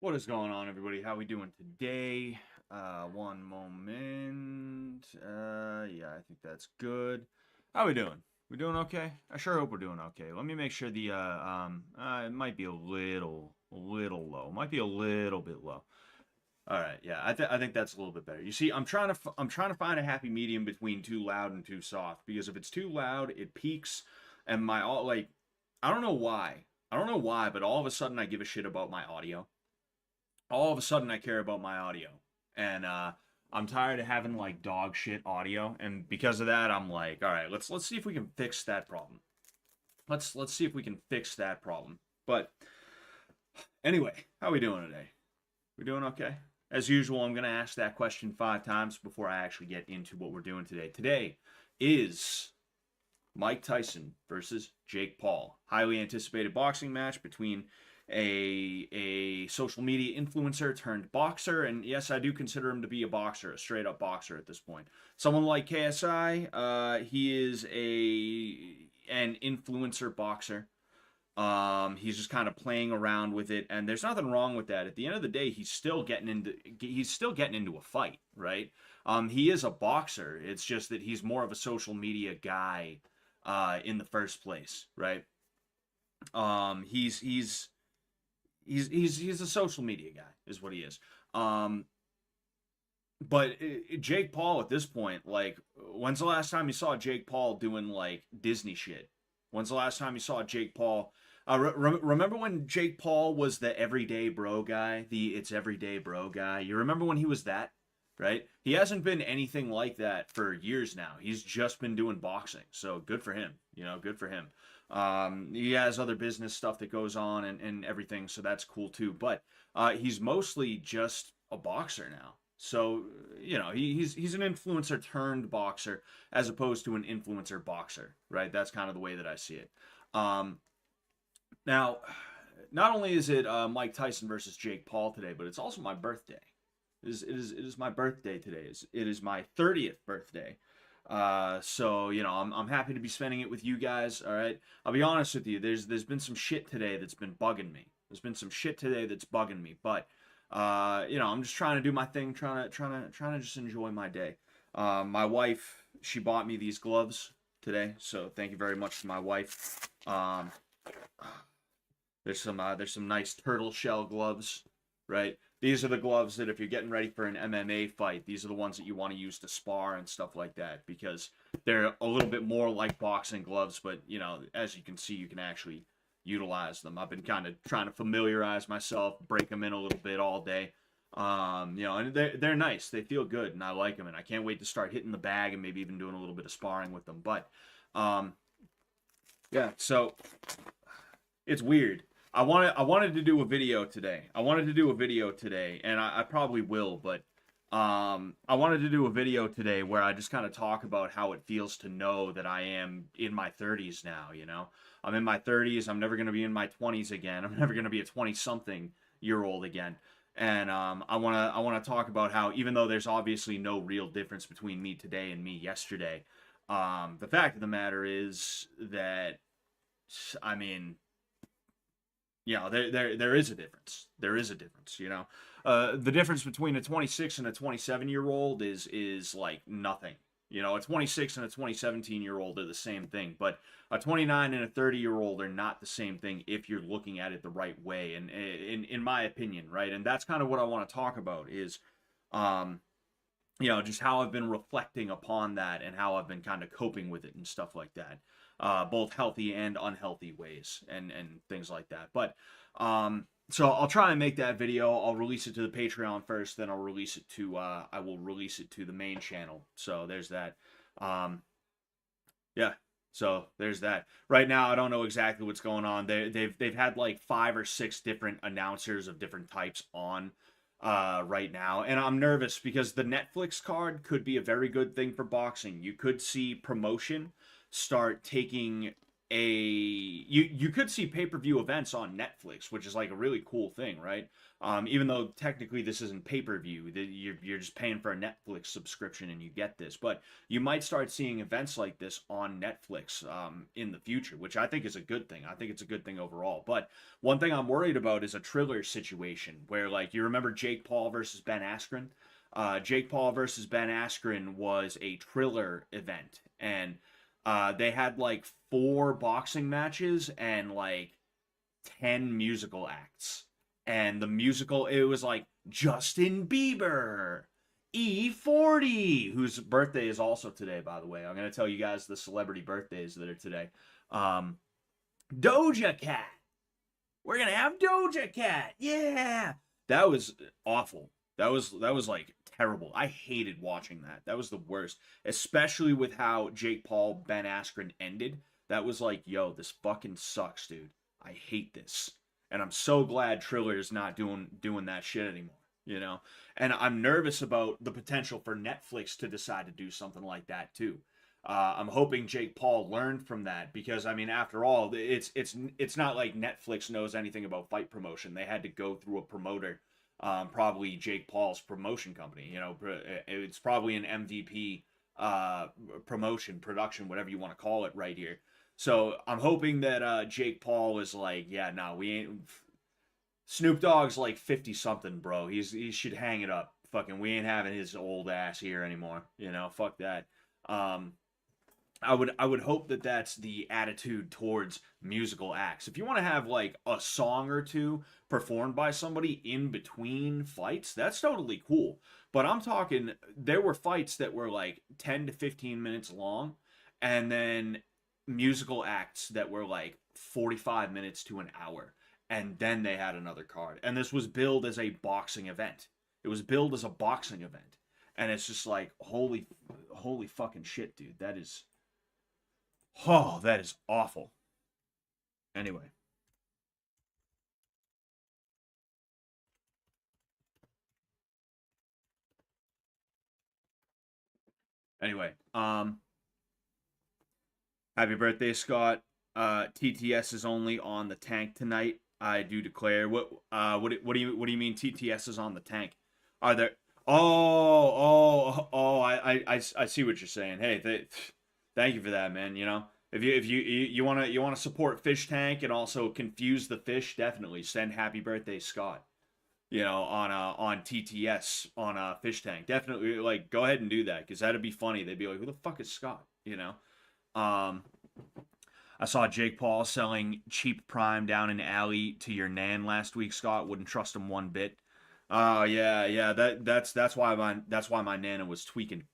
What is going on, everybody? How we doing today? One moment. Yeah, I think that's good. How we doing? We doing okay? I sure hope we're doing okay. Let me make sure the it might be a little low. Might be a little bit low. All right, yeah, I think that's a little bit better. You see, I'm trying to find a happy medium between too loud and too soft because if it's too loud, it peaks, and my all like, I don't know why. I don't know why, but all of a sudden I give a shit about my audio. All of a sudden I care about my audio. And I'm tired of having like dog shit audio, and because of that, I'm like, all right, let's see if we can fix that problem. Let's see if we can fix that problem. But anyway, how we doing today? We doing okay? As usual, I'm gonna ask that question 5 times before I actually get into what we're doing today. Today is Mike Tyson versus Jake Paul. Highly anticipated boxing match between a social media influencer turned boxer, and yes, I do consider him to be a boxer, a straight up boxer at this point. Someone like KSI, he is an influencer boxer. He's just kind of playing around with it, and there's nothing wrong with that. At the end of the day, he's still getting into a fight, right? He is a boxer. It's just that he's more of a social media guy in the first place, right? He's a social media guy, is what he is. But Jake Paul at this point, like, when's the last time you saw Jake Paul doing like Disney shit? When's the last time you saw Jake Paul? Remember when Jake Paul was the everyday bro guy, the it's everyday bro guy? You remember when he was that, right? He hasn't been anything like that for years now. He's just been doing boxing. So good for him. Good for him. He has other business stuff that goes on and everything, so that's cool too. But he's mostly just a boxer now. So he's an influencer turned boxer as opposed to an influencer boxer, right? That's kind of the way that I see it. Now, not only is it Mike Tyson versus Jake Paul today, but it's also my birthday. It is my birthday today. It is my 30th birthday. So I'm happy to be spending it with you guys. All right, I'll be honest with you. There's been some shit today that's been bugging me. There's been some shit today that's bugging me, but I'm just trying to do my thing, trying to just enjoy my day. My wife, she bought me these gloves today, so thank you very much to my wife. There's some nice turtle shell gloves, right? These are the gloves that if you're getting ready for an MMA fight, these are the ones that you want to use to spar and stuff like that because they're a little bit more like boxing gloves, but as you can see, you can actually utilize them. I've been kind of trying to familiarize myself, break them in a little bit all day. And they're nice. They feel good, and I like them, and I can't wait to start hitting the bag and maybe even doing a little bit of sparring with them. But yeah, so it's weird. I wanted to do a video today. And I probably will, but I wanted to do a video today where I just kind of talk about how it feels to know that I am in my 30s now. I'm in my 30s. I'm never gonna be in my 20s again. I'm never gonna be a 20-something year old again. And I wanna talk about how even though there's obviously no real difference between me today and me yesterday, the fact of the matter is that I mean there is a difference. There is a difference. The difference between a 26 and a 27-year-old is like nothing. A 26 and a 2017-year-old are the same thing, but a 29 and a 30-year-old are not the same thing if you're looking at it the right way. And in my opinion, right? And that's kind of what I want to talk about is, just how I've been reflecting upon that and how I've been kind of coping with it and stuff like that. Both healthy and unhealthy ways and things like that. But so I'll try and make that video. I'll release it to the Patreon first, then I will release it to the main channel. So there's that. Yeah. So there's that. Right now, I don't know exactly what's going on. They've had like 5 or 6 different announcers of different types on right now, and I'm nervous because the Netflix card could be a very good thing for boxing. You could see promotion start taking you could see pay-per-view events on Netflix, which is like a really cool thing, right? Even though technically this isn't pay-per-view, you're just paying for a Netflix subscription and you get this, but you might start seeing events like this on Netflix in the future, which I think is a good thing. I think it's a good thing overall. But one thing I'm worried about is a Triller situation where, like, you remember Jake Paul versus Ben Askren? Jake Paul versus Ben Askren was a Triller event, and they had like 4 boxing matches and like 10 musical acts. And the musical, it was like Justin Bieber, E40, whose birthday is also today, by the way. I'm going to tell you guys the celebrity birthdays that are today. Doja Cat. We're going to have Doja Cat. Yeah. That was awful. That was like terrible. I hated watching that. That was the worst, especially with how Jake Paul Ben Askren ended. That was like, yo, this fucking sucks, dude. I hate this. And I'm so glad Triller's not doing that shit anymore, you know? And I'm nervous about the potential for Netflix to decide to do something like that too. I'm hoping Jake Paul learned from that because, I mean, after all, it's not like Netflix knows anything about fight promotion. They had to go through a promoter, probably Jake Paul's promotion company. You know, it's probably an MVP production, whatever you want to call it, right here. So I'm hoping that Jake Paul is like, yeah, no, we ain't. Snoop Dogg's like 50 something, bro. He should hang it up. Fucking, we ain't having his old ass here anymore. You know, fuck that. I would hope that that's the attitude towards musical acts. If you want to have like a song or two performed by somebody in between fights, that's totally cool. But I'm talking, there were fights that were like 10 to 15 minutes long, and then musical acts that were like 45 minutes to an hour, and then they had another card. And this was billed as a boxing event. It was billed as a boxing event. And it's just like, holy fucking shit, dude. That is awful. Anyway. Happy birthday, Scott. TTS is only on the tank tonight. I do declare. What do you mean TTS is on the tank? Are there I see what you're saying. Hey, thank you for that, man. You know, if you wanna support Fish Tank and also confuse the fish, definitely send Happy Birthday Scott. You know, on TTS on Fish Tank, definitely like go ahead and do that because that'd be funny. They'd be like, who the fuck is Scott? You know, I saw Jake Paul selling cheap Prime down in alley to your nan last week. Scott wouldn't trust him one bit. Oh yeah. That's why my nana was tweaking.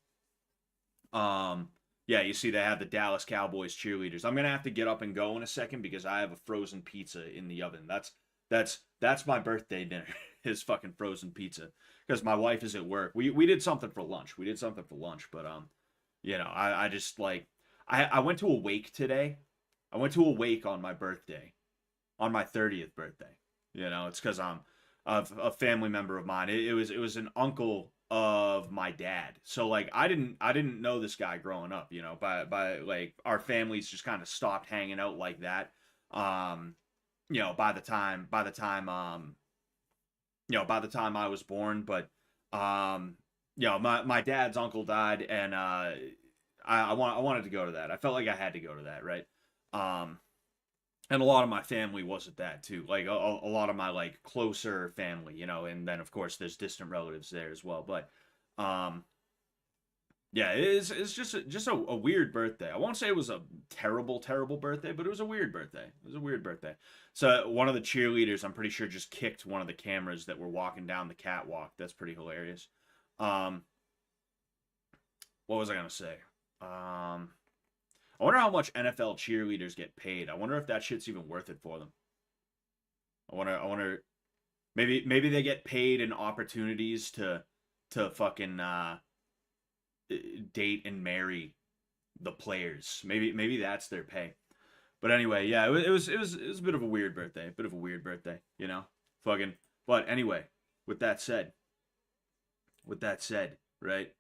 Yeah, you see they have the Dallas Cowboys cheerleaders. I'm gonna have to get up and go in a second because I have a frozen pizza in the oven. That's my birthday dinner. Is fucking frozen pizza because my wife is at work. We did something for lunch. But you know, I just like I went to a wake today. I went to a wake on my birthday, on my 30th birthday. You know, it's because I'm a family member of mine. It was an uncle of my dad. So like I didn't know this guy growing up. You know, by like our families just kind of stopped hanging out like that. You know, by the time I was born, but you know, my dad's uncle died, and I wanted to go to that. I felt like I had to go to that, right? And a lot of my family wasn't that too. Like a lot of my like closer family, you know, and then of course there's distant relatives there as well. But yeah, it's just a weird birthday. I won't say it was a terrible birthday, but it was a weird birthday. It was a weird birthday. So one of the cheerleaders, I'm pretty sure, just kicked one of the cameras that were walking down the catwalk. That's pretty hilarious. What was I gonna say? I wonder how much NFL cheerleaders get paid. I wonder if that shit's even worth it for them. I wonder. Maybe they get paid in opportunities to fucking date and marry the players. Maybe that's their pay. But anyway, yeah, it was a bit of a weird birthday. You know, fucking. But anyway, with that said, right?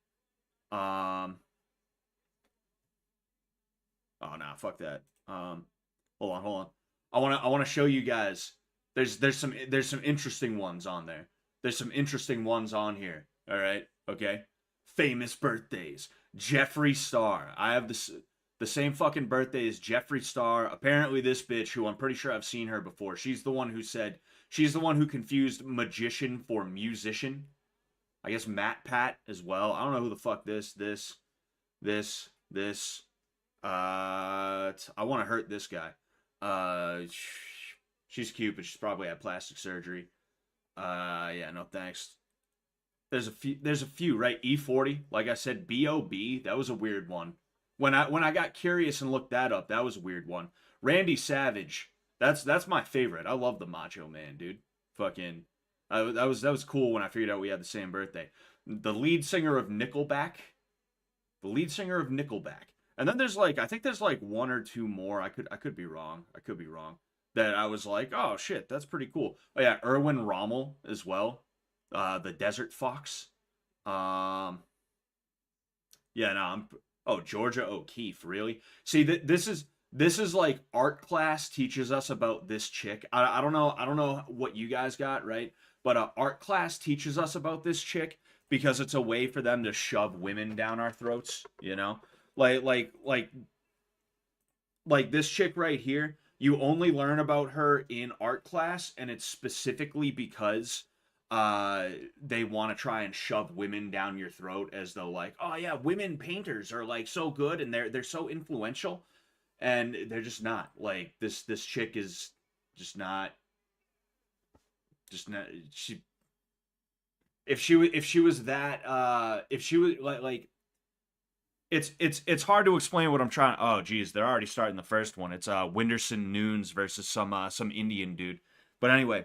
Oh nah, fuck that. hold on. I wanna show you guys. There's some interesting ones on there. There's some interesting ones on here. All right, okay. Famous birthdays. Jeffree Star. I have the same fucking birthday as Jeffree Star. Apparently, this bitch, who I'm pretty sure I've seen her before, she's the one who confused magician for musician. I guess Matt Pat as well. I don't know who the fuck this. I want to hurt this guy. She's cute, but she's probably had plastic surgery. Yeah, no thanks. There's a few, right? E40, like I said, B.O.B. That was a weird one. When I got curious and looked that up, that was a weird one. Randy Savage, that's my favorite. I love the Macho Man, dude. Fucking, that was cool when I figured out we had the same birthday. The lead singer of Nickelback. And then there's like, I think there's like one or two more. I could be wrong. That I was like, oh shit, that's pretty cool. Oh yeah, Erwin Rommel as well. The Desert Fox. Yeah, no, Georgia O'Keeffe, really? See, this is like art class teaches us about this chick. I don't know what you guys got, right? But art class teaches us about this chick because it's a way for them to shove women down our throats, you know? Like this chick right here, you only learn about her in art class, and it's specifically because they want to try and shove women down your throat as though like, oh yeah, women painters are like so good and they're so influential, and they're just not. Like this chick is just not she if she was that if she was like it's hard to explain what I'm trying. Oh geez, they're already starting the first one. It's Winderson Nunes versus some Indian dude. But anyway,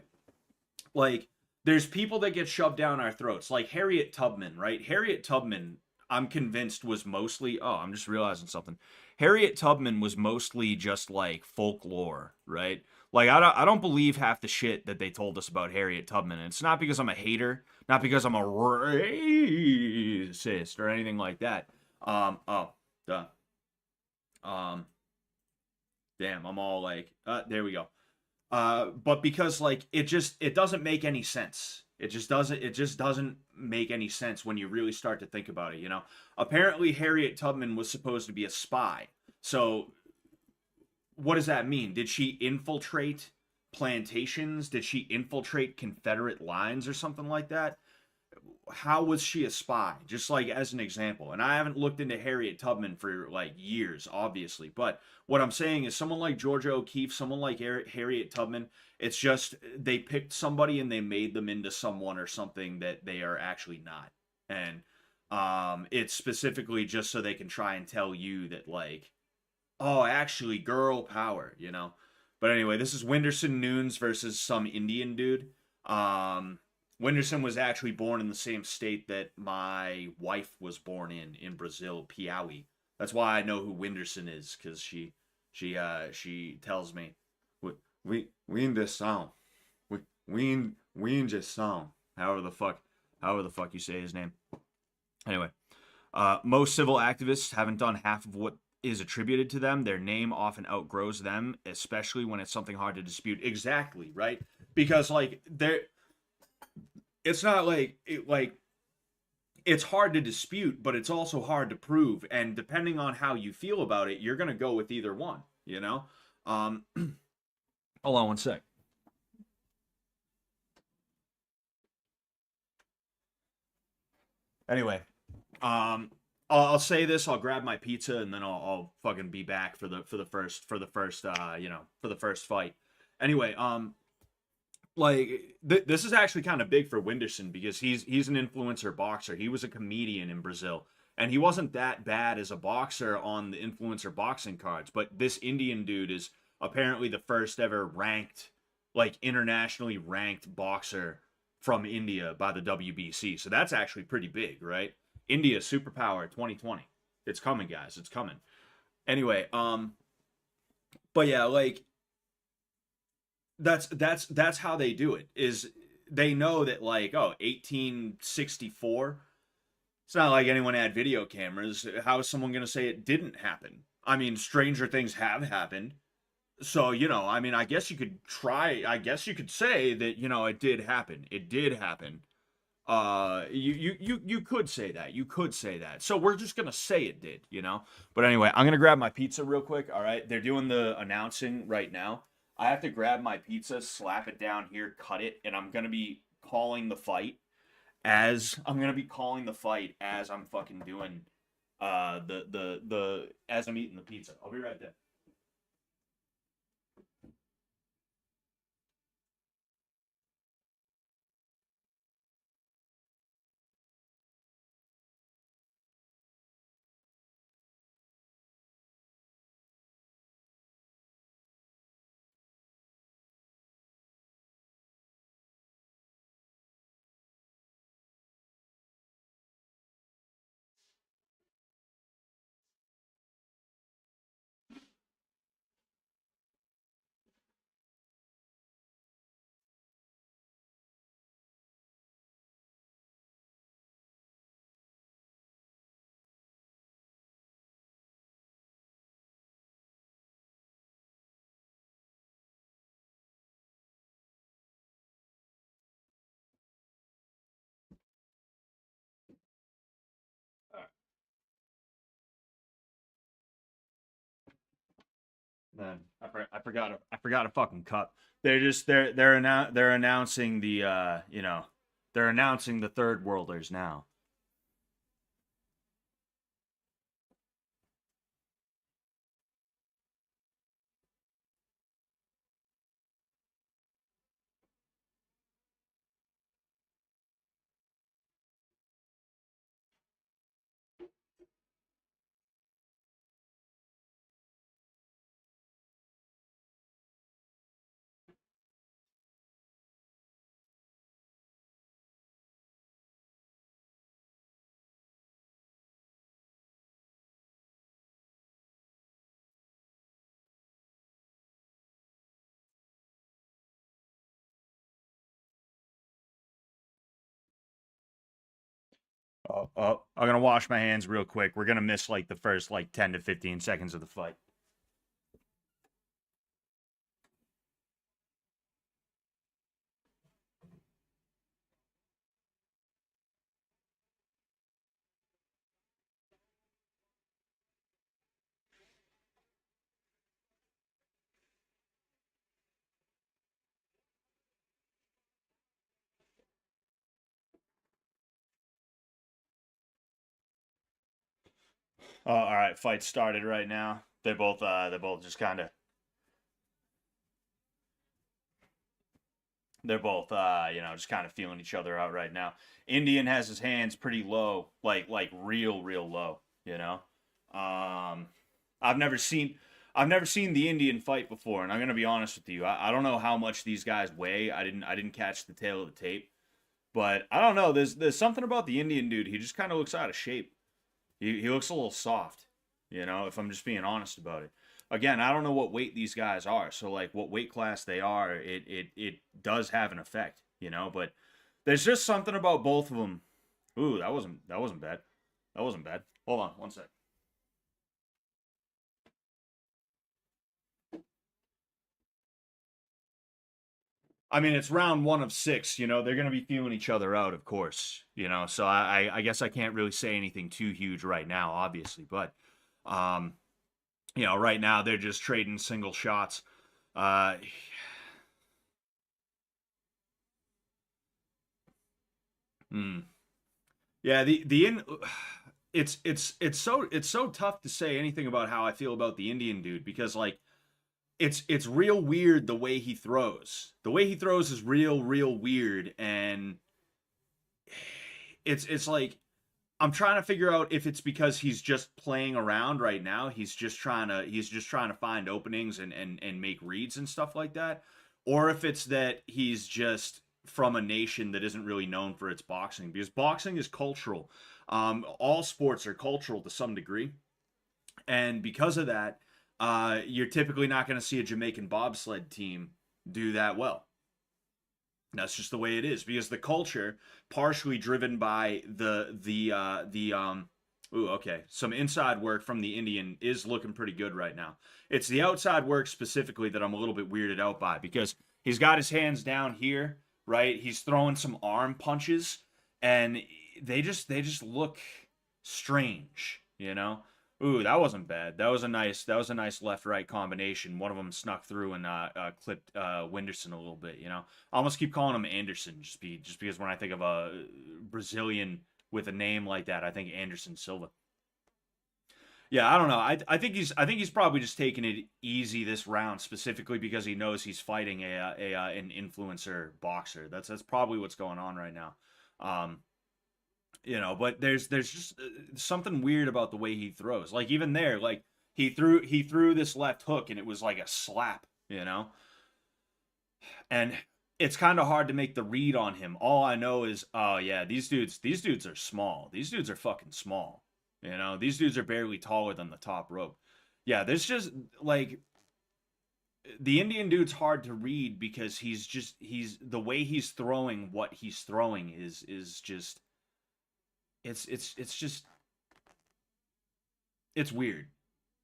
like there's people that get shoved down our throats, like Harriet Tubman, right? Harriet Tubman, I'm convinced was mostly, oh, I'm just realizing something. Harriet Tubman was mostly just like folklore, right? Like I don't believe half the shit that they told us about Harriet Tubman. And it's not because I'm a hater, not because I'm a racist or anything like that. Damn, I'm all like, there we go. But because like it doesn't make any sense. It just doesn't make any sense when you really start to think about it, you know. Apparently Harriet Tubman was supposed to be a spy. So what does that mean? Did she infiltrate plantations? Did she infiltrate Confederate lines or something like that? How was she a spy? Just like as an example. And I haven't looked into Harriet Tubman for like years, obviously. But what I'm saying is someone like Georgia O'Keeffe, someone like Harriet Tubman, it's just they picked somebody and they made them into someone or something that they are actually not. And it's specifically just so they can try and tell you that like, oh, actually girl power, you know? But anyway, this is Winderson Nunes versus some Indian dude. Winderson was actually born in the same state that my wife was born in Brazil, Piauí. That's why I know who Winderson is, because she tells me, we in this song, we in this song, however the fuck you say his name. Anyway, most civil activists haven't done half of what is attributed to them. Their name often outgrows them, especially when it's something hard to dispute. Exactly, right? Because like it's not like it's hard to dispute, but it's also hard to prove. And depending on how you feel about it, you're gonna go with either one, you know? Hold on one sec. Anyway, I'll say this. I'll grab my pizza and then I'll fucking be back for the first fight. Anyway, like this is actually kind of big for Winderson because he's an influencer boxer. He was a comedian in Brazil, and he wasn't that bad as a boxer on the influencer boxing cards. But this Indian dude is apparently the first ever ranked, like internationally ranked boxer from India by the WBC. So that's actually pretty big, right? India superpower 2020. It's coming, guys. It's coming. Anyway, but yeah, like that's how they do it. Is they know that like 1864. It's not like anyone had video cameras. How is someone going to say it didn't happen? I mean, stranger things have happened. So, I mean, I guess you could try, I guess you could say that, it did happen. It did happen. You could say that. You could say that. So we're just gonna say it did. But anyway, I'm gonna grab my pizza real quick. All right, they're doing the announcing right now. I have to grab my pizza, slap it down here, cut it, and I'm gonna be calling the fight as I'm fucking doing the as I'm eating the pizza. I'll be right there. Man, I forgot a fucking cup. They're announcing the they're announcing the third worlders now. Oh, I'm gonna wash my hands real quick. We're gonna miss like the first like 10 to 15 seconds of the fight. Oh, all right, fight started right now. They both just kind of they're both just kind of feeling each other out right now. Indian has his hands pretty low, like real low. Um I've never seen I've never seen the Indian fight before, and I'm gonna be honest with you. I don't know how much these guys weigh. I didn't catch the tail of the tape, but I don't know. There's something about the Indian dude. He just kind of looks out of shape. He looks a little soft, if I'm just being honest about it. Again, I don't know what weight these guys are, so like what weight class they are, it does have an effect. But there's just something about both of them. Ooh, that wasn't bad. That wasn't bad. Hold on, one sec. I mean, it's round one of six. They're gonna be feeling each other out, of course. So I guess I can't really say anything too huge right now, obviously, but um, right now they're just trading single shots. Uh, hmm. Yeah, the in it's so tough to say anything about how I feel about the Indian dude because like it's real weird the way he throws. The way he throws is real weird, and it's like I'm trying to figure out if it's because he's just playing around right now. He's just trying to find openings and make reads and stuff like that, or if it's that he's just from a nation that isn't really known for its boxing because boxing is cultural. All sports are cultural to some degree, and because of that, you're typically not going to see a Jamaican bobsled team do that well. That's just the way it is because the culture, partially driven by the Ooh, okay. Some inside work from the Indian is looking pretty good right now. It's the outside work specifically that I'm a little bit weirded out by because he's got his hands down here, right? He's throwing some arm punches and they just look strange, you know? Ooh, that wasn't bad. That was a nice left right combination. One of them snuck through and clipped Winderson a little bit, you know. I almost keep calling him Anderson just because when I think of a Brazilian with a name like that, I think Anderson Silva. Yeah, I don't know. I think he's probably just taking it easy this round, specifically because he knows he's fighting an influencer boxer. That's probably what's going on right now. Um, but there's just something weird about the way he throws. Like even there, like he threw this left hook and it was like a slap, and it's kind of hard to make the read on him. All I know is, oh yeah, these dudes are small. These dudes are fucking small. These dudes are barely taller than the top rope. Yeah, there's just like the Indian dude's hard to read because he's the way he's throwing what he's throwing is just it's just it's weird,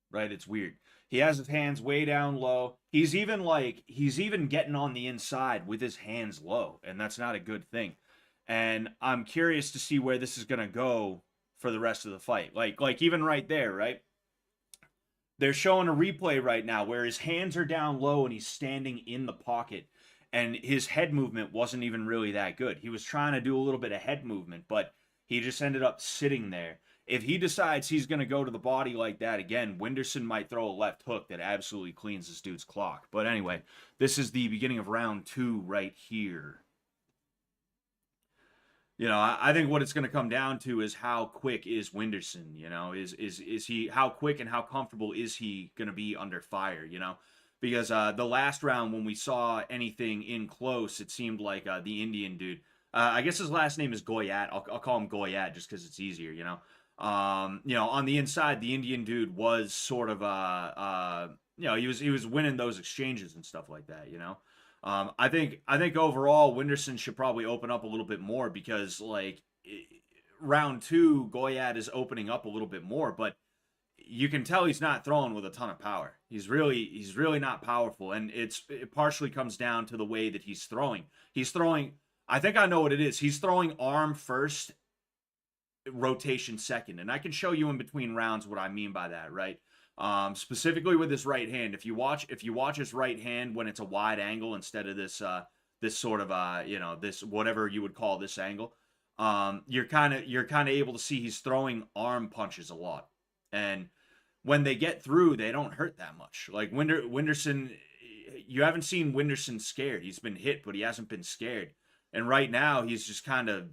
right? It's weird. He has his hands way down low. He's even getting on the inside with his hands low, and that's not a good thing. And I'm curious to see where this is gonna go for the rest of the fight. Like even right there, right? They're showing a replay right now where his hands are down low and he's standing in the pocket, and his head movement wasn't even really that good. He was trying to do a little bit of head movement, but he just ended up sitting there. If he decides he's going to go to the body like that again, Winderson might throw a left hook that absolutely cleans this dude's clock. But anyway, this is the beginning of round 2 right here. I think what it's going to come down to is how quick is Winderson. Is he, how quick and how comfortable is he going to be under fire? Because the last round when we saw anything in close, it seemed like the Indian dude. I guess his last name is Goyat. I'll call him Goyat just because it's easier. On the inside, the Indian dude was sort of he was winning those exchanges and stuff like that. I think overall Winderson should probably open up a little bit more because round 2 Goyat is opening up a little bit more, but you can tell he's not throwing with a ton of power. He's really not powerful, and it partially comes down to the way that he's throwing. He's throwing. I think I know what it is. He's throwing arm first, rotation second, and I can show you in between rounds what I mean by that, right? Specifically with his right hand. If you watch his right hand when it's a wide angle instead of this sort of this whatever you would call this angle, you're kind of able to see he's throwing arm punches a lot, and when they get through, they don't hurt that much. Like Winderson, you haven't seen Winderson scared. He's been hit, but he hasn't been scared. And right now, he's just kind of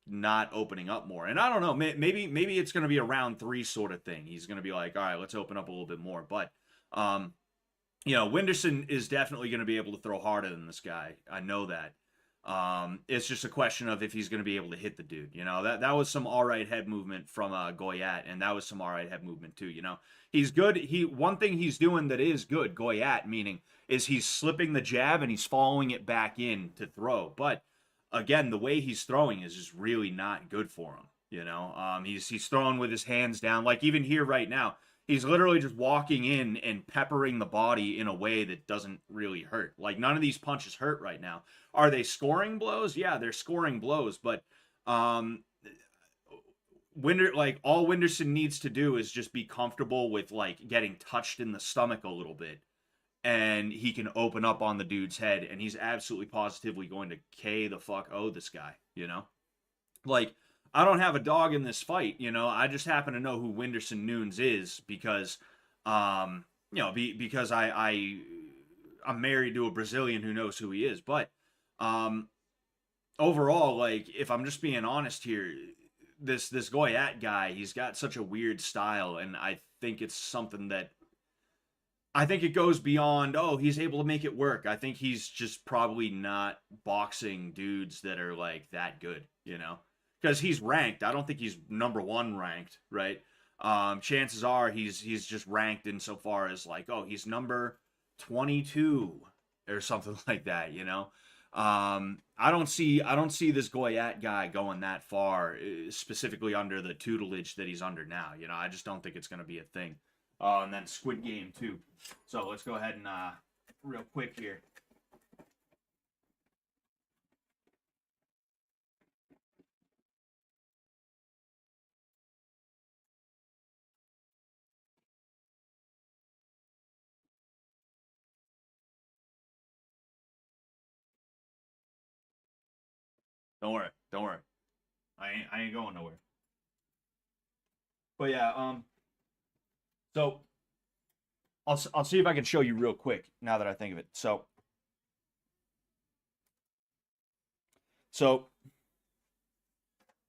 not opening up more. And I don't know, maybe it's going to be a round 3 sort of thing. He's going to be like, all right, let's open up a little bit more. But, Winderson is definitely going to be able to throw harder than this guy. I know that. It's just a question of if he's going to be able to hit the dude. That was some all right head movement from Goyat, and that was some all right head movement too. He's good. One thing he's doing that is good, Goyat, meaning is he's slipping the jab and he's following it back in to throw. But again, the way he's throwing is just really not good for him. He's throwing with his hands down. Like even here right now, he's literally just walking in and peppering the body in a way that doesn't really hurt. Like none of these punches hurt right now. Are they scoring blows? Yeah, they're scoring blows, but all Winderson needs to do is just be comfortable with getting touched in the stomach a little bit, and he can open up on the dude's head, and he's absolutely positively going to K the fuck O this guy, I don't have a dog in this fight, I just happen to know who Winderson Nunes is because, because I'm married to a Brazilian who knows who he is. But overall, if I'm just being honest here, this Goyat guy, he's got such a weird style, and I think it's something that I think it goes beyond, oh, he's able to make it work. I think he's just probably not boxing dudes that are that good, because he's ranked. I don't think he's number 1 ranked, right? Chances are he's just ranked insofar as oh, he's number 22 or something like that, I don't see this Goyat guy going that far, specifically under the tutelage that he's under now. You know, I just don't think it's going to be a thing. And then Squid Game too. So let's go ahead and real quick here. Don't worry, don't worry. I ain't going nowhere. But yeah, so I'll see if I can show you real quick now that I think of it. So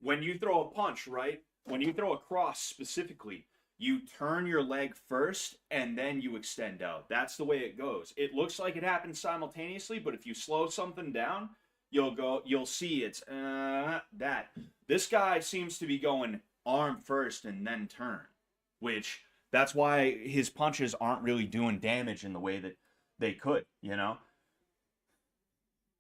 when you throw a punch, right? When you throw a cross specifically, you turn your leg first and then you extend out. That's the way it goes. It looks like it happens simultaneously, but if you slow something down, you'll see it's that. This guy seems to be going arm first and then turn, which that's why his punches aren't really doing damage in the way that they could, you know?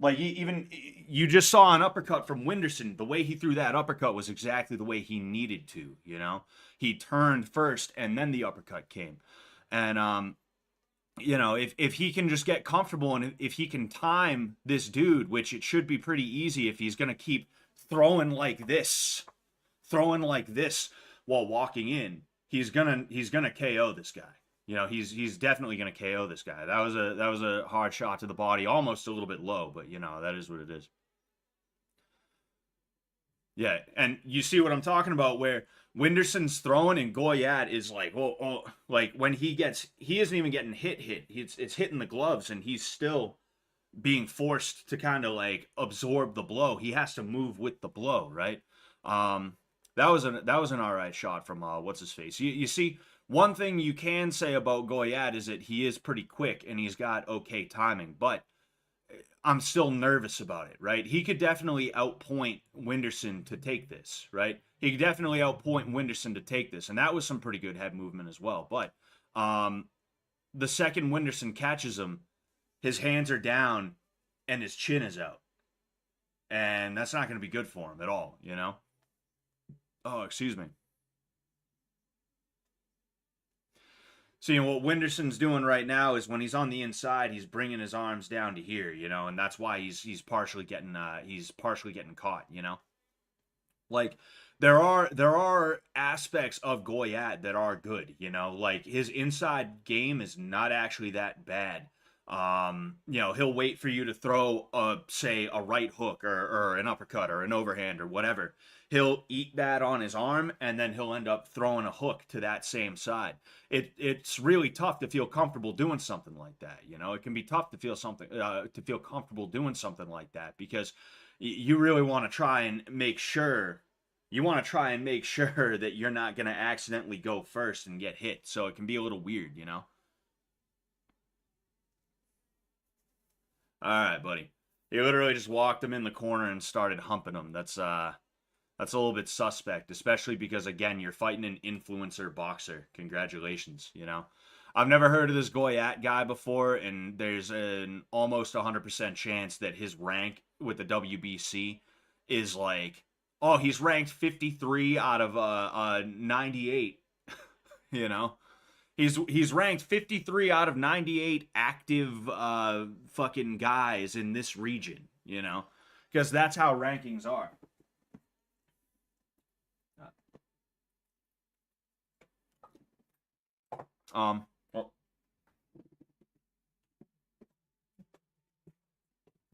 Like even you just saw an uppercut from Winderson. The way he threw that uppercut was exactly the way he needed to. You know, he turned first, and then the uppercut came. And you know, if he can just get comfortable and if he can time this dude, which it should be pretty easy if he's gonna keep throwing like this while walking in, he's gonna KO this guy. You know, he's definitely going to KO this guy. That was a hard shot to the body, almost a little bit low, but you know, that is what it is. Yeah, and you see what I'm talking about where Winderson's throwing and Goyat is like, like when he isn't even getting hit. It's hitting the gloves and he's still being forced to kind of like absorb the blow. He has to move with the blow, right? That was an all right shot from what's his face. You see, one thing you can say about Goyat is that he is pretty quick and he's got okay timing, but I'm still nervous about it, right? He could definitely outpoint Winderson to take this, right? He could definitely outpoint Winderson to take this, and that was some pretty good head movement as well. But the second Winderson catches him, his hands are down and his chin is out, and that's not going to be good for him at all, you know? Oh, excuse me. See, what Winderson's doing right now is when he's on the inside, he's bringing his arms down to here, you know, and that's why he's partially getting caught, you know. Like there are aspects of Goyat that are good, you know, like his inside game is not actually that bad. You know, he'll wait for you to throw say a right hook or an uppercut or an overhand or whatever. He'll eat that on his arm and then he'll end up throwing a hook to that same side. It's really tough to feel comfortable doing something like that. You know, it can be tough to feel comfortable doing something like that because you really want to try and make sure that you're not going to accidentally go first and get hit. So it can be a little weird, you know. All right, buddy. He literally just walked him in the corner and started humping him. That's a little bit suspect, especially because again, you're fighting an influencer boxer. Congratulations, you know. I've never heard of this Goyat guy before, and there's an almost 100% chance that his rank with the WBC is like, oh, he's ranked 53 out of 98. You know, he's ranked 53 out of 98 active fucking guys in this region. You know, because that's how rankings are. Well,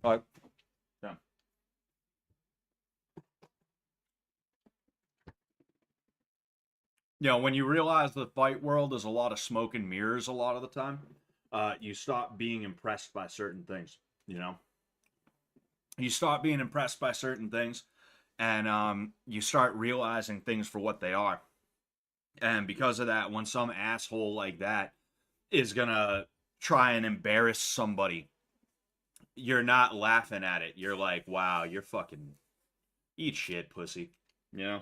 all right. Yeah. You know, when you realize the fight world is a lot of smoke and mirrors a lot of the time, you stop being impressed by certain things. You know, you stop being impressed by certain things, and you start realizing things for what they are. And because of that, when some asshole like that is gonna try and embarrass somebody, you're not laughing at it. You're like, wow, you're fucking eat shit, pussy. You know?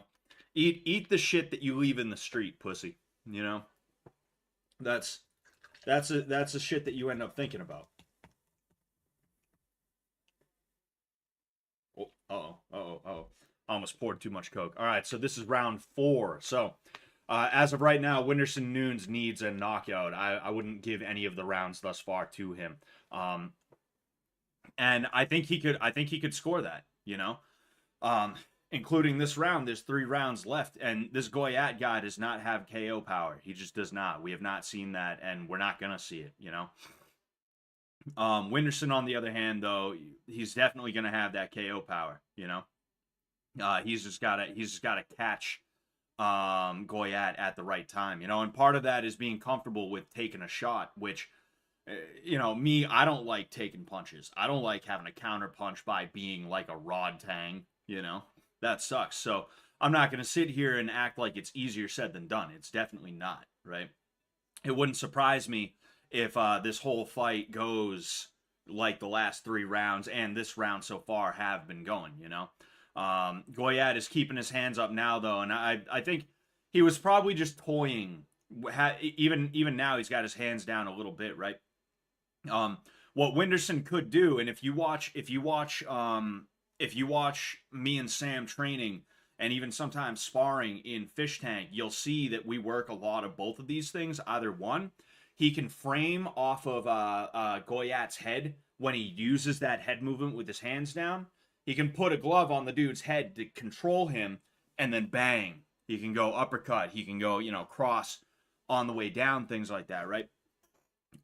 Eat the shit that you leave in the street, pussy. You know? That's that's the shit that you end up thinking about. Almost poured too much Coke. All right, so this is round 4. So as of right now, Winderson Nunes needs a knockout. I wouldn't give any of the rounds thus far to him. And I think he could score that, you know. Including this round, there's 3 rounds left, and this Goyat guy does not have KO power. He just does not. We have not seen that, and we're not gonna see it, you know. Winderson, on the other hand, though, he's definitely gonna have that KO power, you know. He's just gotta catch Goyat at the right time, you know. And part of that is being comfortable with taking a shot, which, you know, me, I don't like taking punches. I don't like having a counter punch by being like a Rod Tang, you know. That sucks. So I'm not going to sit here and act like it's easier said than done. It's definitely not, right? It wouldn't surprise me if this whole fight goes like the last 3 rounds and this round so far have been going, you know? Goyat is keeping his hands up now, though, and I think he was probably just toying. Even now, he's got his hands down a little bit, right? What Winderson could do, and if you watch me and Sam training and even sometimes sparring in Fish Tank, you'll see that we work a lot of both of these things. Either one, he can frame off of Goyat's head when he uses that head movement with his hands down. He can put a glove on the dude's head to control him, and then bang, he can go uppercut. He can go, you know, cross on the way down, things like that, right?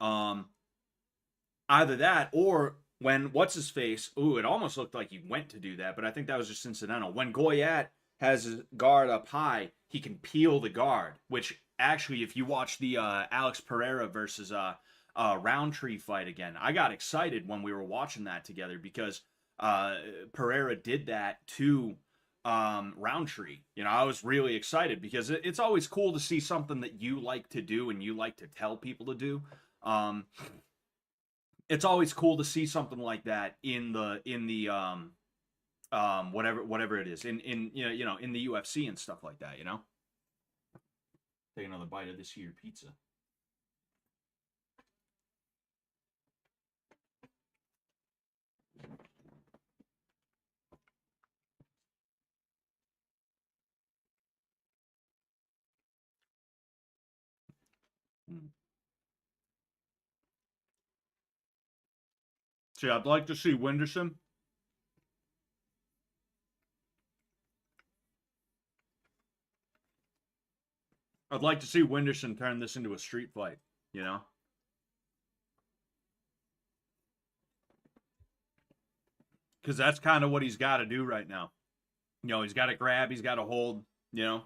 Either that, or when what's his face? Ooh, it almost looked like he went to do that, but I think that was just incidental. When Goyat has his guard up high, he can peel the guard. Which actually, if you watch the Alex Pereira versus Roundtree fight again, I got excited when we were watching that together because Pereira did that to Roundtree. You know, I was really excited because it's always cool to see something that you like to do and you like to tell people to do. It's always cool to see something like that in the whatever it is in you know in the UFC and stuff like that, you know. Take another bite of this here pizza. See, I'd like to see Winderson. I'd like to see Winderson turn this into a street fight, you know? Because that's kind of what he's got to do right now. You know, he's got to grab, he's got to hold, you know?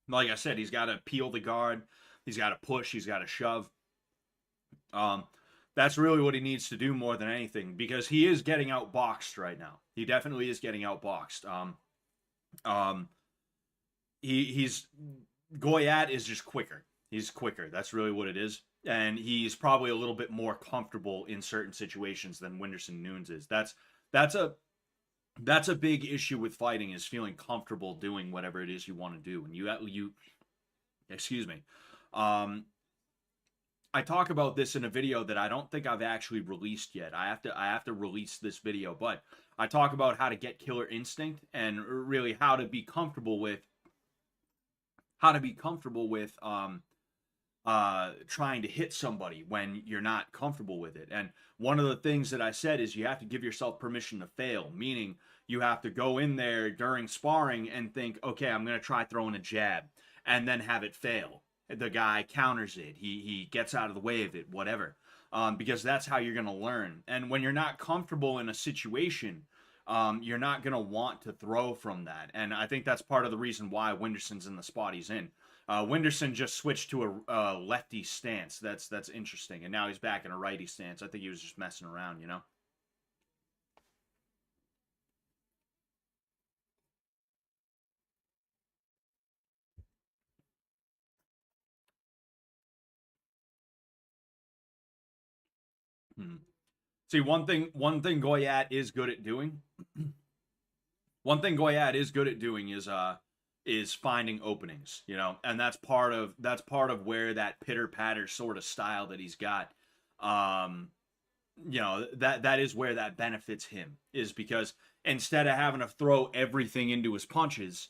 Like I said, he's got to peel the guard, he's got to push, he's got to shove. That's really what he needs to do more than anything because he is getting outboxed right now. He definitely is getting outboxed. He's Goyat is just quicker. He's quicker. That's really what it is. And he's probably a little bit more comfortable in certain situations than Winderson Nunes is. That's a big issue with fighting is feeling comfortable doing whatever it is you want to do. And you excuse me. I talk about this in a video that I don't think I've actually released yet. I have to release this video, but I talk about how to get killer instinct and really how to be comfortable with trying to hit somebody when you're not comfortable with it. And one of the things that I said is you have to give yourself permission to fail, meaning you have to go in there during sparring and think, okay, I'm going to try throwing a jab and then have it fail. The guy counters it. He gets out of the way of it, whatever. Because that's how you're going to learn. And when you're not comfortable in a situation, you're not going to want to throw from that. And I think that's part of the reason why Winderson's in the spot he's in. Winderson just switched to a lefty stance. That's interesting. And now he's back in a righty stance. I think he was just messing around, you know? See, one thing Goyat is good at doing. One thing Goyat is good at doing is finding openings, you know, and that's part of where that pitter patter sort of style that he's got you know, that is where that benefits him, is because instead of having to throw everything into his punches,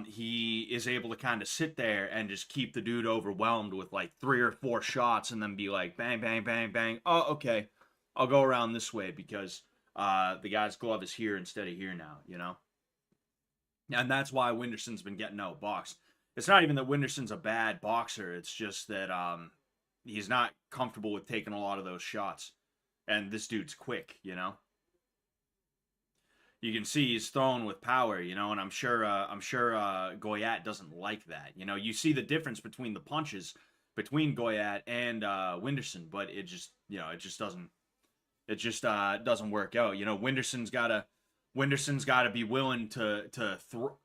he is able to kind of sit there and just keep the dude overwhelmed with like 3 or 4 shots, and then be like, bang, bang, bang, bang. Oh, okay, I'll go around this way because the guy's glove is here instead of here now, you know? And that's why Winderson's been getting outboxed. It's not even that Winderson's a bad boxer. It's just that he's not comfortable with taking a lot of those shots. And this dude's quick, you know? You can see he's throwing with power, you know, and I'm sure Goyat doesn't like that. You know, you see the difference between the punches between Goyat and Winderson, but it just, you know, it just doesn't work out. You know, Winderson's got to be willing to throw.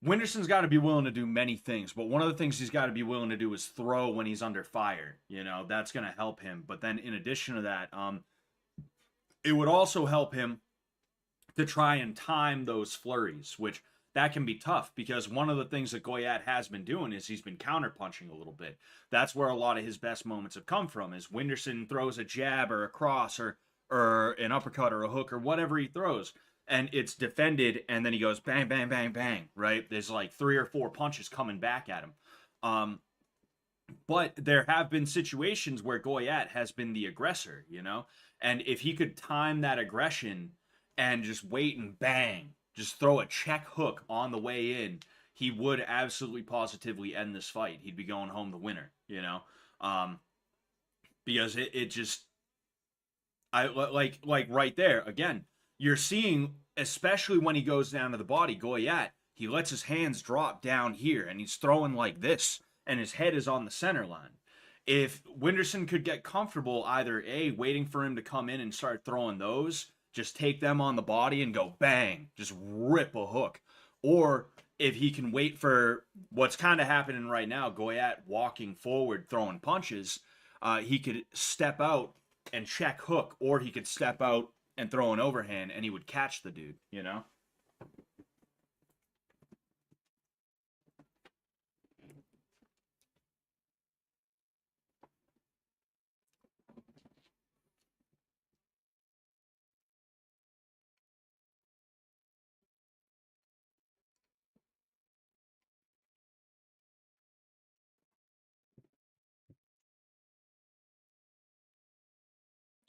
Winderson's got to be willing to do many things, but one of the things he's got to be willing to do is throw when he's under fire. You know, that's going to help him. But then in addition to that, it would also help him to try and time those flurries, which that can be tough because one of the things that Goyat has been doing is he's been counterpunching a little bit. That's where a lot of his best moments have come from, is Winderson throws a jab or a cross or an uppercut or a hook or whatever he throws, and it's defended, and then he goes bang, bang, bang, bang, right? There's like 3 or 4 punches coming back at him. But there have been situations where Goyat has been the aggressor, you know? And if he could time that aggression and just wait and bang, just throw a check hook on the way in, he would absolutely positively end this fight. He'd be going home the winner, you know? Because it just, like right there, again, you're seeing, especially when he goes down to the body, Goyat, he lets his hands drop down here, and he's throwing like this, and his head is on the center line. If Winderson could get comfortable either A, waiting for him to come in and start throwing those, just take them on the body and go bang, just rip a hook. Or if he can wait for what's kind of happening right now, Goyat walking forward, throwing punches, he could step out and check hook, or he could step out and throw an overhand, and he would catch the dude, you know?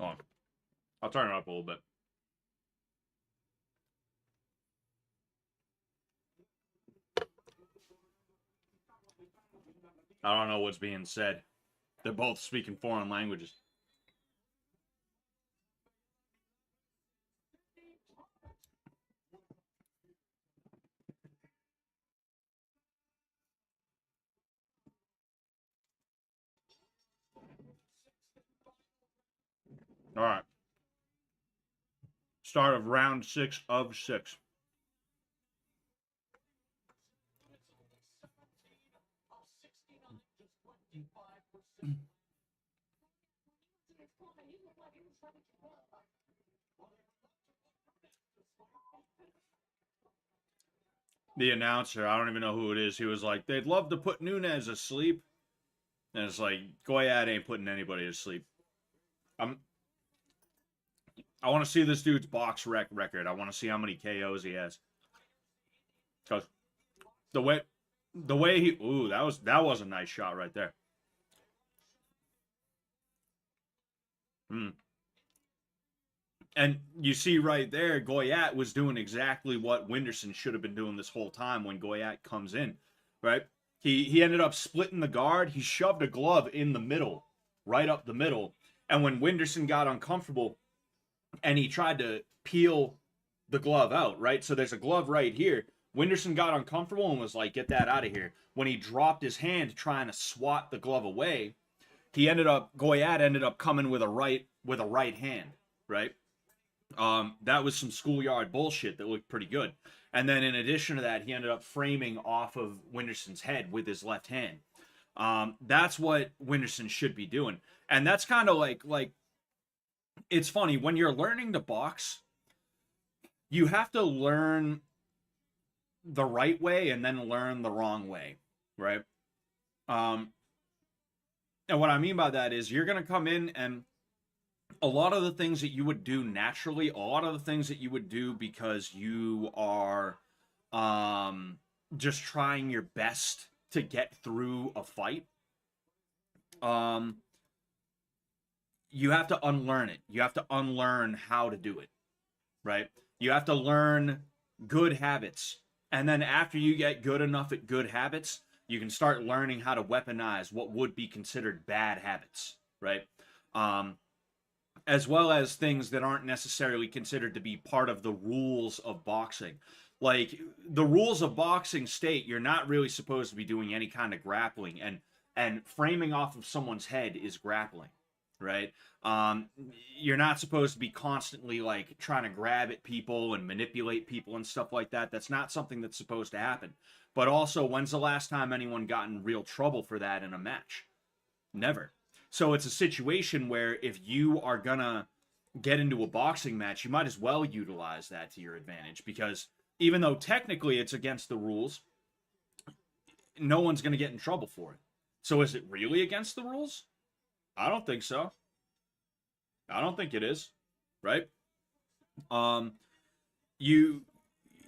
Oh, I'll turn it up a little bit. I don't know what's being said. They're both speaking foreign languages. All right. Start of round 6 of 6. The announcer, I don't even know who it is, he was like, they'd love to put Nunes asleep. And it's like, Goyat ain't putting anybody to sleep. I want to see this dude's box record. I want to see how many KOs he has. Because the way he, ooh, that was a nice shot right there. And you see right there, Goyat was doing exactly what Winderson should have been doing this whole time when Goyat comes in, right? He ended up splitting the guard. He shoved a glove in the middle, right up the middle. And when Winderson got uncomfortable and he tried to peel the glove out, right? So there's a glove right here. Winderson got uncomfortable and was like, get that out of here. When he dropped his hand trying to swat the glove away, Goyat ended up coming with a right hand, right? That was some schoolyard bullshit that looked pretty good. And then in addition to that, he ended up framing off of Winderson's head with his left hand. That's what Winderson should be doing. And that's kind of like it's funny, when you're learning to box, you have to learn the right way and then learn the wrong way, right? And what I mean by that is you're going to come in and a lot of the things that you would do naturally, a lot of the things that you would do because you are um, just trying your best to get through a fight, um, you have to unlearn it. You have to unlearn how to do it, right? You have to learn good habits. And then after you get good enough at good habits, you can start learning how to weaponize what would be considered bad habits, right? Um, as well as things that aren't necessarily considered to be part of the rules of boxing. Like the rules of boxing state you're not really supposed to be doing any kind of grappling, and framing off of someone's head is grappling, right? Um, you're not supposed to be constantly like trying to grab at people and manipulate people and stuff like that. That's not something that's supposed to happen. But also, when's the last time anyone got in real trouble for that in a match? Never. So it's a situation where if you are gonna get into a boxing match, you might as well utilize that to your advantage, because even though technically it's against the rules, no one's gonna get in trouble for it. So is it really against the rules? I don't think so. I don't think it is, right? Um, you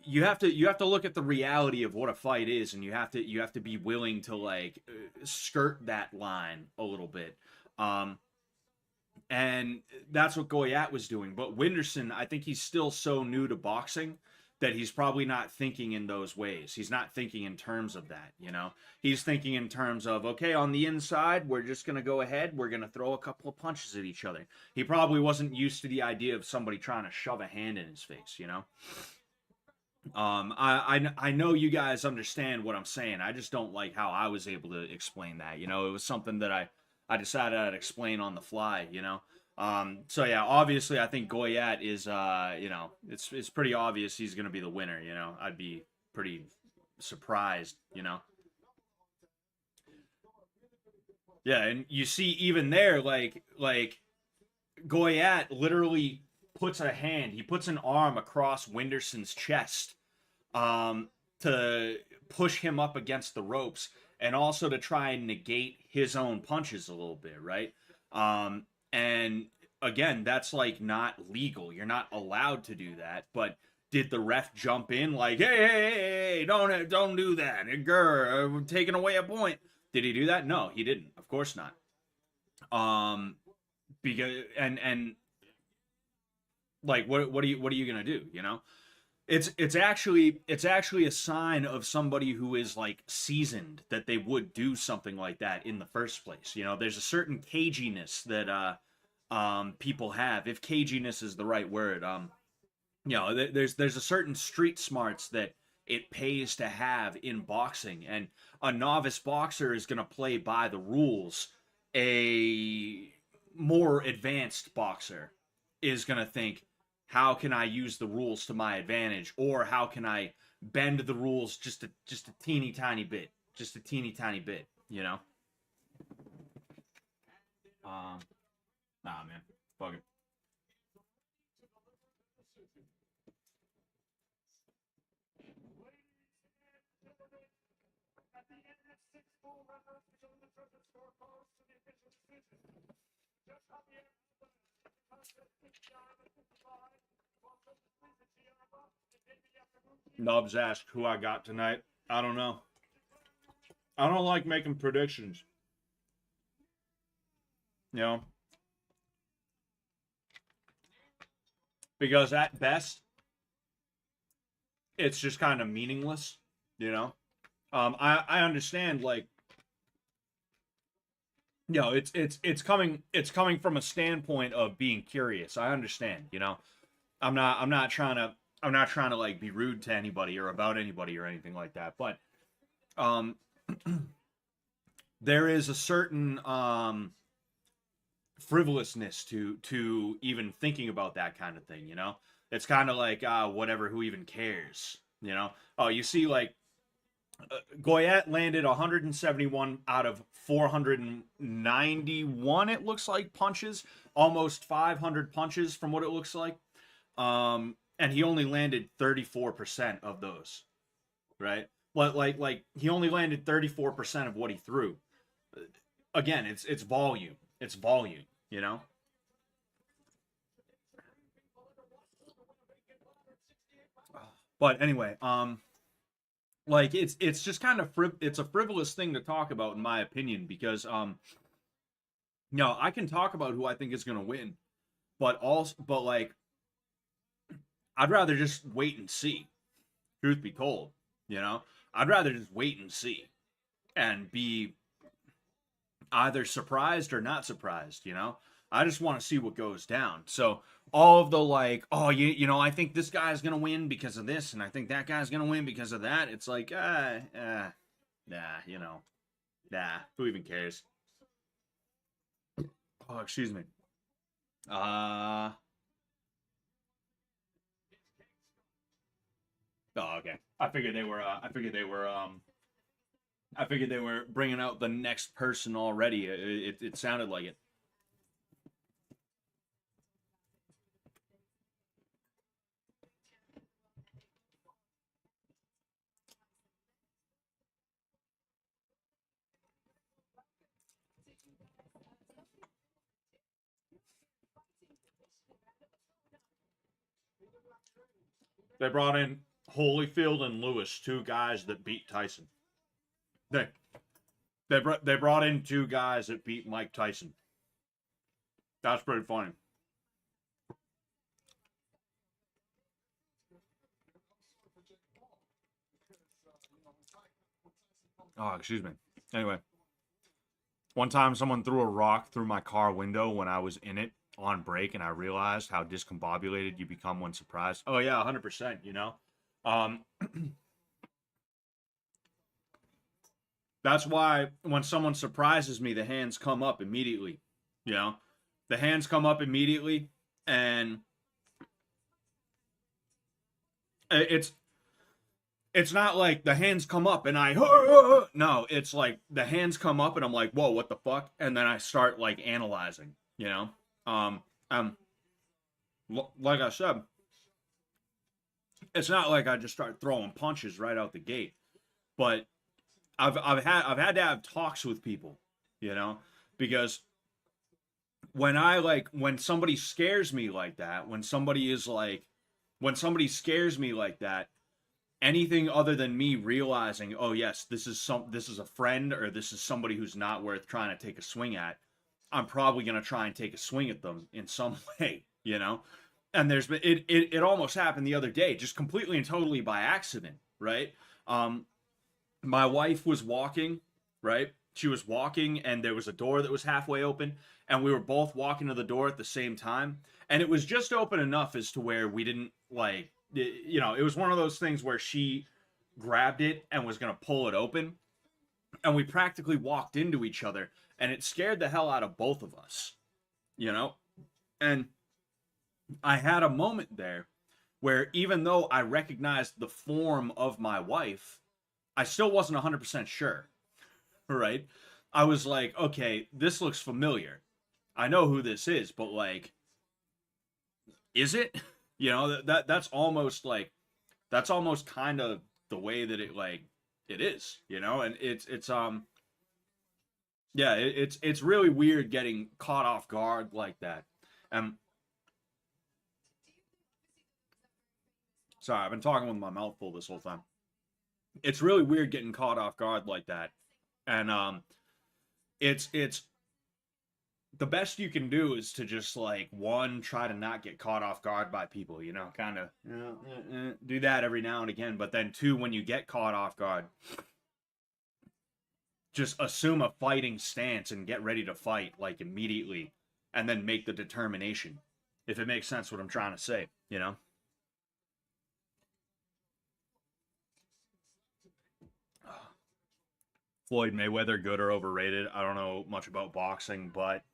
you have to look at the reality of what a fight is, and you have to be willing to like skirt that line a little bit. Um, and that's what Goyat was doing. But Winderson, I think he's still so new to boxing that he's probably not thinking in those ways. He's not thinking in terms of that, you know? He's thinking in terms of, okay, on the inside, we're just going to go ahead. We're going to throw a couple of punches at each other. He probably wasn't used to the idea of somebody trying to shove a hand in his face, you know? I know you guys understand what I'm saying. I just don't like how I was able to explain that. You know, it was something that I decided I'd explain on the fly. You know, so yeah, obviously I think Goyat is you know, it's pretty obvious he's gonna be the winner. You know, I'd be pretty surprised. You know, yeah, and you see even there like Goyat literally he puts an arm across Winderson's chest, um, to push him up against the ropes, and also to try and negate his own punches a little bit, right? And again, that's like not legal. You're not allowed to do that. But did the ref jump in like, hey, don't do that, we're taking away a point? Did he do that? No, he didn't. Of course not. Um, because and like what are you gonna do? You know, it's actually a sign of somebody who is like seasoned that they would do something like that in the first place. You know, there's a certain caginess that people have, if caginess is the right word. You know, there's a certain street smarts that it pays to have in boxing, and a novice boxer is gonna play by the rules. A more advanced boxer is gonna think, how can I use the rules to my advantage, or how can I bend the rules just a teeny tiny bit, just a teeny tiny bit, you know? Um, nah, man, fuck it. Nubs asked who I got tonight. I don't know. I don't like making predictions, you know, because at best it's just kind of meaningless, you know. I understand, like, you know, it's coming from a standpoint of being curious. I understand, you know. I'm not trying to like be rude to anybody or about anybody or anything like that, but um there is a certain frivolousness to even thinking about that kind of thing, you know. It's kind of like whatever, who even cares, you know. Oh, you see, like, Goyat landed 171 out of 491, it looks like, punches, almost 500 punches from what it looks like. And he only landed 34% of those, right? Like he only landed 34% of what he threw. Again, it's volume. It's volume, you know? But anyway, like it's just kind of it's a frivolous thing to talk about in my opinion because I can talk about who I think is going to win, but like I'd rather just wait and see. Truth be told, you know, I'd rather just wait and see and be either surprised or not surprised, you know? I just want to see what goes down. So all of the like, oh, I think this guy's gonna win because of this, and I think that guy's gonna win because of that. It's like, nah, nah. Who even cares? Oh, excuse me. Oh, okay. I figured they were. I figured they were bringing out the next person already. It sounded like it. They brought in Holyfield and Lewis, two guys that beat Tyson. They they brought in two guys that beat Mike Tyson. That's pretty funny. Oh, excuse me. Anyway, one time someone threw a rock through my car window when I was in it on break, and I realized how discombobulated you become when surprised. Oh yeah, 100%. You know, um, that's why when someone surprises me, the hands come up immediately. You know, the hands come up immediately, and it's not like the hands come up and I no, it's like the hands come up and I'm like, whoa, what the fuck? And then I start like analyzing, you know? Um um like I said, it's not like I just start throwing punches right out the gate. But I've had to have talks with people, you know, because when somebody scares me like that, when somebody scares me like that, anything other than me realizing, oh yes, this is a friend or this is somebody who's not worth trying to take a swing at, I'm probably gonna try and take a swing at them in some way, you know. And there's been it almost happened the other day, just completely and totally by accident, right? Um, my wife was walking, right? She was walking, and there was a door that was halfway open, and we were both walking to the door at the same time, and it was just open enough as to where we didn't like, it was one of those things where she grabbed it and was gonna pull it open, and we practically walked into each other, and it scared the hell out of both of us, you know, and I had a moment there where even though I recognized the form of my wife, I still wasn't 100% sure, right? I was like, okay, this looks familiar. I know who this is, but like, is it? You know, that's almost kind of the way that it is, you know, and yeah, it's really weird getting caught off guard like that. Um, sorry, I've been talking with my mouth full this whole time. It's really weird getting caught off guard like that, and it's the best you can do is to just like one try to not get caught off guard by people, you know, kind of do that every now and again. But then two, when you get caught off guard, just assume a fighting stance and get ready to fight like immediately, and then make the determination. If it makes sense, what I'm trying to say, you know. Floyd Mayweather, good or overrated? I don't know much about boxing, but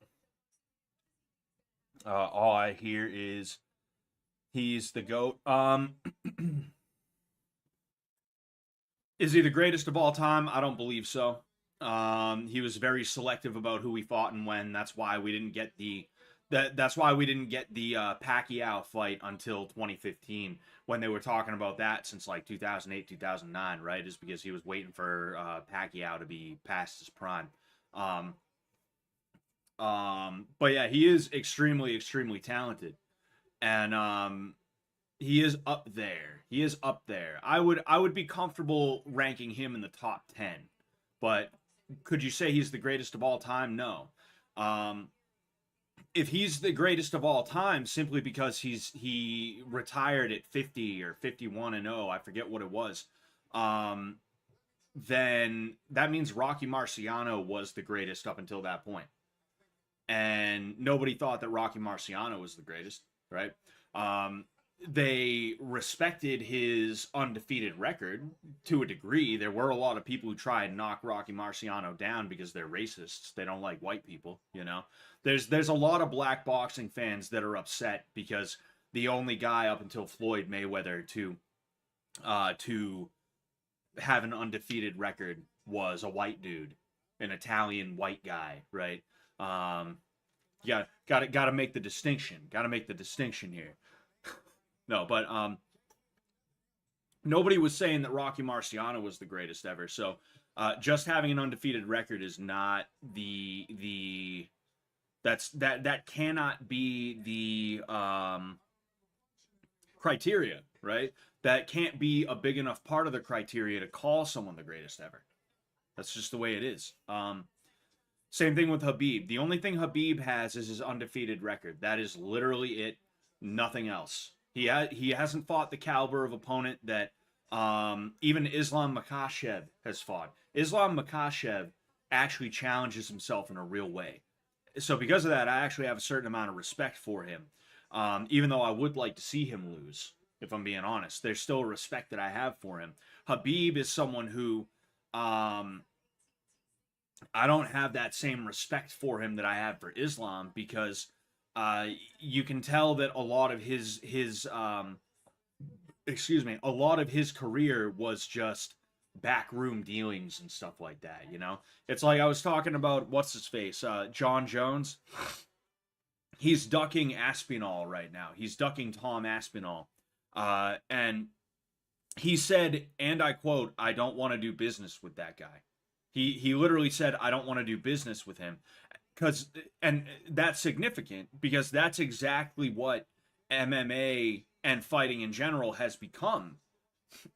all I hear is he's the GOAT. Is he the greatest of all time? I don't believe so. He was very selective about who he fought and when. That's why we didn't get the Pacquiao fight until 2015 when they were talking about that since like 2008, 2009, right? Is because he was waiting for Pacquiao to be past his prime. Um, but yeah, he is extremely, extremely talented, and He is up there. He is up there. I would be comfortable ranking him in the top 10. But could you say he's the greatest of all time? No. Um, if he's the greatest of all time simply because he retired at 50 or 51 and 0, I forget what it was. Um, then that means Rocky Marciano was the greatest up until that point. And nobody thought that Rocky Marciano was the greatest, right? Um, they respected his undefeated record to a degree. There were a lot of people who try and knock Rocky Marciano down because they're racists. They don't like white people, you know. There's a lot of black boxing fans that are upset because the only guy up until Floyd Mayweather to have an undefeated record was a white dude, an Italian white guy, right? Yeah, got to make the distinction. Got to make the distinction here. No, but nobody was saying that Rocky Marciano was the greatest ever. So just having an undefeated record is not that cannot be the criteria, right? That can't be a big enough part of the criteria to call someone the greatest ever. That's just the way it is. Same thing with Khabib. The only thing Khabib has is his undefeated record. That is literally it. Nothing else. He hasn't fought the caliber of opponent that even Islam Makhachev has fought. Islam Makhachev actually challenges himself in a real way. So because of that, I actually have a certain amount of respect for him. Even though I would like to see him lose, if I'm being honest. There's still a respect that I have for him. Khabib is someone who I don't have that same respect for him that I have for Islam because you can tell that a lot of his a lot of his career was just backroom dealings and stuff like that, you know? It's like I was talking about, what's his face, John Jones. He's ducking Aspinall right now. He's ducking Tom Aspinall. And he said, and I quote, "I don't want to do business with that guy." He literally said, "I don't want to do business with him." And that's significant because that's exactly what MMA and fighting in general has become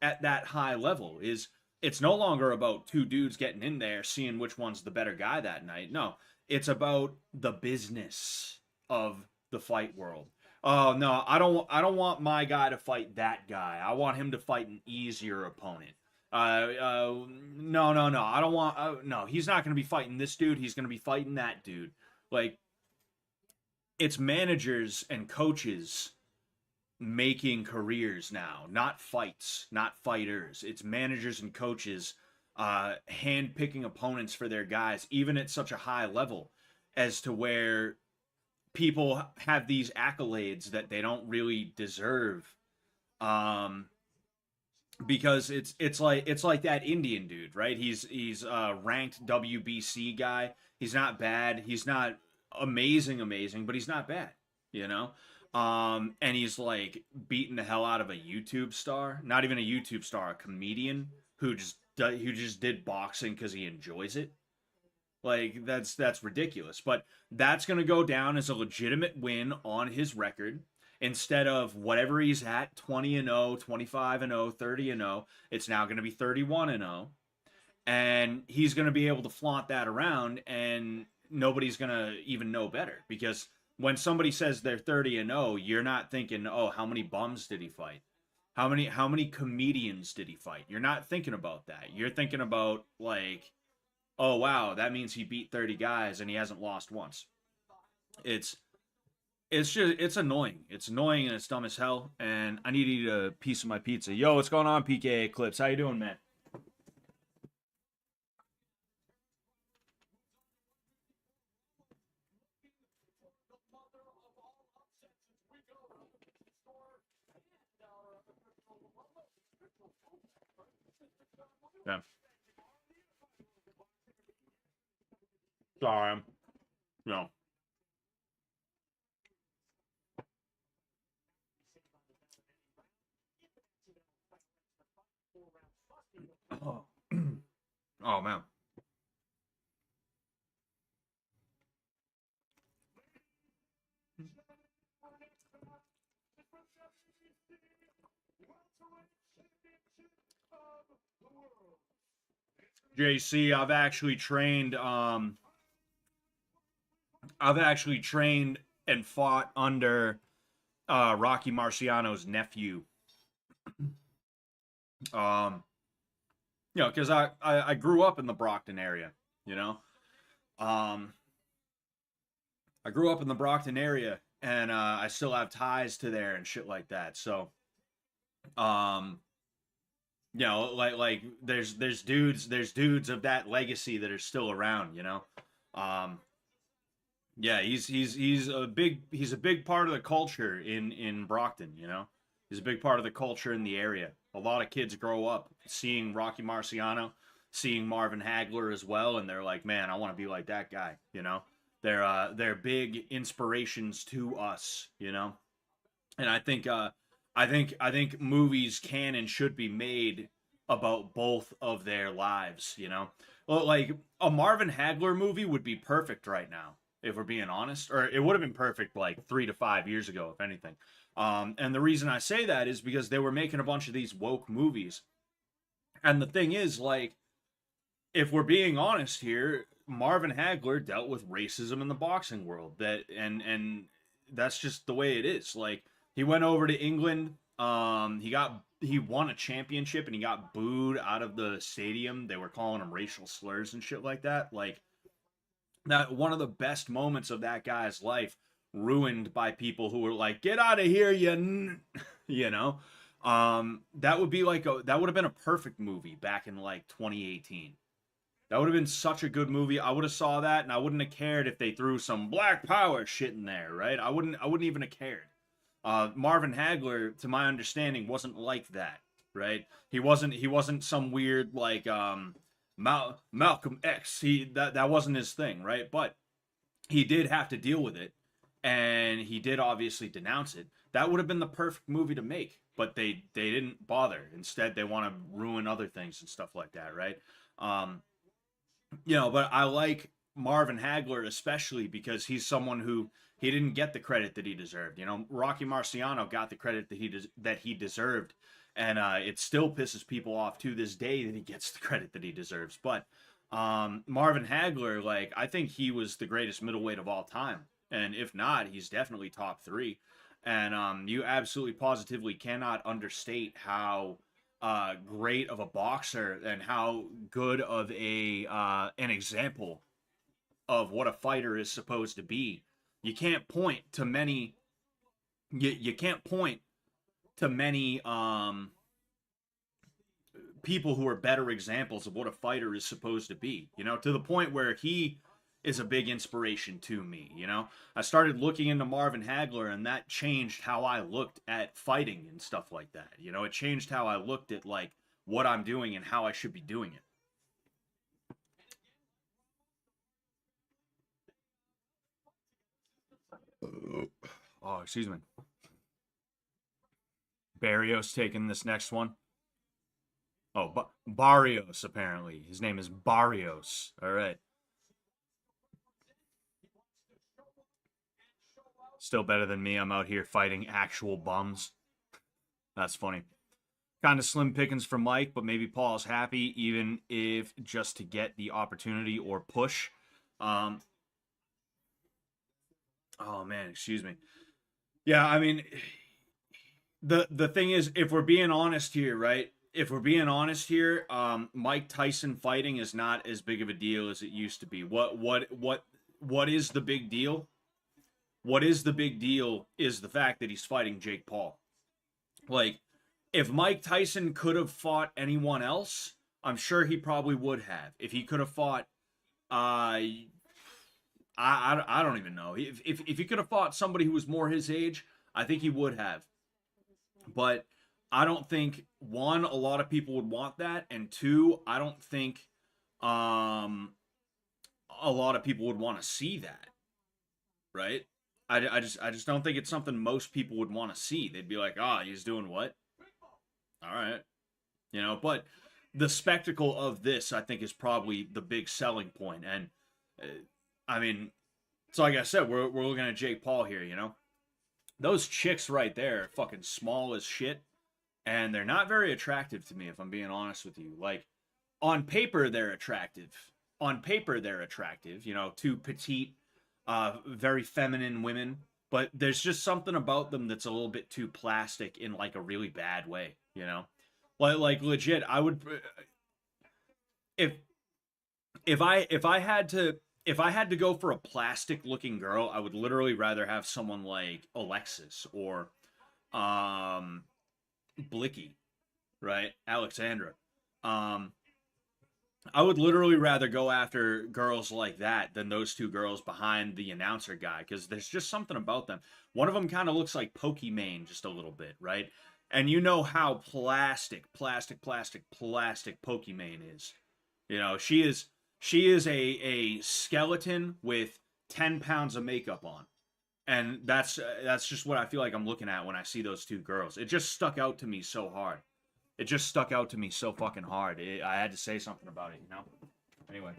at that high level. It's no longer about two dudes getting in there, seeing which one's the better guy that night. No, it's about the business of the fight world. Oh no, I don't want my guy to fight that guy. I want him to fight an easier opponent. No. I don't want. No, he's not going to be fighting this dude. He's going to be fighting that dude. Like, it's managers and coaches making careers now, not fights, not fighters. It's managers and coaches hand picking opponents for their guys, even at such a high level, as to where people have these accolades that they don't really deserve. Because it's like that Indian dude, right? He's ranked WBC guy. He's not bad. He's not amazing, but he's not bad, you know? And he's like beating the hell out of a YouTube star, not even a YouTube star, a comedian who just did boxing because he enjoys it. Like, that's ridiculous. But that's gonna go down as a legitimate win on his record. Instead of whatever he's at, 20-0, 25-0, 30-0, it's now going to be 31-0. And he's going to be able to flaunt that around, and nobody's going to even know better. Because when somebody says they're 30-0, you're not thinking, oh, how many bums did he fight? How many comedians did he fight? You're not thinking about that. You're thinking about, like, oh, wow, that means he beat 30 guys and he hasn't lost once. It's annoying. It's annoying and it's dumb as hell. And I need to eat a piece of my pizza. Yo, what's going on, PK Eclipse? How you doing, man? Yeah. Sorry. No. Oh. Oh man. JC, I've actually trained and fought under Rocky Marciano's nephew. Because I grew up in the Brockton area, you know. Um, I grew up in the Brockton area, and I still have ties to there and shit like that. So, um, there's dudes of that legacy that are still around, you know. Um, yeah, he's a big part of the culture in Brockton, you know. He's a big part of the culture in the area. A lot of kids grow up seeing Rocky Marciano, seeing Marvin Hagler as well, and they're like, man, I want to be like that guy, you know. They're big inspirations to us, you know. And I think movies can and should be made about both of their lives, you know. Well, like a Marvin Hagler movie would be perfect right now, if we're being honest, or it would have been perfect like 3 to 5 years ago, if anything. And the reason I say that is because they were making a bunch of these woke movies, and the thing is, like, if we're being honest here, Marvin Hagler dealt with racism in the boxing world. And that's just the way it is. Like, he went over to England. He won a championship and he got booed out of the stadium. They were calling him racial slurs and shit like that. Like, that one of the best moments of that guy's life ruined by people who were like, "Get out of here, you know." That would have been a perfect movie back in like 2018. That would have been such a good movie. I would have saw that, and I wouldn't have cared if they threw some Black Power shit in there, right? I wouldn't even have cared. Marvin Hagler, to my understanding, wasn't like that, right? He wasn't some weird like Malcolm X. That wasn't his thing, right? But he did have to deal with it, and he did obviously denounce it. That would have been the perfect movie to make, but they didn't bother. Instead, they want to ruin other things and stuff like that, right? But I like Marvin Hagler especially because he's someone who he didn't get the credit that he deserved. You know, Rocky Marciano got the credit that he deserved, and it still pisses people off to this day that he gets the credit that he deserves. But Marvin Hagler, like, I think he was the greatest middleweight of all time, and if not, he's definitely top three. And you absolutely positively cannot understate how great of a boxer and how good of an example of what a fighter is supposed to be. You can't point to many. You can't point to many people who are better examples of what a fighter is supposed to be. You know, to the point where he is a big inspiration to me. You know, I started looking into Marvin Hagler, and that changed how I looked at fighting and stuff like that. You know, it changed how I looked at like what I'm doing and how I should be doing it. Oh, excuse me. Barrios taking this next one. Oh, Barrios, apparently. His name is Barrios. All right. Still better than me. I'm out here fighting actual bums. That's funny. Kind of slim pickings for Mike, but maybe Paul's happy, even if just to get the opportunity or push. Oh, man, excuse me. Yeah, I mean, the thing is, if we're being honest here, right? If we're being honest here, Mike Tyson fighting is not as big of a deal as it used to be. What is the big deal? What is the big deal is the fact that he's fighting Jake Paul. Like, if Mike Tyson could have fought anyone else, I'm sure he probably would have. If he could have fought, I don't even know. If he could have fought somebody who was more his age, I think he would have. But I don't think, one, a lot of people would want that, and two, I don't think a lot of people would want to see that, right? I just don't think it's something most people would want to see. They'd be like, he's doing what? All right. You know, but the spectacle of this, I think, is probably the big selling point. And, I mean, it's like I said, we're looking at Jake Paul here, you know? Those chicks right there are fucking small as shit, and they're not very attractive to me, if I'm being honest with you. Like, on paper they're attractive. On paper they're attractive. You know, two petite, very feminine women. But there's just something about them that's a little bit too plastic in like a really bad way. You know, like legit. I would if if I had to go for a plastic looking girl, I would literally rather have someone like Alexis or Blicky, right? Alexandra. Um I would literally rather go after girls like that than those two girls behind the announcer guy because there's just something about them. One of them kind of looks like Pokimane just a little bit, right? And you know how plastic Pokimane is. You know, she is a skeleton with 10 pounds of makeup on. And that's just what I feel like I'm looking at when I see those two girls. It just stuck out to me so hard. It just stuck out to me so fucking hard. I had to say something about it, you know? Anyway.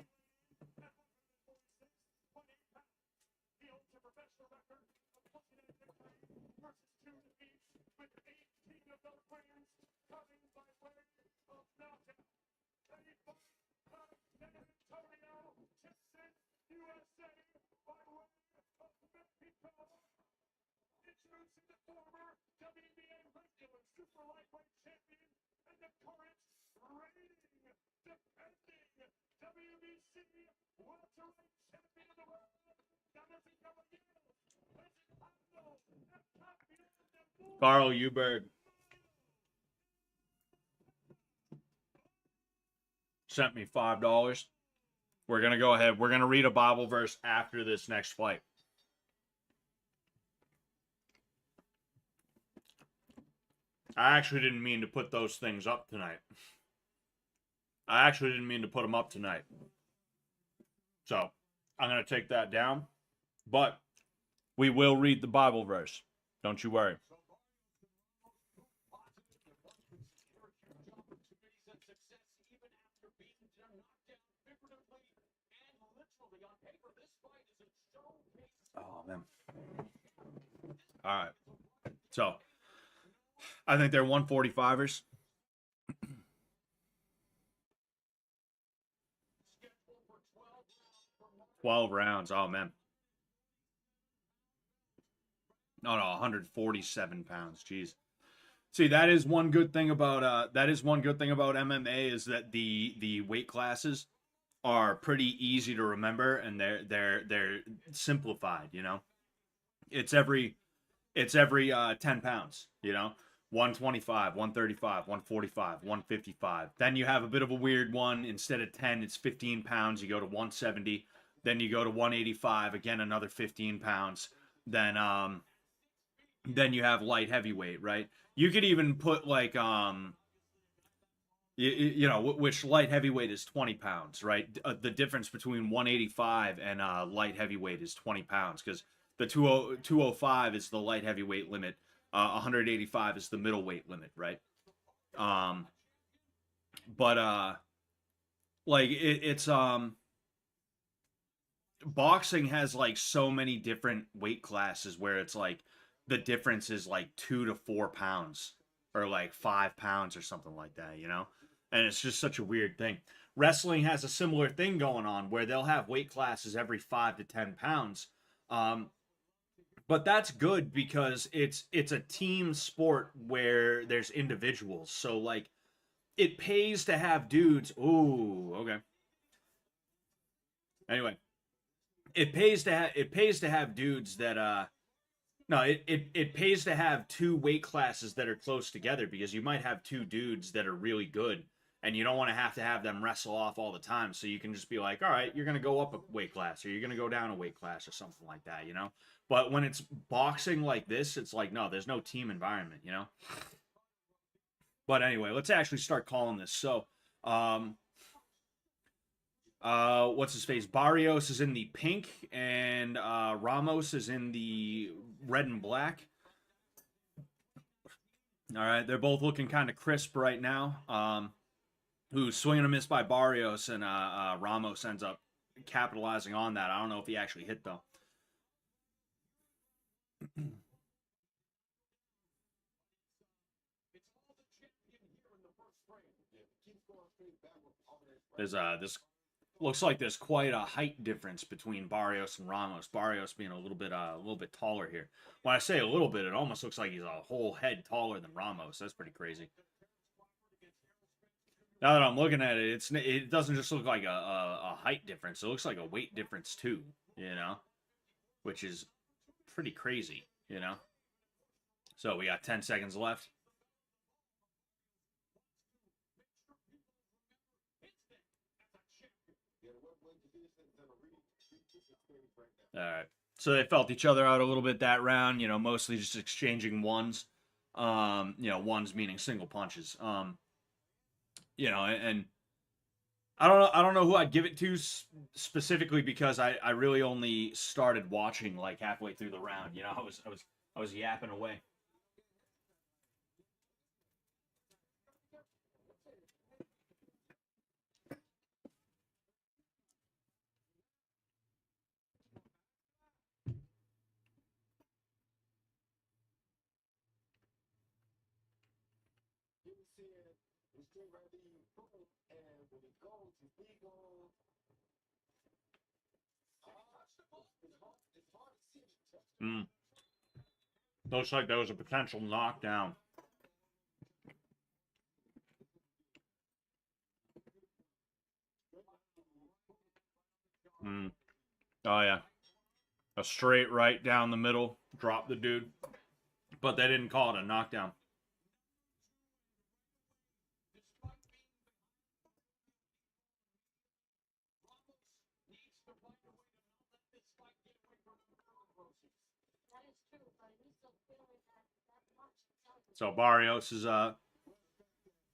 Carl Uberg sent me $5. We're going to go ahead. We're going to read a Bible verse after this next fight. I actually didn't mean to put those things up tonight. I actually didn't mean to put them up tonight. So, I'm going to take that down. But we will read the Bible verse. Don't you worry. Oh, man. All right. So, I think they're 145ers. 12 rounds. Oh, man. No, 147 pounds. Jeez. See, that is one good thing about MMA is that the weight classes are pretty easy to remember and they're simplified, you know. It's every 10 pounds, you know. 125, 135, 145, 155. Then you have a bit of a weird one. Instead of 10, it's 15 pounds. You go to 170. Then you go to 185. Again, another 15 pounds. Then you have light heavyweight, right? You could even put like you know, which light heavyweight is 20 pounds, right? The difference between 185 and light heavyweight is 20 pounds because the 205 is the light heavyweight limit. 185 is the middleweight limit, right? But like it's boxing has like so many different weight classes where it's like the difference is like 2 to 4 pounds or like 5 pounds or something like that, you know? And it's just such a weird thing. Wrestling has a similar thing going on where they'll have weight classes every 5 to 10 pounds. But that's good because it's a team sport where there's individuals. So like it pays to have dudes. Ooh, okay. Anyway, it pays to have dudes that no, it pays to have two weight classes that are close together because you might have two dudes that are really good and you don't want to have them wrestle off all the time. So you can just be like, all right, you're going to go up a weight class or you're going to go down a weight class or something like that, you know? But when it's boxing like this, it's like, no, there's no team environment, you know? But anyway, let's actually start calling this. So, what's his face? Barrios is in the pink and Ramos is in the red and black. All right, they're both looking kind of crisp right now. Who's swinging a miss by Barrios and Ramos ends up capitalizing on that. I don't know if he actually hit though. This looks like there's quite a height difference between Barrios and Ramos. Barrios being a little bit taller here. When I say a little bit, it almost looks like he's a whole head taller than Ramos. That's pretty crazy. Now that I'm looking at it, it doesn't just look like a height difference. It looks like a weight difference too, you know, which is pretty crazy, you know. So we got 10 seconds left. All right. So they felt each other out a little bit that round, you know, mostly just exchanging ones. You know, ones meaning single punches. You know, and I don't know who I'd give it to specifically because I really only started watching like halfway through the round. You know, I was yapping away. Mm. Looks like there was a potential knockdown. Mm. Oh, yeah. A straight right down the middle. Drop the dude. But they didn't call it a knockdown. So Barrios is you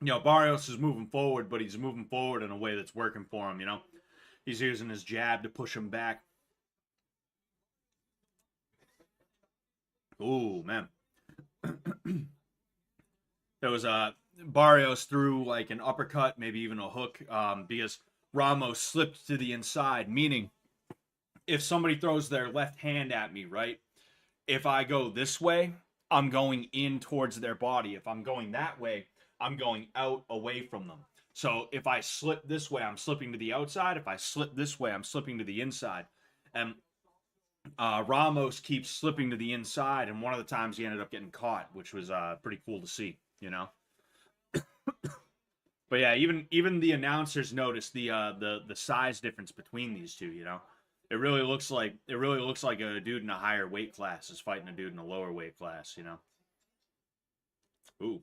know, Barrios is moving forward, but he's moving forward in a way that's working for him, you know. He's using his jab to push him back. Ooh, man. There was Barrios threw like an uppercut, maybe even a hook, because Ramos slipped to the inside, meaning if somebody throws their left hand at me, right? If I go this way, I'm going in towards their body. If I'm going that way, I'm going out away from them. So if I slip this way, I'm slipping to the outside. If I slip this way, I'm slipping to the inside. And Ramos keeps slipping to the inside, and one of the times he ended up getting caught, which was pretty cool to see, you know. But yeah, even the announcers noticed the size difference between these two, you know. It really looks like a dude in a higher weight class is fighting a dude in a lower weight class, you know. Ooh.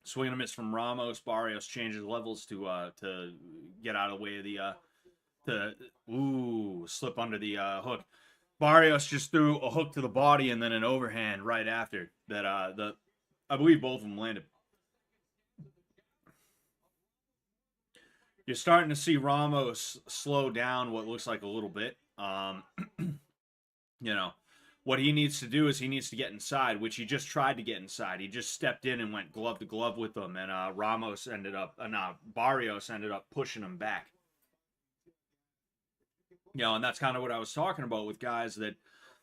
Swing and a miss from Ramos. Barrios changes levels to get out of the way of the slip under the hook. Barrios just threw a hook to the body and then an overhand right after that. I believe both of them landed. You're starting to see Ramos slow down what looks like a little bit. You know, what he needs to do is he needs to get inside, which he just tried to get inside. He just stepped in and went glove to glove with him, and Barrios ended up pushing him back. You know, and that's kind of what I was talking about with guys that,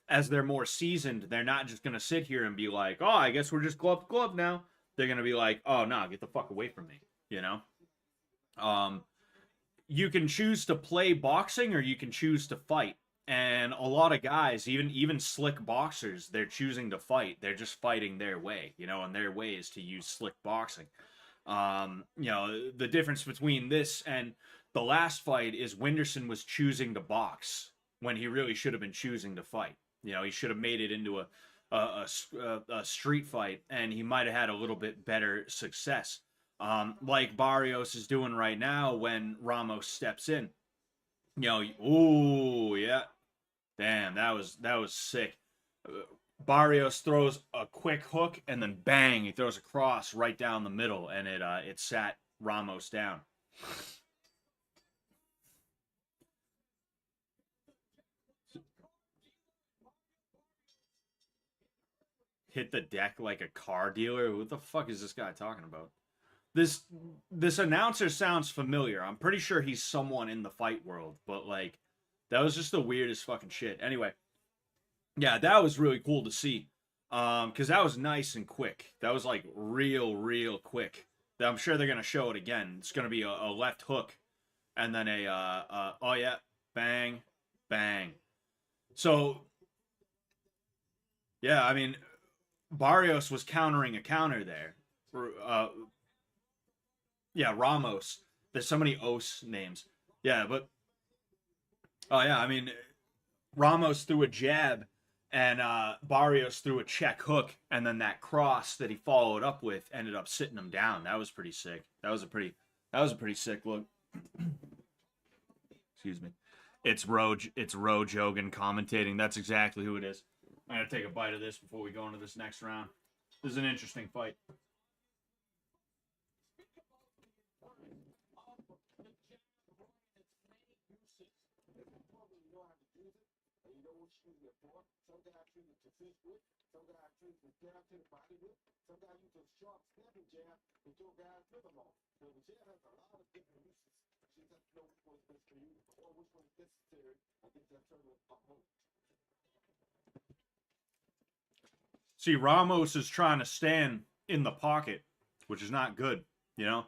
as they're more seasoned, they're not just going to sit here and be like, oh, I guess we're just glove to glove now. They're going to be like, oh, no, get the fuck away from me, you know? You can choose to play boxing or you can choose to fight. And a lot of guys, even slick boxers, they're choosing to fight. They're just fighting their way, you know, and their way is to use slick boxing. You know, the difference between this and the last fight is Winderson was choosing to box when he really should have been choosing to fight. You know, he should have made it into a street fight, and he might have had a little bit better success. Like Barrios is doing right now when Ramos steps in. You know, ooh, yeah. Damn, that was sick. Barrios throws a quick hook and then bang, he throws a cross right down the middle, and it sat Ramos down. Hit the deck like a car dealer? What the fuck is this guy talking about? This announcer sounds familiar. I'm pretty sure he's someone in the fight world, but like that was just the weirdest fucking shit. Anyway, yeah, that was really cool to see. Cuz that was nice and quick. That was like real quick. I'm sure they're gonna show it again. It's gonna be a left hook, and then oh yeah, bang, bang. So yeah, I mean, Barrios was countering a counter there. Yeah, Ramos. There's so many Os names. Yeah, but oh yeah, I mean, Ramos threw a jab, and Barrios threw a check hook, and then that cross that he followed up with ended up sitting him down. That was pretty sick. That was a pretty sick look. Excuse me. It's Roge Hogan commentating. That's exactly who it is. I'm gonna take a bite of this before we go into this next round. This is an interesting fight. See, Ramos is trying to stand in the pocket, which is not good, you know?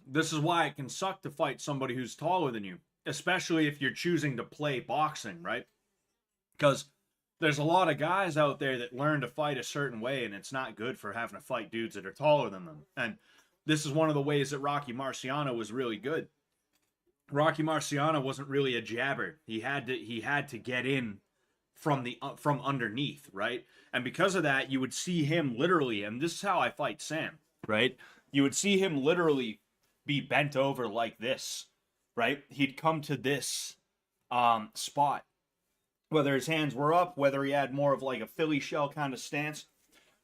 This is why it can suck to fight somebody who's taller than you, especially if you're choosing to play boxing, right? Because there's a lot of guys out there that learn to fight a certain way, and it's not good for having to fight dudes that are taller than them. And this is one of the ways that Rocky Marciano was really good. Rocky Marciano wasn't really a jabber. He had to get in from underneath, right? And because of that, you would see him literally, and this is how I fight Sam, right? You would see him literally be bent over like this, right? He'd come to this spot, whether his hands were up, whether he had more of like a Philly shell kind of stance,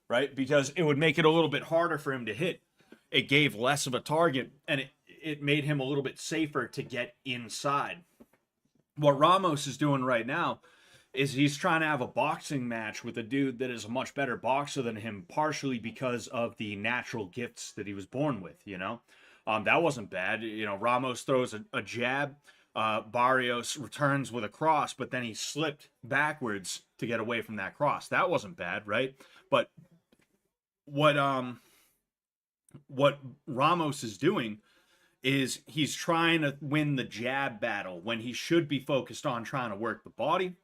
right? Because it would make it a little bit harder for him to hit. It gave less of a target, and it made him a little bit safer to get inside. What Ramos is doing right now is he's trying to have a boxing match with a dude that is a much better boxer than him, partially because of the natural gifts that he was born with, you know? That wasn't bad. You know, Ramos throws a jab. Barrios returns with a cross, but then he slipped backwards to get away from that cross. That wasn't bad, right? But what Ramos is doing is he's trying to win the jab battle when he should be focused on trying to work the body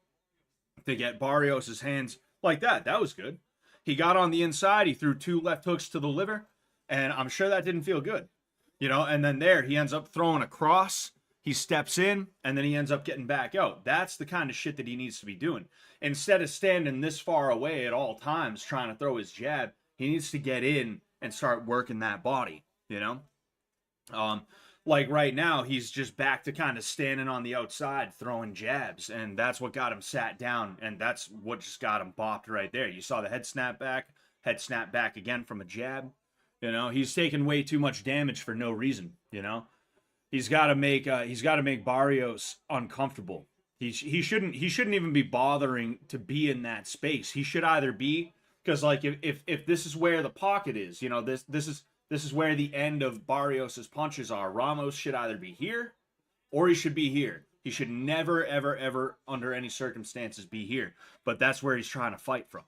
to get Barrios' hands like that. That was good. He got on the inside. He threw 2 left hooks to the liver, and I'm sure that didn't feel good. You know, and then there he ends up throwing a cross. He steps in, and then he ends up getting back out. That's the kind of shit that he needs to be doing. Instead of standing this far away at all times trying to throw his jab, he needs to get in and start working that body, you know? Like right now, he's just back to kind of standing on the outside throwing jabs, and that's what got him sat down, and that's what just got him bopped right there. You saw the head snap back again from a jab. You know, he's taking way too much damage for no reason, you know? He's got to make Barrios uncomfortable. He shouldn't even be bothering to be in that space. He should either be, because like if this is where the pocket is, you know, this is where the end of Barrios' punches are. Ramos should either be here or he should be here. He should never, ever, ever, under any circumstances, be here. But that's where he's trying to fight from.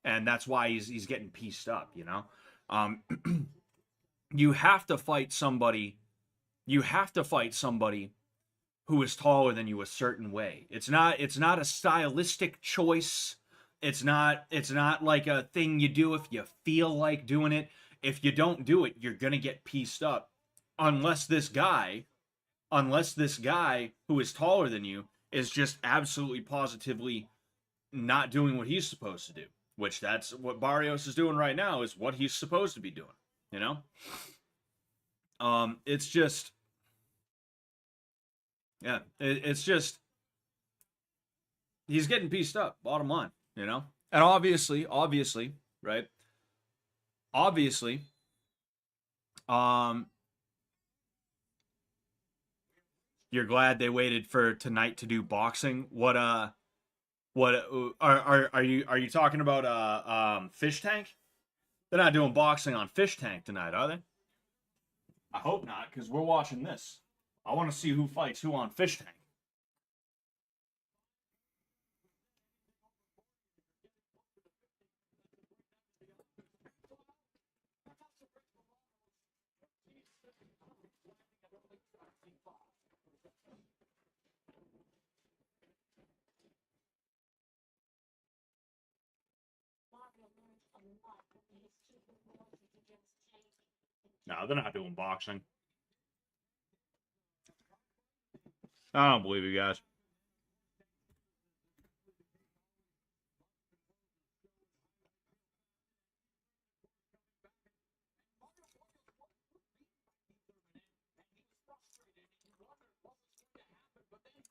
And that's why he's getting pieced up, you know? You have to fight somebody. You have to fight somebody who is taller than you a certain way. It's not a stylistic choice. It's not like a thing you do if you feel like doing it. If you don't do it, you're gonna get pieced up. Unless this guy who is taller than you is just absolutely positively not doing what he's supposed to do. Which that's what Barrios is doing right now, is what he's supposed to be doing, you know? It's just, yeah, it's just, he's getting pieced up, bottom line, you know? And obviously, right? Obviously, you're glad they waited for tonight to do boxing. What are you talking about? Fish Tank? They're not doing boxing on Fish Tank tonight, are they? I hope not, because we're watching this. I want to see who fights who on Fish Tank. No, they're not doing boxing. I don't believe you guys.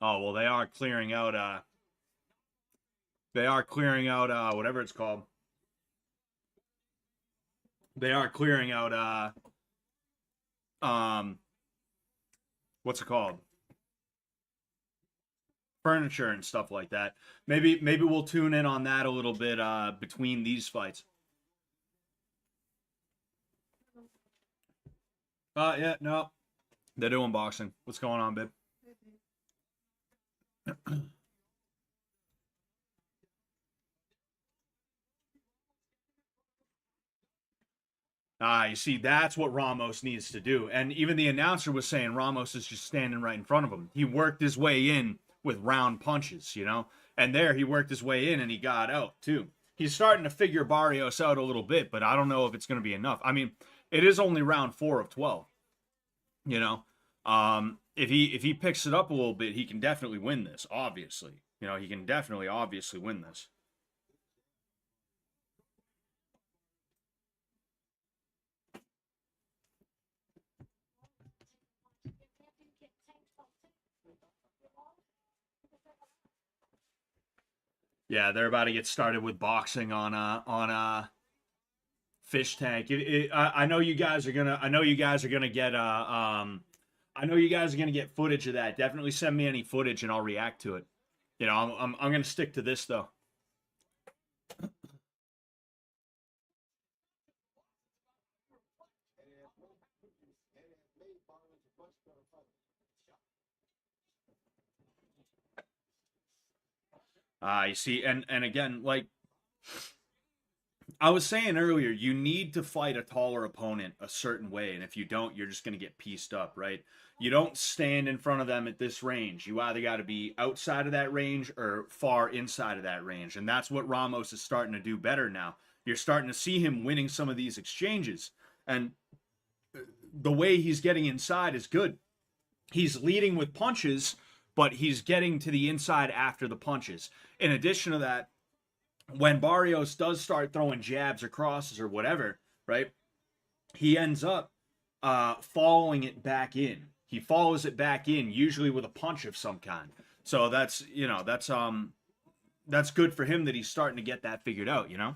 Oh, well, they are clearing out, whatever it's called. They are clearing out, what's it called? Furniture and stuff like that. Maybe we'll tune in on that a little bit, between these fights. Yeah, no. They're doing boxing. What's going on, babe? You see, that's what Ramos needs to do. And even the announcer was saying Ramos is just standing right in front of him. He worked his way in with round punches, you know? And there he worked his way in and he got out, too. He's starting to figure Barrios out a little bit, but I don't know if it's going to be enough. I mean, it is only round 4 of 12, you know? If he picks it up a little bit, he can definitely win this, obviously. You know, he can definitely, obviously win this. Yeah, they're about to get started with boxing on fish tank. I know you guys are gonna. I know you guys are gonna get. I know you guys are gonna get footage of that. Definitely send me any footage and I'll react to it. You know, I'm gonna stick to this though. You see, and again, like I was saying earlier, you need to fight a taller opponent a certain way, and if you don't, you're just going to get pieced up, right? You don't stand in front of them at this range. You either got to be outside of that range or far inside of that range, and that's what Ramos is starting to do better now. You're starting to see him winning some of these exchanges, and the way he's getting inside is good. He's leading with punches, but he's getting to the inside after the punches. In addition to that, when Barrios does start throwing jabs or crosses or whatever, right, he ends up following it back in. He follows it back in, usually with a punch of some kind. So that's, you know, that's good for him that he's starting to get that figured out, you know?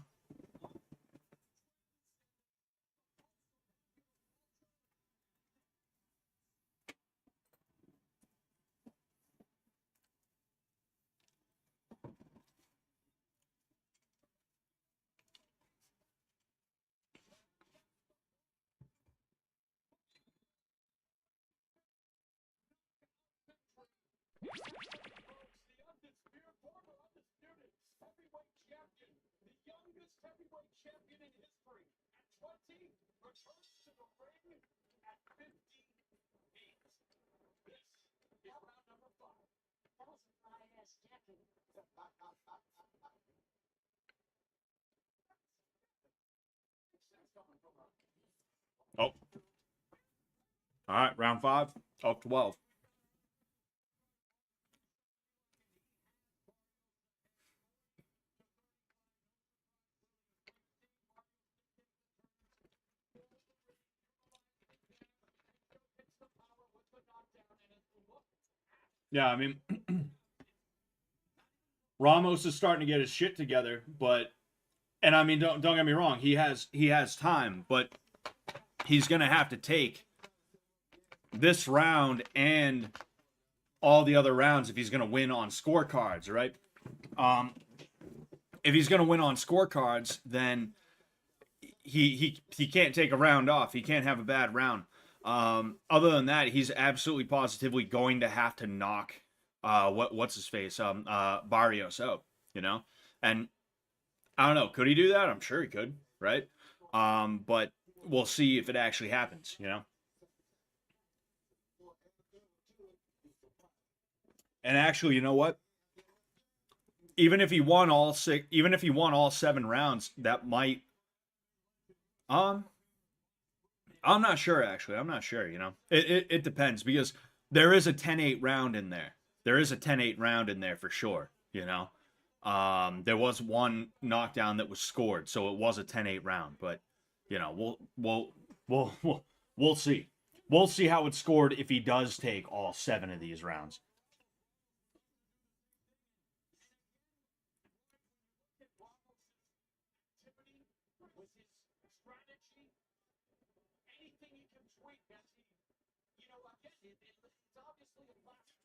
Oh, all right, round 5 of 12. Yeah, I mean, Ramos is starting to get his shit together, but and I mean, don't get me wrong, he has time, but he's gonna have to take this round and all the other rounds if he's gonna win on scorecards, right? Um, if he's gonna win on scorecards, then he can't take a round off. He can't have a bad round. Other than that, he's absolutely positively going to have to knock what's his face Barrios out, you know. And I don't know, could he do that? I'm sure he could, right? But we'll see if it actually happens, you know. And actually, you know what? Even if he won all 7 rounds, that might Um, I'm not sure actually. I'm not sure. It depends because there is a 10-8 round in there. There is a 10-8 round in there for sure. There was one knockdown that was scored, so it was a 10-8 round. But we'll we'll we'll see. We'll see how it's scored if he does take all 7 of these rounds.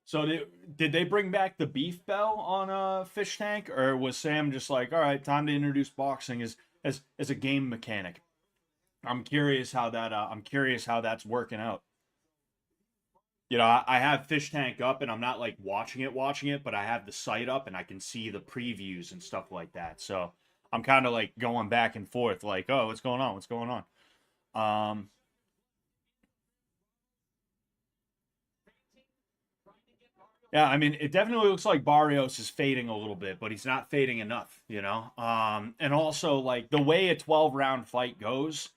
So did they bring back the beef bell on Fish Tank, or was Sam just like, all right, time to introduce boxing as a game mechanic? I'm curious how that's working out. I have Fish Tank up and I'm not like watching it, but I have the site up and I can see the previews and stuff like that. So I'm kind of like going back and forth, like, oh, what's going on? What's going on? Um, Yeah, I mean, it definitely looks like Barrios is fading a little bit, but he's not fading enough. And also, like, the way a 12-round fight goes,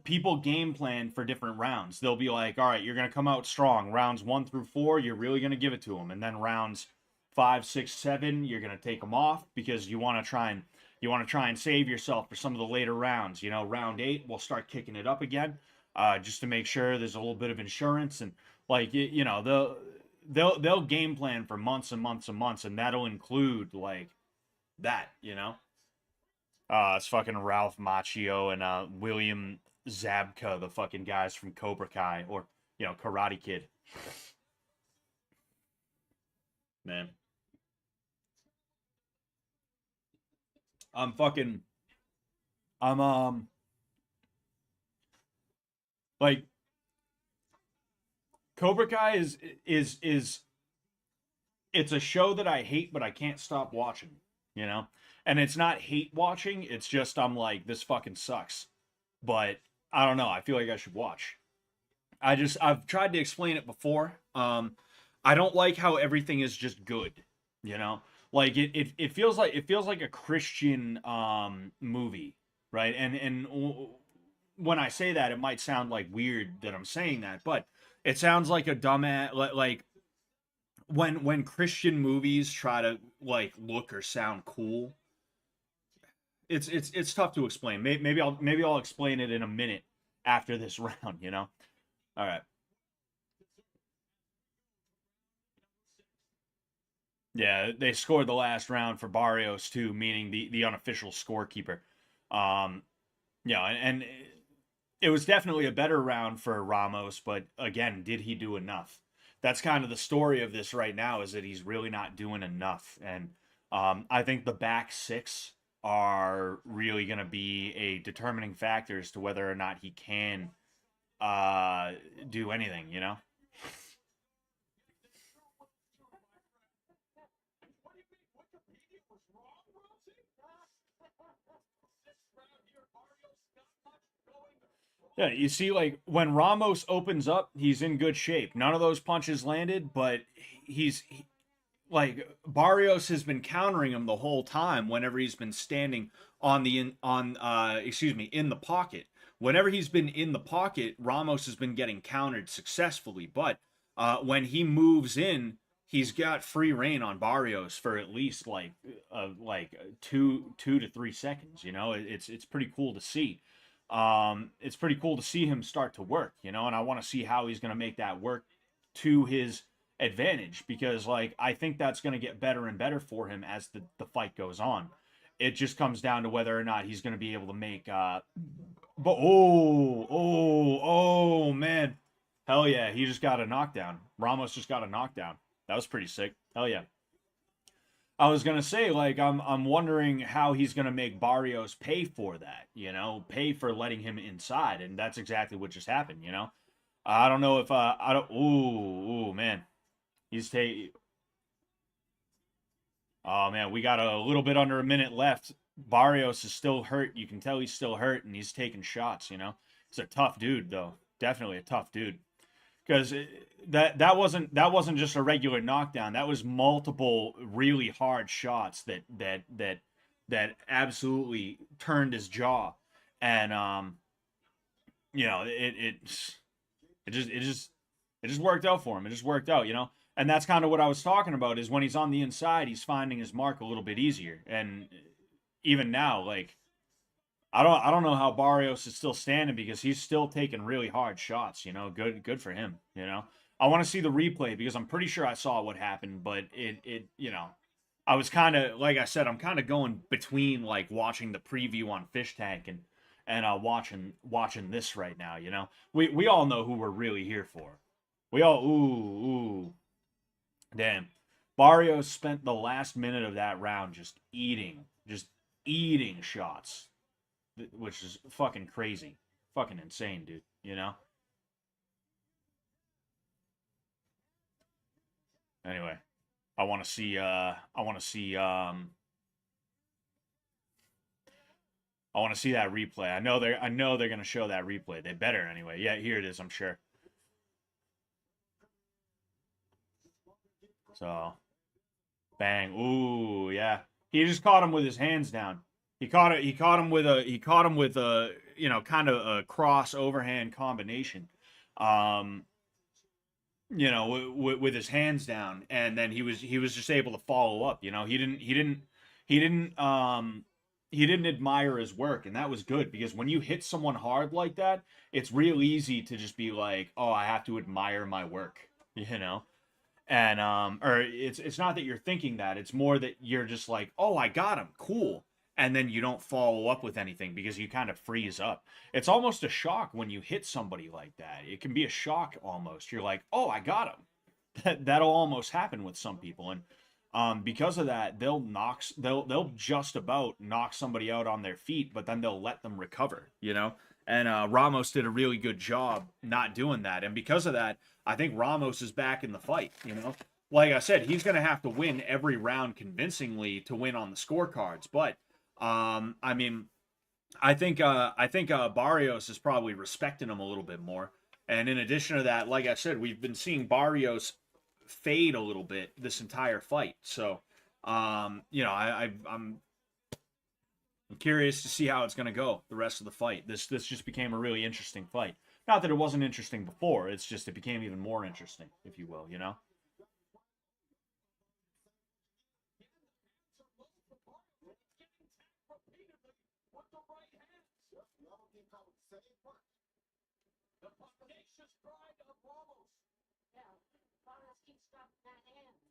people game plan for different rounds. They'll be like, all right, you're going to come out strong. Rounds 1 through 4, you're really going to give it to them. And then rounds 5, 6, 7, you're going to take them off because you want to try and save yourself for some of the later rounds. Round 8, we'll start kicking it up again, just to make sure there's a little bit of insurance and like they'll game plan for months and months and months, and that'll include like that. It's fucking Ralph Macchio and William Zabka, the fucking guys from Cobra Kai or Karate Kid. Man, I'm fucking I'm like Cobra Kai is it's a show that I hate, but I can't stop watching, you know? And it's not hate watching, it's just I'm like, this fucking sucks. But I don't know, I feel like I should watch. I've tried to explain it before. I don't like how everything is just good, you know? Like it feels like a Christian movie, right? And when I say that, it might sound like weird that I'm saying that, but it sounds like a dumbass like when Christian movies try to like look or sound cool. It's tough to explain. Maybe I'll explain it in a minute after this round. All right. Yeah, they scored the last round for Barrios too, meaning the unofficial scorekeeper. Um, and it was definitely a better round for Ramos, but again, did he do enough? That's kind of the story of this right now is that he's really not doing enough. And I think the back 6 are really going to be a determining factor as to whether or not he can uh, do anything. Yeah, you see, like when Ramos opens up, he's in good shape. None of those punches landed, but like Barrios has been countering him the whole time whenever he's been standing in the pocket. Whenever he's been in the pocket, Ramos has been getting countered successfully. But when he moves in, he's got free reign on Barrios for at least like 2 to 3 seconds. It's pretty cool to see. It's pretty cool to see him start to work, and I want to see how he's going to make that work to his advantage because like I think that's going to get better and better for him as the fight goes on. It just comes down to whether or not he's going to be able to make but oh man. Hell yeah, he just got a knockdown. Ramos just got a knockdown. That was pretty sick. Hell yeah. I was gonna say, like, I'm wondering how he's gonna make Barrios pay for that, pay for letting him inside, and that's exactly what just happened. I don't know if I don't. Ooh, man, he's take. Oh man, we got a little bit under a minute left. Barrios is still hurt. You can tell he's still hurt, and he's taking shots. He's a tough dude, though. Definitely a tough dude. Because that wasn't just a regular knockdown. That was multiple really hard shots that absolutely turned his jaw. and you know, it just worked out for him. It just worked out, you know. And that's kind of what I was talking about. Is when he's on the inside, he's finding his mark a little bit easier. And even now, like, I don't know how Barrios is still standing because he's still taking really hard shots. You know, good for him. You know, I want to see the replay because I'm pretty sure I saw what happened, but it you know, I was kind of, like I said, I'm kind of going between like watching the preview on Fish Tank and watching this right now. You know, we all know who we're really here for. We all ooh. Damn. Barrios spent the last minute of that round just eating shots, which is fucking crazy. Fucking insane, dude, you know? Anyway, I want to see that replay. I know they're going to show that replay. They better anyway. Yeah, here it is, I'm sure. So, bang. Ooh, yeah. He just caught him with his hands down. He caught him with a, you know, kind of a cross overhand combination. You know, with his hands down, and then he was just able to follow up, you know. He didn't admire his work, and that was good because when you hit someone hard like that, it's real easy to just be like, "Oh, I have to admire my work." You know? And or it's not that you're thinking that, it's more that you're just like, oh, I got him, cool, and then you don't follow up with anything because you kind of freeze up. It's almost a shock when you hit somebody like that. It can be a shock almost. You're like, oh, I got him. That'll almost happen with some people, and because of that, they'll just about knock somebody out on their feet, but then they'll let them recover, you know. And Ramos did a really good job not doing that, and because of that, I think Ramos is back in the fight, you know? Like I said, he's going to have to win every round convincingly to win on the scorecards. But, I mean, I think Barrios is probably respecting him a little bit more. And in addition to that, like I said, we've been seeing Barrios fade a little bit this entire fight. So, you know, I'm curious to see how it's going to go the rest of the fight. This just became a really interesting fight. Not that it wasn't interesting before, it's just it became even more interesting, if you will, you know?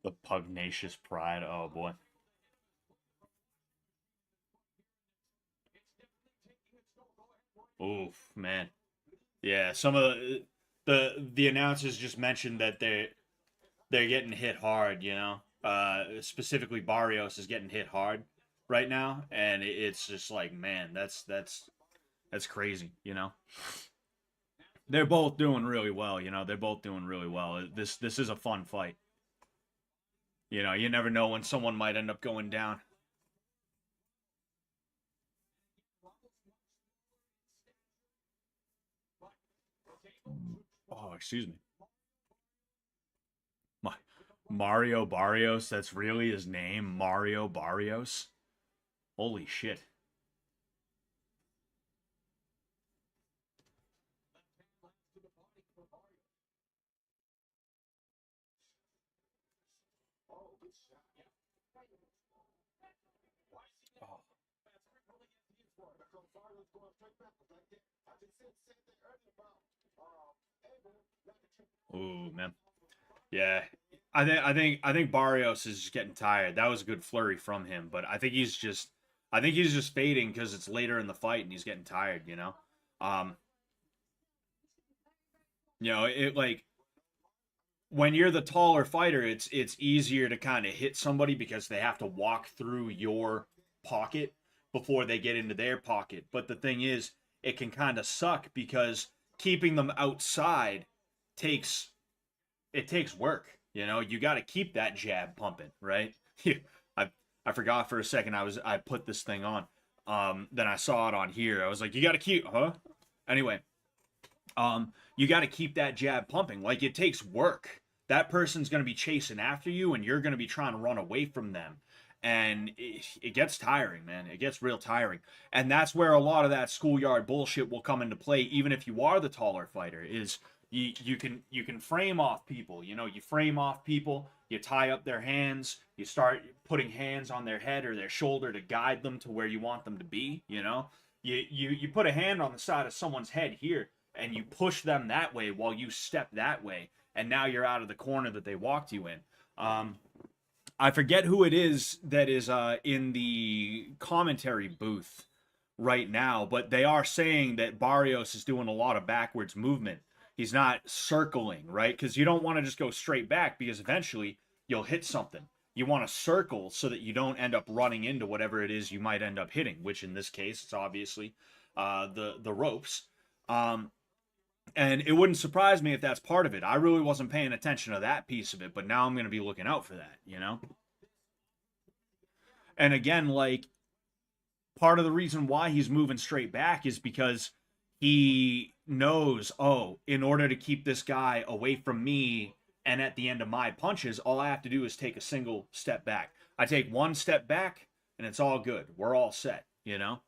The pugnacious pride, oh boy. Oof, man. Yeah, some of the announcers just mentioned that they're getting hit hard, you know. Specifically Barrios is getting hit hard right now, and it's just like, man, that's crazy, you know. They're both doing really well, you know. They're both doing really well. This is a fun fight. You know, you never know when someone might end up going down. Oh, excuse me. Mario Barrios, that's really his name, Mario Barrios. Holy shit. Ooh, man. Yeah. I think Barrios is just getting tired. That was a good flurry from him, but I think he's just fading because it's later in the fight and he's getting tired, you know? Um, you know, it like when you're the taller fighter, it's easier to kind of hit somebody because they have to walk through your pocket before they get into their pocket. But the thing is, it can kind of suck because keeping them outside takes it takes work. You know, you got to keep that jab pumping, right? I I forgot for a second I put this thing on. Then I saw it on here. I was like, you got to keep, huh? Anyway, you got to keep that jab pumping. Like it takes work. That person's going to be chasing after you, and you're going to be trying to run away from them. And it gets tiring, man. It gets real tiring. And that's where a lot of that schoolyard bullshit will come into play, even if you are the taller fighter, is you can frame off people. You know, you frame off people, you tie up their hands, you start putting hands on their head or their shoulder to guide them to where you want them to be, you know? You put a hand on the side of someone's head here and you push them that way while you step that way, and now you're out of the corner that they walked you in. I forget who it is that is in the commentary booth right now, but they are saying that Barrios is doing a lot of backwards movement. He's not circling, right? Because you don't want to just go straight back, because eventually you'll hit something. You want to circle so that you don't end up running into whatever it is you might end up hitting, which in this case, it's obviously the ropes. And it wouldn't surprise me if that's part of it. I really wasn't paying attention to that piece of it, but now I'm going to be looking out for that, you know? And again, like, part of the reason why he's moving straight back is because he knows, oh, in order to keep this guy away from me and at the end of my punches, all I have to do is take a single step back. I take one step back, and it's all good. We're all set, you know?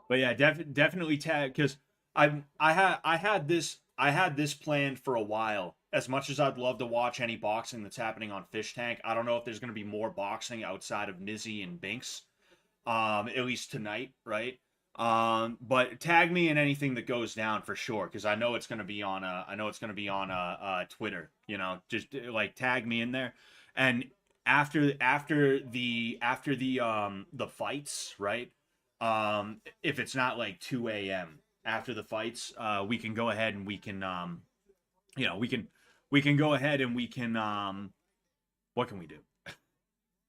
But yeah, definitely tag, because I had this planned for a while. As much as I'd love to watch any boxing that's happening on Fish Tank, I don't know if there's going to be more boxing outside of Mizzy and Binks, at least tonight, right? But tag me in anything that goes down for sure, because I know it's going to be on Twitter. You know, just like tag me in there, and after the fights, right? If it's not like 2 a.m. after the fights, we can go ahead and we can, you know, we can go ahead and we can, what can we do?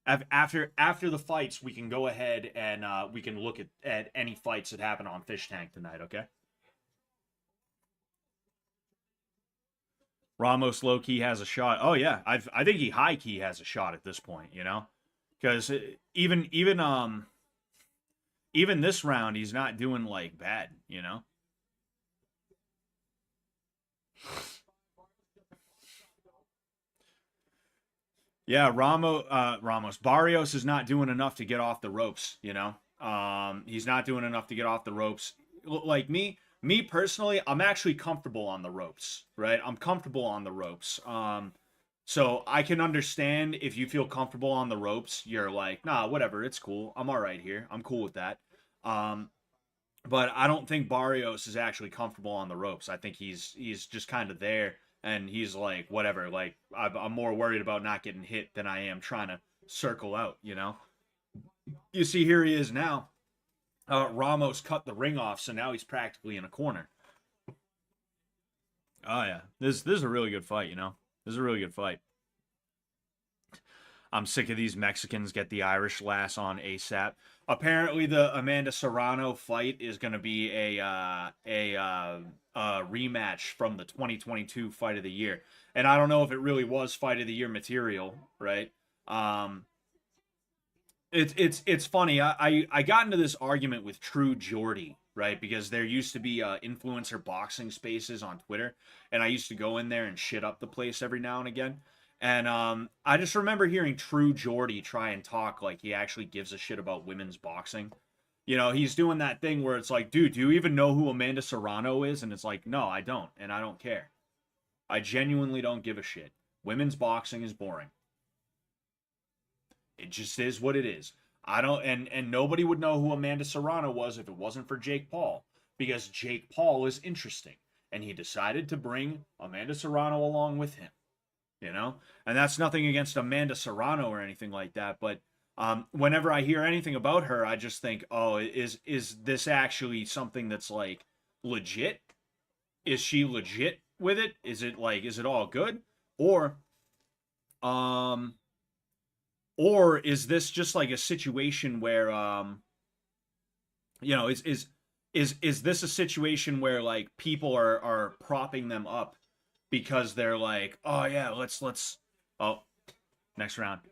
After the fights, we can go ahead and we can look at any fights that happen on Fish Tank tonight, okay? Ramos low key has a shot. Oh yeah, I think he high key has a shot at this point, you know, because even this round he's not doing like bad, you know. Yeah, Ramos Barrios is not doing enough to get off the ropes, you know. He's not doing enough to get off the ropes. Like me personally, I'm actually comfortable on the ropes, right? I'm comfortable on the ropes. So I can understand if you feel comfortable on the ropes, you're like, nah, whatever, it's cool. I'm all right here. I'm cool with that. Um, but I don't think Barrios is actually comfortable on the ropes. I think he's just kind of there, and he's like, whatever. Like I'm more worried about not getting hit than I am trying to circle out. You know. You see, here he is now. Ramos cut the ring off, so now he's practically in a corner. Oh yeah, this is a really good fight. You know, this is a really good fight. I'm sick of these Mexicans get the Irish lass on ASAP. Apparently, the Amanda Serrano fight is going to be a rematch from the 2022 Fight of the Year, and I don't know if it really was Fight of the Year material, right? It's funny. I got into this argument with True Geordie, right? Because there used to be influencer boxing spaces on Twitter, and I used to go in there and shit up the place every now and again. And I just remember hearing True Geordie try and talk like he actually gives a shit about women's boxing. You know, he's doing that thing where it's like, dude, do you even know who Amanda Serrano is? And it's like, no, I don't, and I don't care. I genuinely don't give a shit. Women's boxing is boring. It just is what it is. I don't, and nobody would know who Amanda Serrano was if it wasn't for Jake Paul, because Jake Paul is interesting, and he decided to bring Amanda Serrano along with him. You know, and that's nothing against Amanda Serrano or anything like that, but whenever I hear anything about her, I just think, oh, is this actually something that's like legit? Is she legit with it? Is it all good? Um or is this just like a situation where you know, is this a situation where like people are propping them up because they're like, oh yeah, let's oh, next round.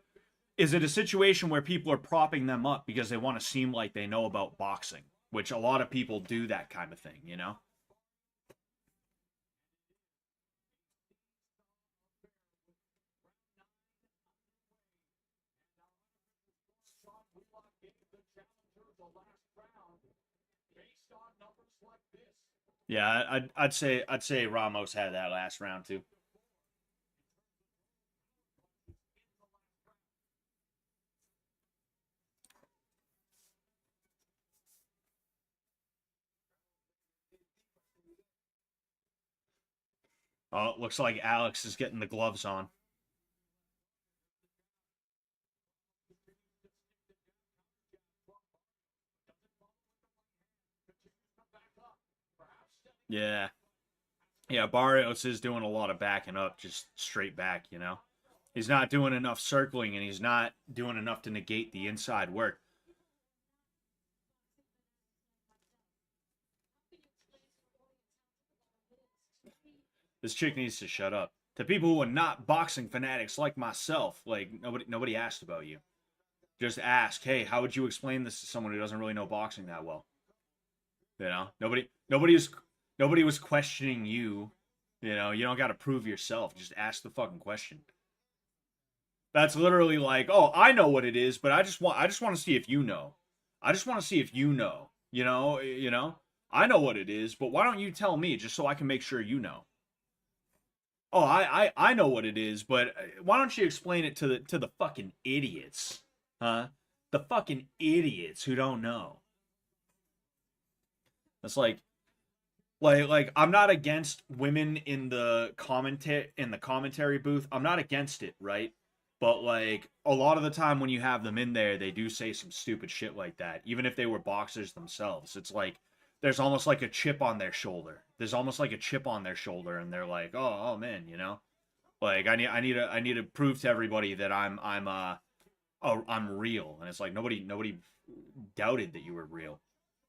Is it a situation where people are propping them up because they want to seem like they know about boxing? which a lot of people do that kind of thing, you know? Yeah, I'd say Ramos had that last round too. Oh, it looks like Alex is getting the gloves on. Yeah. Yeah, Barrios is doing a lot of backing up, just straight back, you know? He's not doing enough circling and he's not doing enough to negate the inside work. This chick needs to shut up. To people who are not boxing fanatics like myself, like nobody asked about you. Just ask, hey, how would you explain this to someone who doesn't really know boxing that well? You know, nobody was questioning you. You know, you don't got to prove yourself. Just ask the fucking question. That's literally like, oh, I know what it is, but I just want to see if you know. I just want to see if you know. You know. I know what it is, but why don't you tell me just so I can make sure you know? Oh, I know what it is, but why don't you explain it to the fucking idiots, huh? The fucking idiots who don't know. It's like I'm not against women in the commentary booth. I'm not against it, right? But like a lot of the time when you have them in there, they do say some stupid shit like that, even if they were boxers themselves. It's like there's almost like a chip on their shoulder. There's almost like a chip on their shoulder, and they're like, oh man, you know, like I need to prove to everybody that I'm real, and it's like nobody doubted that you were real.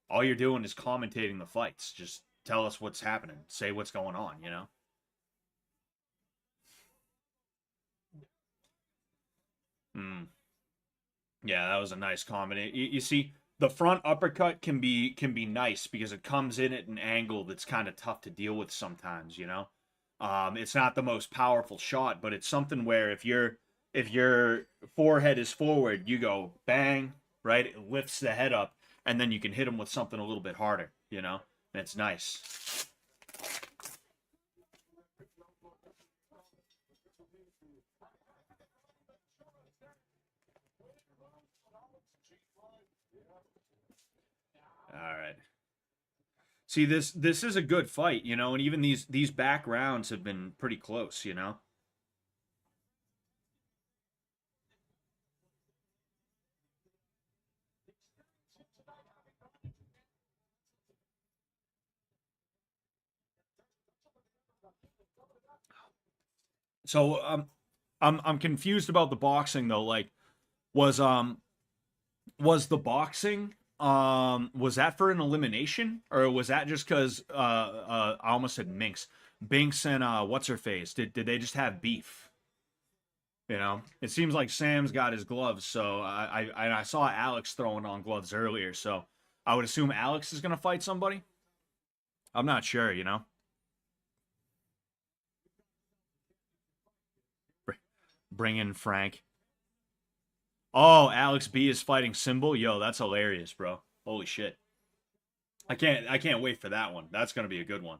All you're doing is commentating the fights. Just tell us what's happening. Say what's going on, you know? Mm. Yeah, that was a nice comment. You see, the front uppercut can be nice because it comes in at an angle that's kind of tough to deal with sometimes, you know? It's not the most powerful shot, but it's something where if your forehead is forward, you go bang, right? It lifts the head up, and then you can hit him with something a little bit harder, you know? And it's nice. All right. See, this is a good fight, you know, and even these back rounds have been pretty close, you know. So I'm confused about the boxing though. Like, was was the boxing was that for an elimination or was that just because I almost said Minx, Binks and what's her face? Did they just have beef? You know, it seems like Sam's got his gloves, so I saw Alex throwing on gloves earlier, so I would assume Alex is gonna fight somebody. I'm not sure, you know. Bring in Frank. Oh, Alex B is fighting Symbol. Yo, that's hilarious, bro. Holy shit. I can't wait for that one. That's gonna be a good one.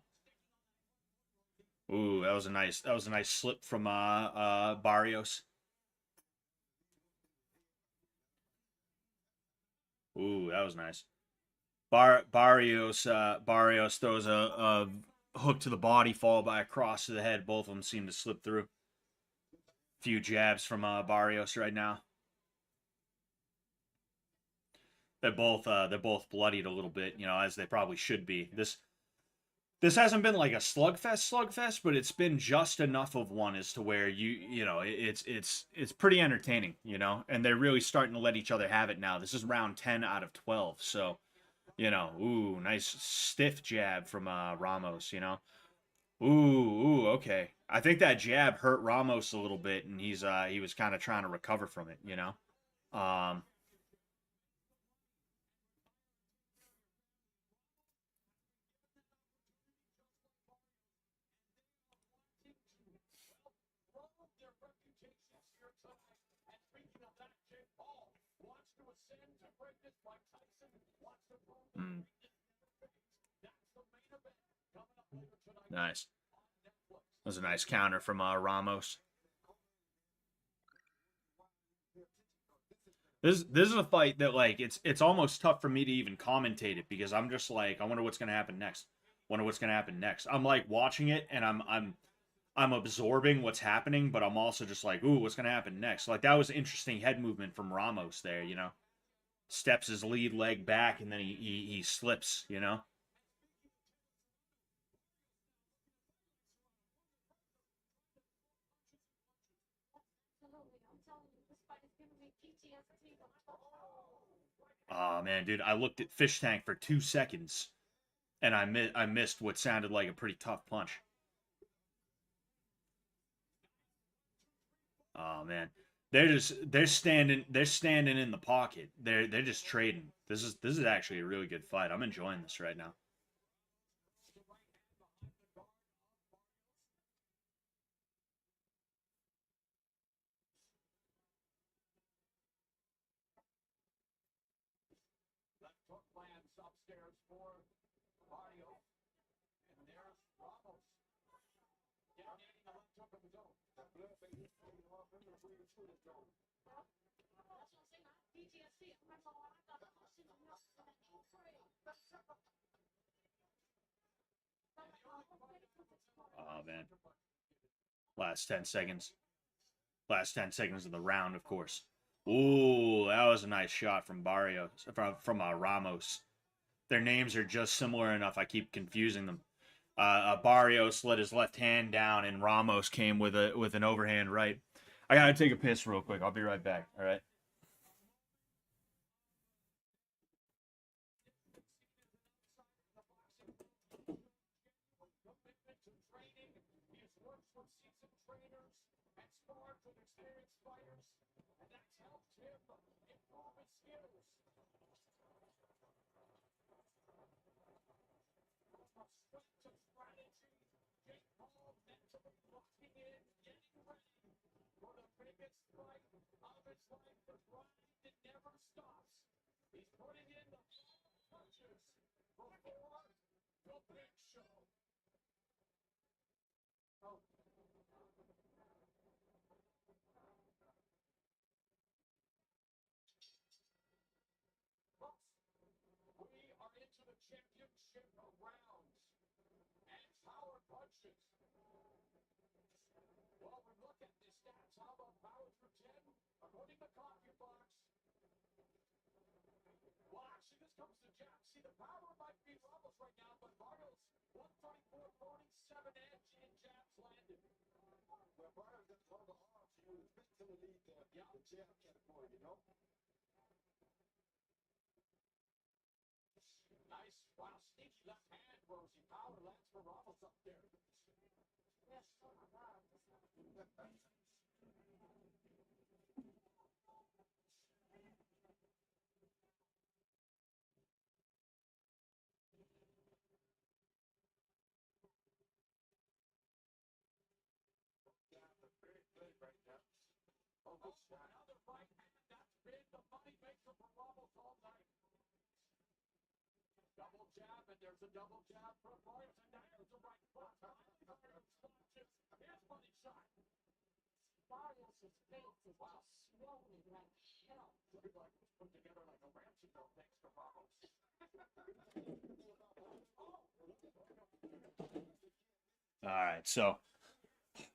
Ooh, that was a nice slip from Barrios. Ooh, that was nice. Barrios throws a hook to the body, followed by a cross to the head. Both of them seem to slip through. Few jabs from Barrios right now. They're both bloodied a little bit, you know, as they probably should be. This hasn't been like a slugfest, but it's been just enough of one as to where you know it's pretty entertaining, you know, and they're really starting to let each other have it now. This is round 10 out of 12, so you know, ooh, nice stiff jab from Ramos, you know, okay. I think that jab hurt Ramos a little bit, and he was kind of trying to recover from it, you know. Um, Mm. Nice. That was a nice counter from Ramos. This is a fight that like it's almost tough for me to even commentate it because I'm just like I wonder what's gonna happen next. Wonder what's gonna happen next. I'm like watching it and I'm absorbing what's happening, but I'm also just like, ooh, what's gonna happen next? Like that was interesting head movement from Ramos there, you know. Steps his lead leg back and then he slips, you know. Oh man, dude, I looked at fish tank for 2 seconds and I missed what sounded like a pretty tough punch. Oh man, they're standing in the pocket. They're just trading. This is actually a really good fight. I'm enjoying this right now. Oh man, last 10 seconds. Last 10 seconds of the round, of course. Ooh, that was a nice shot from Barrios from Ramos. Their names are just similar enough. I keep confusing them. Barrios let his left hand down, and Ramos came with an overhand right. I gotta take a piss real quick. I'll be right back. All right. All right. So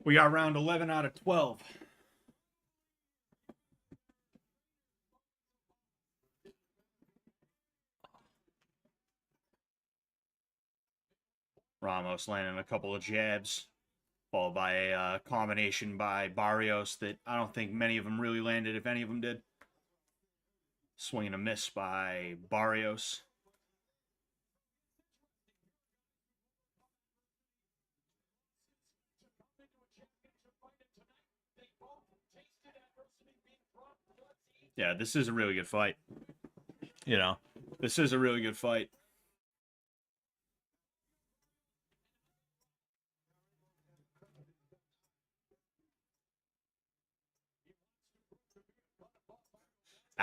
we got round 11 out of 12. Ramos landing a couple of jabs, followed by a combination by Barrios that I don't think many of them really landed, if any of them did. Swing and a miss by Barrios. Yeah, this is a really good fight. You know, this is a really good fight.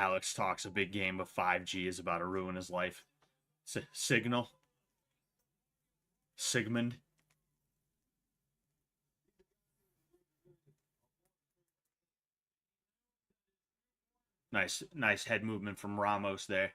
Alex talks a big game, but 5G is about to ruin his life. Signal. Sigmund. Nice head movement from Ramos there.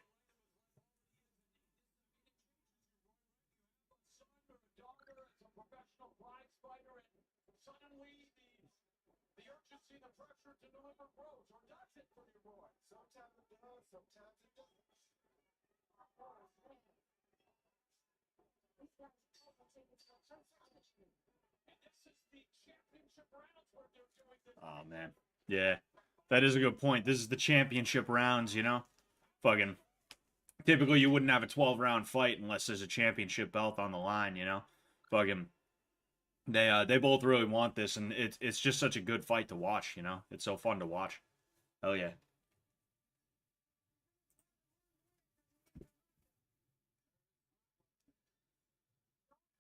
Oh man, yeah, that is a good point. This is the championship rounds, you know. Fucking typically you wouldn't have a 12-round fight unless there's a championship belt on the line, you know. Fucking they both really want this, and it's just such a good fight to watch, you know. It's so fun to watch. Hell yeah.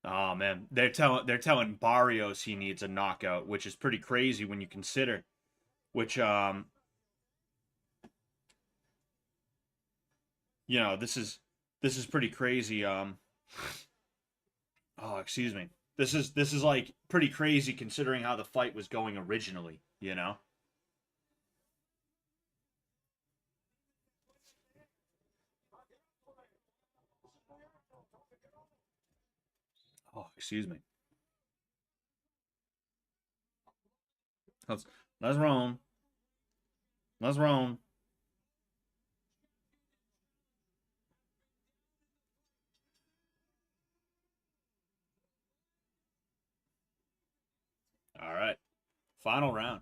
Oh man, they're telling Barrios he needs a knockout, which is pretty crazy when you consider which you know, this is pretty crazy. Oh, excuse me. This is like pretty crazy considering how the fight was going originally, you know? Oh, excuse me. That's wrong. That's wrong. All right. Final round.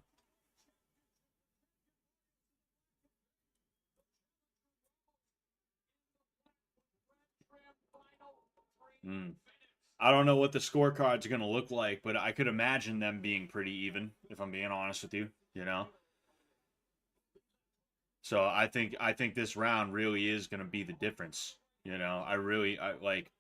Mm. I don't know what the scorecards are going to look like, but I could imagine them being pretty even, if I'm being honest with you, you know? So I think this round really is going to be the difference, you know? I like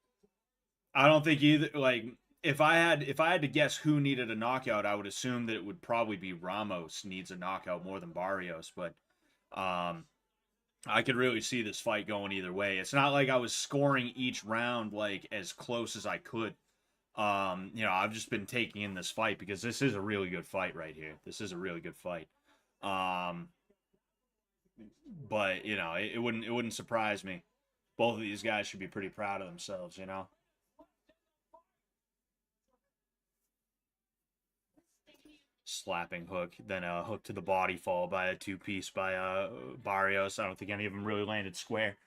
I don't think either like if I had to guess who needed a knockout, I would assume that it would probably be Ramos needs a knockout more than Barrios, but um I could really see this fight going either way. It's not like I was scoring each round like as close as I could. You know, I've just been taking in this fight because this is a really good fight right here. This is a really good fight. Um, but you know, it wouldn't surprise me. Both of these guys should be pretty proud of themselves, you know. Slapping hook, then a hook to the body fall by a two-piece by Barrios. I don't think any of them really landed square.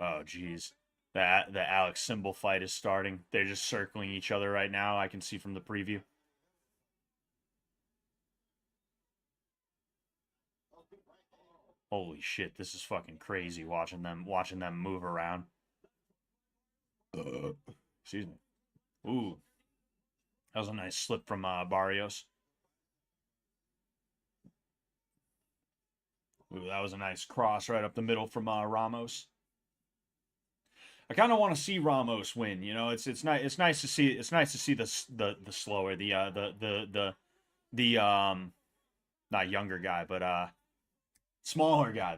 Oh, geez. That the Alex symbol fight is starting. They're just circling each other right now. I can see from the preview. Holy shit, this is fucking crazy watching them move around. Excuse me. Ooh, that was a nice slip from Barrios. Ooh, that was a nice cross right up the middle from Ramos. I kind of want to see Ramos win. You know, it's nice to see the slower the not younger guy, but smaller guy.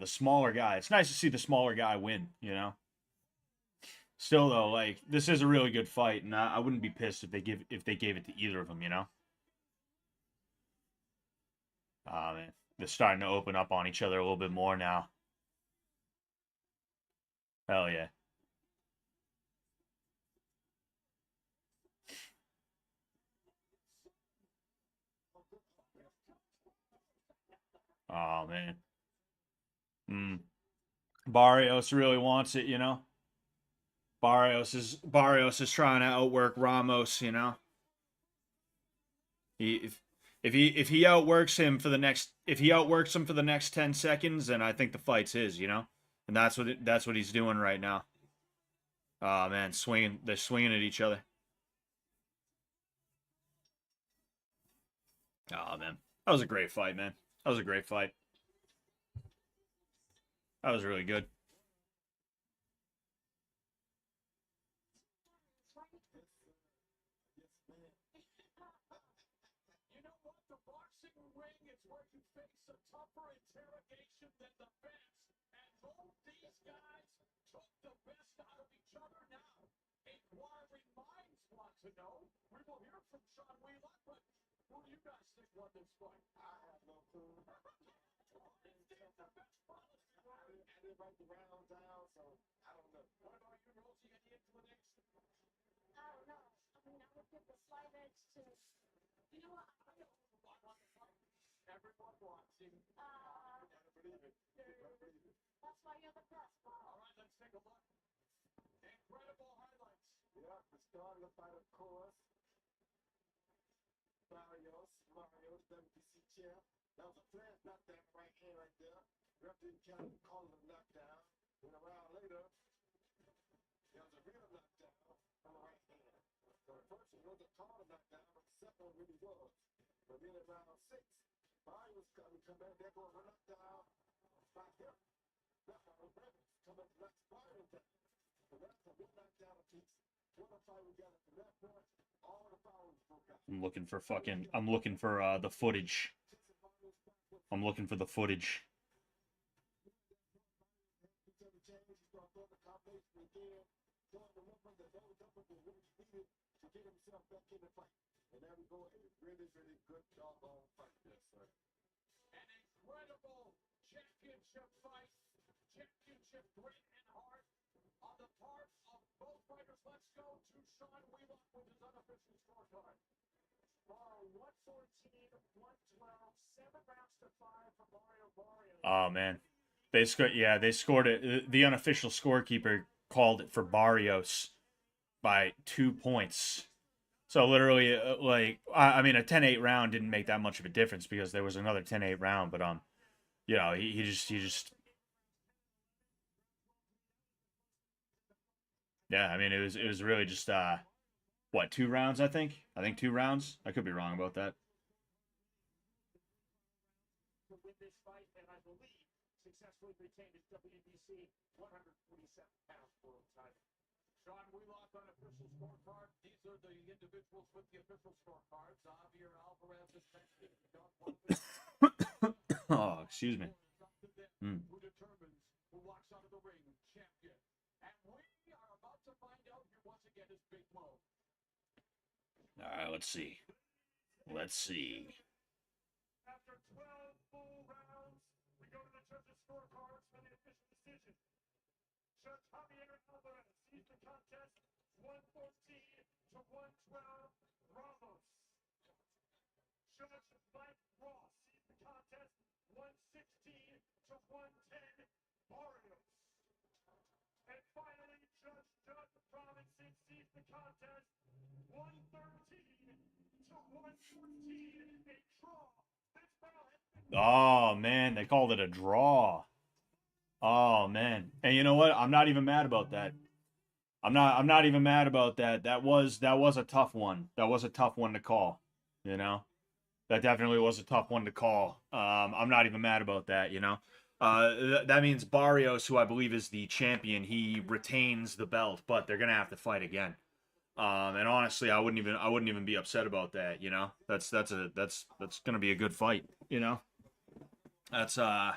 It's nice to see the smaller guy win. You know. Still though, like this is a really good fight, and I wouldn't be pissed if they gave it to either of them. You know. Man, they're starting to open up on each other a little bit more now. Hell yeah. Oh man. Mm. Barrios really wants it, you know. Barrios is trying to outwork Ramos, you know. He if he outworks him for the next if he outworks him for the next 10 seconds, then I think the fight's his, you know. And that's what he's doing right now. Oh man, they're swinging at each other. Oh man. That was a great fight, man. That was a great fight. That was really good. Barrios, WBC champ. That was a flat knockdown right hand right there. Ref didn't count it, called it a knockdown. Then a round later, there was a real knockdown on the right hand. So the first one wasn't called a knockdown, but the second one really was. But then in round 6, Barrios come back, there goes a knockdown by him. That one was Ramos coming to knock Barrios down. So that's a real knockdown apiece. What a fight we got from that point. All the fouls broke out. I'm looking for the footage. I'm looking for the footage. And there we go, a really, really good doggone fight there, sir. An incredible championship fight, championship grit and heart on the part of both fighters. Let's go to Sean Wheelock with his unofficial scorecard. 114, 112, 7 rounds to 5 for Barrios. Oh man, they scored it. The unofficial scorekeeper called it for Barrios by 2 points. So literally, I mean, a 10-8 round didn't make that much of a difference because there was another 10-8 round. But you know, he just. Yeah, I mean, it was really just what, 2 rounds? I think 2 rounds. I could be wrong about that. To win this fight, and I believe successfully retained his WBC 147-pound world title. Sean Wheelock on official scorecard. These are the individuals with the official scorecards. Javier Alvarez is next. Oh, excuse me. Who determines who walks out of the ring champion? And we are about to find out here once again is Big Mo. All right, let's see. After 12 full rounds, we go to the judges' scorecards for the official decision. Judge Javier Alvarez sees the contest 114 to 112, Ramos. Judge Mike Ross sees the contest 116 to 110, Barrios. And finally, Judge Doug Robinson sees the contest 113 to 114, a draw. This battle has been... Oh man, they called it a draw. Oh man, and you know what? I'm not even mad about that. I'm not even mad about that. That was a tough one. That was a tough one to call. You know, that definitely was a tough one to call. I'm not even mad about that. You know, that means Barrios, who I believe is the champion, he retains the belt, but they're gonna have to fight again. And honestly, I wouldn't even be upset about that. You know, that's gonna be a good fight. You know, that's I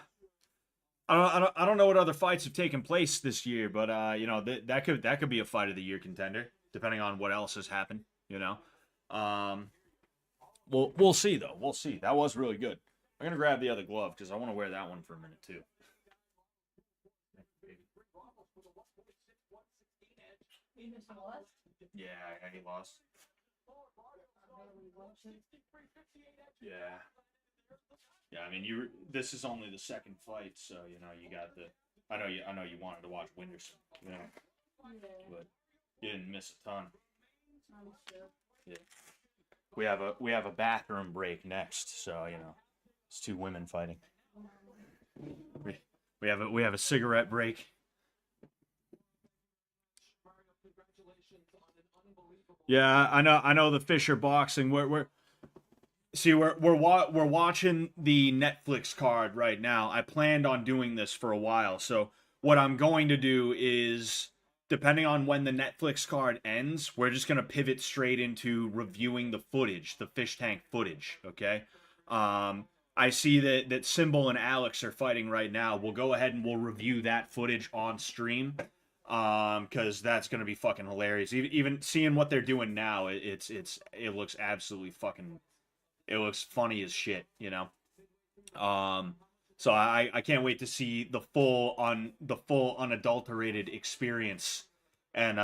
don't know what other fights have taken place this year, but you know, that could be a fight of the year contender, depending on what else has happened. You know, we'll see though. We'll see. That was really good. I'm gonna grab the other glove because I want to wear that one for a minute too. Yeah, he lost. Yeah. Yeah, I mean, this is only the second fight, so you know you got the. I know you wanted to watch Winderson, you know, but you didn't miss a ton. Yeah. We have a bathroom break next, so you know, it's 2 women fighting. We have a cigarette break. Yeah, I know the Fisher boxing. We're watching the Netflix card right now. I planned on doing this for a while, so what I'm going to do is, depending on when the Netflix card ends, we're just gonna pivot straight into reviewing the footage, the fish tank footage. Okay, I see that Symbol and Alex are fighting right now. We'll go ahead and we'll review that footage on stream, because that's gonna be fucking hilarious. Even seeing what they're doing now, it looks absolutely fucking. It looks funny as shit, you know. So I can't wait to see the full unadulterated experience, and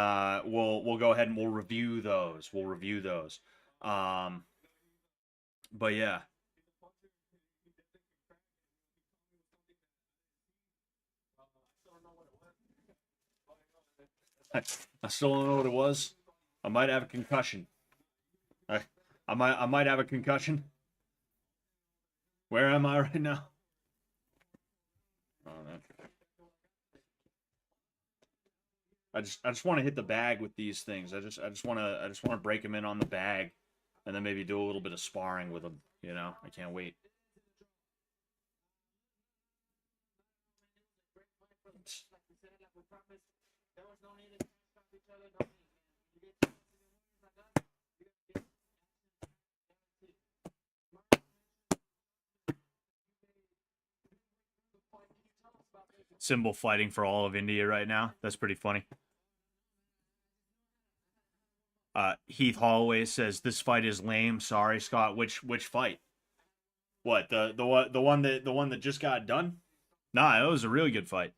we'll go ahead and we'll review those. We'll review those. But yeah. I still don't know what it was. I might have a concussion. I, I might have a concussion. Where am I right now? Oh, no. I just want to hit the bag with these things. I just want to break them in on the bag, and then maybe do a little bit of sparring with them. You know, I can't wait. Symbol fighting for all of India right now. That's pretty funny. Heath Holloway says this fight is lame. Sorry, Scott. Which fight? What, the one that just got done? Nah, it was a really good fight.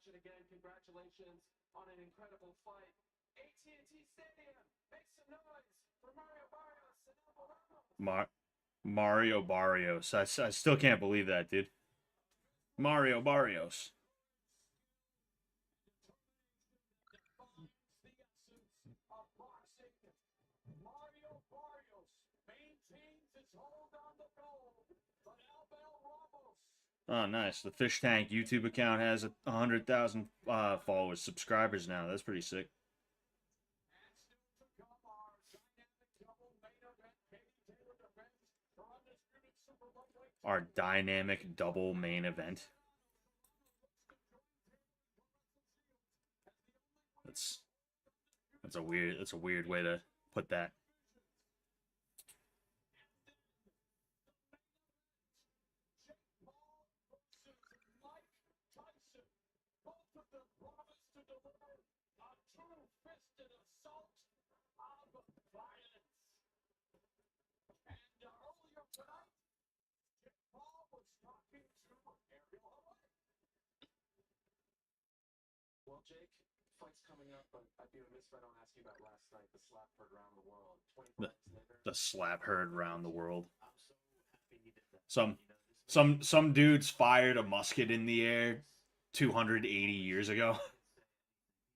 And again, congratulations on an incredible fight. AT&T Stadium, make some noise for Mario Barrios and Ramos. Mario Barrios. I still can't believe that, dude. Mario Barrios. Mario Barrios maintains his hold on the gold, but Ramos. Oh, nice. The Fish Tank YouTube account has 100,000 followers, subscribers now. That's pretty sick. Our dynamic double main event. That's a weird way to put that. Well, Jake, fight's coming up, but I'd be remiss if I don't ask you about last night, the slap heard around the world. 24 minutes later. The slap heard around the world. I'm so happy he did that. Some dudes fired a musket in the air 280 years ago.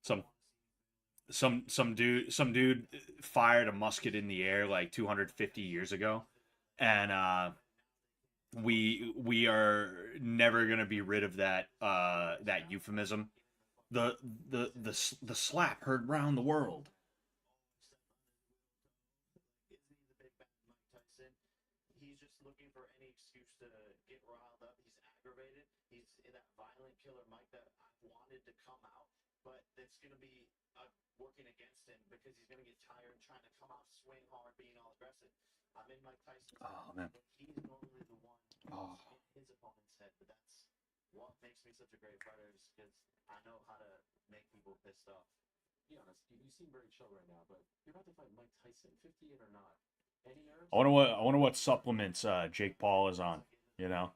Some dude fired a musket in the air like 250 years ago, and we are never gonna be rid of that euphemism. The slap heard round the world. He's just looking for any excuse to get riled up. He's aggravated. He's that violent killer Mike that I wanted to come out, but that's going to be working against him because he's going to get tired trying to come out, swing hard, being all aggressive. I'm in Mike Tyson's head, but he's normally the one in his opponent's head, but that's what makes me such a great fighter is because I know how to make people pissed off. Be honest, you seem very chill right now, but you're about to fight Mike Tyson, 58 or not. Any nerves? I wonder what supplements Jake Paul is on. You know,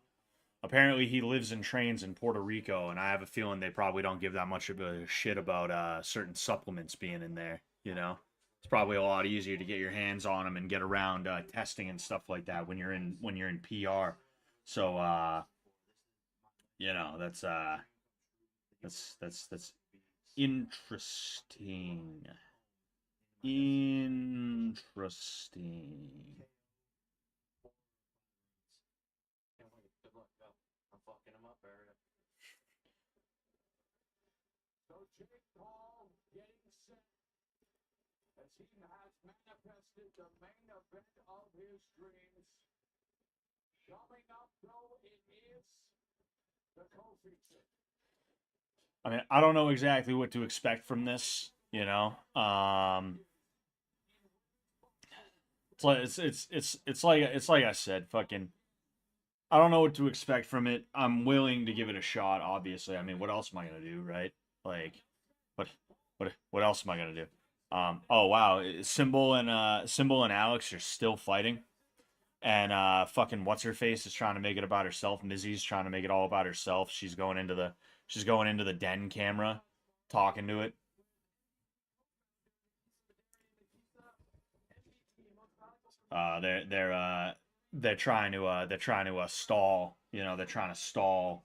apparently he lives and trains in Puerto Rico, and I have a feeling they probably don't give that much of a shit about certain supplements being in there. You know, it's probably a lot easier to get your hands on them and get around testing and stuff like that when you're in PR. So you know, that's interesting. Interesting. Can't wait. Good luck. Go. I'm fucking him up, Barrios. So Jake Paul getting as he has manifested the main event of his dreams. Coming up, though, it is the co-feature. I mean, I don't know exactly what to expect from this, you know. It's like I said, fucking I don't know what to expect from it. I'm willing to give it a shot, obviously. I mean, what else am I gonna do, right? Like, what else am I gonna do? Oh wow, Symbol and Alex are still fighting, and fucking what's her face is trying to make it about herself. Mizzy's trying to make it all about herself. She's going into the den camera, talking to it. They're trying to stall. You know, they're trying to stall.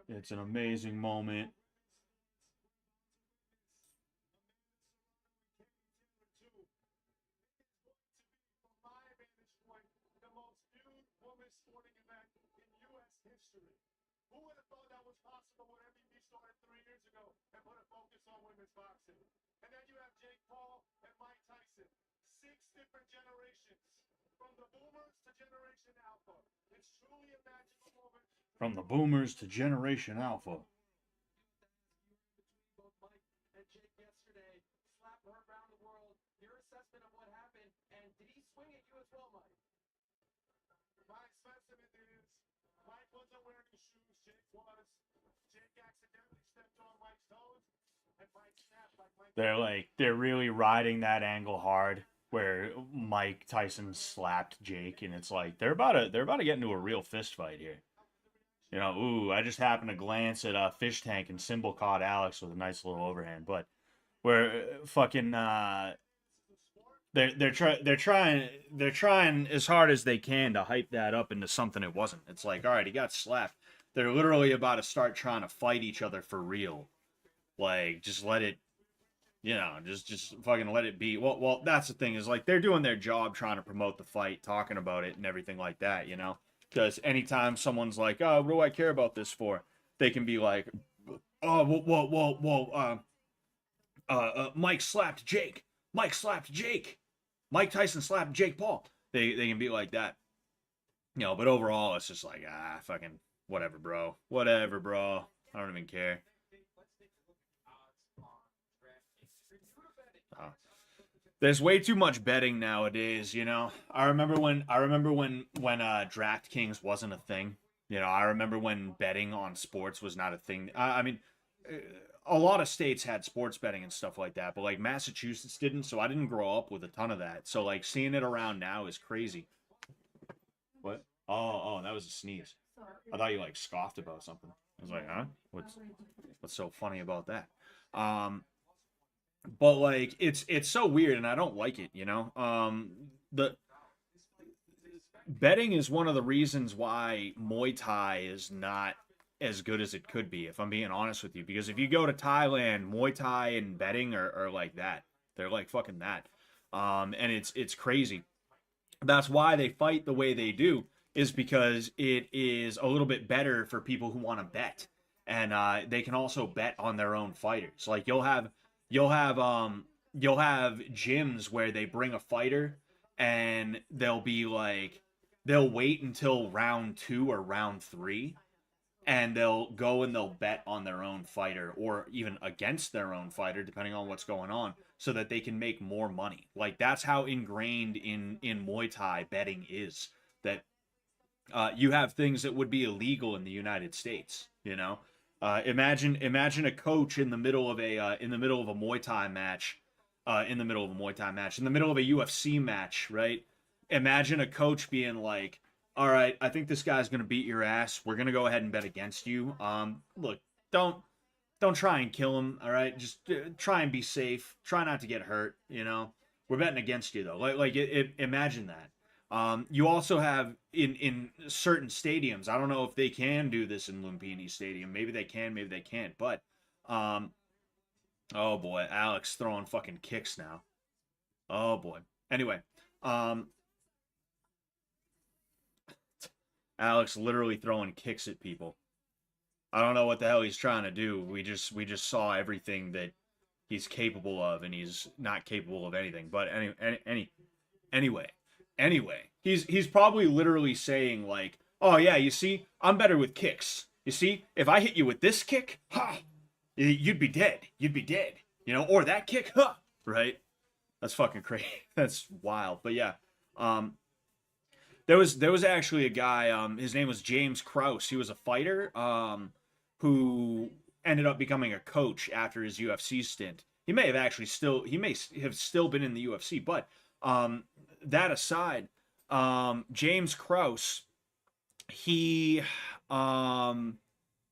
It's an amazing moment. Who would have thought that was possible when MVP started 3 years ago and put a focus on women's boxing? And then you have Jake Paul and Mike Tyson. 6 different generations. From the boomers to Generation Alpha. It's truly a magical moment. From the boomers to Generation Alpha. Both Mike and Jake yesterday slapped her around the world. Your assessment of what happened, and did he swing at you as well, Mike? My assessment is Mike wasn't wearing his shoes, Jake was. Jake accidentally stepped on Mike's toes, and Mike snapped like Mike. They're really riding that angle hard, where Mike Tyson slapped Jake, and it's like they're about to get into a real fist fight here. You know, ooh, I just happened to glance at Fish Tank, and Symbol caught Alex with a nice little overhand, but where fucking they're trying as hard as they can to hype that up into something it wasn't. It's like, all right, he got slapped. They're literally about to start trying to fight each other for real. Like, just let it, you know, just fucking let it be. Well, that's the thing, is like they're doing their job trying to promote the fight, talking about it and everything like that, you know? Because anytime someone's like, oh, what do I care about this for? They can be like, oh, whoa, Mike slapped Jake. Mike slapped Jake. Mike Tyson slapped Jake Paul. They can be like that. You know, but overall, it's just like, fucking whatever, bro. Whatever, bro. I don't even care. There's way too much betting nowadays, you know. I remember when DraftKings wasn't a thing. You know, I remember when betting on sports was not a thing. I mean, a lot of states had sports betting and stuff like that, but like Massachusetts didn't, so I didn't grow up with a ton of that. So like seeing it around now is crazy. What? Oh, that was a sneeze. I thought you like scoffed about something. I was like, huh? What's so funny about that? But like it's so weird, and I don't like it, you know. The betting is one of the reasons why Muay Thai is not as good as it could be, if I'm being honest with you. Because if you go to Thailand, Muay Thai and betting are like that. They're like fucking that. And it's crazy. That's why they fight the way they do, is because it is a little bit better for people who want to bet. And they can also bet on their own fighters. Like you'll have gyms where they bring a fighter, and they'll be like, they'll wait until round 2 or round 3, and they'll go and they'll bet on their own fighter, or even against their own fighter, depending on what's going on, so that they can make more money. Like that's how ingrained in Muay Thai betting is. That you have things that would be illegal in the United States, you know. Imagine a coach in the middle of a Muay Thai match, in the middle of a UFC match, right? Imagine a coach being like, "All right, I think this guy's gonna beat your ass. We're gonna go ahead and bet against you. Look, don't try and kill him. All right, just try and be safe. Try not to get hurt. You know, we're betting against you though. Imagine that." You also have in certain stadiums, I don't know if they can do this in Lumpini Stadium. Maybe they can, maybe they can't. But, oh boy, Alex throwing fucking kicks now. Oh boy. Anyway, Alex literally throwing kicks at people. I don't know what the hell he's trying to do. We just saw everything that he's capable of, and he's not capable of anything. But anyway, he's probably literally saying like, "Oh yeah, you see, I'm better with kicks. You see, if I hit you with this kick, ha, you'd be dead. You'd be dead. You know, or that kick, huh? Right? That's fucking crazy. That's wild. But yeah, there was actually a guy. His name was James Krause. He was a fighter. Who ended up becoming a coach after his UFC stint. He may have still been in the UFC, but that aside, James Krause, he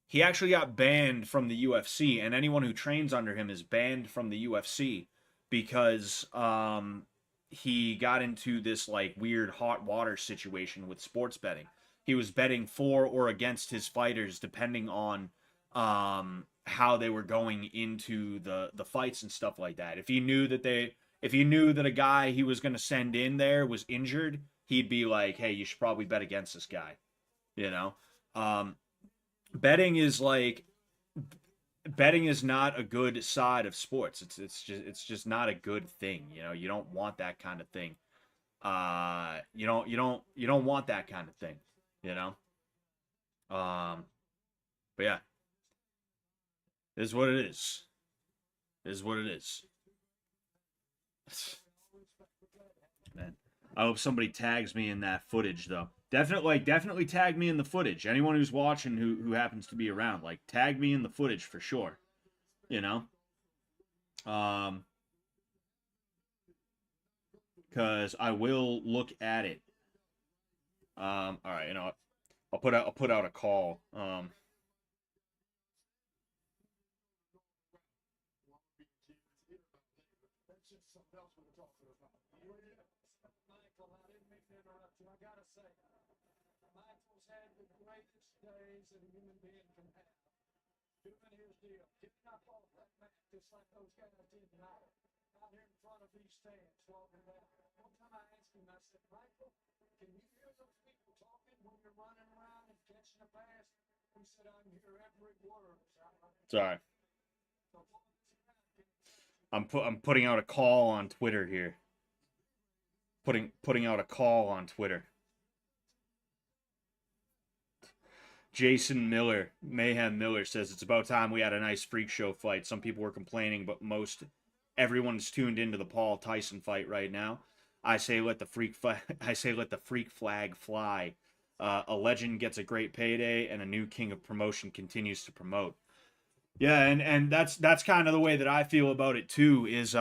he actually got banned from the UFC, and anyone who trains under him is banned from the UFC because he got into this like weird hot water situation with sports betting. He was betting for or against his fighters depending on how they were going into the fights and stuff like that. If he knew that a guy he was going to send in there was injured, he'd be like, "Hey, you should probably bet against this guy." You know, betting is not a good side of sports. It's just not a good thing. You know, you don't want that kind of thing. You don't want that kind of thing. You know. But yeah, it is what it is. It is what it is. Man, I hope somebody tags me in that footage though. Definitely tag me in the footage. Anyone who's watching who happens to be around, like tag me in the footage for sure. You know? Cause I will look at it. All right, you know what? I'll put out a call. That's just something else we're talking about. Michael, I didn't mean to interrupt you. I gotta say, Michael's had the greatest days that a human being can have. Doing his deal, getting up off that mat just like those guys did tonight. Out here in front of these stands, walking down. One time I asked him, I said, "Michael, can you hear those people talking when you're running around and catching a pass?" He said, "I can hear every word." Sorry. I'm putting out a call on Twitter here. Putting out a call on Twitter. Jason Miller, Mayhem Miller says it's about time we had a nice freak show fight. Some people were complaining, but everyone's tuned into the Paul Tyson fight right now. I say let the freak flag fly. A legend gets a great payday, and a new king of promotion continues to promote. Yeah, and that's kind of the way that I feel about it too. Is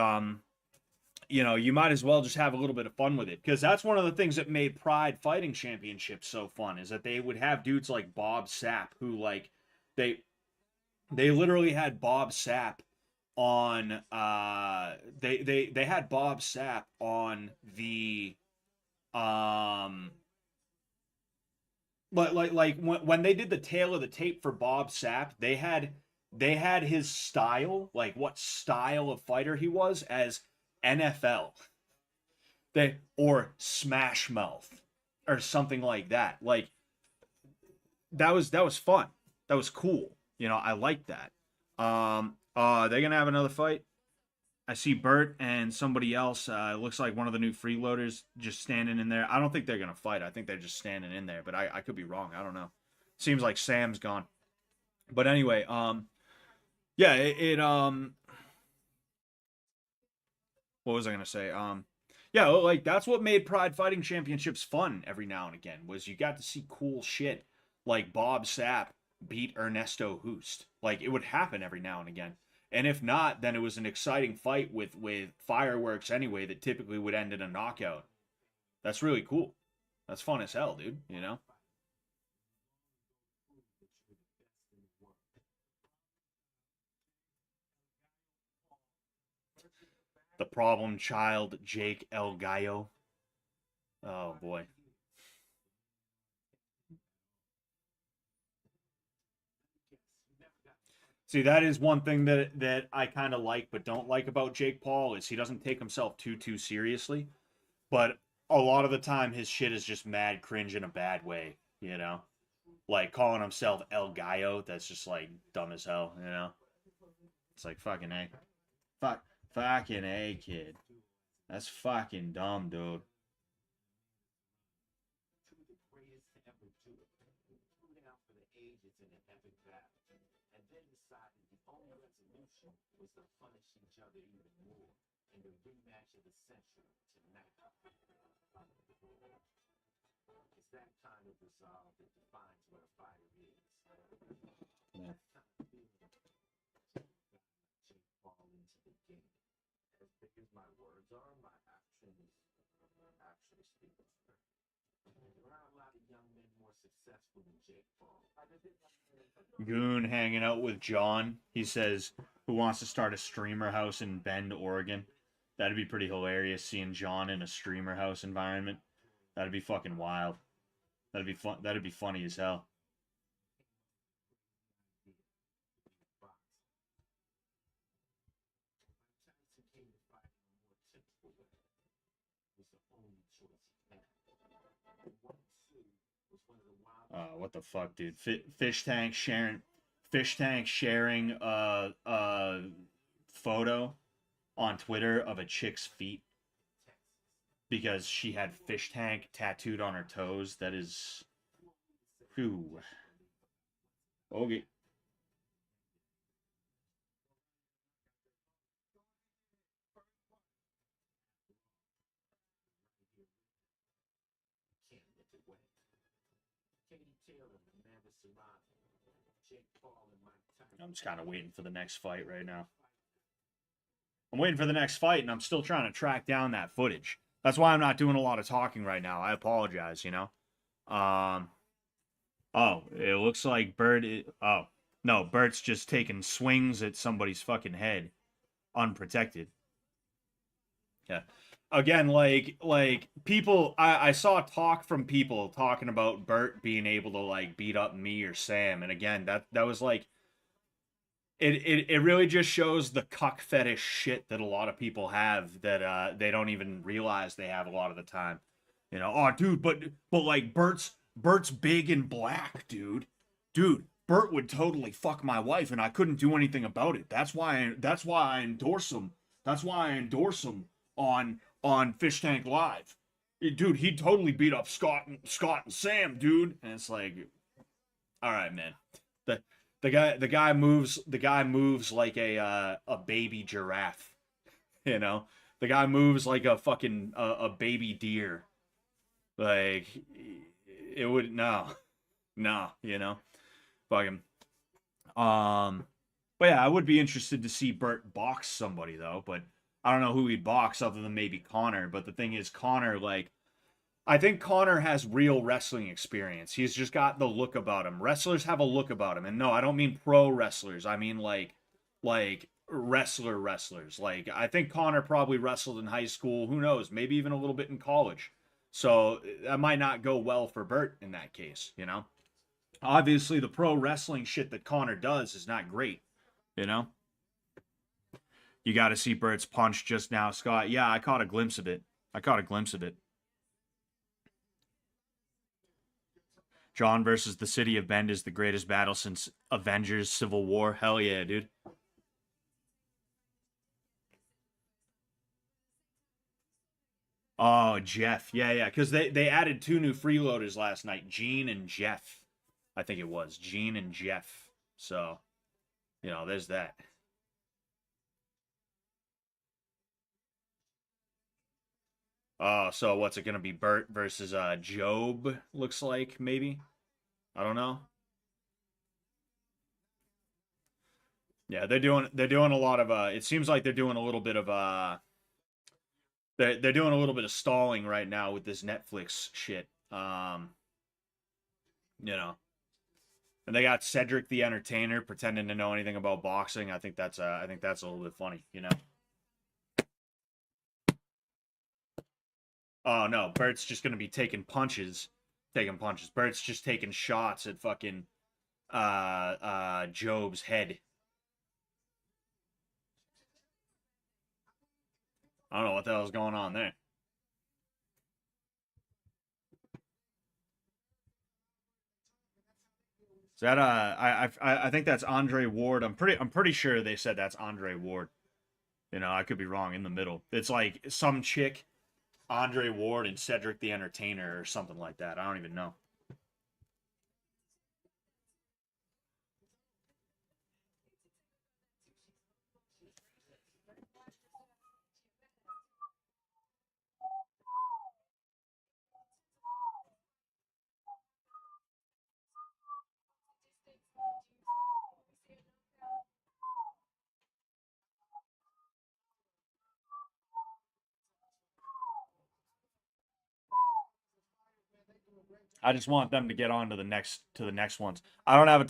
you know, you might as well just have a little bit of fun with it, because that's one of the things that made Pride Fighting Championships so fun, is that they would have dudes like Bob Sapp who like they literally had Bob Sapp on they had Bob Sapp on the like when they did the tail of the tape for Bob Sapp, they had his style, like what style of fighter he was, as NFL. Or Smash Mouth or something like that. Like that was fun. That was cool. You know, I like that. They're gonna have another fight. I see Bert and somebody else. It looks like one of the new freeloaders just standing in there. I don't think they're gonna fight. I think they're just standing in there, but I could be wrong. I don't know. Seems like Sam's gone. But anyway, yeah, what was I gonna say? Yeah, like that's what made Pride Fighting Championships fun every now and again, was you got to see cool shit like Bob Sapp beat Ernesto Hoost. Like it would happen every now and again. And if not, then it was an exciting fight with fireworks anyway that typically would end in a knockout. That's really cool. That's fun as hell, dude, you know? The problem child, Jake El Gallo. Oh boy. See, that is one thing that I kind of like but don't like about Jake Paul, is he doesn't take himself too seriously, but a lot of the time his shit is just mad cringe in a bad way, you know? like calling himself El Gallo. That's just like dumb as hell, you know? It's like fucking A. Fucking A, kid. That's fucking dumb, dude. Two of the greatest to ever do it. Threw down for the ages in an epic battle, and then decided the only resolution was to punish each other even more in the rematch of the century tonight. It's that kind of resolve that defines what a fighter is. Yeah. Jake fall into the game. As big as my words are, my actions actually speak louder. There are a lot of young men more successful than Jake Paul. Goon hanging out with John. He says, who wants to start a streamer house in Bend, Oregon? That'd be pretty hilarious, seeing John in a streamer house environment. That'd be fucking wild. That'd be fun. That'd be funny as hell. Tyson came to fight in a more typical way. It was the only choice he had. 1-2 was one of the wild. What the fuck, dude? Fish tank sharing a photo on Twitter of a chick's feet because she had fish tank tattooed on her toes. That is, whew. Okay. Can't look away. Katie Taylor, Amanda Serrano, Jake Paul, and Mike Tyson. I'm just kind of waiting for the next fight right now. I'm waiting for the next fight, and I'm still trying to track down that footage. That's why I'm not doing a lot of talking right now. I apologize, you know. Oh, it looks like oh, no, Bert's just taking swings at somebody's fucking head, unprotected. Yeah. Again, like people, I saw talk from people talking about Bert being able to like beat up me or Sam, and again, that was like, it really just shows the cuck fetish shit that a lot of people have that they don't even realize they have a lot of the time. You know, oh dude, but like Bert's big and black, dude. Dude, Bert would totally fuck my wife and I couldn't do anything about it. That's why I endorse him. That's why I endorse him on Fish Tank Live. Dude, he'd totally beat up Scott and Sam, dude. And it's like, all right, man. The guy moves like a baby giraffe. You know? The guy moves like a fucking a baby deer. Like it would no, you know, fucking. But yeah, I would be interested to see Bert box somebody though. But I don't know who he'd box other than maybe Connor. But the thing is, Connor, like, I think Connor has real wrestling experience. He's just got the look about him. Wrestlers have a look about him, and no, I don't mean pro wrestlers. I mean like wrestlers. Like I think Connor probably wrestled in high school. Who knows? Maybe even a little bit in college. So that might not go well for Bert in that case, you know? Obviously, the pro wrestling shit that Connor does is not great, you know? You got to see Bert's punch just now, Scott. Yeah, I caught a glimpse of it. John versus the City of Bend is the greatest battle since Avengers Civil War. Hell yeah, dude. Oh, Jeff. Yeah. Because they added 2 new freeloaders last night. Gene and Jeff. I think it was. Gene and Jeff. So, you know, there's that. Oh, so what's it going to be? Bert versus Job, looks like, maybe? I don't know. Yeah, they're doing a lot of it seems like they're doing a little bit of they're doing a little bit of stalling right now with this Netflix shit. You know. And they got Cedric the Entertainer pretending to know anything about boxing. I think that's a little bit funny, you know. Oh no, Bert's just gonna be taking punches. Bert's just taking shots at fucking Job's head. I don't know what the hell's going on there. Is that I think that's Andre Ward. I'm pretty sure they said that's Andre Ward. You know, I could be wrong in the middle. It's like some chick, Andre Ward and Cedric the Entertainer or something like that. I don't even know. I just want them to get on to the next ones. I don't have a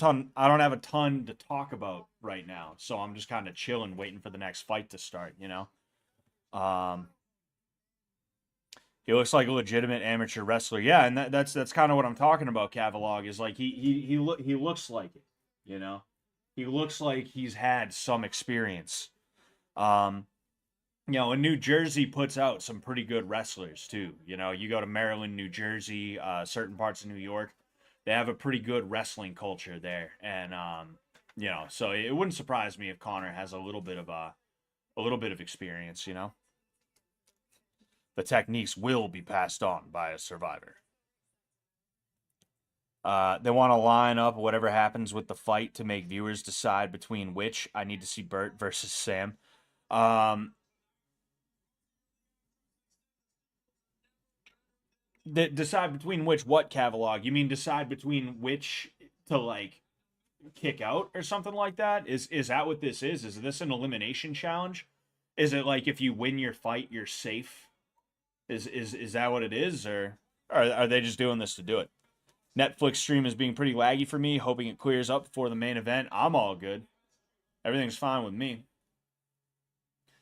ton to talk about right now, so I'm just kind of chilling, waiting for the next fight to start. You know, um, he looks like a legitimate amateur wrestler. Yeah, and that's kind of what I'm talking about. Cavalog is like he looks like it. You know, he looks like he's had some experience. Um, you know, and New Jersey puts out some pretty good wrestlers too. You know, you go to Maryland, New Jersey, certain parts of New York, they have a pretty good wrestling culture there, and you know, so it wouldn't surprise me if Connor has a little bit of experience. You know, the techniques will be passed on by a survivor. They want to line up whatever happens with the fight to make viewers decide between which. I need to see Bert versus Sam. Decide between which what catalog? You mean decide between which to like kick out or something like that? Is that what this is? Is this an elimination challenge? Is it like if you win your fight, you're safe? Is that what it is, or are they just doing this to do it? Netflix stream is being pretty laggy for me. Hoping it clears up before the main event. I'm all good. Everything's fine with me.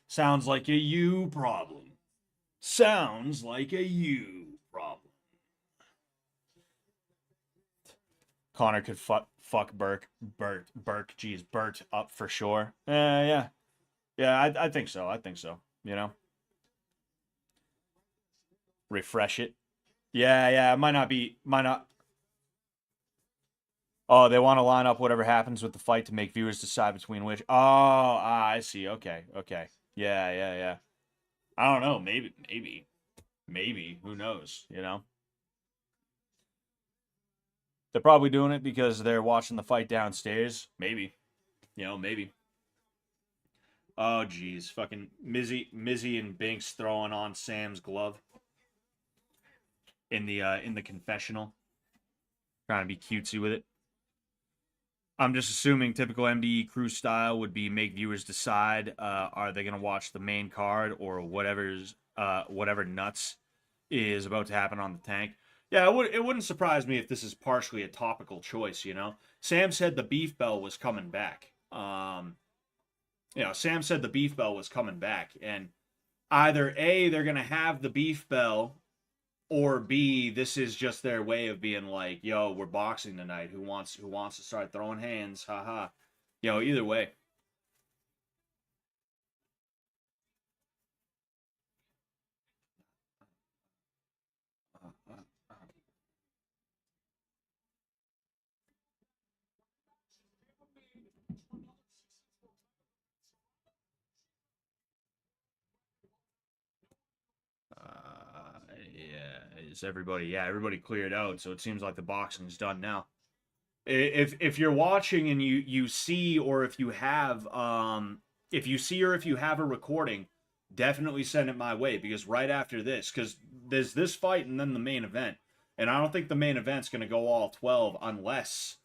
Sounds like a you problem. Sounds like a you problem. Connor could fuck Bert, geez, Bert up for sure. Yeah. I think so. You know, refresh it. Yeah. It might not. Oh, they want to line up whatever happens with the fight to make viewers decide between which. Oh, I see. Okay. Yeah. I don't know. Maybe. Who knows? You know. They're probably doing it because they're watching the fight downstairs. Maybe. You know, maybe. Oh, geez. Fucking Mizzy and Binks throwing on Sam's glove in the confessional. Trying to be cutesy with it. I'm just assuming typical MDE crew style would be make viewers decide are they going to watch the main card or whatever nuts is about to happen on the tank. Yeah, it wouldn't surprise me if this is partially a topical choice, you know. Sam said the beef bell was coming back. You know, Sam said the beef bell was coming back, and either A, they're gonna have the beef bell, or B, this is just their way of being like, yo, we're boxing tonight. Who wants to start throwing hands? Haha. You know, either way. Yeah, is everybody? Yeah, everybody cleared out, so it seems like the boxing's done now. If you're watching and you see, or if you have if you have a recording, definitely send it my way, because right after this, because there's this fight and then the main event, and I don't think the main event's gonna go all 12 unless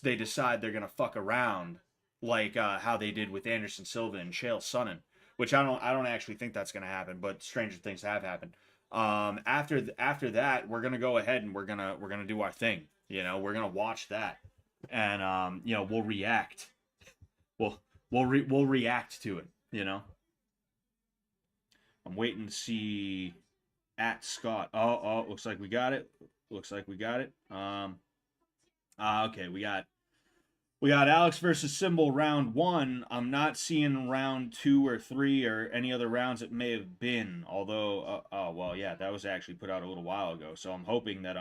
they decide they're gonna fuck around like how they did with Anderson Silva and Chael Sonnen, which I don't actually think that's gonna happen, but stranger things have happened. After that, we're gonna go ahead and we're gonna do our thing. You know, we're gonna watch that, and you know, we'll react. We'll react to it. You know, I'm waiting to see at Scott. Oh, looks like we got it. Okay, we got Alex versus Symbol round 1. I'm not seeing round 2 or 3 or any other rounds it may have been. Although, oh well, yeah, that was actually put out a little while ago. So I'm hoping that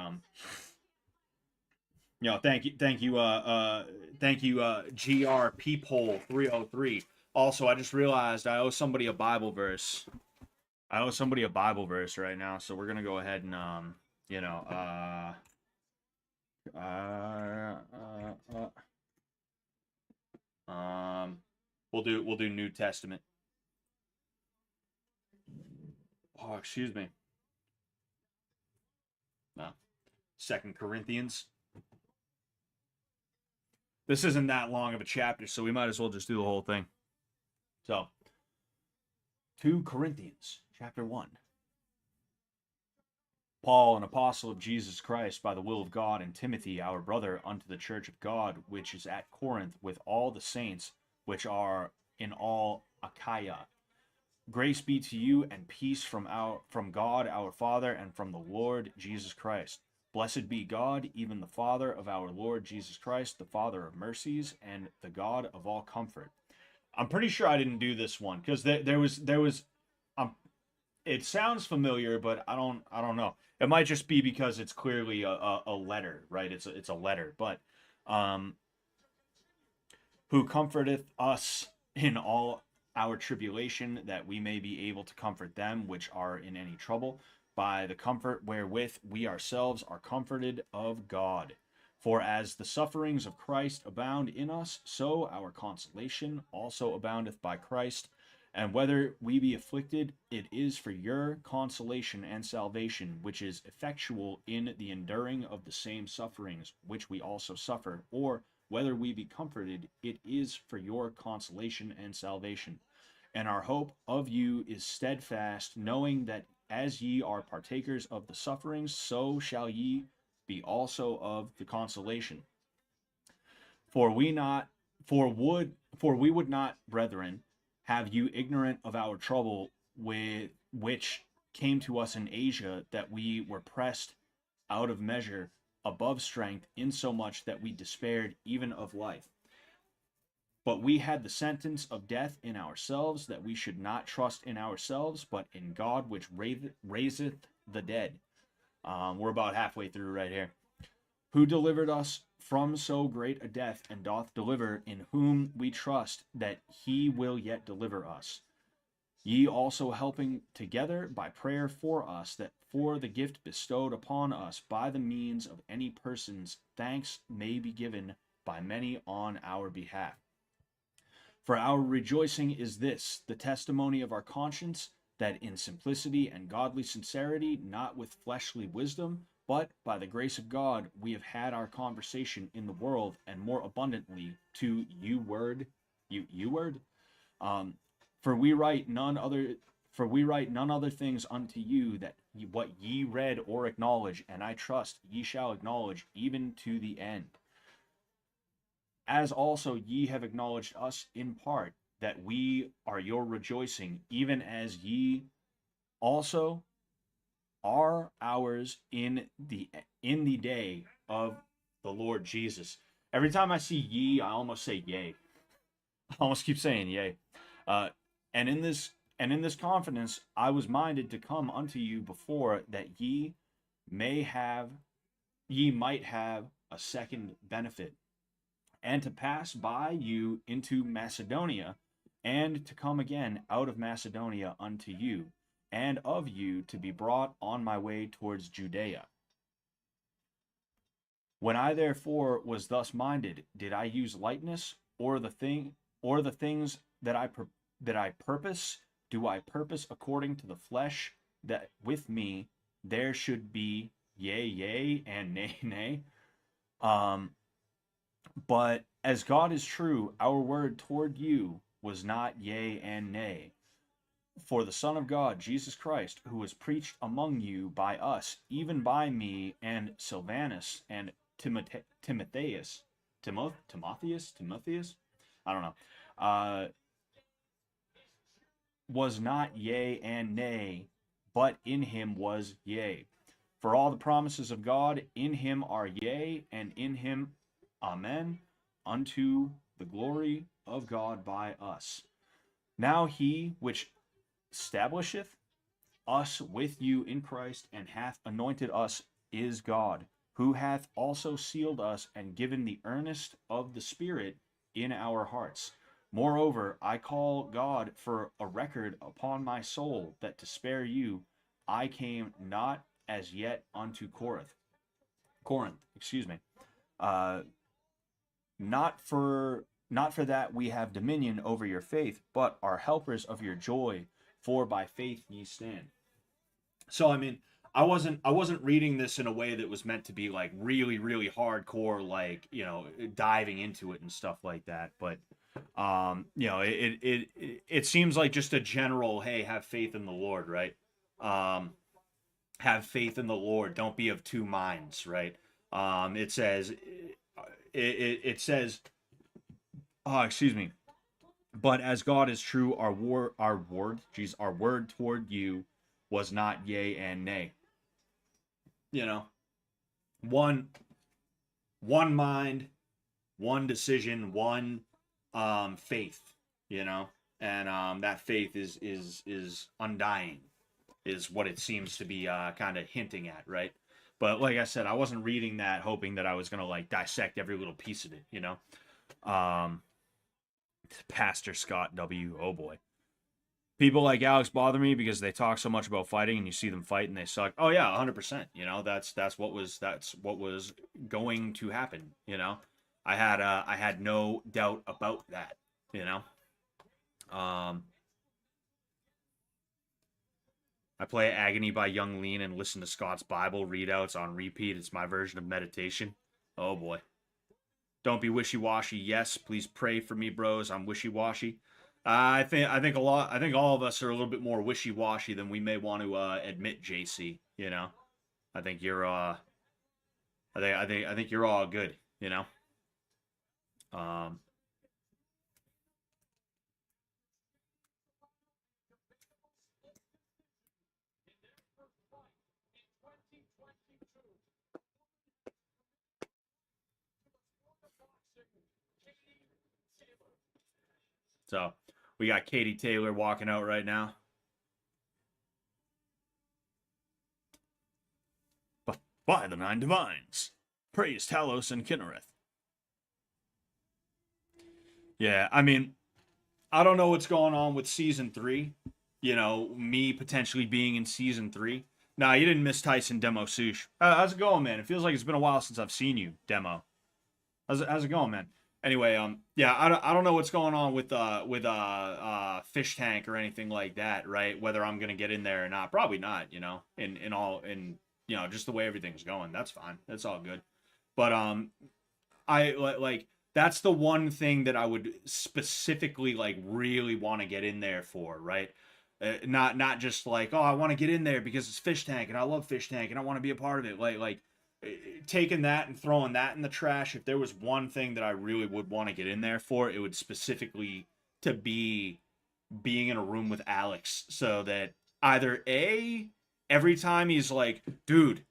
You know, thank you, GR Peephole 303. Also, I just realized I owe somebody a Bible verse. I owe somebody a Bible verse right now, so we're gonna go ahead and you know, we'll do New Testament. Oh, excuse me. No. 2 Corinthians. This isn't that long of a chapter, so we might as well just do the whole thing. So, 2 Corinthians, chapter 1. Paul, an apostle of Jesus Christ, by the will of God, and Timothy, our brother, unto the church of God, which is at Corinth, with all the saints which are in all Achaia. Grace be to you and peace from God our Father and from the Lord Jesus Christ. Blessed be God, even the Father of our Lord Jesus Christ, the Father of mercies and the God of all comfort. I'm pretty sure I didn't do this one because there was it sounds familiar, but I don't know. It might just be because it's clearly a letter, right? It's a letter, but who comforteth us in all our tribulation, that we may be able to comfort them which are in any trouble, by the comfort wherewith we ourselves are comforted of God. For as the sufferings of Christ abound in us, so our consolation also aboundeth by Christ. And whether we be afflicted, it is for your consolation and salvation, which is effectual in the enduring of the same sufferings which we also suffer. Or whether we be comforted, it is for your consolation and salvation. And our hope of you is steadfast, knowing that as ye are partakers of the sufferings, so shall ye be also of the consolation. For we would not, brethren, have you ignorant of our trouble with which came to us in Asia, that we were pressed out of measure, above strength, insomuch that we despaired even of life. But we had the sentence of death in ourselves, that we should not trust in ourselves, but in God which raiseth the dead. We're about halfway through right here. Who delivered us from so great a death, and doth deliver, in whom we trust that he will yet deliver us. Ye also helping together by prayer for us, that for the gift bestowed upon us by the means of any persons, thanks may be given by many on our behalf. For our rejoicing is this, the testimony of our conscience, that in simplicity and godly sincerity, not with fleshly wisdom, but by the grace of God, we have had our conversation in the world, and more abundantly to you word. For we write none other things unto you, that what ye read or acknowledge, and I trust ye shall acknowledge even to the end. As also ye have acknowledged us in part, that we are your rejoicing, even as ye also are ours in the day of the Lord Jesus. Every time I see ye, I almost say yea. I almost keep saying yea. And in this confidence, I was minded to come unto you before, that ye might have a second benefit, and to pass by you into Macedonia, and to come again out of Macedonia unto you, and of you to be brought on my way towards Judea. When I therefore was thus minded, did I use lightness, or the things that I purpose? Do I purpose according to the flesh, that with me there should be yea, yea, and nay, nay? But as God is true, our word toward you was not yea and nay. For the Son of God, Jesus Christ, who was preached among you by us, even by me and Silvanus and Timotheus, I don't know, was not yea and nay, but in him was yea. For all the promises of God in him are yea, and in him amen, unto the glory of God by us. Now he which establisheth us with you in Christ, and hath anointed us, is God, who hath also sealed us and given the earnest of the Spirit in our hearts. Moreover, I call God for a record upon my soul, that to spare you I came not as yet unto Corinth, excuse me. Uh, not for that we have dominion over your faith, but are helpers of your joy, for by faith ye stand. So I mean, I wasn't reading this in a way that was meant to be like really really hardcore, like, you know, diving into it and stuff like that. But you know, it seems like just a general, hey, have faith in the Lord, right? Have faith in the Lord. Don't be of two minds, right? It says it says, oh, excuse me. But as God is true, our word toward you was not yea and nay. You know, one mind, one decision, one faith. You know, and that faith is undying, is what it seems to be kind of hinting at, right? But like I said, I wasn't reading that hoping that I was gonna like dissect every little piece of it. You know, Pastor Scott W. Oh boy. People like Alex bother me because they talk so much about fighting, and you see them fight and they suck. Oh yeah, 100%. You know, that's what was going to happen. You know, I had no doubt about that. You know, I play Agony by Young Lean and listen to Scott's Bible readouts on repeat. It's my version of meditation. Oh boy. Don't be wishy-washy. Yes, please pray for me, bros. I'm wishy-washy. I think all of us are a little bit more wishy-washy than we may want to admit, JC. You know, I think you're I think you're all good. You know, so we got Katie Taylor walking out right now. By the nine divines, praise Talos and Kinnereth. Yeah, I mean, I don't know what's going on with season 3. You know, me potentially being in season 3. Nah, you didn't miss Tyson Demo Sush. How's it going, man? It feels like it's been a while since I've seen you, Demo. How's it going, man? Anyway, yeah, I don't know what's going on with Fish Tank or anything like that, right? Whether I'm gonna get in there or not, probably not. You know, in you know, just the way everything's going, that's fine. That's all good. But I like that's the one thing that I would specifically like really want to get in there for, right? Not just like, oh, I want to get in there because it's Fish Tank and I love Fish Tank and I want to be a part of it. Like taking that and throwing that in the trash. If there was one thing that I really would want to get in there for, it would specifically to be being in a room with Alex, so that either every time he's like, dude,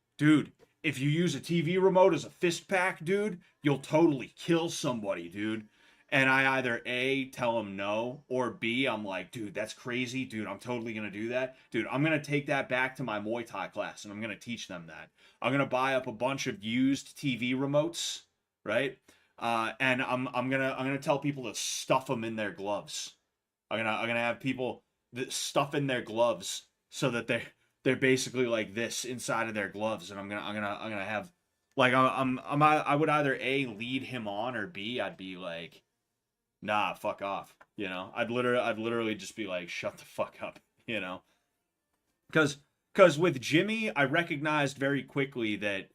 if you use a TV remote as a fist pack, dude, you'll totally kill somebody, dude. And I either A, tell him no, or B, I'm like, dude, that's crazy. Dude, I'm totally going to do that. Dude, I'm going to take that back to my Muay Thai class, and I'm going to teach them that. I'm going to buy up a bunch of used TV remotes, right? And I'm going to tell people to stuff them in their gloves. I'm going to have people that stuff in their gloves so that they're basically like this inside of their gloves, and I'm gonna have like I would either A, lead him on, or B, I'd be like, nah, fuck off. You know, I'd literally just be like, shut the fuck up. You know, because with Jimmy, I recognized very quickly that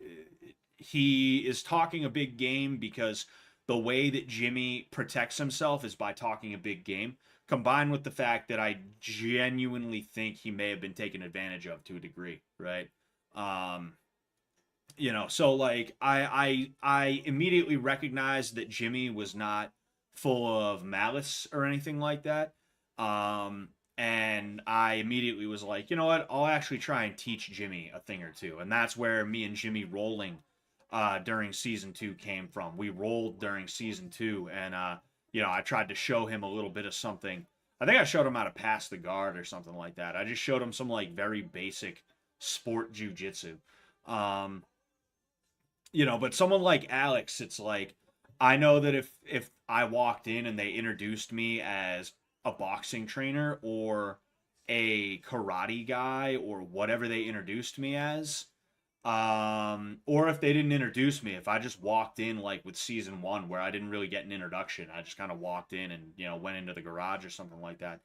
he is talking a big game, because the way that Jimmy protects himself is by talking a big game, combined with the fact that I genuinely think he may have been taken advantage of to a degree, right? You know, so like I immediately recognized that Jimmy was not full of malice or anything like that. And I immediately was like, you know what? I'll actually try and teach Jimmy a thing or two. And that's where me and Jimmy rolling during season 2 came from. We rolled during season 2, and you know, I tried to show him a little bit of something. I think I showed him how to pass the guard or something like that. I just showed him some like very basic sport jujitsu. you know, but someone like Alex, it's like I know that if I walked in and they introduced me as a boxing trainer or a karate guy or whatever they introduced me as, or if they didn't introduce me, if I just walked in like with season 1 where I didn't really get an introduction, I just kind of walked in and, you know, went into the garage or something like that.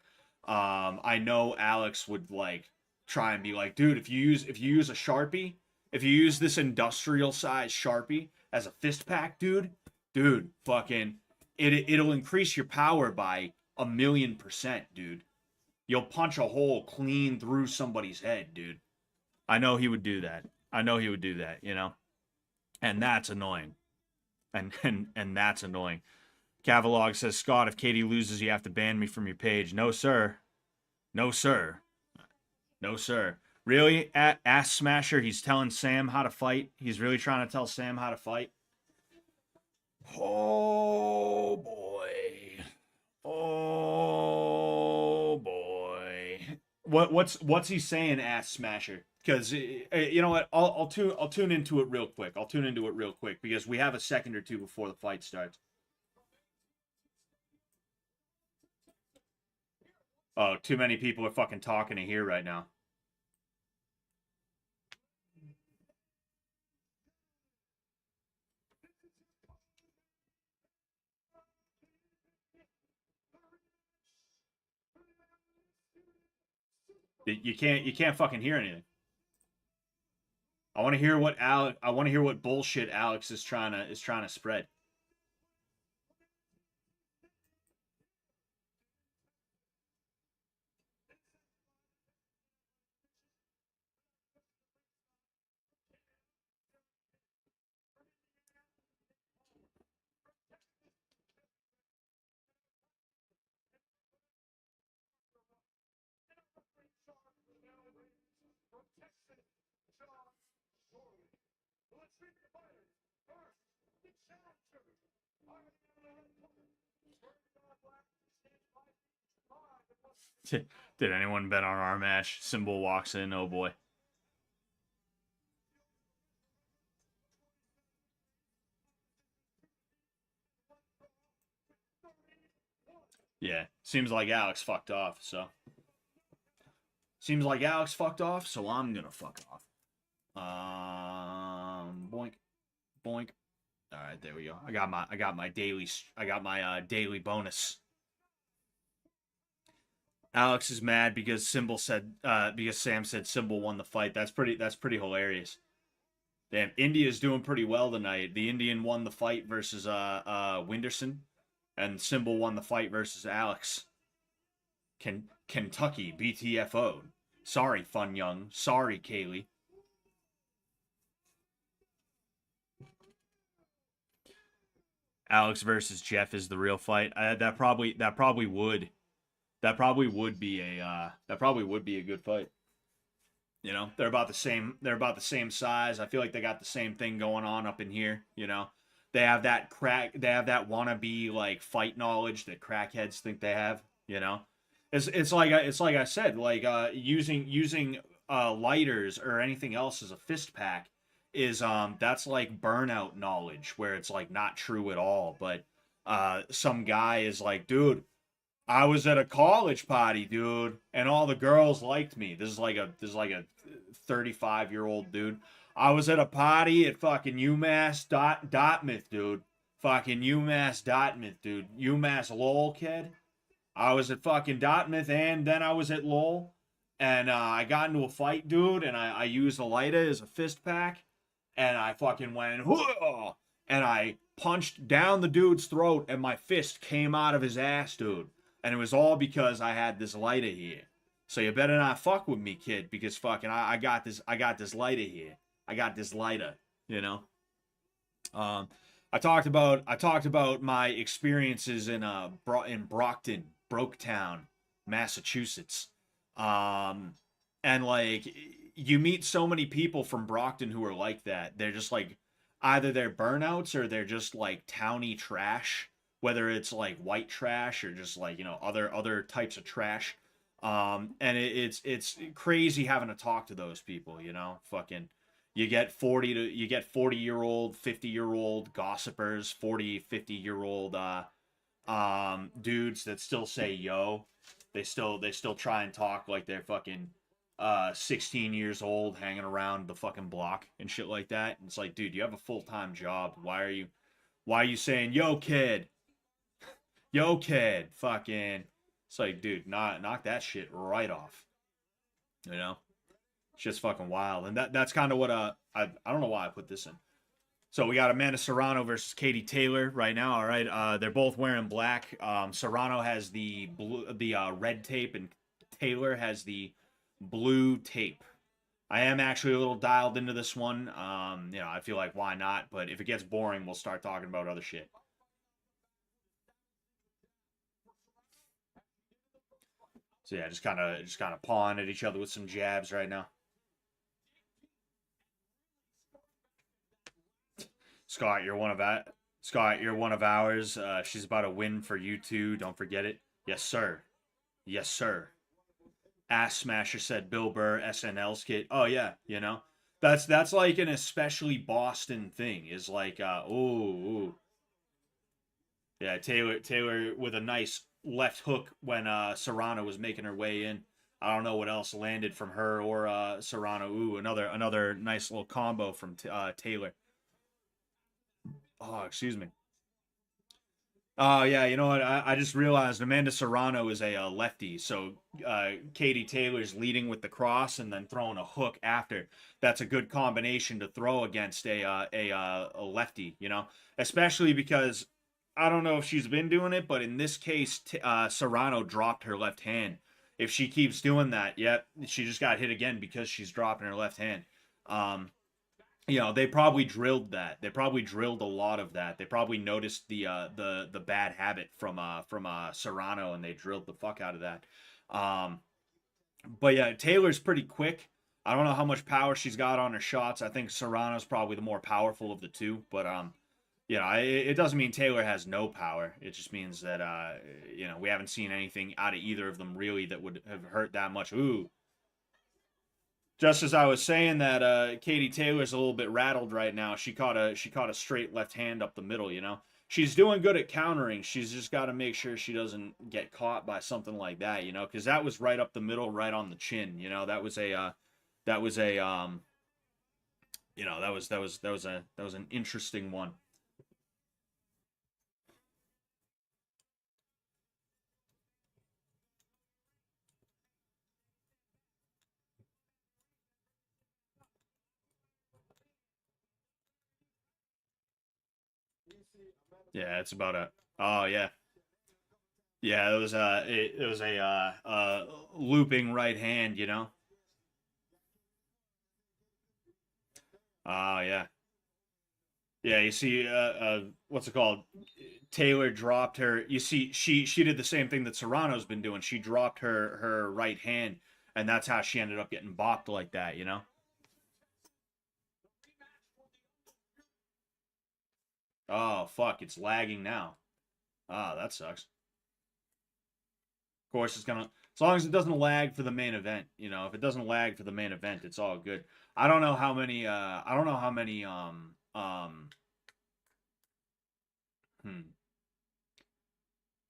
I know Alex would like try and be like, dude, if you use a Sharpie, if you use this industrial size Sharpie as a fist pack, dude, fucking it'll increase your power by 1,000,000%, dude. You'll punch a hole clean through somebody's head, dude. I know he would do that. I know he would do that, you know? And that's annoying. And that's annoying. Cavalog says, Scott, if Katie loses, you have to ban me from your page. No, sir. No, sir. No, sir. Really? Ass Smasher, he's telling Sam how to fight? He's really trying to tell Sam how to fight? Oh, boy. Oh, boy. What's he saying, Ass Smasher? Because you know what, I'll tune into it real quick. I'll tune into it real quick because we have a second or two before the fight starts. Oh, too many people are fucking talking to here right now. You can't fucking hear anything. I want to hear what bullshit Alex is trying to spread. Did anyone bet on our match? Symbol walks in. Oh boy. Yeah, seems like Alex fucked off. So I'm gonna fuck off. Boink, boink. All right, there we go. I got my daily bonus. Alex is mad because because Sam said Symbol won the fight. That's pretty hilarious. Damn, India's doing pretty well tonight. The Indian won the fight versus Winderson, and Symbol won the fight versus Alex. Kentucky BTFO. Sorry, Fun Young. Sorry, Kaylee. Alex versus Jeff is the real fight. That probably would be a good fight. You know, they're about the same. They're about the same size. I feel like they got the same thing going on up in here. You know, they have that wannabe like fight knowledge that crackheads think they have. You know, it's like I said, like using lighters or anything else as a fist pack is that's like burnout knowledge where it's like not true at all. But some guy is like, dude, I was at a college party, dude, and all the girls liked me. This is like a 35-year-old dude. I was at a party at fucking UMass Dartmouth, dude. Fucking UMass Dartmouth, dude. UMass Lowell, kid. I was at fucking Dartmouth and then I was at Lowell. And I got into a fight, dude, and I used a lighter as a fist pack. And I fucking went, whoa! And I punched down the dude's throat and my fist came out of his ass, dude. And it was all because I had this lighter here. So you better not fuck with me, kid, because fucking I got this lighter here. I got this lighter, you know. I talked about my experiences in Broketown, Massachusetts. And like you meet so many people from Brockton who are like that. They're just like either they're burnouts or they're just like towny trash, whether it's like white trash or just like, you know, other types of trash. And it's crazy having to talk to those people, you know, fucking You get 40-year-old, 50-year-old gossipers, 40, 50-year-old dudes that still say yo. They still try and talk like they're fucking 16 years old, hanging around the fucking block and shit like that. And it's like, dude, you have a full-time job. Why are you saying yo kid? Yo kid, fucking. It's like, dude, knock that shit right off. You know? It's just fucking wild. And that's kind of what I don't know why I put this in. So we got Amanda Serrano versus Katie Taylor right now. All right, they're both wearing black. Serrano has the red tape, and Taylor has the blue tape. I am actually a little dialed into this one. I feel like why not? But if it gets boring, we'll start talking about other shit. So yeah, just kind of pawing at each other with some jabs right now. Scott, you're one of ours. She's about to win for you too. Don't forget it. Yes, sir. Yes, sir. Ass Smasher said Bill Burr, SNL's kid. Oh yeah, that's like an especially Boston thing. Is like, ooh. Yeah, Taylor with a nice left hook when Serrano was making her way in. I don't know what else landed from her or Serrano. Ooh, another nice little combo from Taylor. Oh, excuse me. Oh, yeah, you know what? I just realized Amanda Serrano is a lefty, so Katie Taylor's leading with the cross and then throwing a hook after. That's a good combination to throw against a lefty, especially because I don't know if she's been doing it, but in this case, Serrano dropped her left hand. If she keeps doing that, yep, she just got hit again because she's dropping her left hand. They probably drilled that. They probably drilled a lot of that. They probably noticed the bad habit from Serrano, and they drilled the fuck out of that. But yeah, Taylor's pretty quick. I don't know how much power she's got on her shots. I think Serrano's probably the more powerful of the two. But it doesn't mean Taylor has no power. It just means that we haven't seen anything out of either of them really that would have hurt that much. Ooh. Just as I was saying that Katie Taylor's a little bit rattled right now. She caught a straight left hand up the middle, She's doing good at countering. She's just got to make sure she doesn't get caught by something like that, because that was right up the middle, right on the chin, That was an interesting one. Yeah, it's about a. Oh yeah, yeah. It was a looping right hand, Oh yeah, yeah. You see, what's it called? Taylor dropped her. You see, she did the same thing that Serrano's been doing. She dropped her right hand, and that's how she ended up getting bopped like that, Oh fuck, it's lagging now. Ah, that sucks. Of course, it's gonna, as long as it doesn't lag for the main event. If it doesn't lag for the main event, it's all good. I don't know how many. I don't know how many. I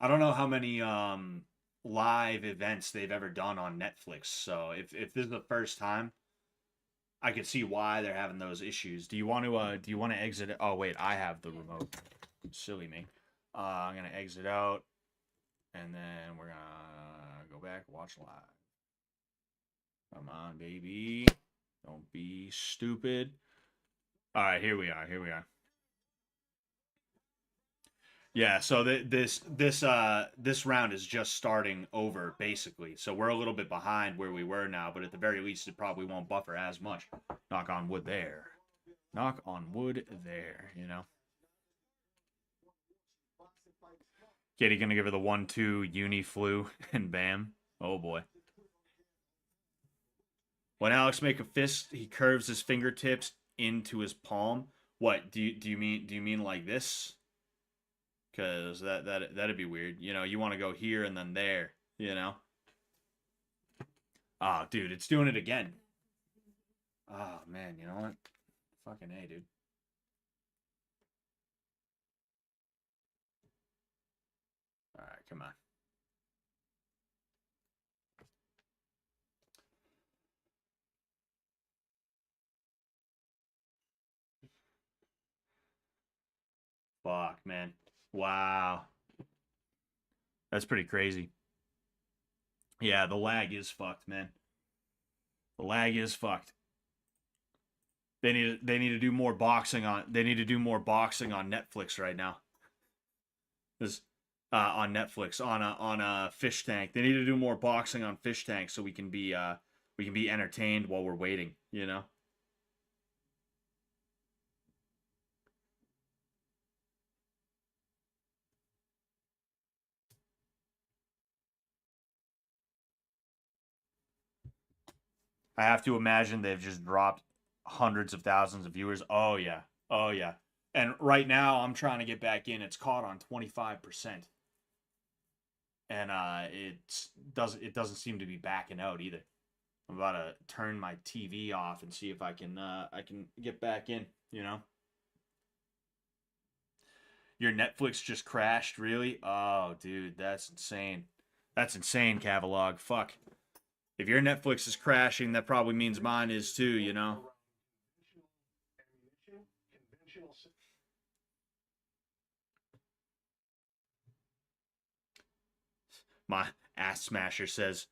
don't know how many live events they've ever done on Netflix. So if this is the first time, I can see why they're having those issues. Do you want to exit it? Oh wait, I have the remote. Silly me. I'm gonna exit out, and then we're gonna go back, watch live. Come on, baby. Don't be stupid. All right, here we are. Yeah, so this round is just starting over basically. So we're a little bit behind where we were now, but at the very least it probably won't buffer as much. Knock on wood there. Knock on wood there, Katie gonna give her the 1-2 uni flu and bam. Oh boy. When Alex make a fist, he curves his fingertips into his palm. What do you mean like this? Because that'd be weird. You want to go here and then there. Oh, dude, it's doing it again. Oh man, you know what? Fucking A, dude. All right, come on. Fuck, man. Wow. That's pretty crazy. Yeah, the lag is fucked, man. The lag is fucked. They need to do more boxing on Netflix right now. This on Netflix on a Fish Tank. They need to do more boxing on Fish Tank so we can be entertained while we're waiting, you know? I have to imagine they've just dropped hundreds of thousands of viewers. Oh yeah. Oh yeah. And right now I'm trying to get back in. It's caught on 25%. And it doesn't seem to be backing out either. I'm about to turn my TV off and see if I can get back in, you know? Your Netflix just crashed, really? Oh, dude, that's insane. That's insane, Cavalog. Fuck. If your Netflix is crashing, that probably means mine is too, you know? My ass smasher says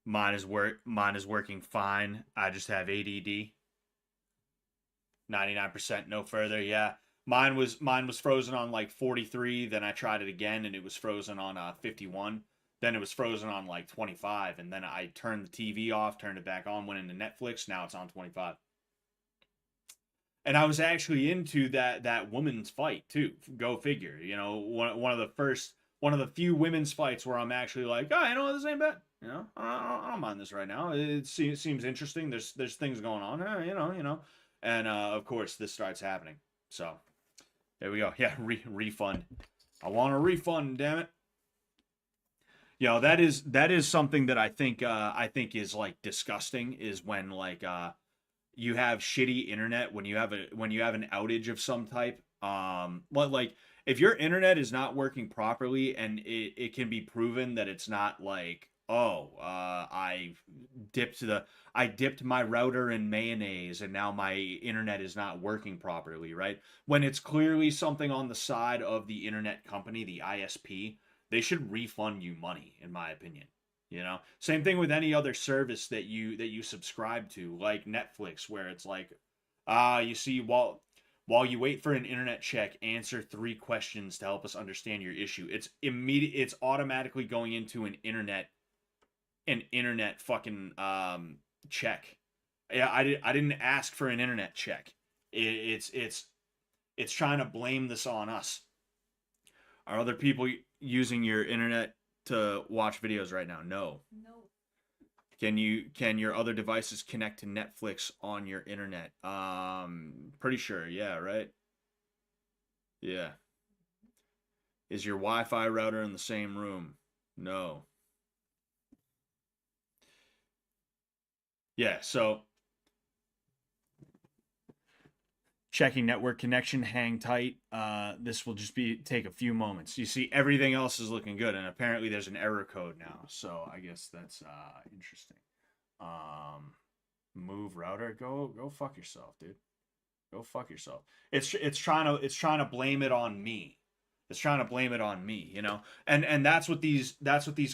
mine is working fine. I just have ADD. 99% no further. Yeah. Mine was frozen on like 43, then I tried it again and it was frozen on 51. Then it was frozen on like 25, and then I turned the TV off, turned it back on, went into Netflix, now it's on 25. And I was actually into that women's fight too. Go figure. You know, one of the few women's fights where I'm actually like, oh, you know what, this ain't bad. You know, I don't mind this right now. It seems interesting. There's things going on. You know. And of course, this starts happening. So there we go. Yeah, refund. I want a refund. Damn it. You know, that is something that I think is like disgusting. Is when like you have shitty internet when you have an outage of some type. But like if your internet is not working properly and it can be proven that it's not like, oh, I dipped my router in mayonnaise and now my internet is not working properly, right? When it's clearly something on the side of the internet company, the ISP, they should refund you money, in my opinion. You know, same thing with any other service that you subscribe to, like Netflix, where it's like, you see, while you wait for an internet check, answer 3 questions to help us understand your issue. It's automatically going into an internet fucking check. Yeah, I didn't ask for an internet check. It's trying to blame this on us. Are other people using your internet to watch videos right now? No. Can your other devices connect to Netflix on your internet? Pretty sure. Yeah, right? Yeah. Is your Wi-Fi router in the same room? No. Yeah, so checking network connection, hang tight. This will just take a few moments. You see, everything else is looking good, and apparently there's an error code now. So I guess that's interesting. Move router. Go fuck yourself, dude. Go fuck yourself. It's trying to blame it on me. It's trying to blame it on me, you know? And that's what these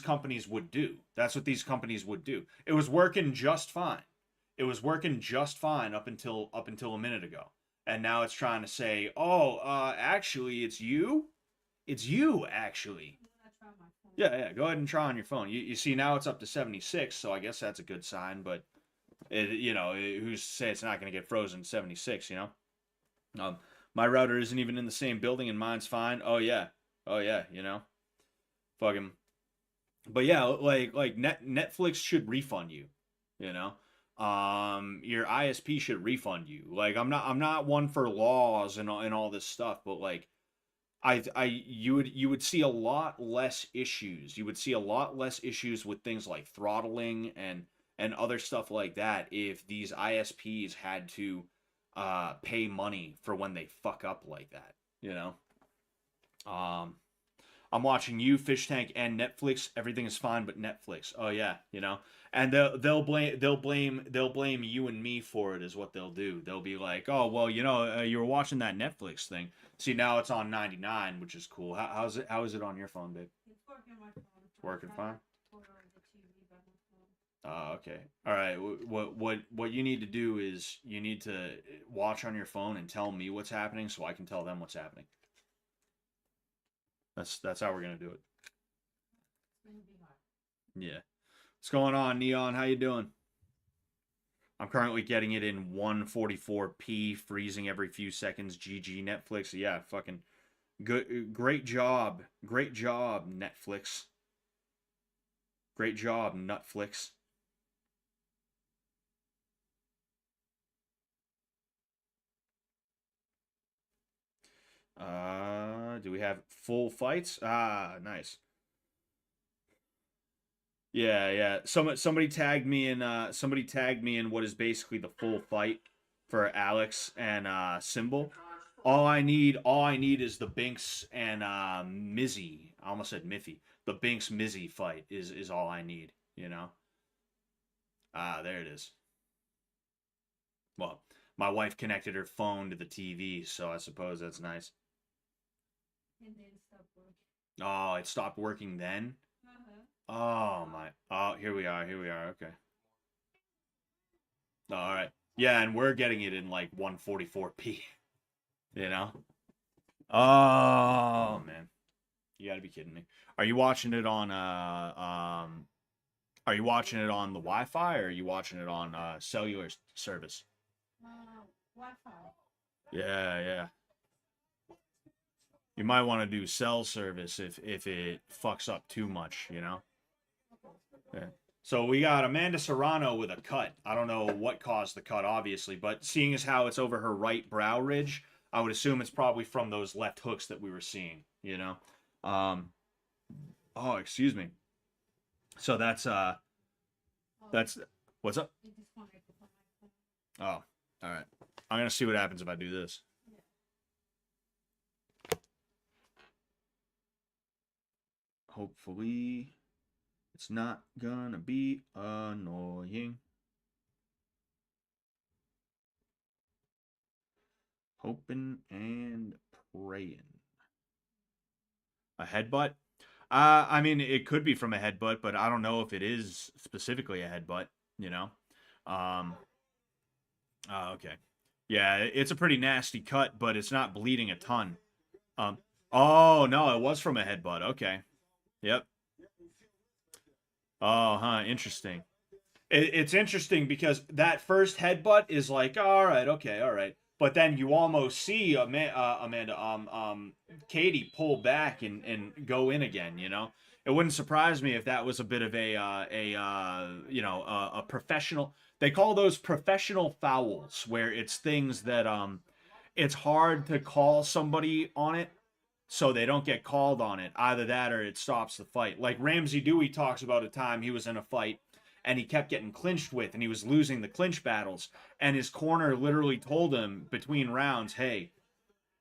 companies would do. That's what these companies would do. It was working just fine. It was working just fine up until a minute ago. And now it's trying to say, oh, actually, it's you? It's you, actually. Yeah, go ahead and try on your phone. You see, now it's up to 76, so I guess that's a good sign, but, who's to say it's not going to get frozen 76, you know? My router isn't even in the same building, and mine's fine. Oh, yeah, you know? Fucking. But yeah, like Netflix should refund you, you know? Your ISP should refund you. Like I'm not one for laws and all this stuff, but like you would see a lot less issues. You would see a lot less issues with things like throttling and other stuff like that if these ISPs had to pay money for when they fuck up like that, you know. I'm watching you, Fish Tank, and Netflix. Everything is fine, but Netflix. Oh yeah, you know. And they'll blame you and me for it is what they'll do. They'll be like, oh well, you know, you were watching that Netflix thing. See, now it's on 99, which is cool. How is it on your phone, babe? It's working on my phone. Working fine. Totally the TV by my phone. Okay. All right. What you need to do is you need to watch on your phone and tell me what's happening so I can tell them what's happening. That's how we're gonna do it. It's gonna be hard. Yeah. What's going on, Neon? How you doing? I'm currently getting it in 144p, freezing every few seconds. GG Netflix. Yeah, fucking good. Great job. Great job, Netflix. Great job, Nutflix. Do we have full fights? Ah, nice. Yeah. Somebody tagged me in what is basically the full fight for Alex and Symbol. All I need is the Binks and Mizzy. I almost said Miffy. The Binks Mizzy fight is all I need, you know. Ah, there it is. Well, my wife connected her phone to the TV, so I suppose that's nice. And then stop working. Oh, it stopped working then? Uh-huh. Oh my. Oh, here we are. Okay. All right. Yeah, and we're getting it in like 144p. You know? Oh man. You got to be kidding me. Are you watching it on are you watching it on the Wi-Fi or are you watching it on cellular service? Wi-Fi. Yeah. You might want to do cell service if it fucks up too much, you know? Yeah. So we got Amanda Serrano with a cut. I don't know what caused the cut, obviously, but seeing as how it's over her right brow ridge, I would assume it's probably from those left hooks that we were seeing, you know? Oh, excuse me. So that's what's up? I just wanted to put my phone. Oh, all right. I'm gonna see what happens if I do this. Hopefully, it's not gonna be annoying. Hoping and praying. A headbutt? I mean, it could be from a headbutt, but I don't know if it is specifically a headbutt, you know? Okay. Yeah, it's a pretty nasty cut, but it's not bleeding a ton. Oh, no, it was from a headbutt. Okay. Yep. Oh, huh, interesting. It's interesting because that first headbutt is like, all right. But then you almost see Amanda, Katie pull back and go in again. You know, it wouldn't surprise me if that was a bit of a professional. They call those professional fouls, where it's things that it's hard to call somebody on it, so they don't get called on it. Either that or it stops the fight. Like Ramsey Dewey talks about a time he was in a fight and he kept getting clinched with, and he was losing the clinch battles. And his corner literally told him between rounds, hey,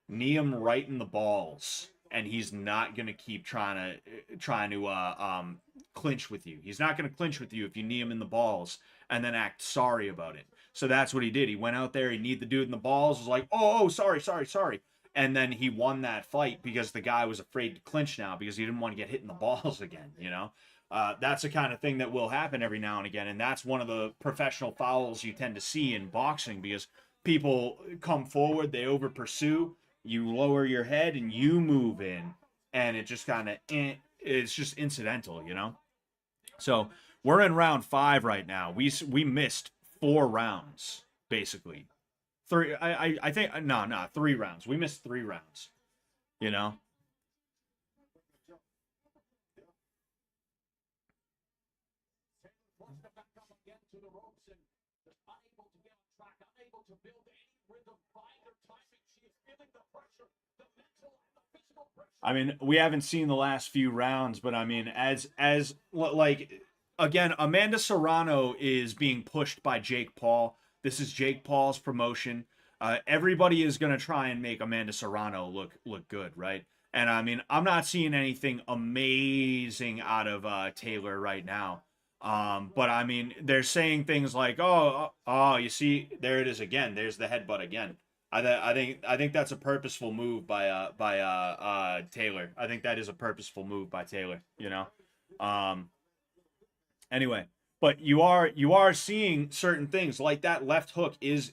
knee him right in the balls. And he's not going to keep trying to clinch with you. He's not going to clinch with you if you knee him in the balls and then act sorry about it. So that's what he did. He went out there, he kneed the dude in the balls, was like, oh, sorry. And then he won that fight because the guy was afraid to clinch now because he didn't want to get hit in the balls again, you know? That's the kind of thing that will happen every now and again, and that's one of the professional fouls you tend to see in boxing because people come forward, they over pursue, you lower your head, and you move in, and it just kind of it's just incidental, you know. So we're in round 5 right now. We missed 4 rounds basically. 3. I think no 3 rounds. We missed 3 rounds, you know. I mean, we haven't seen the last few rounds, but I mean, as like again, Amanda Serrano is being pushed by Jake Paul. This is Jake Paul's promotion. Everybody is going to try and make Amanda Serrano look good, right? And I mean, I'm not seeing anything amazing out of Taylor right now. But I mean, they're saying things like, "Oh, you see, there it is again. There's the headbutt again." I think that's a purposeful move by Taylor. I think that is a purposeful move by Taylor. You know. Anyway, but you are seeing certain things like that left hook is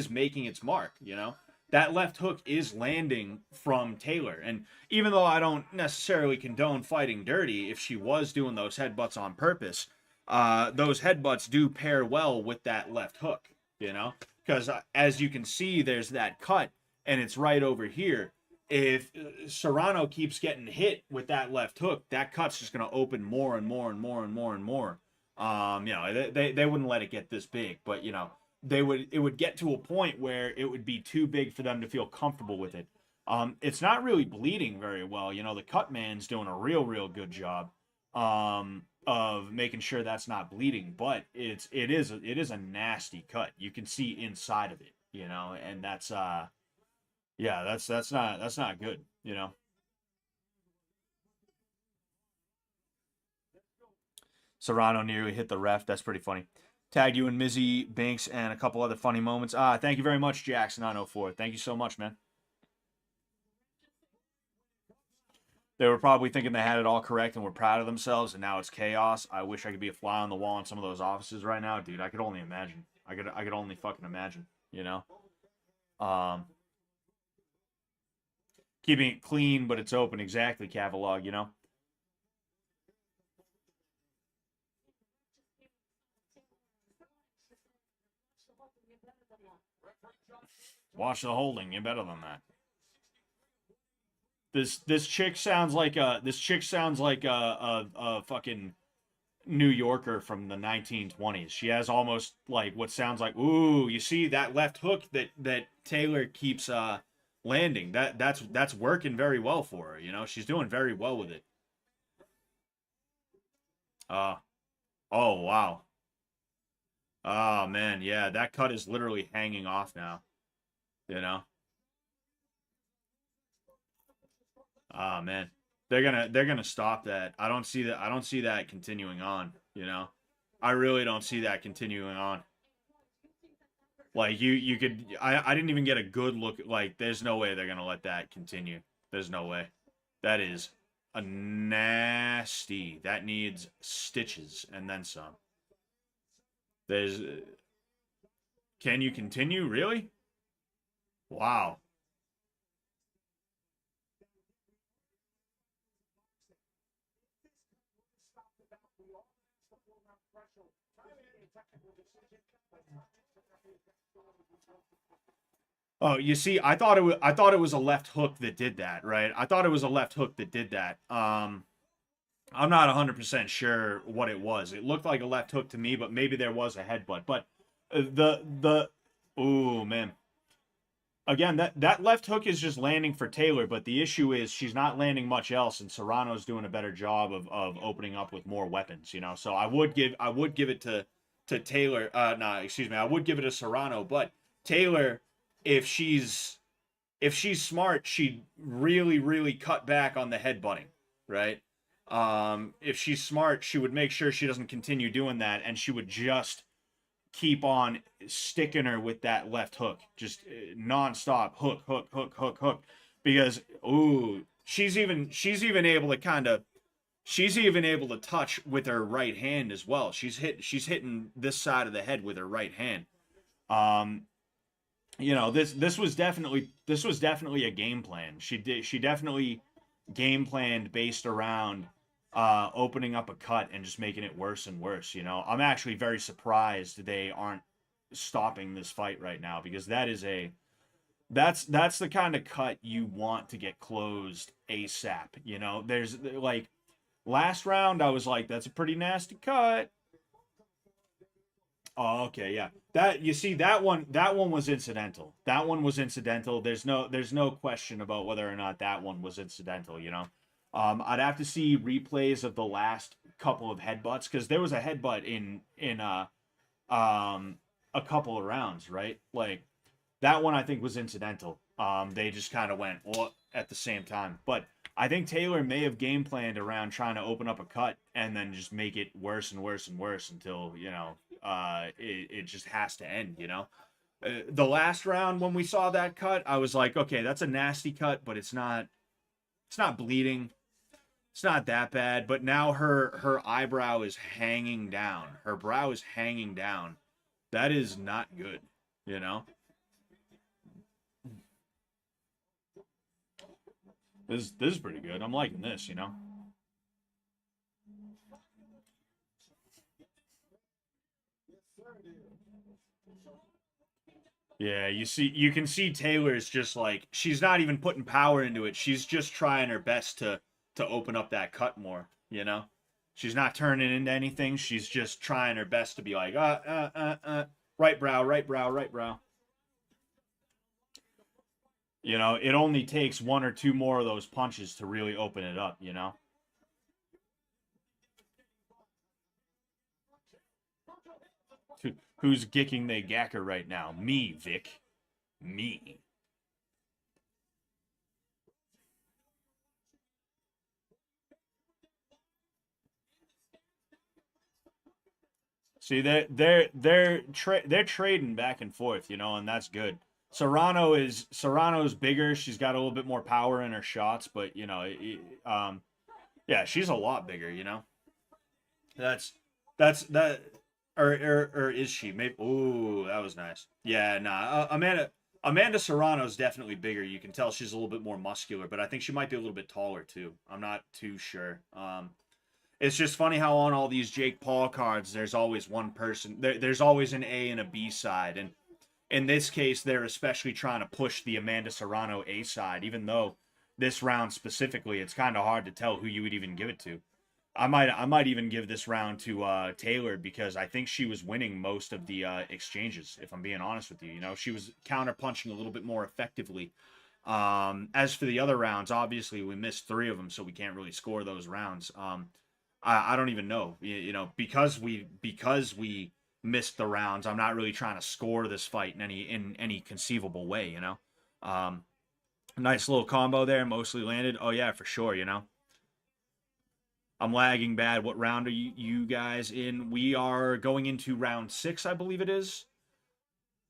making its mark. You know. That left hook is landing from Taylor. And even though I don't necessarily condone fighting dirty, if she was doing those headbutts on purpose, those headbutts do pair well with that left hook, you know? Because as you can see, there's that cut, and it's right over here. If Serrano keeps getting hit with that left hook, that cut's just going to open more and more and more and more and more. You know, they wouldn't let it get this big, but, you know, it would get to a point where it would be too big for them to feel comfortable with it. It's not really bleeding very well. You know, the cut man's doing a real good job of making sure that's not bleeding, but it is a nasty cut. You can see inside of it, you know, and that's yeah, that's not good, you know. Serrano nearly hit the ref. That's pretty funny. Tagged you and Mizzy, Banks, and a couple other funny moments. Thank you very much, Jackson904. Thank you so much, man. They were probably thinking they had it all correct and were proud of themselves, and now it's chaos. I wish I could be a fly on the wall in some of those offices right now, dude. I could only imagine. I could only fucking imagine, you know? Keeping it clean, but it's open. Exactly, Cavalog, you know? Watch the holding. You're better than that. This chick sounds like a fucking New Yorker from the 1920s. She has almost like what sounds like, ooh, you see that left hook that Taylor keeps landing. That's working very well for her. You know, she's doing very well with it. Oh wow. Oh man, yeah, that cut is literally hanging off now. You know. Oh man, they're gonna stop that. I don't see that continuing on. You know, I really don't see that continuing on. Like you could, I didn't even get a good look. Like, there's no way they're gonna let that continue. There's no way. That is a nasty. That needs stitches and then some. There's. Can you continue? Really? Wow. Oh, you see, I thought it was a left hook that did that, right? I thought it was a left hook that did that. I'm not 100% sure what it was. It looked like a left hook to me, but maybe there was a headbutt. But oh man. Again, that left hook is just landing for Taylor, but the issue is she's not landing much else, and Serrano's doing a better job of opening up with more weapons, you know. So I would give it to Taylor. Excuse me. I would give it to Serrano, but Taylor, if she's smart, she'd really cut back on the headbutting, right? If she's smart, she would make sure she doesn't continue doing that, and she would just keep on sticking her with that left hook, just nonstop hook, because she's even able to touch with her right hand as well. She's hitting this side of the head with her right hand. You know, this was definitely a game plan. She definitely game planned based around opening up a cut and just making it worse and worse. You know, I'm actually very surprised they aren't stopping this fight right now, because that's the kind of cut you want to get closed ASAP. You know, there's like last round I was like, that's a pretty nasty cut. Oh, okay, yeah. That, you see, that one was incidental. That one was incidental. There's no question about whether or not that one was incidental, you know. I'd have to see replays of the last couple of headbutts, because there was a headbutt in a couple of rounds, right? Like, That one I think was incidental. They just kind of went at the same time. But I think Taylor may have game planned around trying to open up a cut and then just make it worse and worse and worse until, you know, it just has to end, you know. The last round when we saw that cut, I was like, okay, that's a nasty cut, but it's not bleeding. It's not that bad. But now her eyebrow is hanging down. Her brow is hanging down. That is not good, you know. This is pretty good. I'm liking this, you know. Yeah, you can see Taylor's just like, she's not even putting power into it. She's just trying her best to open up that cut more, you know? She's not turning into anything. She's just trying her best to be like, right brow, right brow, right brow. You know, it only takes one or two more of those punches to really open it up, you know? Who's gicking the gacker right now? Me, Vic. Me. See, they're trading back and forth, you know, and that's good. Serrano's bigger. She's got a little bit more power in her shots, but you know, yeah, she's a lot bigger, you know. That's that. Or is she? Maybe. Ooh, that was nice. Yeah, nah. Amanda Serrano's definitely bigger. You can tell she's a little bit more muscular, but I think she might be a little bit taller too. I'm not too sure. It's just funny how on all these Jake Paul cards, there's always one person. There's always an A and a B side, and in this case, they're especially trying to push the Amanda Serrano A side. Even though this round specifically, it's kind of hard to tell who you would even give it to. I might even give this round to Taylor because I think she was winning most of the exchanges. If I'm being honest with you, you know, she was counter punching a little bit more effectively. As for the other rounds, obviously we missed 3 of them, so we can't really score those rounds. I don't even know, you know, because we missed the rounds. I'm not really trying to score this fight in any conceivable way, you know. Nice little combo there, mostly landed. Oh yeah, for sure, you know. I'm lagging bad. What round are you guys in? We are going into round 6, I believe it is.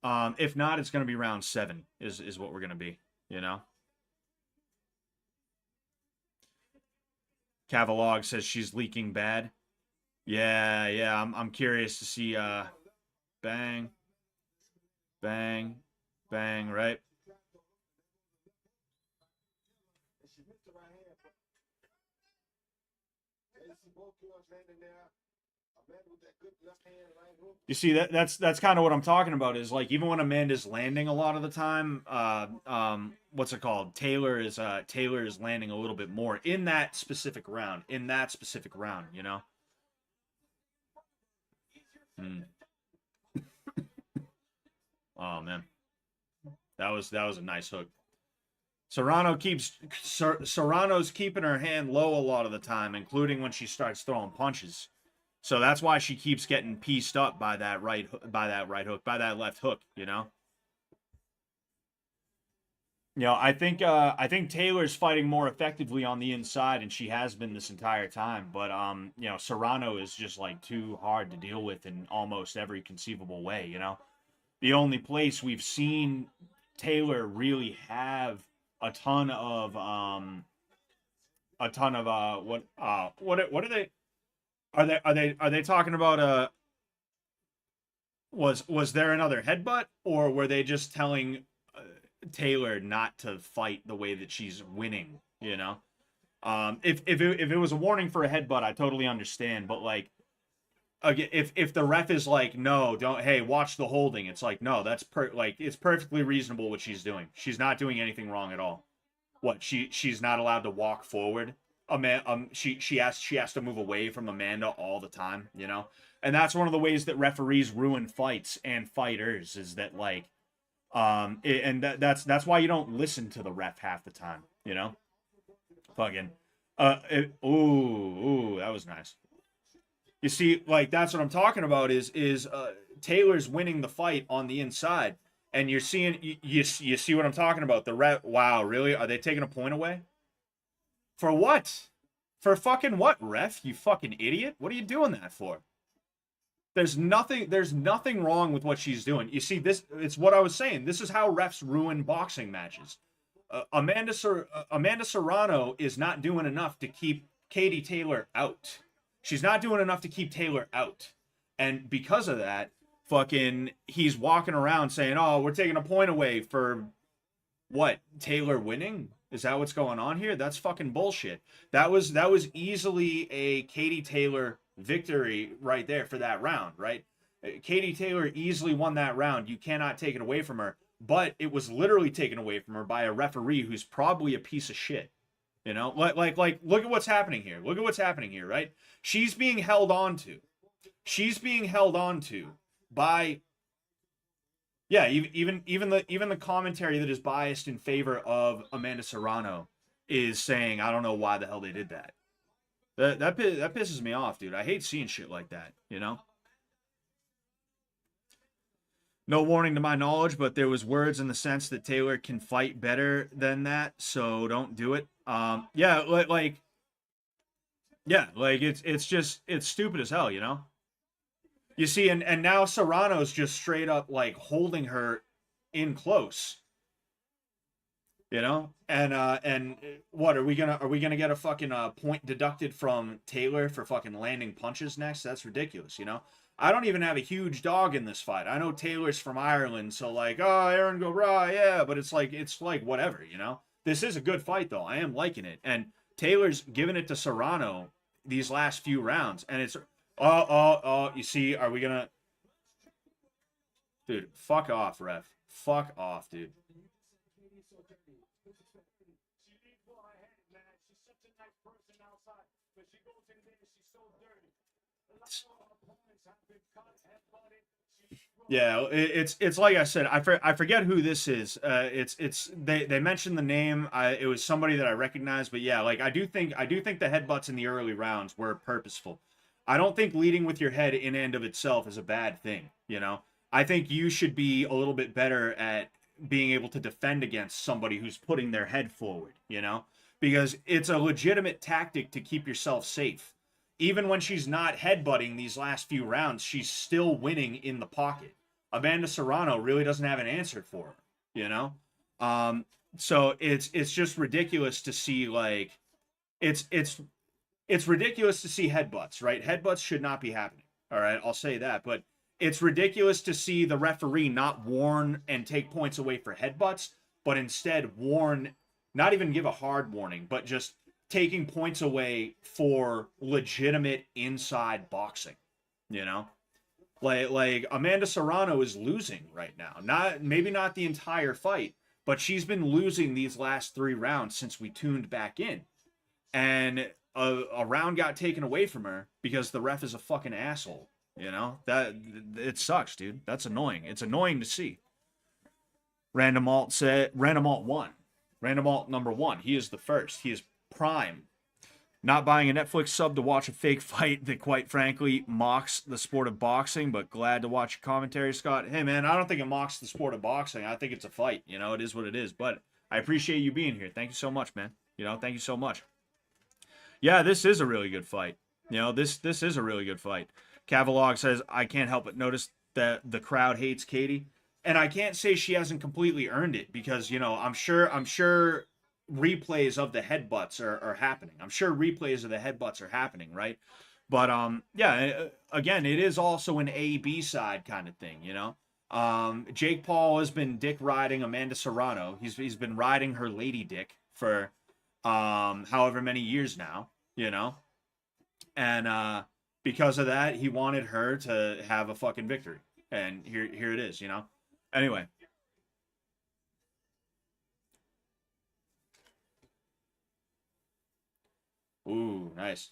If not, it's going to be round 7 is what we're going to be, you know. Cavalog says she's leaking bad. Yeah, I'm curious to see bang, bang, bang, right? You see that's kind of what I'm talking about is like even when Amanda's landing a lot of the time, what's it called? Taylor is landing a little bit more in that specific round. You know. Oh man, that was a nice hook. Serrano's keeping her hand low a lot of the time, including when she starts throwing punches. So that's why she keeps getting pieced up by that left hook, you know. You know, I think Taylor's fighting more effectively on the inside, and she has been this entire time. But you know, Serrano is just like too hard to deal with in almost every conceivable way. You know, the only place we've seen Taylor really have a ton of what are they? Are they talking about was there another headbutt, or were they just telling Taylor not to fight the way that she's winning, you know? If it was a warning for a headbutt, I totally understand, but like again, if the ref is like, "No, don't, hey, watch the holding." It's like, "No, that's it's perfectly reasonable what she's doing. She's not doing anything wrong at all." What, she's not allowed to walk forward? She has to move away from Amanda all the time, you know? And that's one of the ways that referees ruin fights and fighters is that like that's why you don't listen to the ref half the time, you know? Fucking ooh, that was nice. You see, like that's what I'm talking about is Taylor's winning the fight on the inside. And you're seeing, you see what I'm talking about. The ref, wow, really? Are they taking a point away? For what? For fucking what, ref? You fucking idiot. What are you doing that for? There's nothing wrong with what she's doing. You see, it's what I was saying. This is how refs ruin boxing matches. Amanda Serrano is not doing enough to keep Katie Taylor out. She's not doing enough to keep Taylor out. And because of that, fucking, he's walking around saying, oh, we're taking a point away for what? Taylor winning? Is that what's going on here? That's fucking bullshit. That was easily a Katie Taylor victory right there for that round, right? Katie Taylor easily won that round. You cannot take it away from her, but it was literally taken away from her by a referee who's probably a piece of shit. You know, like look at what's happening here. Look at what's happening here, right? She's being held on to. She's being held on to by, yeah, even the commentary that is biased in favor of Amanda Serrano is saying, I don't know why the hell they did that. That pisses me off, dude. I hate seeing shit like that, you know? No warning to my knowledge, but there was words in the sense that Taylor can fight better than that, so don't do it. Yeah, it's stupid as hell, you know? You see, and now Serrano's just straight up like holding her in close. You know? And what are we gonna get a fucking point deducted from Taylor for fucking landing punches next? That's ridiculous, you know? I don't even have a huge dog in this fight. I know Taylor's from Ireland, so like, oh, Aaron go rah, yeah, but it's like whatever, you know? This is a good fight though. I am liking it. And Taylor's giving it to Serrano these last few rounds, and it's you see, are we gonna, dude, fuck off, ref. Fuck off, dude. Yeah, it's like I said, I forget who this is. They mentioned the name. It was somebody that I recognized, but yeah, like I do think the headbutts in the early rounds were purposeful. I don't think leading with your head in and of itself is a bad thing, you know? I think you should be a little bit better at being able to defend against somebody who's putting their head forward, you know? Because it's a legitimate tactic to keep yourself safe. Even when she's not headbutting these last few rounds, she's still winning in the pocket. Amanda Serrano really doesn't have an answer for her, you know? So it's just ridiculous to see, like, it's ridiculous to see headbutts, right? Headbutts should not be happening. All right, I'll say that. But it's ridiculous to see the referee not warn and take points away for headbutts, but instead warn, not even give a hard warning, but just taking points away for legitimate inside boxing, you know? Like Amanda Serrano is losing right now. Maybe not the entire fight, but she's been losing these last 3 rounds since we tuned back in. And a round got taken away from her because the ref is a fucking asshole. You know, that it sucks, dude. That's annoying. It's annoying to see. Random Alt won. Random Alt number 1. He is the first. He is prime. Not buying a Netflix sub to watch a fake fight that, quite frankly, mocks the sport of boxing, but glad to watch your commentary, Scott. Hey, man, I don't think it mocks the sport of boxing. I think it's a fight. You know, it is what it is. But I appreciate you being here. Thank you so much, man. You know, thank you so much. Yeah, this is a really good fight. You know, this is a really good fight. Cavalog says, I can't help but notice that the crowd hates Katie. And I can't say she hasn't completely earned it because, you know, I'm sure replays of the headbutts are happening. I'm sure replays of the headbutts are happening, right? But, yeah, again, it is also an A-B side kind of thing, you know? Jake Paul has been dick riding Amanda Serrano. He's been riding her lady dick for however many years now, you know? And because of that, he wanted her to have a fucking victory. And here it is, you know? Anyway. Ooh, nice.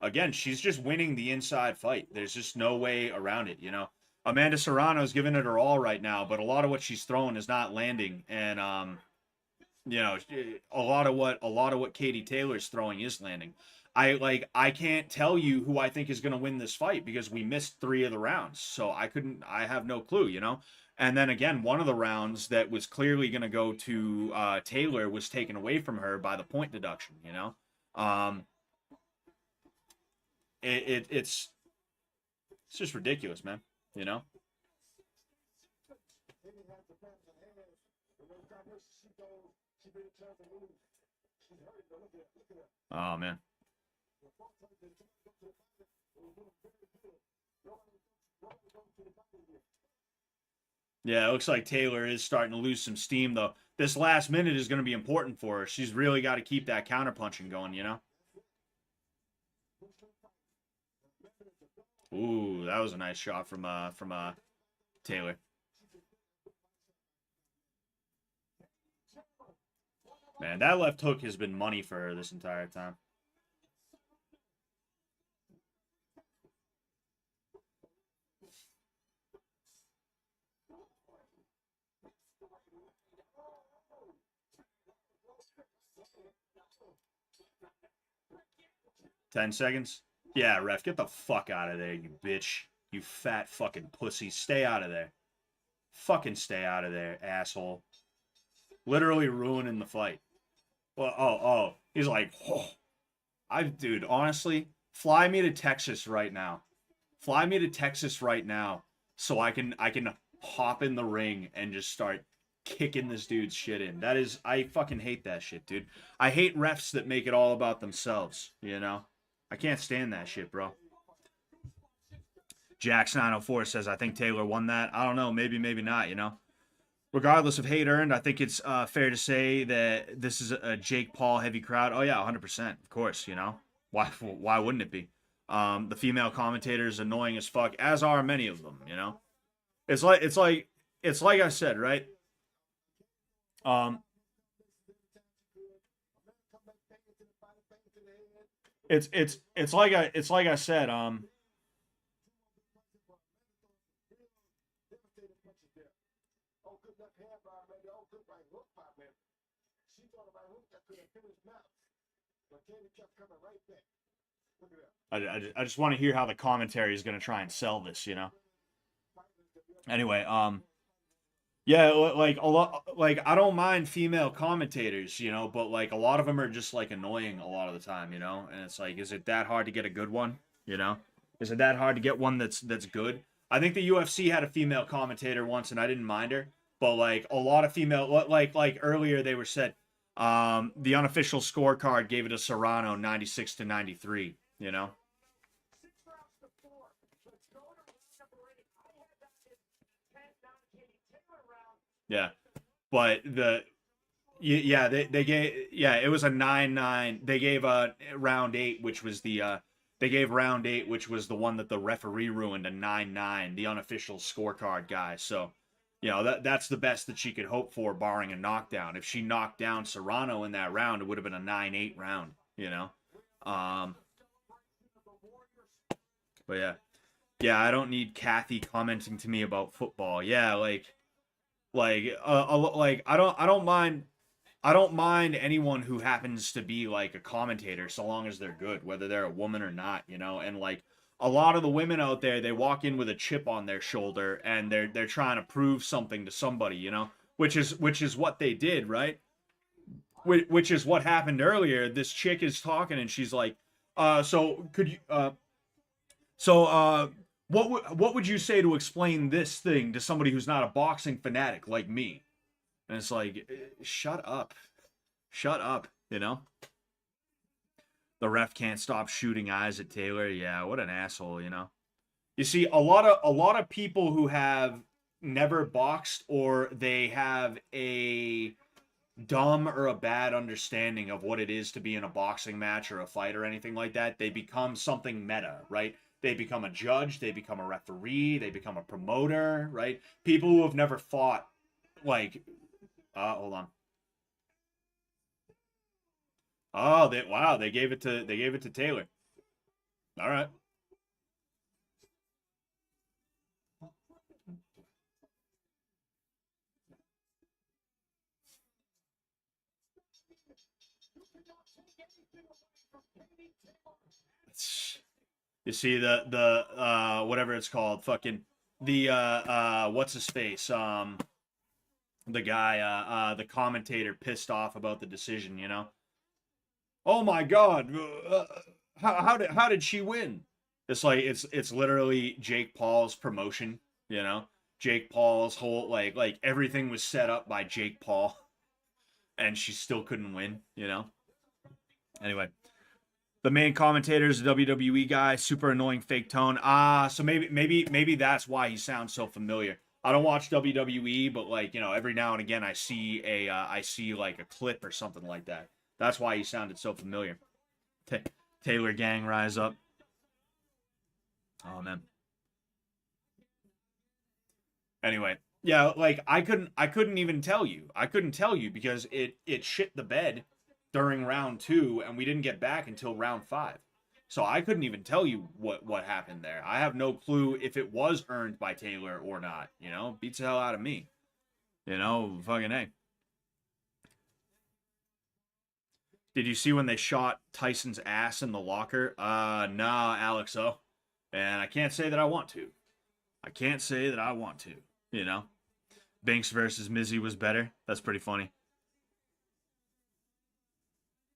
Again, she's just winning the inside fight. There's just no way around it, you know? Amanda Serrano's giving it her all right now, but a lot of what she's throwing is not landing. And, you know, a lot of what Katie Taylor's throwing is landing. I can't tell you who I think is going to win this fight because we missed 3 of the rounds. So I have no clue, you know? And then again, one of the rounds that was clearly going to go to Taylor was taken away from her by the point deduction, you know? It's just ridiculous, man, you know? Oh, man. Yeah, it looks like Taylor is starting to lose some steam, though. This last minute is going to be important for her. She's really got to keep that counterpunching going, you know? Ooh, that was a nice shot from Taylor. Man, that left hook has been money for her this entire time. Ten seconds? Yeah, ref, get the fuck out of there, you bitch. You fat fucking pussy. Stay out of there. Fucking stay out of there, asshole. Literally ruining the fight. Well, oh. He's like, oh. Dude, honestly, fly me to Texas right now. Fly me to Texas right now so I can hop in the ring and just start kicking this dude's shit in. I fucking hate that shit, dude. I hate refs that make it all about themselves, you know? I can't stand that shit, bro. Jax904 says, I think Taylor won that. I don't know. Maybe not, you know? Regardless of hate earned, I think it's fair to say that this is a Jake Paul heavy crowd. Oh, yeah, 100%. Of course, you know? Why wouldn't it be? The female commentator is annoying as fuck, as are many of them, you know? It's like I said, right? It's like I said, I just want to hear how the commentary is going to try and sell this, you know? Anyway, yeah, like a lot, like I don't mind female commentators, you know, but like a lot of them are just like annoying a lot of the time, you know. And it's like, is it that hard to get a good one, you know? Is it that hard to get one that's good? I think the UFC had a female commentator once, and I didn't mind her, but like a lot of female, like earlier they were said, the unofficial scorecard gave it a Serrano 96-93, you know. Yeah, but they gave, yeah, it was a 9-9. They gave round 8, which was the they gave round 8, which was the one that the referee ruined, a 9-9, the unofficial scorecard guy. So, you know, that's the best that she could hope for, barring a knockdown. If she knocked down Serrano in that round, it would have been a 9-8 round, you know. But yeah, I don't need Kathy commenting to me about football. Yeah, like I don't mind anyone who happens to be like a commentator so long as they're good, whether they're a woman or not, you know. And like a lot of the women out there, they walk in with a chip on their shoulder and they're trying to prove something to somebody, you know, which is what they did, right? Which is what happened earlier. This chick is talking and she's like, so could you what would you say to explain this thing to somebody who's not a boxing fanatic like me? And it's like, shut up, you know. The ref can't stop shooting eyes at Taylor. Yeah, what an asshole, you know. You see, a lot of people who have never boxed, or they have a dumb or a bad understanding of what it is to be in a boxing match or a fight or anything like that, they become something meta, right? They become a judge, they become a referee, they become a promoter, right? People who have never fought, like, hold on. Oh, they gave it to Taylor. All right. You see the whatever it's called, fucking the what's his face, the guy, the commentator pissed off about the decision, you know. Oh my God, how did she win? It's like it's literally Jake Paul's promotion, you know. Jake Paul's whole like everything was set up by Jake Paul, and she still couldn't win, you know. Anyway, the main commentator is a WWE guy, super annoying fake tone. So maybe that's why he sounds so familiar. I don't watch WWE, but like, you know, every now and again I see like a clip or something like that. That's why he sounded so familiar. Taylor gang rise up. Oh man. Anyway, yeah, like I couldn't even tell you. I couldn't tell you because it shit the bed during round 2 and we didn't get back until round 5. So I couldn't even tell you what happened there. I have no clue if it was earned by Taylor or not, you know? Beats the hell out of me. You know, fucking A. Did you see when they shot Tyson's ass in the locker? Nah, Alex O. And I can't say that I want to. I can't say that I want to, you know? Banks versus Mizzy was better. That's pretty funny.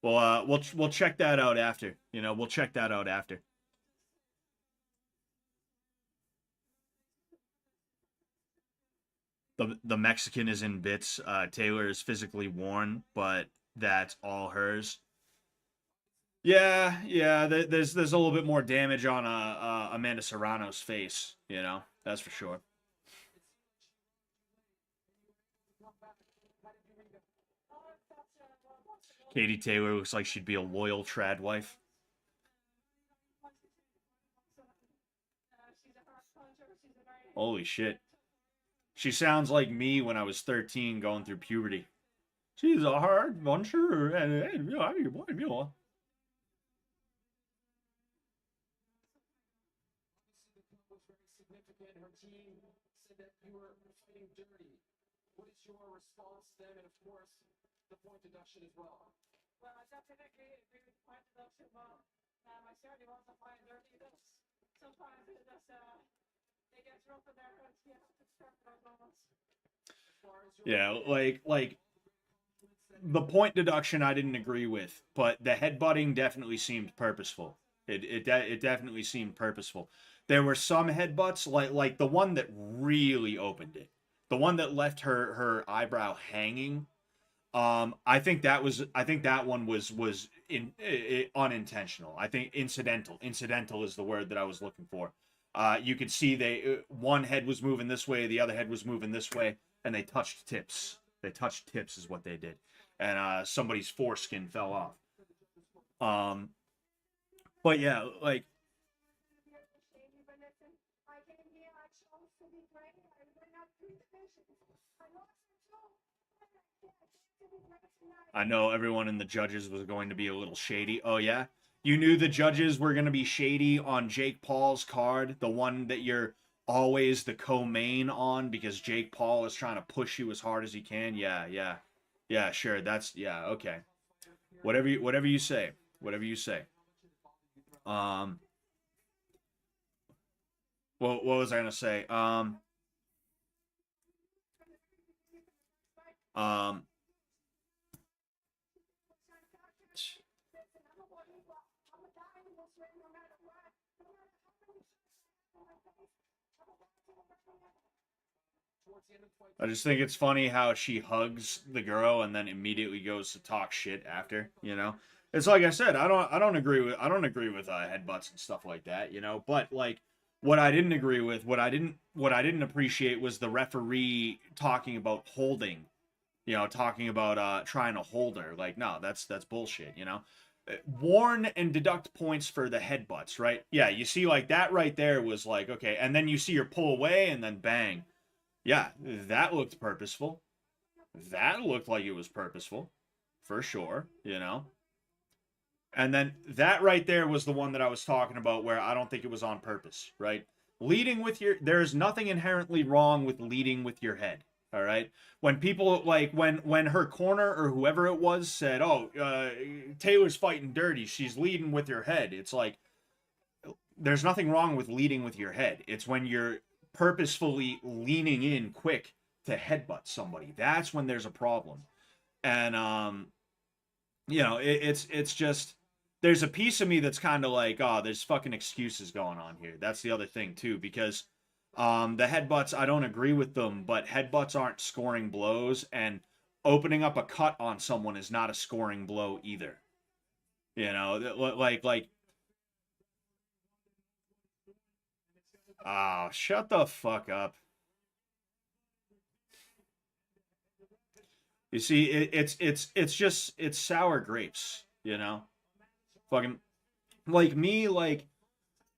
Well, we'll check that out after. You know, we'll check that out after. The Mexican is in bits. Taylor is physically worn, but that's all hers. Yeah. There's a little bit more damage on Amanda Serrano's face. You know, that's for sure. Katie Taylor looks like she'd be a loyal trad wife. Holy shit. She sounds like me when I was 13 going through puberty. She's a hard muncher and What is your response then, and of course, the point deduction as well? Well, I definitely agree with point deduction. Well, I certainly want to find dirty. That's sometimes it just they get rough in their heads. You have to start those moments. Yeah, like the point deduction I didn't agree with, but the headbutting definitely seemed purposeful. It definitely seemed purposeful. There were some headbutts like the one that really opened it. The one that left her eyebrow hanging. I think that one was unintentional. I think incidental. Incidental is the word that I was looking for. You could see one head was moving this way, the other head was moving this way, and they touched tips. They touched tips is what they did, and somebody's foreskin fell off. But yeah, like. I know everyone in the judges was going to be a little shady. Oh, yeah? You knew the judges were going to be shady on Jake Paul's card, the one that you're always the co-main on because Jake Paul is trying to push you as hard as he can? Yeah, sure. Yeah, okay. Whatever you say. Whatever you say. What was I going to say? I just think it's funny how she hugs the girl and then immediately goes to talk shit after, you know? It's like I said, I don't agree with headbutts and stuff like that, you know? But like what I didn't agree with, what I didn't appreciate was the referee talking about holding, you know, talking about trying to hold her. Like, no, that's bullshit, you know? Warn and deduct points for the headbutts, right? Yeah, you see like that right there was like, okay, and then you see her pull away and then bang. Yeah, that looked purposeful. That looked like it was purposeful, for sure, you know? And then that right there was the one that I was talking about where I don't think it was on purpose, right? Leading with there's nothing inherently wrong with leading with your head, All right. When people like when her corner or whoever it was said, "Oh, Taylor's fighting dirty. She's leading with her head." It's like there's nothing wrong with leading with your head. It's when you're purposefully leaning in quick to headbutt somebody. That's when there's a problem. And you know, it's just there's a piece of me that's kind of like, oh, there's fucking excuses going on here. That's the other thing too, because the headbutts, I don't agree with them, but headbutts aren't scoring blows, and opening up a cut on someone is not a scoring blow either. You know, like, oh, shut the fuck up. You see, it's sour grapes, you know? Fucking like me, like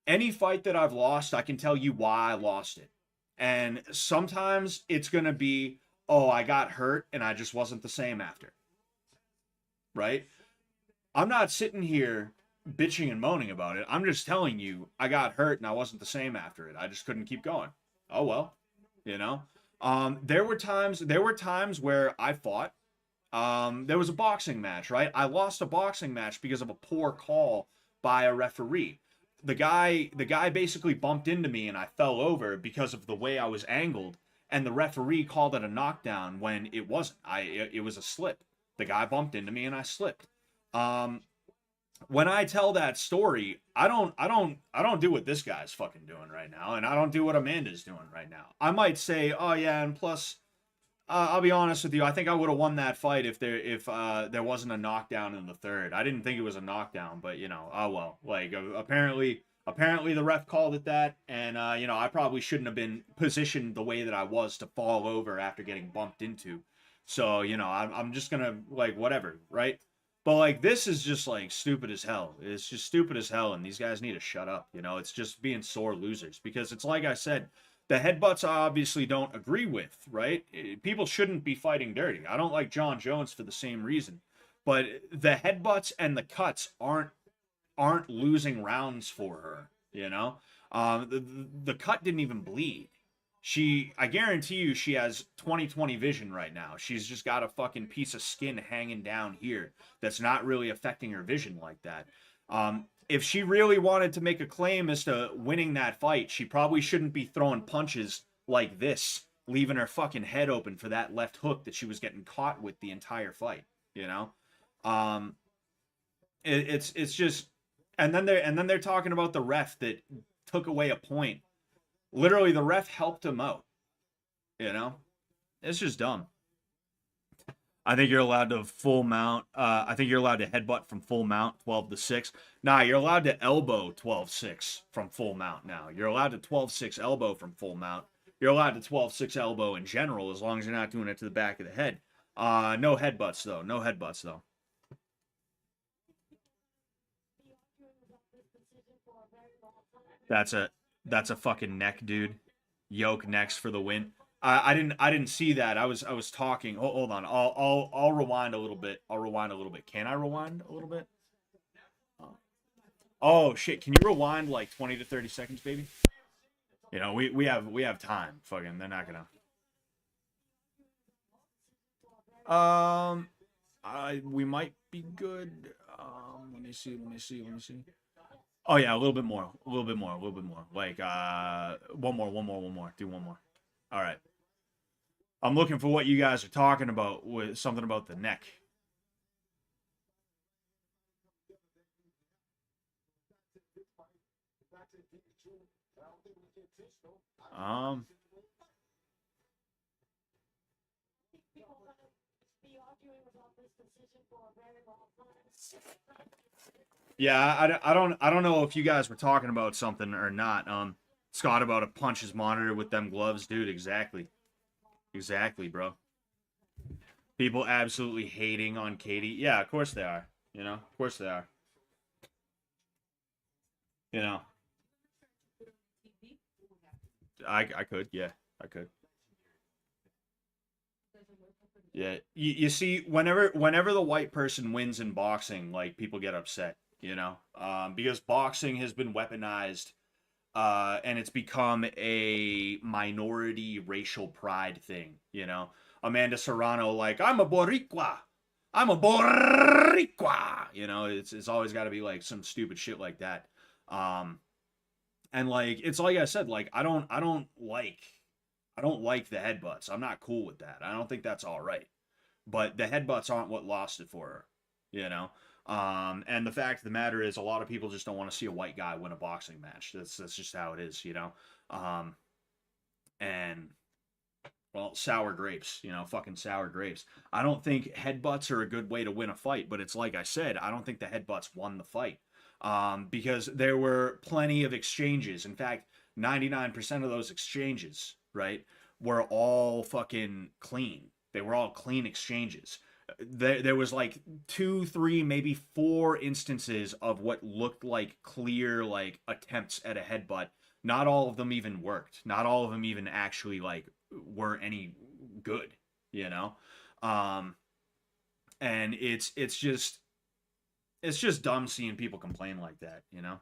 any fight that I've lost, I can tell you why I lost it. And sometimes it's going to be, oh, I got hurt and I just wasn't the same after. Right? I'm not sitting here bitching and moaning about it. I'm just telling you I got hurt and I wasn't the same after it. I just couldn't keep going. Oh well, you know. There were times where I fought. There was a boxing match, right? I lost a boxing match because of a poor call by a referee. The guy basically bumped into me and I fell over because of the way I was angled, and the referee called it a knockdown when it wasn't. It was a slip. The guy bumped into me and I slipped. When I tell that story, I don't do what this guy's fucking doing right now, and I don't do what Amanda's doing right now. I might say, oh yeah, and plus, I'll be honest with you, I think I would have won that fight if there wasn't a knockdown in the third. I didn't think it was a knockdown, but you know, oh well. Like apparently the ref called it that, and you know, I probably shouldn't have been positioned the way that I was to fall over after getting bumped into. So you know, I'm just gonna like whatever, right? But like this is just like stupid as hell. It's just stupid as hell, and these guys need to shut up. You know, it's just being sore losers, because it's like I said, the headbutts I obviously don't agree with, right? People shouldn't be fighting dirty. I don't like John Jones for the same reason. But the headbutts and the cuts aren't losing rounds for her, you know? The cut didn't even bleed. I guarantee you she has 20/20 vision right now. She's just got a fucking piece of skin hanging down here that's not really affecting her vision like that. If she really wanted to make a claim as to winning that fight, she probably shouldn't be throwing punches like this, leaving her fucking head open for that left hook that she was getting caught with the entire fight, you know? It's just, and then they're talking about the ref that took away a point. Literally, the ref helped him out, you know? It's just dumb. I think you're allowed to full mount. I think you're allowed to headbutt from full mount 12-6. Nah, you're allowed to elbow 12-6 from full mount now. You're allowed to 12-6 elbow from full mount. You're allowed to 12-6 elbow in general, as long as you're not doing it to the back of the head. No headbutts, though. No headbutts, though. That's a fucking neck, dude. Yoke next for the win. I didn't see that. I was talking. Hold on. I'll rewind a little bit. Can I rewind a little bit? Oh shit! Can you rewind like 20 to 30 seconds, baby? You know, we have time. Fucking, they're not gonna. We might be good. Let me see. Oh yeah, a little bit more. Like one more. Do one more. All right. I'm looking for what you guys are talking about with something about the neck. Yeah, I don't know if you guys were talking about something or not. Scott, about a punches monitor with them gloves, dude. Exactly, bro. People absolutely hating on Katie. Yeah, of course they are. You know, of course they are. You know, I could, yeah, I could. Yeah, you see, whenever the white person wins in boxing, like people get upset, you know, because boxing has been weaponized and it's become a minority racial pride thing. You know, Amanda Serrano, like, I'm a Boricua. I'm a Boricua. You know, it's always got to be like some stupid shit like that. And like it's like I said, like I don't like the headbutts. I'm not cool with that. I don't think that's all right. But the headbutts aren't what lost it for her, you know. And the fact of the matter is, a lot of people just don't want to see a white guy win a boxing match. That's just how it is, you know. And well, sour grapes, you know, fucking sour grapes. I don't think headbutts are a good way to win a fight, but it's like I said, I don't think the headbutts won the fight. Because there were plenty of exchanges. In fact, 99% of those exchanges, right, were all fucking clean. They were all clean exchanges. There was like 2, 3, maybe 4 instances of what looked like clear like attempts at a headbutt. Not all of them even worked. Not all of them even actually like were any good, you know. And it's just dumb seeing people complain like that, you know.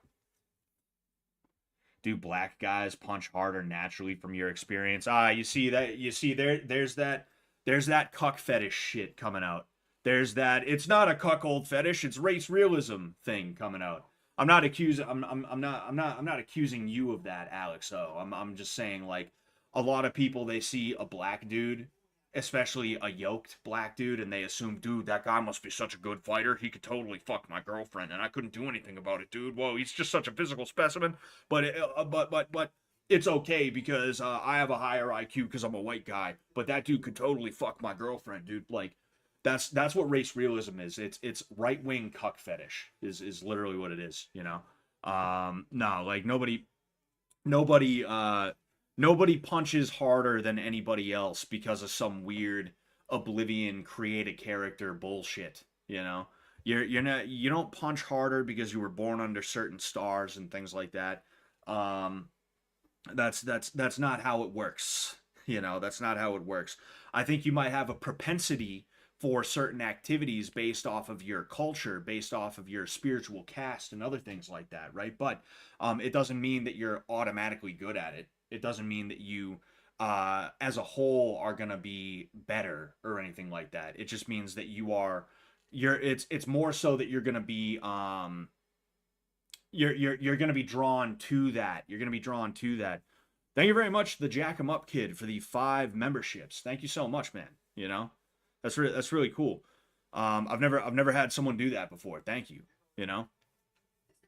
Do black guys punch harder naturally from your experience? You see there's that cuck fetish shit coming out. There's that it's not a cuckold fetish, it's race realism thing coming out. I'm not accusing you of that, Alex, though. I'm just saying, like, a lot of people, they see a black dude, especially a yoked black dude, and they assume, dude, that guy must be such a good fighter. He could totally fuck my girlfriend, and I couldn't do anything about it, dude. Whoa, he's just such a physical specimen. But it's okay because I have a higher IQ because I'm a white guy. But that dude could totally fuck my girlfriend, dude. Like, that's what race realism is. It's right wing cuck fetish is literally what it is. You know. No, like nobody nobody punches harder than anybody else because of some weird oblivion create a character bullshit, you know. You don't punch harder because you were born under certain stars and things like that. um that's not how it works, you know. That's not how it works. I think you might have a propensity for certain activities based off of your culture, based off of your spiritual caste and other things like that, right? But it doesn't mean that you're automatically good at it. It doesn't mean that you as a whole are going to be better or anything like that. It just means that it's more so that you're going to be you're going to be drawn to that. You're going to be drawn to that. Thank you very much, the Jack 'em Up Kid, for the 5 memberships. Thank you so much, man. You know, that's really cool. I've never had someone do that before. Thank you. You know.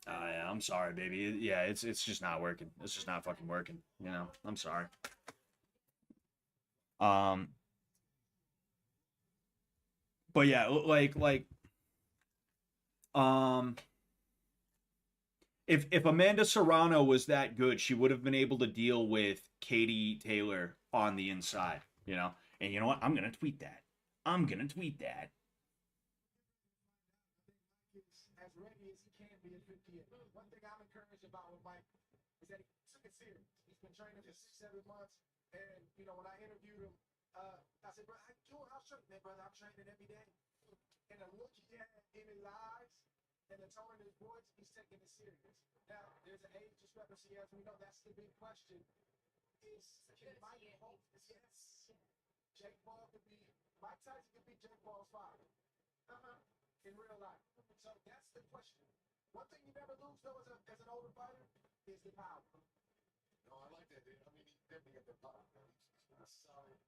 Yeah, I'm sorry, baby. Yeah, it's just not working. It's just not fucking working. You know. I'm sorry. Um. But yeah, um. If Amanda Serrano was that good, she would have been able to deal with Katie Taylor on the inside, you know. And you know what? I'm gonna tweet that. I'm gonna tweet that. As ready as he can be at 58. One thing I'm encouraged about with Mike is that he took it serious. He's been training for 6-7 months, and you know when I interviewed him, I said, "Bro, how you doing? How's training, man, brother? I'm training every day." And the look he had in his eyes and the tone in his voice, he's taking it serious. Now, there's an age discrepancy, as we know. That's the big question. Can Mike hold? Yes. Jake Paul could be Mike Tyson could be Jake Paul's father. In real life. So that's the question. One thing you never lose though as an older fighter is the power. No, I like that, dude. I mean, he definitely got that power. He's solid.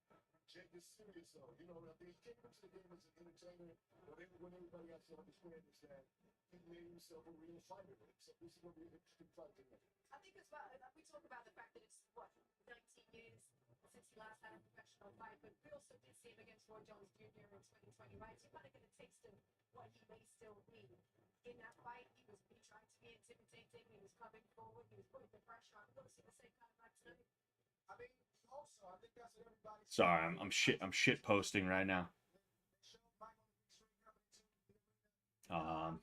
Jake is serious though. You know, he came into the game as an entertainer when everybody else understands that he made himself a real fighter. So this is gonna be an interesting fight to me. I think as well, we talk about the fact that it's, what, 19 years since he last had a professional fight, but we also did see him against Roy Jones Jr. in 2020, right? So you kind of get a taste of what he may still be. In that fight, he tried to be intimidating, he was coming forward, he was putting the pressure on. We're going to see the same kind of fight tonight. I mean, also, I think that's what everybody. Sorry, I'm shit posting right now. Um.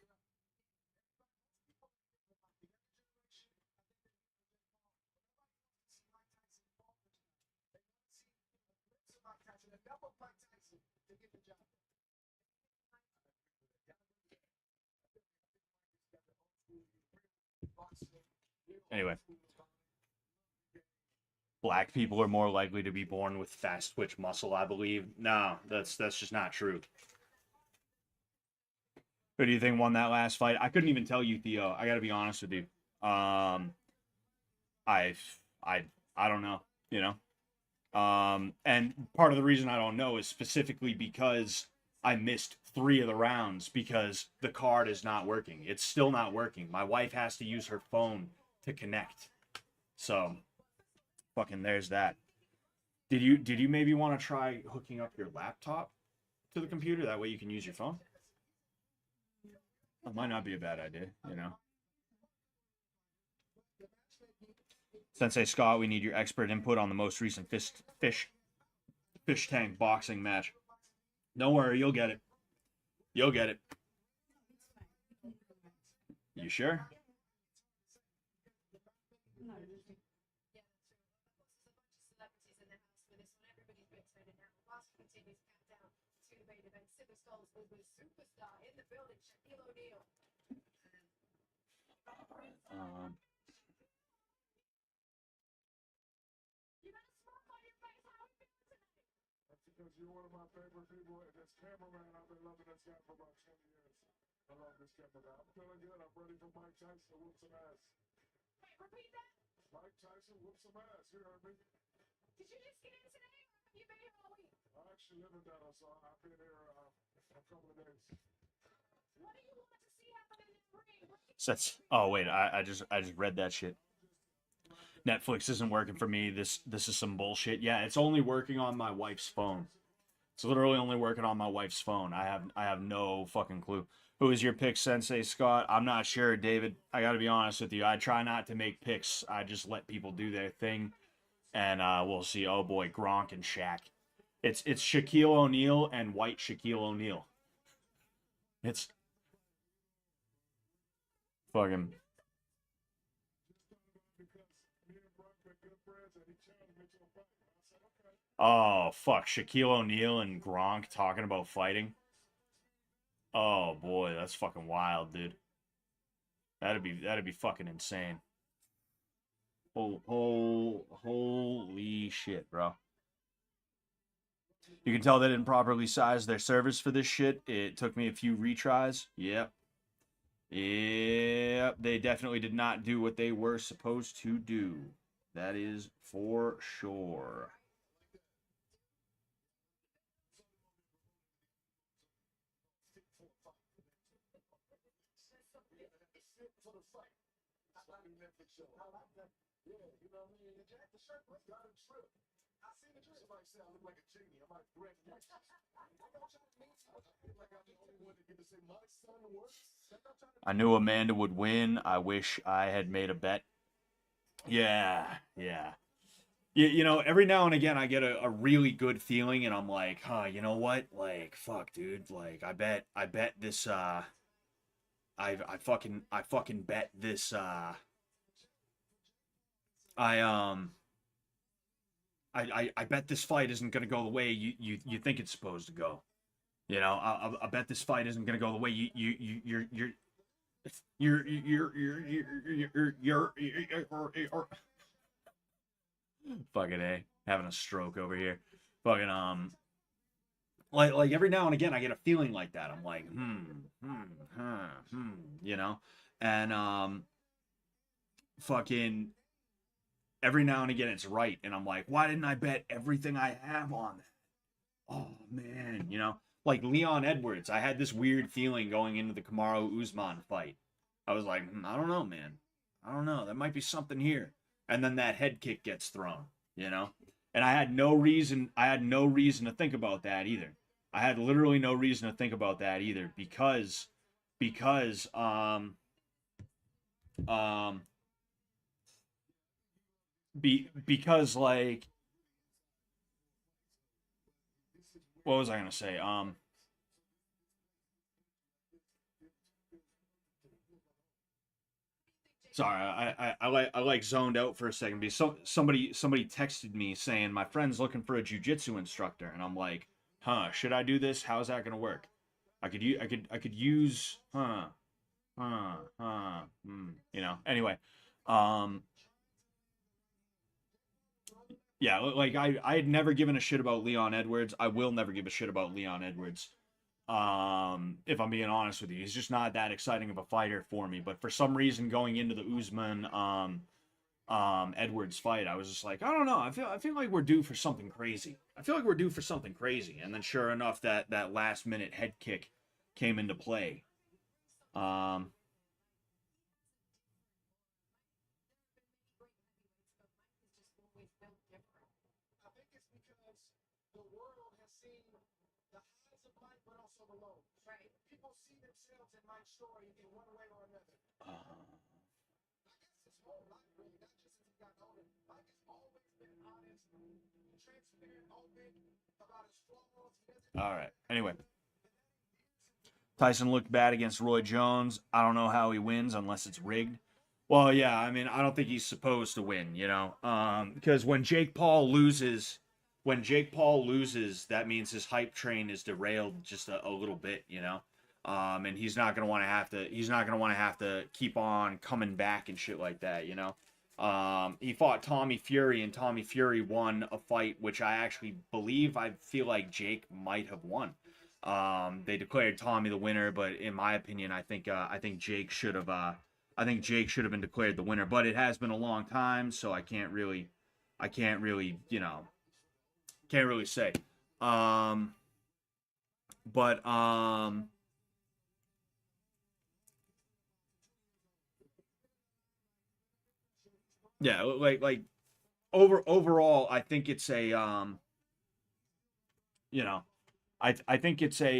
Anyway, black people are more likely to be born with fast twitch muscle, I believe. No, that's just not true. Who do you think won that last fight? I couldn't even tell you, Theo. I gotta be honest with you. I I don't know, you know. And part of the reason I don't know is specifically because I missed 3 of the rounds because the card is not working. It's still not working. My wife has to use her phone to connect. So, fucking there's that. Did you maybe want to try hooking up your laptop to the computer? That way you can use your phone? That might not be a bad idea, you know. Sensei Scott, we need your expert input on the most recent fish tank boxing match. Don't worry, you'll get it. You'll get it. You sure? Because you're one of my favorite people, and this cameraman, I've been loving this guy for about 20 years. I love this camera guy. I'm feeling good. I'm ready for Mike Tyson to whoop some ass. Wait, repeat that? Mike Tyson whoop some ass. You heard me? Did you just get in today, or have you been here all week? I actually live in Dallas, so I've been here a couple of days. What do you want to see happen in this ring? Oh wait, I just read that shit. Netflix isn't working for me. This is some bullshit. Yeah, it's only working on my wife's phone. It's literally only working on my wife's phone. I have no fucking clue. Who is your pick, Sensei Scott? I'm not sure, David. I got to be honest with you. I try not to make picks. I just let people do their thing, and we'll see. Oh boy, Gronk and Shaq. It's Shaquille O'Neal and white Shaquille O'Neal. It's fucking. Oh fuck, Shaquille O'Neal and Gronk talking about fighting. Oh boy, that's fucking wild, dude. That'd be fucking insane. Holy shit, bro. You can tell they didn't properly size their service for this shit. It took me a few retries. Yep. Yep, they definitely did not do what they were supposed to do. That is for sure. I knew Amanda would win. I wish I had made a bet. Yeah. You know, every now and again I get a really good feeling and I'm like, huh, you know what? Like, fuck, dude. Like, I bet this, I fucking bet this, I bet this fight isn't gonna go the way you think it's supposed to go. You know, I bet this fight isn't gonna go the way you're fucking A, having a stroke over here. Fucking like every now and again I get a feeling like that. I'm like, you know, and fucking every now and again it's right, and I'm like, why didn't I bet everything I have on that? Oh man, you know, like Leon Edwards. I had this weird feeling going into the Kamaru Usman fight. I was like, I don't know, man. I don't know. There might be something here. And then that head kick gets thrown, you know? And I had no reason to think about that either. I had literally no reason to think about that either because like, what was I gonna say? Sorry, I like zoned out for a second because somebody texted me saying my friend's looking for a jujitsu instructor, and I'm like, huh, should I do this? How's that gonna work? I could use you know. Anyway, yeah, like I had never given a shit about Leon Edwards. I will never give a shit about Leon Edwards. If I'm being honest with you, he's just not that exciting of a fighter for me. But for some reason, going into the Usman Edwards fight, I was just like, I don't know. I feel like we're due for something crazy. I feel like we're due for something crazy. And then sure enough, that last minute head kick came into play. I think it's because the world has seen the highs of Mike, but also the lows. Right. People see themselves in Mike's story in one way or another. I guess his whole life, really, not just since he got older. Mike has always been honest, transparent, open about his flaws. He doesn't. All right. Anyway, Tyson looked bad against Roy Jones. I don't know how he wins unless it's rigged. Well, yeah, I mean, I don't think he's supposed to win, you know, because when Jake Paul loses, that means his hype train is derailed just a little bit, you know, and he's not gonna want to have to keep on coming back and shit like that, you know. He fought Tommy Fury, and Tommy Fury won a fight which I feel like Jake might have won. They declared Tommy the winner, but in my opinion, I think Jake should have been declared the winner. But it has been a long time, so I can't really say. Yeah, like overall, I think it's a you know, I think it's a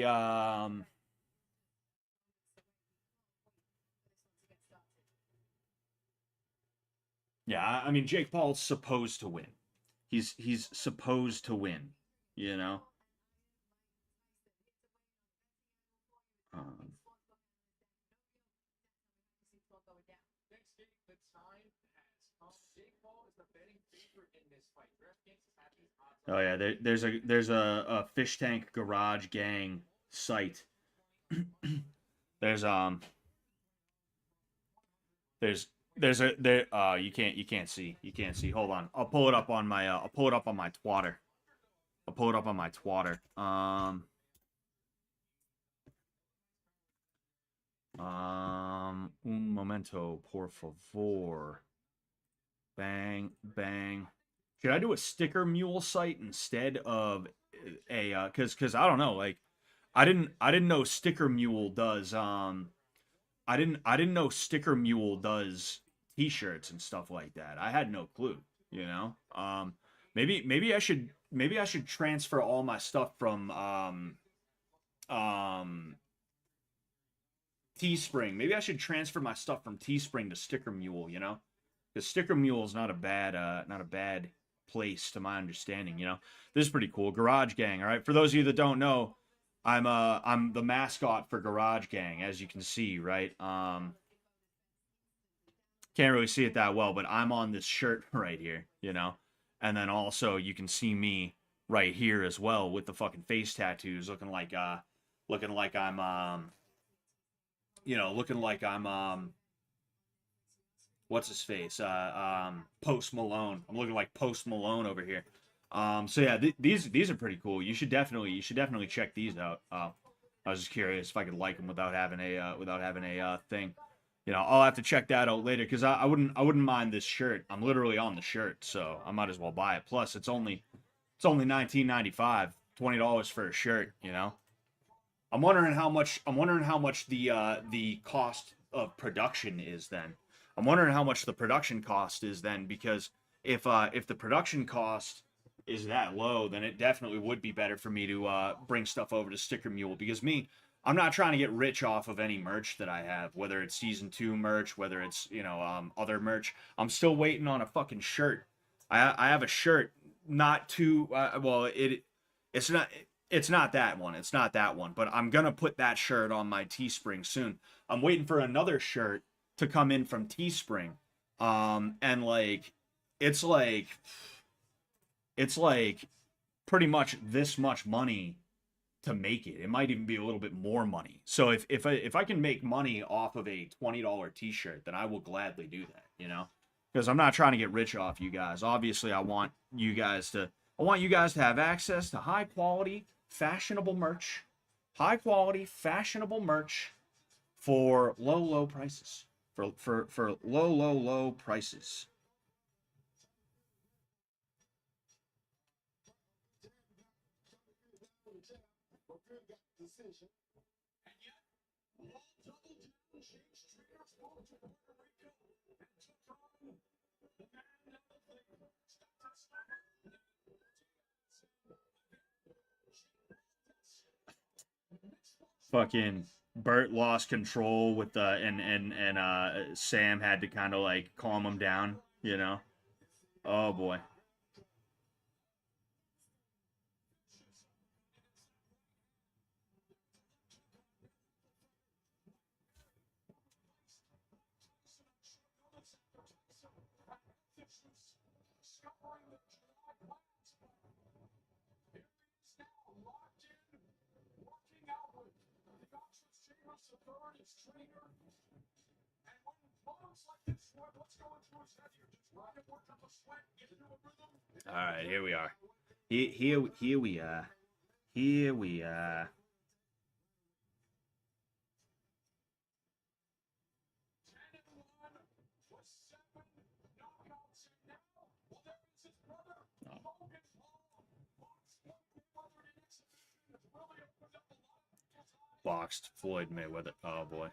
yeah, I mean Jake Paul's supposed to win. He's supposed to win, you know. Next game, the time has come. Jake Paul is the betting favorite in this fight. DraftKings has had these odds. Oh yeah, there's a fish tank garage gang site. there's you can't see. Hold on. I'll pull it up on my twatter. Un momento, por favor. Bang, bang. Should I do a sticker mule site instead of a cuz I don't know, like I didn't know sticker mule does I didn't know sticker mule does t-shirts and stuff like that. I had no clue, you know. Maybe I should transfer all my stuff from Teespring. Maybe I should transfer my stuff from Teespring to Sticker Mule, you know? Because Sticker Mule is not a bad place to my understanding, you know? This is pretty cool. Garage Gang, all right? For those of you that don't know, I'm the mascot for Garage Gang, as you can see, right? Can't really see it that well, but I'm on this shirt right here, you know? And then also you can see me right here as well with the fucking face tattoos, looking like I'm what's his face? Post Malone. I'm looking like Post Malone over here. So yeah, these are pretty cool. You should definitely check these out. I was just curious if I could like them without having a thing. You know, I'll have to check that out later because I wouldn't mind this shirt. I'm literally on the shirt, so I might as well buy it. Plus, it's only $19.95, $20 for a shirt. You know, I'm wondering how much the cost of production is then. I'm wondering how much the production cost is then, because if the production cost is that low, then it definitely would be better for me to bring stuff over to Sticker Mule, because I'm not trying to get rich off of any merch that I have, whether it's season 2 merch, whether it's, you know, other merch. I'm still waiting on a fucking shirt. I have a shirt, not too well, it's not that one. It's not that one, but I'm gonna put that shirt on my Teespring soon. I'm waiting for another shirt to come in from Teespring. And like it's like pretty much this much money to make it. It might even be a little bit more money. So if I can make money off of a $20 t-shirt, then I will gladly do that, you know? because I'm not trying to get rich off you guys. Obviously, I want you guys to have access to high quality, fashionable merch. High quality, fashionable merch for low prices. For low prices. Fucking Bert lost control with the and Sam had to kind of like calm him down, you know. Oh boy. All right, here we are. Here we are. Here we are. Boxed Floyd Mayweather. Oh boy.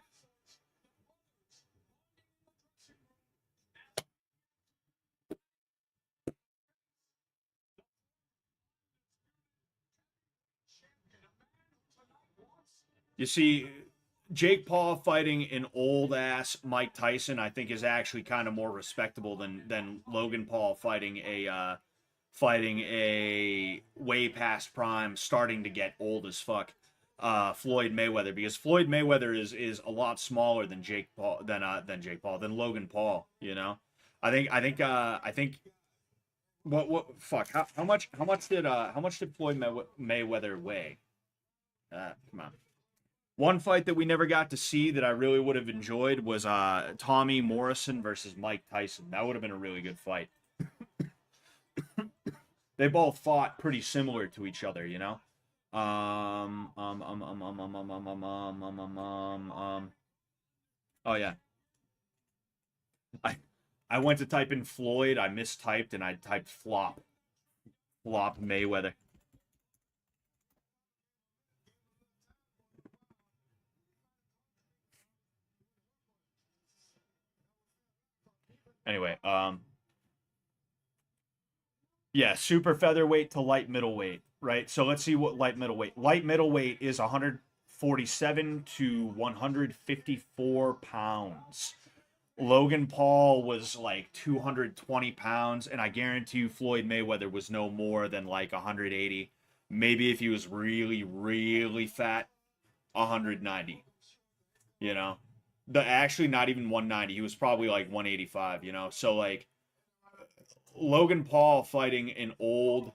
You see, Jake Paul fighting an old ass Mike Tyson, I think, is actually kind of more respectable than Logan Paul fighting a way past prime, starting to get old as fuck, Floyd Mayweather, because Floyd Mayweather is a lot smaller than than Logan Paul. You know, I think. Fuck? How much did Floyd Mayweather weigh? Come on. One fight that we never got to see that I really would have enjoyed was Tommy Morrison versus Mike Tyson. That would have been a really good fight. They both fought pretty similar to each other, you know. Oh yeah. I went to type in Floyd, I mistyped, and I typed flop. Flop Mayweather. Anyway, yeah, super featherweight to light middleweight, right? So let's see what light middleweight. Light middleweight is 147 to 154 pounds. Logan Paul was like 220 pounds, and I guarantee you Floyd Mayweather was no more than like 180. Maybe if he was really, really fat, 190. You know? Actually not even 190. He was probably like 185, you know? So like Logan Paul fighting an old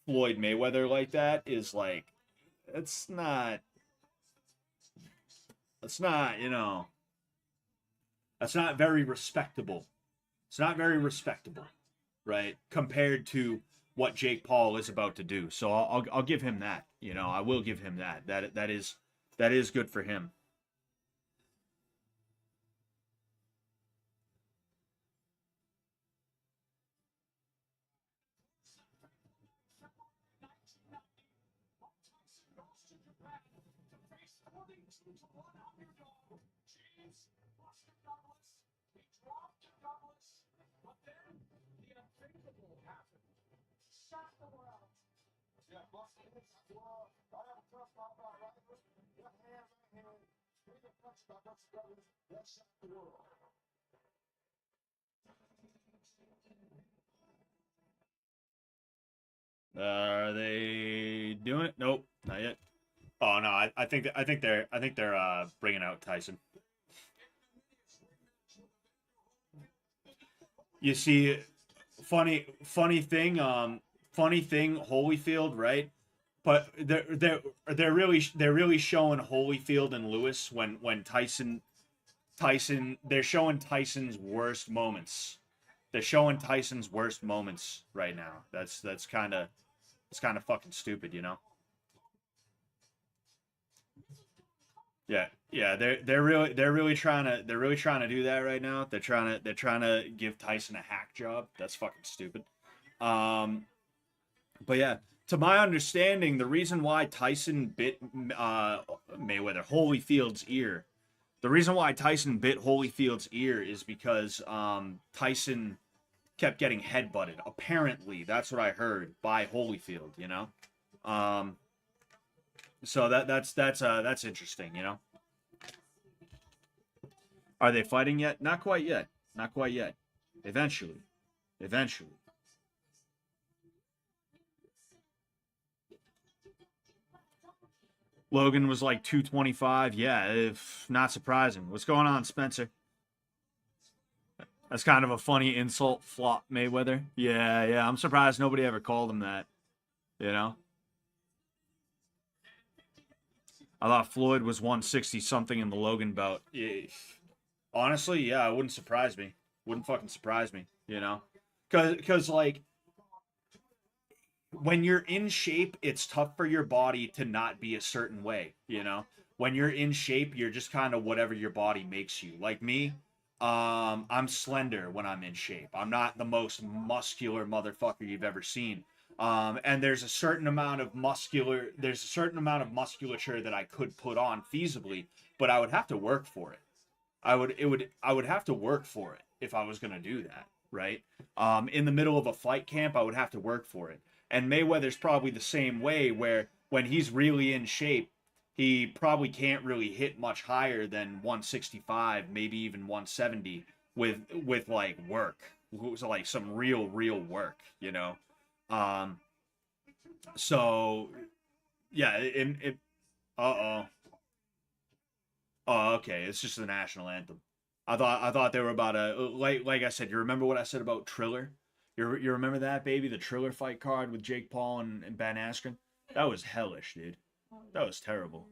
Floyd Mayweather like that is like, it's not, you know, that's not very respectable. It's not very respectable, right? Compared to what Jake Paul is about to do. So I'll give him that, you know, I will give him that. That is good for him. Are they doing it? Nope, not yet. Oh no, I think they're bringing out Tyson. You see, funny thing, Holyfield, right? But they're really showing Holyfield and Lewis when Tyson they're showing Tyson's worst moments. they're showing Tyson's worst moments right now. That's kind of fucking stupid, you know? Yeah, they're really trying to do that right now. They're trying to give Tyson a hack job. That's fucking stupid. But yeah, to my understanding, the reason why Tyson bit Mayweather Holyfield's ear, the reason why Tyson bit Holyfield's ear is because Tyson kept getting headbutted. Apparently, that's what I heard by Holyfield. You know, so that's interesting. You know, are they fighting yet? Not quite yet. Not quite yet. Eventually. Logan was like 225. Yeah, if not surprising. What's going on, Spencer? That's kind of a funny insult, flop Mayweather. Yeah. I'm surprised nobody ever called him that. You know? I thought Floyd was 160 something in the Logan bout. Yeah. Honestly, yeah, it wouldn't surprise me. Wouldn't fucking surprise me, you know? Cause like when you're in shape, it's tough for your body to not be a certain way, you know? When you're in shape, you're just kind of whatever your body makes you. Like me, I'm slender when I'm in shape. I'm not the most muscular motherfucker you've ever seen. And there's a certain amount of musculature that I could put on feasibly, but I would have to work for it. I would have to work for it if I was gonna do that, right? In the middle of a fight camp, I would have to work for it. And Mayweather's probably the same way, where when he's really in shape, he probably can't really hit much higher than 165, maybe even 170 with like work. So like some real work, you know. So yeah, uh-oh. Oh, okay. It's just the national anthem. I thought they were about a like I said. You remember what I said about Triller? You remember that, baby? The Triller fight card with Jake Paul and Ben Askren. That was hellish, dude. That was terrible.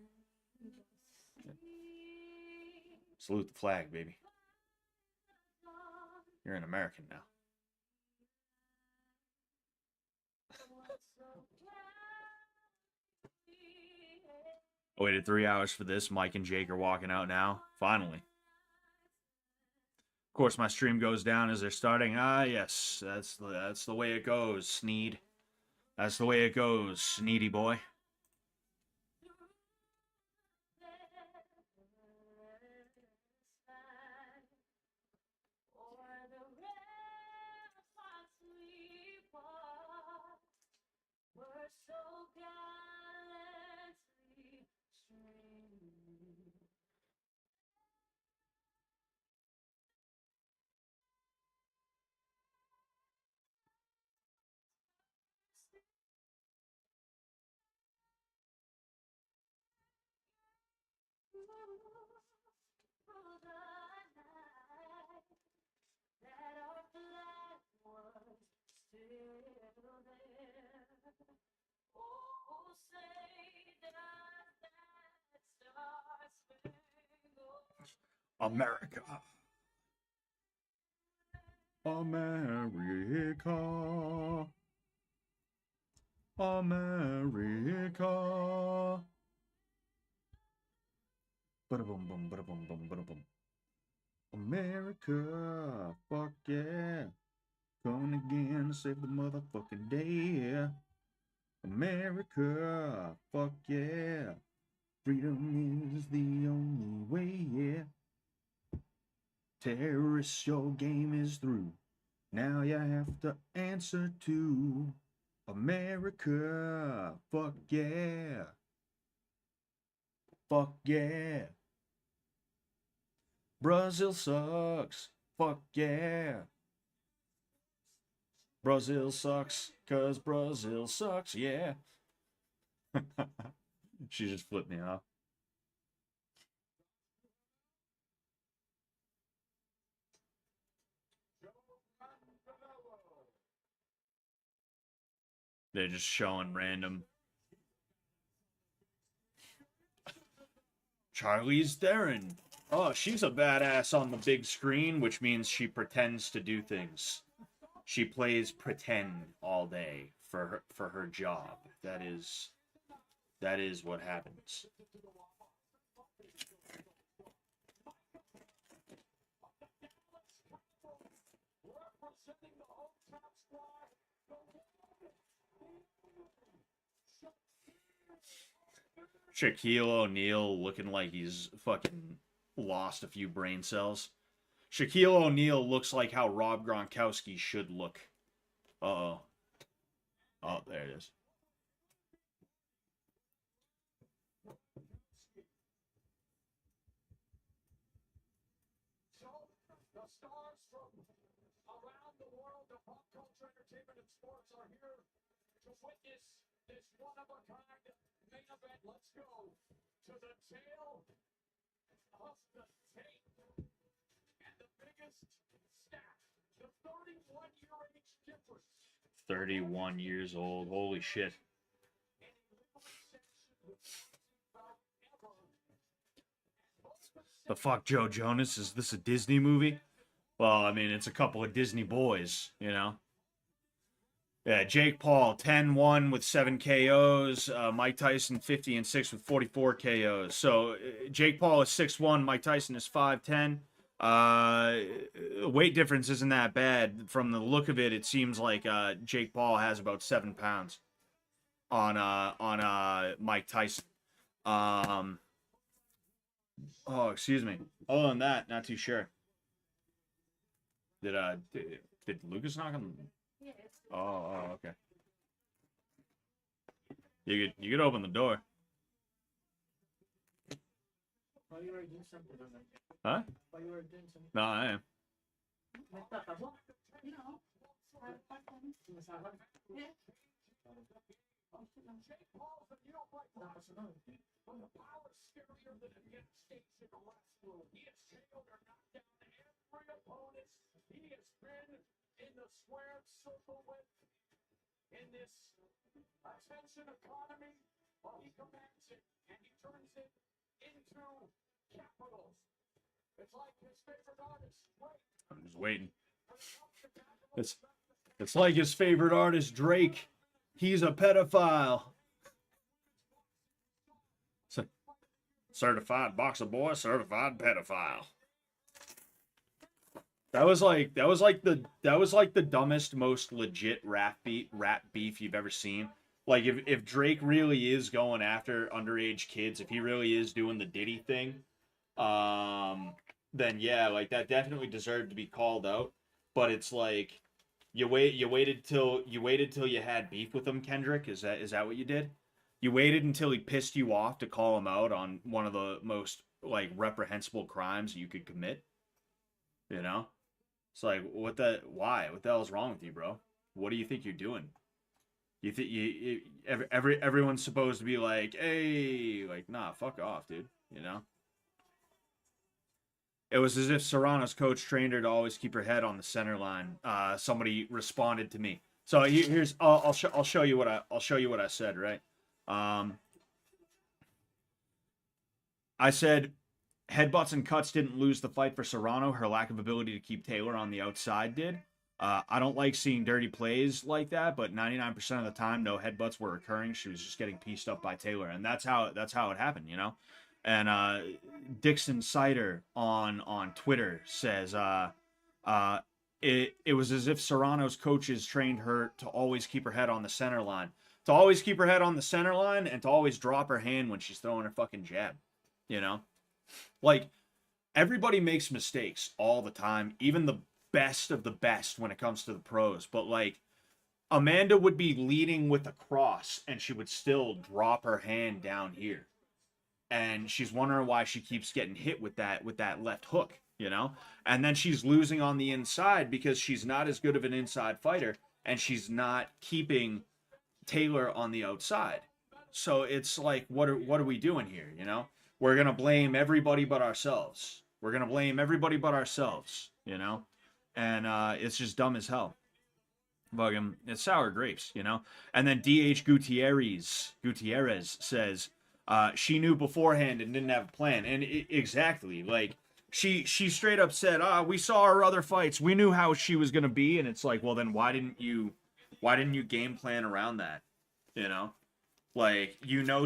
Salute the flag, baby. You're an American now. I waited 3 hours for this. Mike and Jake are walking out now. Finally. Of course, my stream goes down as they're starting. Ah, yes. That's the way it goes, Sneed. That's the way it goes, Sneedy boy. America. America. America. Ba-da-bum, bum, ba-da-bum, bum, ba-da-bum. America. Fuck yeah. Coming again to save the motherfucking day. America. Fuck yeah. Freedom is the only way, yeah. Terrorists, your game is through. Now you have to answer to America. Fuck yeah. Fuck yeah. Brazil sucks. Fuck yeah. Brazil sucks, 'cause Brazil sucks, yeah. She just flipped me off. They're just showing random. Charlize Theron. Oh, she's a badass on the big screen, which means she pretends to do things. She plays pretend all day for her job. That is what happens. Shaquille O'Neal looking like he's fucking lost a few brain cells. Shaquille O'Neal looks like how Rob Gronkowski should look. Uh-oh. Oh, there it is. So, the stars from around the world of pop culture, entertainment, and sports are here to witness this one-of-a-kind main event. Let's go to the tail of the tape. And the biggest stat, the 31-year age difference. 31 years old. Holy shit. The fuck, Joe Jonas? Is this a Disney movie? Well, I mean, it's a couple of Disney boys, you know? Yeah, Jake Paul, 10-1 with 7 KOs. Mike Tyson, 50-6 with 44 KOs. So, Jake Paul is 6'1", Mike Tyson is 5'10". Weight difference isn't that bad. From the look of it, it seems like Jake Paul has about 7 pounds on Mike Tyson. Oh, excuse me. Other than that, not too sure. Did Lucas knock on? Oh, okay. You could open the door. Huh? No, I am. Jake Paul's a neophyte boxer, but the power is scarier than it gets states in the wrestling. He has jailed or knocked down every opponent he has been in the squared circle with in this attention economy. Well, he commands it and he turns it into capitals. It's like his favorite artist. Wait. I'm just waiting. It's like his favorite artist, Drake. He's a pedophile. Certified boxer boy, certified pedophile. That was like the dumbest, most legit rap beef you've ever seen. Like if Drake really is going after underage kids, if he really is doing the Diddy thing, then yeah, like that definitely deserved to be called out. But it's like you waited till you had beef with him, Kendrick. Is that what you did? You waited until he pissed you off to call him out on one of the most like reprehensible crimes you could commit. You know? It's like why? What the hell is wrong with you, bro? What do you think you're doing? You think everyone's supposed to be like, hey, like, nah, fuck off, dude. You know? It was as if Serrano's coach trained her to always keep her head on the center line. Somebody responded to me. So here's I'll show you what I said, right? I said headbutts and cuts didn't lose the fight for Serrano. Her lack of ability to keep Taylor on the outside did. I don't like seeing dirty plays like that, but 99% of the time, no headbutts were occurring. She was just getting pieced up by Taylor, and that's how it happened, you know. And Dixon Sider on Twitter says it was as if Serrano's coaches trained her to always keep her head on the center line, and to always drop her hand when she's throwing her fucking jab, you know. Like, everybody makes mistakes all the time, even the best of the best when it comes to the pros. But, like, Amanda would be leading with a cross, and she would still drop her hand down here. And she's wondering why she keeps getting hit with that left hook, you know? And then she's losing on the inside because she's not as good of an inside fighter, and she's not keeping Taylor on the outside. So it's like, what are we doing here, you know? We're going to blame everybody but ourselves. You know? And it's just dumb as hell. Fucking, it's sour grapes, you know? And then D.H. Gutierrez says, she knew beforehand and didn't have a plan. And exactly, like, she straight up said, we saw her other fights. We knew how she was gonna be, and it's like, well, then why didn't you game plan around that? You know? Like,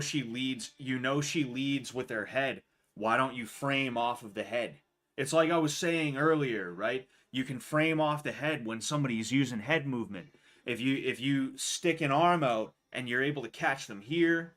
she leads with her head. Why don't you frame off of the head? It's like I was saying earlier, right? You can frame off the head when somebody's using head movement. If you stick an arm out and you're able to catch them here,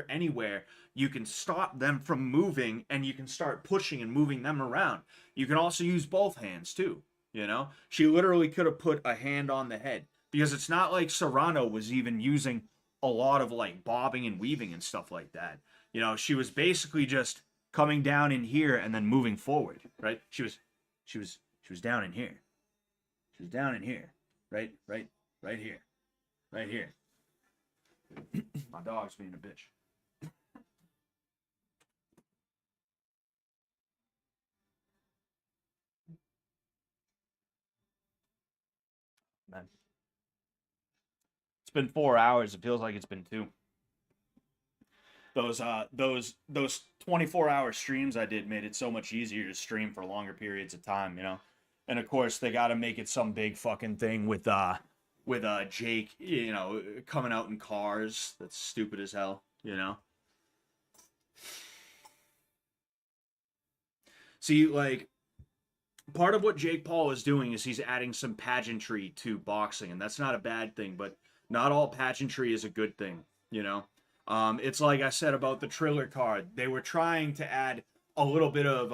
anywhere, you can stop them from moving and you can start pushing and moving them around. You can also use both hands too, you know? She literally could have put a hand on the head because it's not like Serrano was even using a lot of like bobbing and weaving and stuff like that. You know, she was basically just coming down in here and then moving forward, right? She was down in here. She was down in here. Right here. Right here. My dog's being a bitch. Man. It's been 4 hours. It feels like it's been 2. Those 24-hour streams I did made it so much easier to stream for longer periods of time, you know? And of course, they got to make it some big fucking thing with Jake, you know, coming out in cars. That's stupid as hell, you know? See, like, part of what Jake Paul is doing is he's adding some pageantry to boxing, and that's not a bad thing, but not all pageantry is a good thing, you know? It's like I said about the Triller card. They were trying to add a little bit of,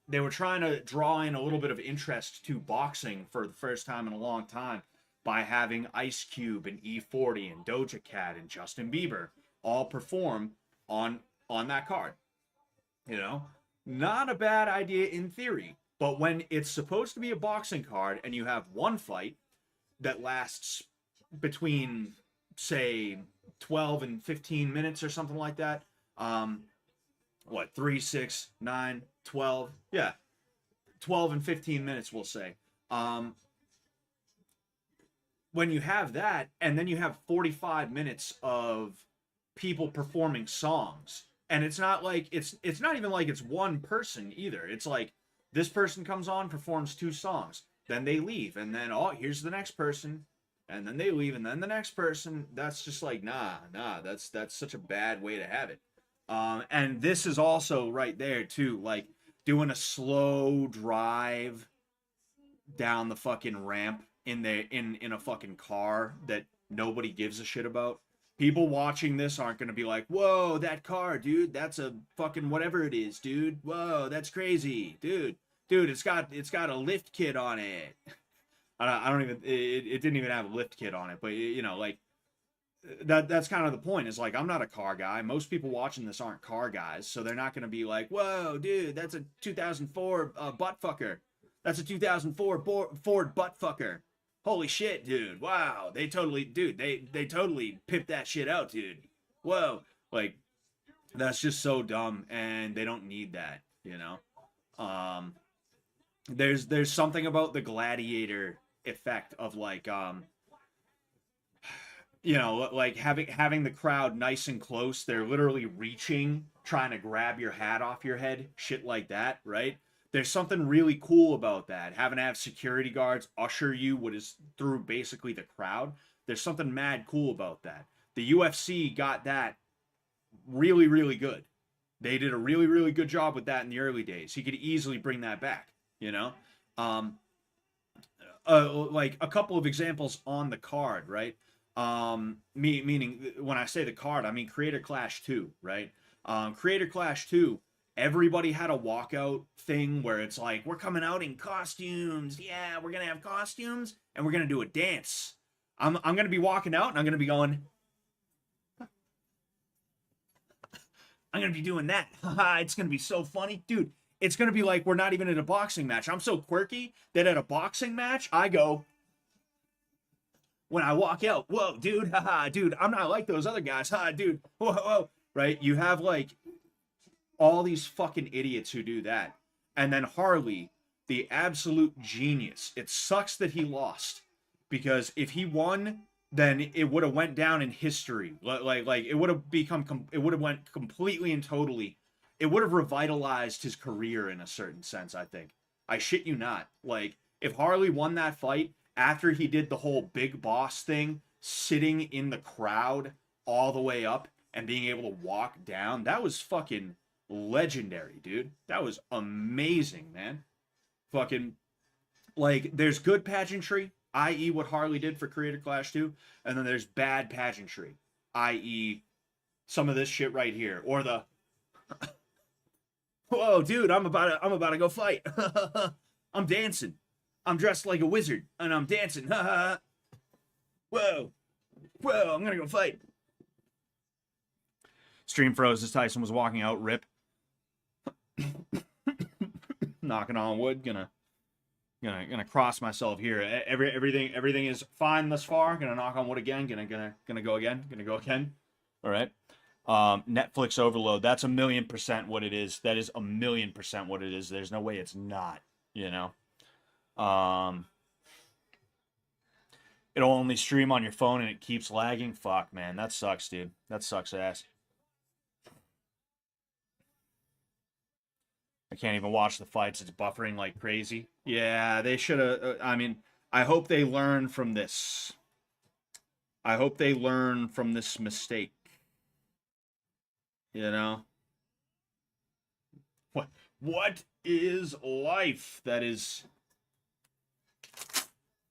they were trying to draw in a little bit of interest to boxing for the first time in a long time by having Ice Cube and E40 and Doja Cat and Justin Bieber all perform on that card. You know? Not a bad idea in theory, but when it's supposed to be a boxing card and you have one fight that lasts between, say, 12 and 15 minutes or something like that, 3, 6, 9, 12, yeah, 12 and 15 minutes, we'll say. When you have that, and then you have 45 minutes of people performing songs, and it's not like, it's not even like it's one person either. It's like, this person comes on, performs 2 songs, then they leave, and then, here's the next person, and then they leave, and then the next person. That's just like, nah, that's such a bad way to have it. And this is also right there too, like doing a slow drive down the fucking ramp in a fucking car that nobody gives a shit about. People watching this aren't going to be like, whoa, that car, dude, that's a fucking whatever it is, dude. Whoa, that's crazy, dude, it's got a lift kit on it. I don't even, it didn't even have a lift kit on it, but you know, like, that's kind of the point, is like, I'm not a car guy. Most people watching this aren't car guys, so they're not going to be like, whoa, dude, that's a 2004 butt fucker. That's a 2004 Ford butt fucker. Holy shit, dude. Wow, they totally pimped that shit out, dude. Whoa. Like, that's just so dumb, and they don't need that, you know? There's something about the gladiator effect of like, you know, like having the crowd nice and close. They're literally reaching, trying to grab your hat off your head, shit like that, right? There's something really cool about that. Having to have security guards usher you what is through basically the crowd. There's something mad cool about that. The UFC got that really, really good. They did a really, really good job with that in the early days. He could easily bring that back, you know? Like a couple of examples on the card, right? Meaning when I say the card, I mean Creator Clash 2, right? Creator Clash 2, everybody had a walkout thing where it's like, we're coming out in costumes. Yeah, we're going to have costumes and we're going to do a dance. I'm going to be walking out and I'm going to be going, I'm going to be doing that. It's going to be so funny. Dude, it's going to be like we're not even in a boxing match. I'm so quirky that at a boxing match, I go, when I walk out, whoa, dude, haha, dude, I'm not like those other guys, dude, whoa, right? You have like all these fucking idiots who do that. And then Harley, the absolute genius. It sucks that he lost, because if he won, then it would have went down in history. Like it would have become, it would have went completely and totally it would have revitalized his career in a certain sense, I think. I shit you not. Like, if Harley won that fight after he did the whole big boss thing, sitting in the crowd all the way up and being able to walk down, that was fucking legendary, dude. That was amazing, man. Fucking, like, there's good pageantry, i.e. what Harley did for Creator Clash 2, and then there's bad pageantry, i.e. some of this shit right here, or the whoa, dude, I'm about to go fight. I'm dancing. I'm dressed like a wizard, and I'm dancing. Whoa, whoa, I'm gonna go fight. Stream froze as Tyson was walking out. Rip. Knocking on wood. Gonna cross myself here. Everything is fine thus far. Gonna knock on wood again. Gonna go again. Gonna go again. All right. Netflix overload. That's 1,000,000% what it is. That is 1,000,000% what it is. There's no way it's not. You know. It'll only stream on your phone and it keeps lagging. Fuck, man, that sucks, dude. That sucks ass. I can't even watch the fights. It's buffering like crazy. Yeah, they should have. I mean, I hope they learn from this. I hope they learn from this mistake. You know? What is life? That is...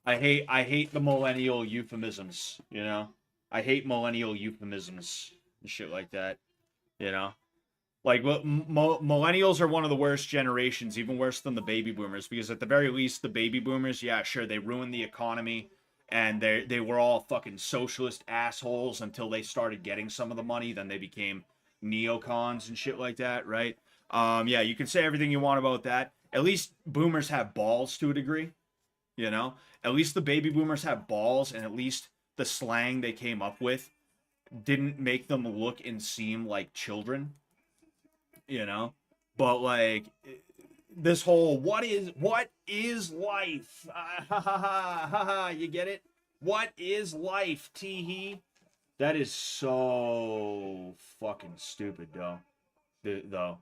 I hate the millennial euphemisms, you know? I hate millennial euphemisms and shit like that, you know? Like, millennials are one of the worst generations, even worse than the baby boomers, because at the very least, the baby boomers, yeah, sure, they ruined the economy, and they were all fucking socialist assholes until they started getting some of the money, then they became neocons and shit like that, right? Yeah, you can say everything you want about that. At least boomers have balls to a degree, you know? At least the baby boomers have balls, and at least the slang they came up with didn't make them look and seem like children, you know? But, like, this whole, what is life? You get it? What is life, tee-hee? That is so fucking stupid, though.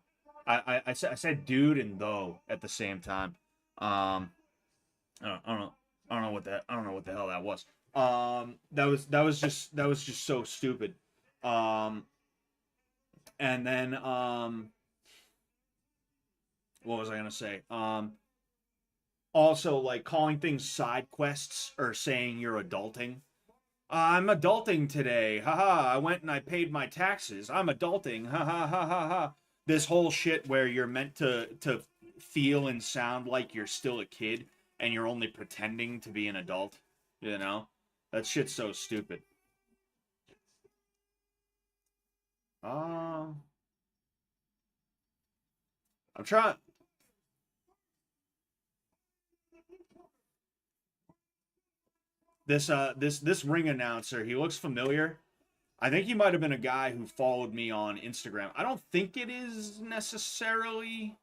I said dude and though at the same time. I don't know what the hell that was. That was just so stupid. And then what was I gonna say? Also, like, calling things side quests or saying you're adulting. I'm adulting today. Haha, I went and I paid my taxes. I'm adulting. Ha ha ha ha ha. This whole shit where you're meant to feel and sound like you're still a kid and you're only pretending to be an adult, you know? That shit's so stupid. I'm trying. This ring announcer, he looks familiar. I think he might have been a guy who followed me on Instagram. I don't think it is necessarily.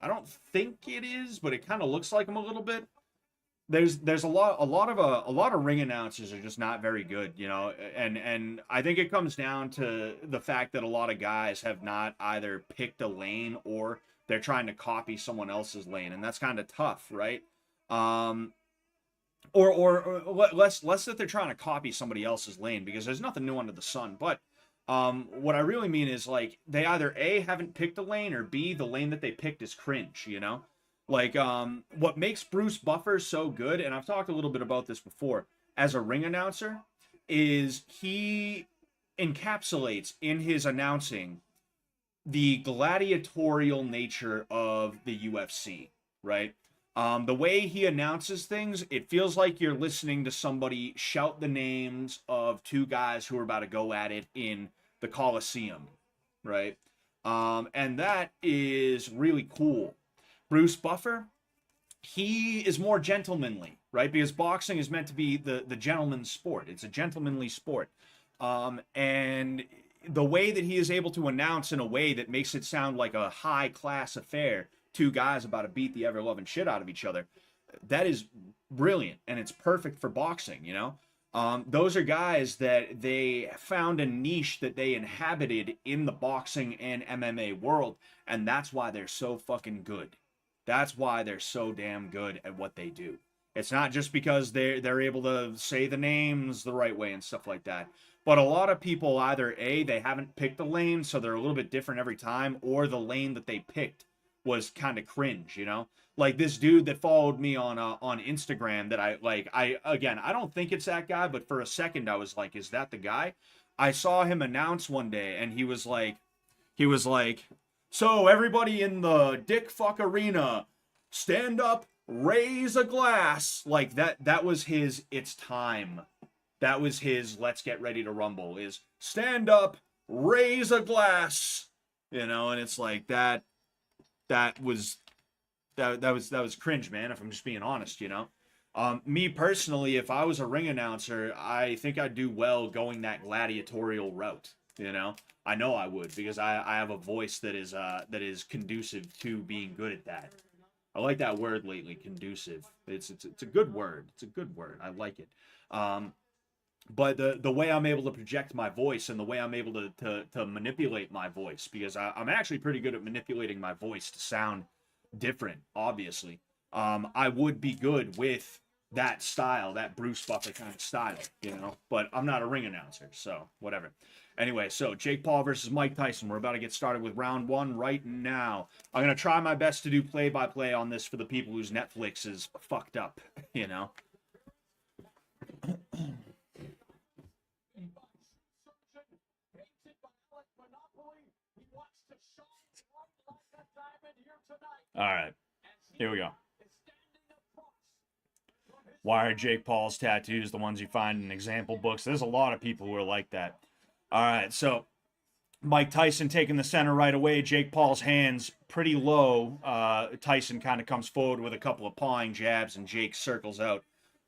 I don't think it is, but it kind of looks like him a little bit. There's a lot of ring announcers are just not very good, you know, and I think it comes down to the fact that a lot of guys have not either picked a lane or they're trying to copy someone else's lane, and that's kind of tough, right? Or less that they're trying to copy somebody else's lane, because there's nothing new under the sun. But what I really mean is, like, they either A, haven't picked a lane, or B, the lane that they picked is cringe, you know? Like, what makes Bruce Buffer so good, and I've talked a little bit about this before, as a ring announcer, is he encapsulates in his announcing the gladiatorial nature of the UFC, right? The way he announces things, it feels like you're listening to somebody shout the names of two guys who are about to go at it in the Coliseum, right? And that is really cool. Bruce Buffer, he is more gentlemanly, right? Because boxing is meant to be the gentleman's sport. It's a gentlemanly sport. And the way that he is able to announce in a way that makes it sound like a high-class affair, two guys about to beat the ever-loving shit out of each other, that is brilliant, and it's perfect for boxing, you know? Those are guys that they found a niche that they inhabited in the boxing and MMA world, and that's why they're so fucking good. That's why they're so damn good at what they do. It's not just because they're able to say the names the right way and stuff like that. But a lot of people either A, they haven't picked the lane, so they're a little bit different every time, or the lane that they picked was kind of cringe, you know? Like this dude that followed me on Instagram that I don't think it's that guy, but for a second I was like, is that the guy? I saw him announce one day and he was like, so everybody in the dick fuck arena, stand up, raise a glass. Like that was his it's time. That was his let's get ready to rumble is stand up, raise a glass. You know, and it's like that was cringe, man, if I'm just being honest, you know. Me personally, if I was a ring announcer, I think I'd do well going that gladiatorial route, you know. I know I would because I have a voice that is conducive to being good at that. I like that word lately, conducive. It's a good word. It's a good word. I like it. But the way I'm able to project my voice and the way I'm able to manipulate my voice, because I'm actually pretty good at manipulating my voice to sound different, obviously. I would be good with that style, that Bruce Buffer kind of style, you know, but I'm not a ring announcer, so whatever. Anyway, so Jake Paul versus Mike Tyson. We're about to get started with round one right now. I'm going to try my best to do play-by-play on this for the people whose Netflix is fucked up, you know. All right, here we go. Why are Jake Paul's tattoos the ones you find in example books? There's a lot of people who are like that. All right, so Mike Tyson taking the center right away. Jake Paul's hands pretty low. Tyson kind of comes forward with a couple of pawing jabs, and Jake circles out.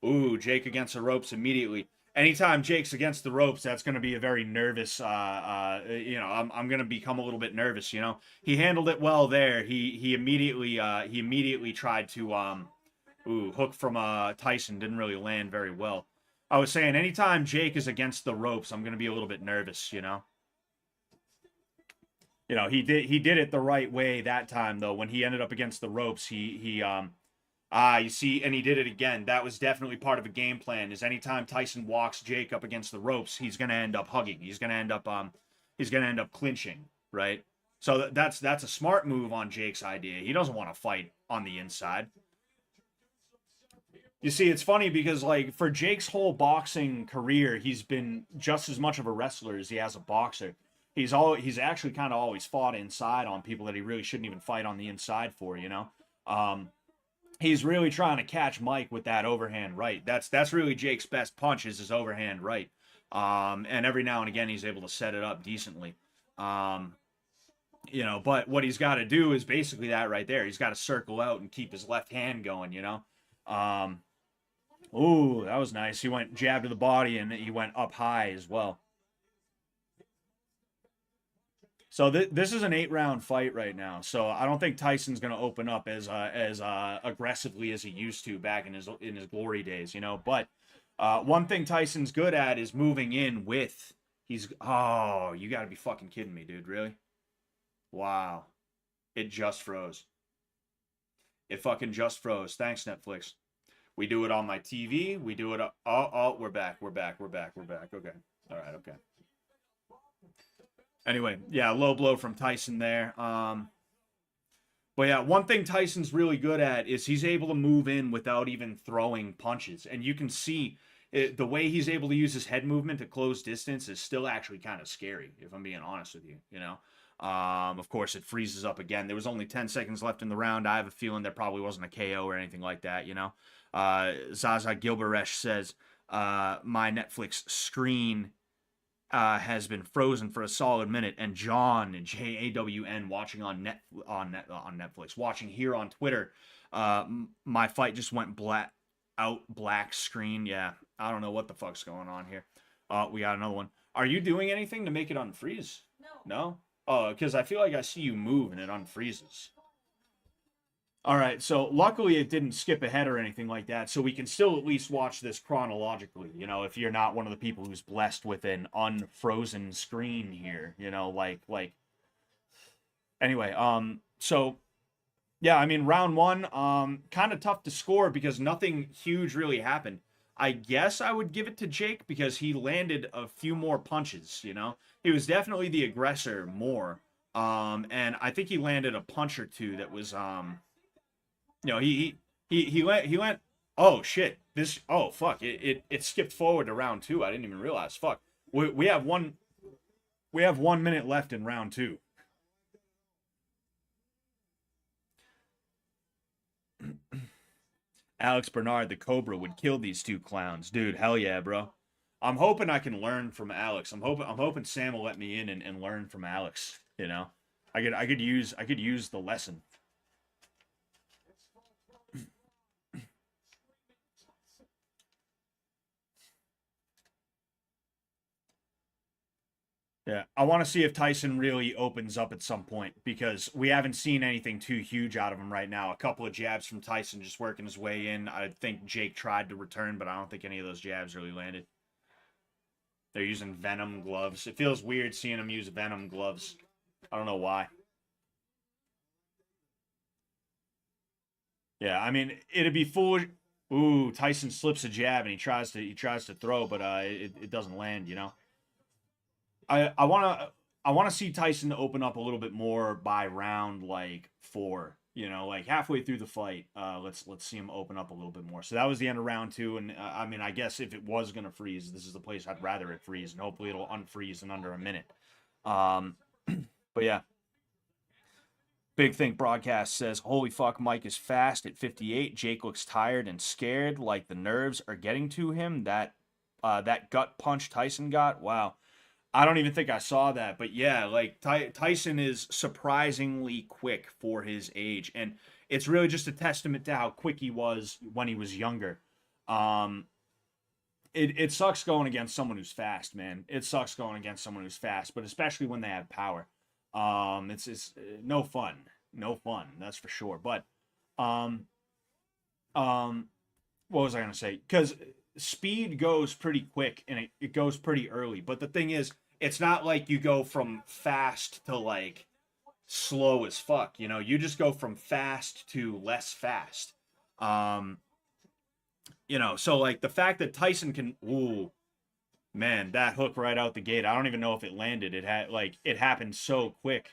Ooh, Jake against the ropes immediately. Anytime Jake's against the ropes, that's going to be a very nervous, I'm going to become a little bit nervous, you know. He handled it well there. He immediately tried to hook from Tyson, didn't really land very well. I was saying anytime Jake is against the ropes, I'm going to be a little bit nervous, you know. You know, he did it the right way that time though. When he ended up against the ropes, you see, and he did it again. That was definitely part of a game plan. Is anytime Tyson walks Jake up against the ropes, he's gonna end up hugging. He's gonna end up clinching, right? So that's a smart move on Jake's idea. He doesn't want to fight on the inside. You see, it's funny because like for Jake's whole boxing career, he's been just as much of a wrestler as he has a boxer. He's actually kind of always fought inside on people that he really shouldn't even fight on the inside for, you know. He's really trying to catch Mike with that overhand right. That's really Jake's best punch is his overhand right. And every now and again he's able to set it up decently. You know, but what he's got to do is basically that right there. He's got to circle out and keep his left hand going, you know. Ooh, that was nice. He went jab to the body and he went up high as well. So this is an 8-round fight right now. So I don't think Tyson's going to open up as aggressively as he used to back in his glory days, you know. But one thing Tyson's good at is moving in with. Oh, you got to be fucking kidding me, dude. Really? Wow. It just froze. It fucking just froze. Thanks, Netflix. We do it on my TV. We do it. Oh, we're back. We're back. Okay. All right. Okay. Anyway, yeah, low blow from Tyson there. But yeah, one thing Tyson's really good at is he's able to move in without even throwing punches. And you can see the way he's able to use his head movement to close distance is still actually kind of scary, if I'm being honest with you, you know. Of course, it freezes up again. There was only 10 seconds left in the round. I have a feeling there probably wasn't a KO or anything like that, you know. Zaza Gilberesh says, my Netflix screen has been frozen for a solid minute, and John JAWN watching on Netflix, watching here on Twitter. My fight just went black screen. Yeah, I don't know what the fuck's going on here. We got another one. Are you doing anything to make it unfreeze? No. No? Oh, because I feel like I see you move and it unfreezes. All right, so luckily it didn't skip ahead or anything like that, so we can still at least watch this chronologically, you know, if you're not one of the people who's blessed with an unfrozen screen here, you know, like anyway, so yeah, I mean round one, kind of tough to score because nothing huge really happened. I guess I would give it to Jake because he landed a few more punches, you know. He was definitely the aggressor more. And I think he landed a punch or two that was you know, he went. Oh shit! This. Oh fuck! It skipped forward to round two. I didn't even realize. Fuck. We have one. We have 1 minute left in round two. Alex Bernard, the Cobra, would kill these two clowns, dude. Hell yeah, bro. I'm hoping I can learn from Alex. I'm hoping Sam will let me in and learn from Alex. You know, I could use the lesson. Yeah, I want to see if Tyson really opens up at some point because we haven't seen anything too huge out of him right now. A couple of jabs from Tyson just working his way in. I think Jake tried to return, but I don't think any of those jabs really landed. They're using Venom gloves. It feels weird seeing them use Venom gloves. I don't know why. Yeah, I mean, it'd be foolish. Ooh, Tyson slips a jab and he tries to throw, but it doesn't land, you know. I wanna see Tyson open up a little bit more by round like 4. You know, like halfway through the fight. Let's see him open up a little bit more. So that was the end of round 2, and I mean, I guess if it was gonna freeze, this is the place I'd rather it freeze, and hopefully it'll unfreeze in under a minute. But yeah. Big Think Broadcast says, "Holy fuck, Mike is fast at 58. Jake looks tired and scared, like the nerves are getting to him. That gut punch Tyson got. Wow." I don't even think I saw that, but yeah, like Tyson is surprisingly quick for his age, and it's really just a testament to how quick he was when he was younger. Um, it sucks going against someone who's fast, man. It sucks going against someone who's fast, but especially when they have power. It's no fun, no fun, that's for sure. But um, what was I gonna say? Because speed goes pretty quick and it goes pretty early. But the thing is, it's not like you go from fast to like slow as fuck. You know, you just go from fast to less fast. Um, you know, so like the fact that Tyson can, ooh, man, that hook right out the gate. I don't even know if it landed. It happened so quick.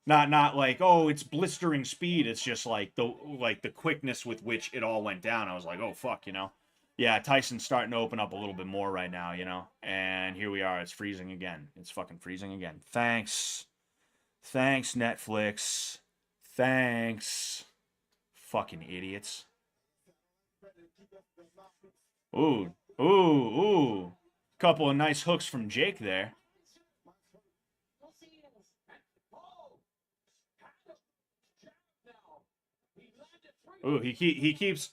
Not like, oh, it's blistering speed. It's just like the quickness with which it all went down. I was like, oh fuck, you know. Yeah, Tyson's starting to open up a little bit more right now, you know. And here we are. It's freezing again. It's fucking freezing again. Thanks. Thanks, Netflix. Thanks. Fucking idiots. Ooh. Ooh, ooh. Couple of nice hooks from Jake there. Ooh, he keeps.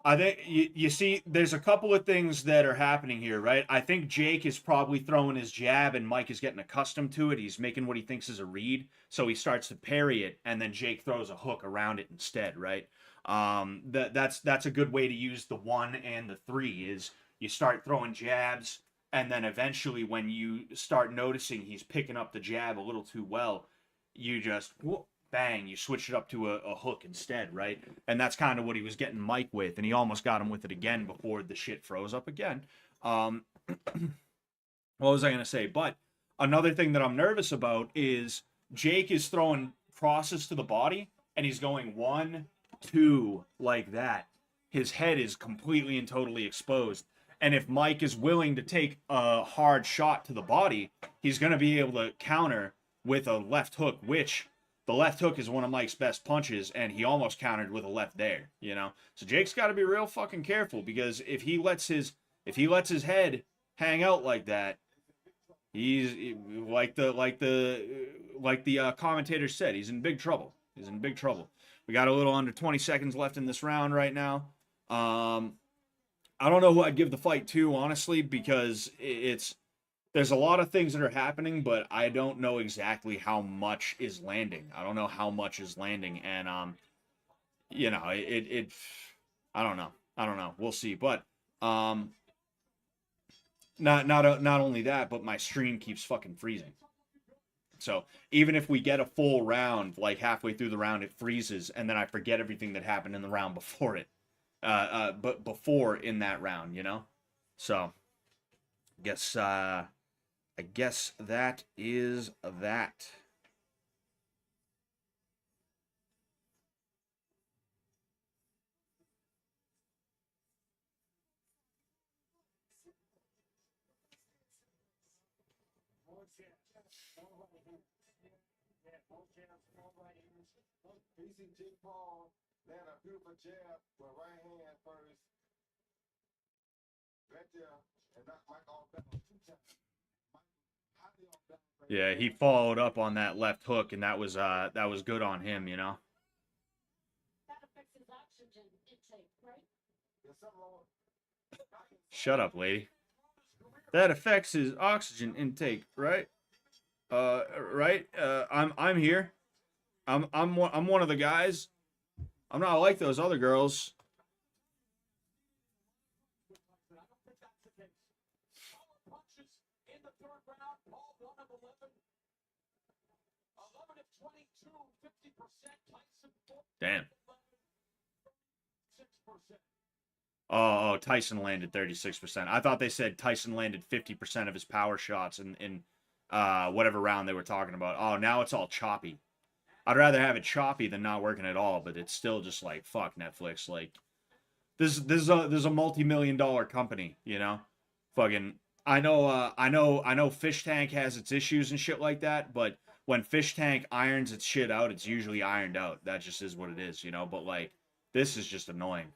I think you see, there's a couple of things that are happening here, right? I think Jake is probably throwing his jab, and Mike is getting accustomed to it. He's making what he thinks is a read, so he starts to parry it, and then Jake throws a hook around it instead, right? That's a good way to use the 1 and the 3. Is you start throwing jabs, and then eventually, when you start noticing he's picking up the jab a little too well, you just whoop, bang, you switch it up to a hook instead, right? And that's kind of what he was getting Mike with, and he almost got him with it again before the shit froze up again. What was I going to say? But another thing that I'm nervous about is Jake is throwing crosses to the body, and he's going 1, 2, like that. His head is completely and totally exposed. And if Mike is willing to take a hard shot to the body, he's going to be able to counter with a left hook, which the left hook is one of Mike's best punches, and he almost countered with a left there, you know? So Jake's got to be real fucking careful, because if he lets his head hang out like that, he's like the commentator said, he's in big trouble. He's in big trouble. We got a little under 20 seconds left in this round right now. I don't know who I'd give the fight to, honestly, because it's there's a lot of things that are happening, but I don't know exactly how much is landing. I don't know how much is landing, and you know, I don't know. I don't know. We'll see. But not only that, but my stream keeps fucking freezing. So even if we get a full round, like halfway through the round, it freezes, and then I forget everything that happened in the round before it. But before in that round, you know. So, I guess that is that. More jab, more right hand. Yeah, more jabs, more right hands. Facing Jake Paul, land a beautiful jab with right hand first. Right there, and knock Mike off balance 2 times. Mike highly off balance. Right Yeah, there. he followed up on that left hook, and that was good on him, you know. That affects his oxygen intake, right? There's something wrong. Shut up, lady. That affects his oxygen intake, right? Right. I'm here. I'm one of the guys. I'm not like those other girls. I don't think that's the case. Power punches in the third round. Paul 1 of 11. 11 of 22, 50%. Tyson 4. Damn. 6%. Oh, Tyson landed 36%. I thought they said Tyson landed 50% of his power shots in whatever round they were talking about. Oh, now it's all choppy. I'd rather have it choppy than not working at all, but it's still just like fuck Netflix. Like this is a multi-million-dollar company, you know? Fucking I know Fish Tank has its issues and shit like that, but when Fish Tank irons its shit out, it's usually ironed out. That just is what it is, you know? But like this is just annoying.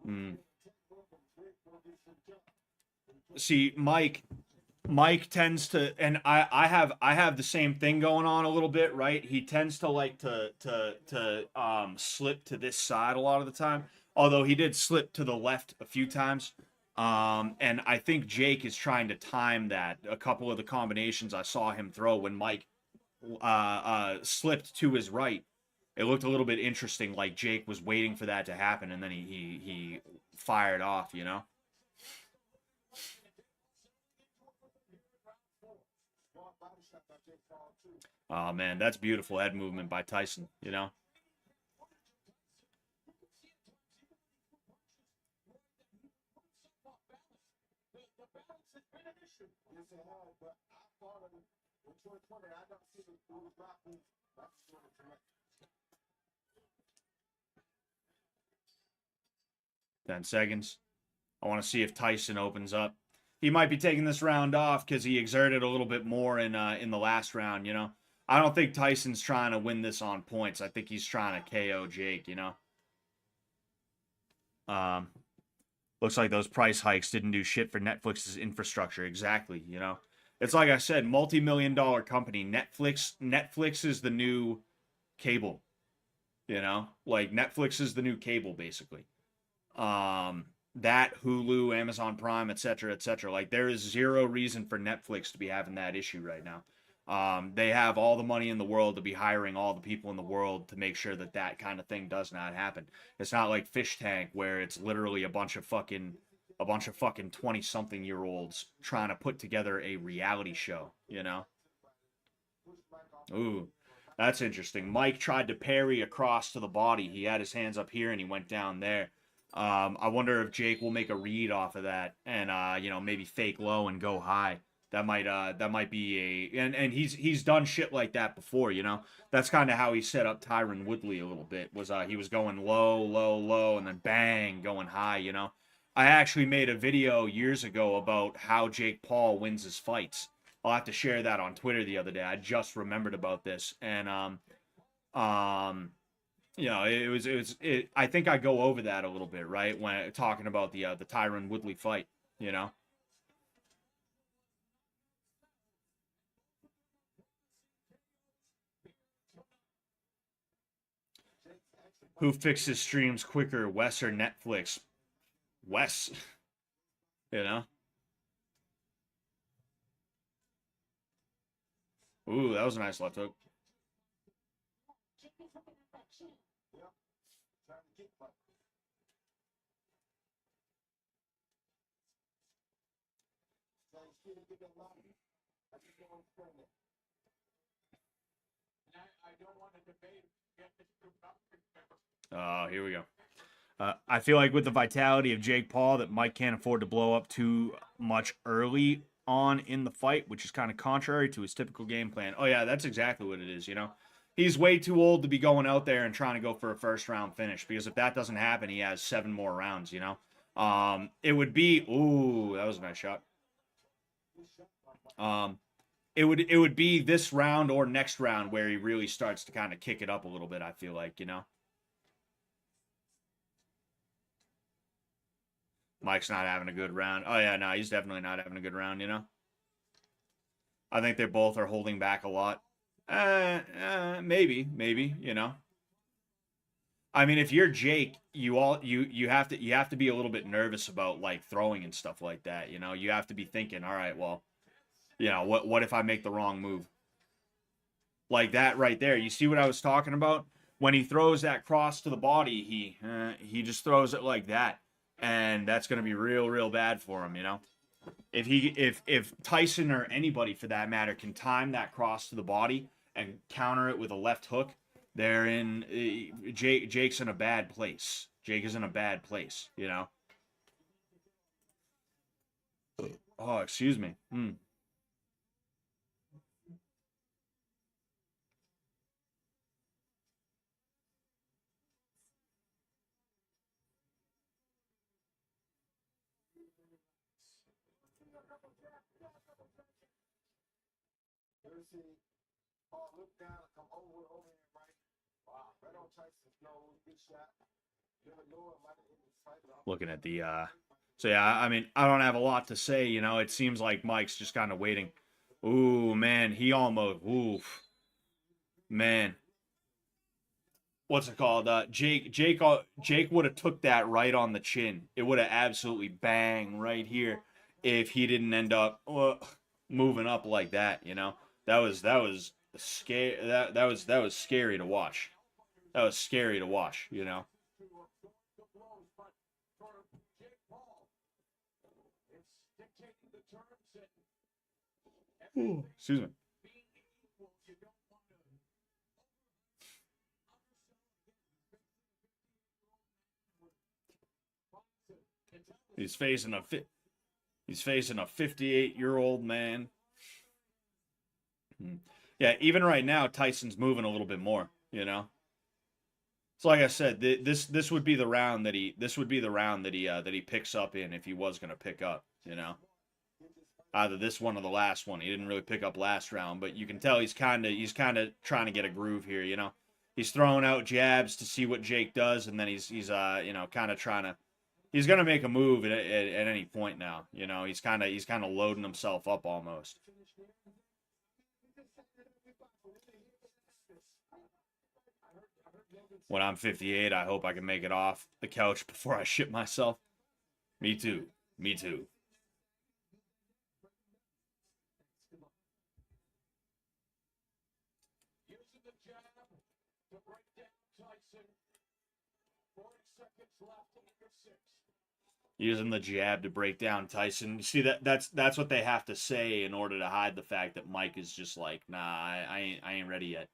Mm. See, Mike tends to, and I have the same thing going on a little bit, right? He tends to like to slip to this side a lot of the time. Although he did slip to the left a few times. And I think Jake is trying to time that. A couple of the combinations I saw him throw when Mike slipped to his right, it looked a little bit interesting, like Jake was waiting for that to happen, and then he fired off, you know? Oh, man, that's beautiful head movement by Tyson, you know? Yes, it has, but I thought of it in 2020. I don't see the rules block moves. That's sort of correct. 10 seconds. I want to see if Tyson opens up. He might be taking this round off because he exerted a little bit more in the last round, you know? I don't think Tyson's trying to win this on points. I think he's trying to KO Jake, you know? Looks like those price hikes didn't do shit for Netflix's infrastructure. Exactly, you know? It's like I said, multi-million-dollar company. Netflix is the new cable, you know? Like, Netflix is the new cable, basically. That, Hulu, Amazon Prime, etc., etc. Like, there is zero reason for Netflix to be having that issue right now. They have all the money in the world to be hiring all the people in the world to make sure that that kind of thing does not happen. It's not like Fish Tank where it's literally a bunch of fucking 20-something-year-olds trying to put together a reality show, you know? Ooh, that's interesting. Mike tried to parry across to the body. He had his hands up here and he went down there. I wonder if Jake will make a read off of that and you know, maybe fake low and go high. That might be a and he's done shit like that before, you know. That's kind of how he set up Tyron Woodley a little bit. Was he was going low, low, low, and then bang, going high, you know. I actually made a video years ago about how Jake Paul wins his fights. I'll have to share that on Twitter the other day. I just remembered about this, and you know, I think I go over that a little bit, right, when talking about the Tyron Woodley fight, you know. Who fixes streams quicker, Wes or Netflix? Wes. You know? Ooh, that was a nice left hook. Yep. Trying to get Mike. Trying to still get that line. I just don't understand that. I don't want to debate get this group up. Oh, here we go. I feel like with the vitality of Jake Paul that Mike can't afford to blow up too much early on in the fight, which is kind of contrary to his typical game plan. Oh, yeah, that's exactly what it is, you know? He's way too old to be going out there and trying to go for a first-round finish, because if that doesn't happen, he has 7 more rounds, you know? It would be... Ooh, that was a nice shot. It would be this round or next round where he really starts to kind of kick it up a little bit, I feel like, you know? Mike's not having a good round. Oh, yeah, no, he's definitely not having a good round, you know? I think they both are holding back a lot. Maybe, you know? I mean, if you're Jake, you have to be a little bit nervous about, like, throwing and stuff like that, you know? You have to be thinking, all right, well, you know, what if I make the wrong move? Like that right there. You see what I was talking about? When he throws that cross to the body, he just throws it like that. And that's going to be real bad for him, you know? If Tyson or anybody for that matter can time that cross to the body and counter it with a left hook, they're in Jake's in a bad place. Jake is in a bad place, you know? Oh, excuse me. Ever see Paul look down and come over and right? Wow, right on Tyson's nose, good shot. Never know it might have ended the fight. Looking at the so yeah, I mean, I don't have a lot to say, you know. It seems like Mike's just kind of waiting. Ooh, man, he almost man. What's it called? Jake would have took that right on the chin. It would have absolutely bang right here if he didn't end up moving up like that, you know. That was scary. That was scary to watch. That was scary to watch, you know. Ooh, excuse me. He's facing a 58-year-old man. Yeah, even right now, Tyson's moving a little bit more, you know. So like I said, this would be the round that he picks up in if he was gonna pick up, you know. Either this one or the last one. He didn't really pick up last round, but you can tell he's kind of trying to get a groove here, you know. He's throwing out jabs to see what Jake does, and then he's you know, kind of trying to. He's gonna make a move at any point now, you know. He's kind of loading himself up almost. When I'm 58, I hope I can make it off the couch before I shit myself. Me too. Me too. Using the jab to break down Tyson. 40 seconds left in the 6th. Using the jab to break down Tyson. You see that's what they have to say in order to hide the fact that Mike is just like, nah, I ain't ready yet.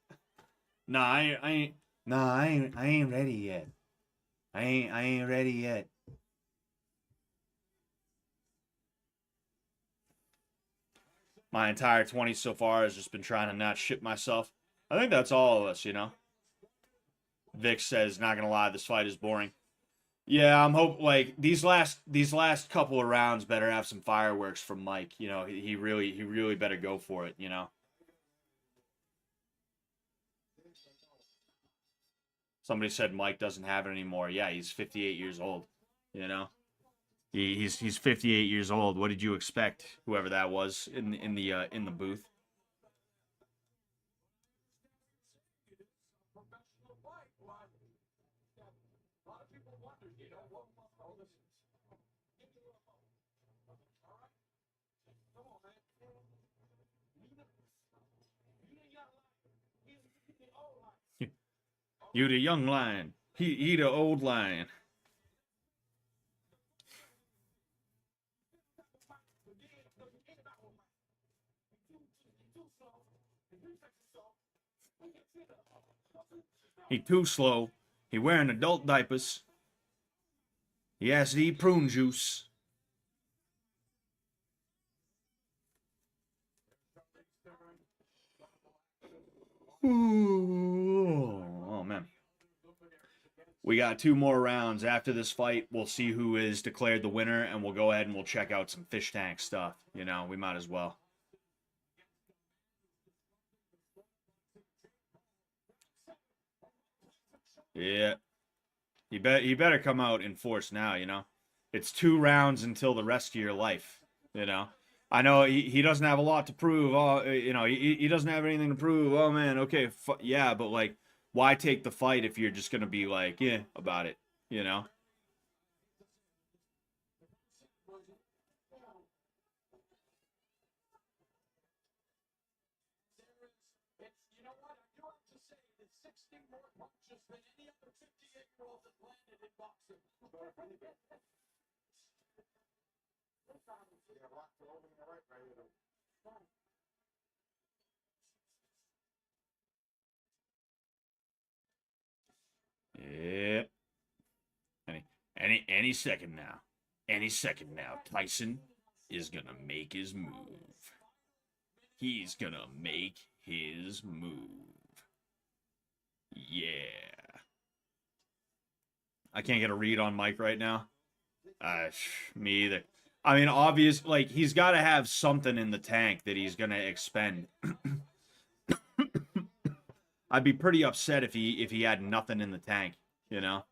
Nah, I ain't ready yet. I ain't ready yet. My entire 20s so far has just been trying to not shit myself. I think that's all of us, you know. Vic says, not gonna lie, this fight is boring. Yeah, I'm hoping like these last couple of rounds better have some fireworks from Mike. You know, he really better go for it, you know. Somebody said Mike doesn't have it anymore. Yeah, he's 58 years old, you know. He's 58 years old. What did you expect? Whoever that was in the booth. A lot of people wonder, you know, what all this is. Give me a little hope. All right? Come on, man. You the young lion. He's the old lion. You the young lion. He the old lion. He too slow. He wearing adult diapers. He has to eat prune juice. Oh man. We got 2 more rounds. After this fight, we'll see who is declared the winner, and we'll go ahead and we'll check out some fish tank stuff. You know, we might as well. Yeah. He better come out in force now, you know. It's 2 rounds until the rest of your life, you know. I know he doesn't have a lot to prove. Oh, you know, he doesn't have anything to prove. Oh man, okay, yeah, but like, why take the fight if you're just gonna be like, yeah, about it, you know? You know what? I do have to say that 60 more punches than any other 58-year-old that landed in boxing. Yeah, block the opening right here. Yep. Any second now. Any second now, Tyson is gonna make his move. He's gonna make his move. Yeah. I can't get a read on Mike right now. Me either. I mean, obvious, like, he's got to have something in the tank that he's gonna expend. I'd be pretty upset if he had nothing in the tank, you know.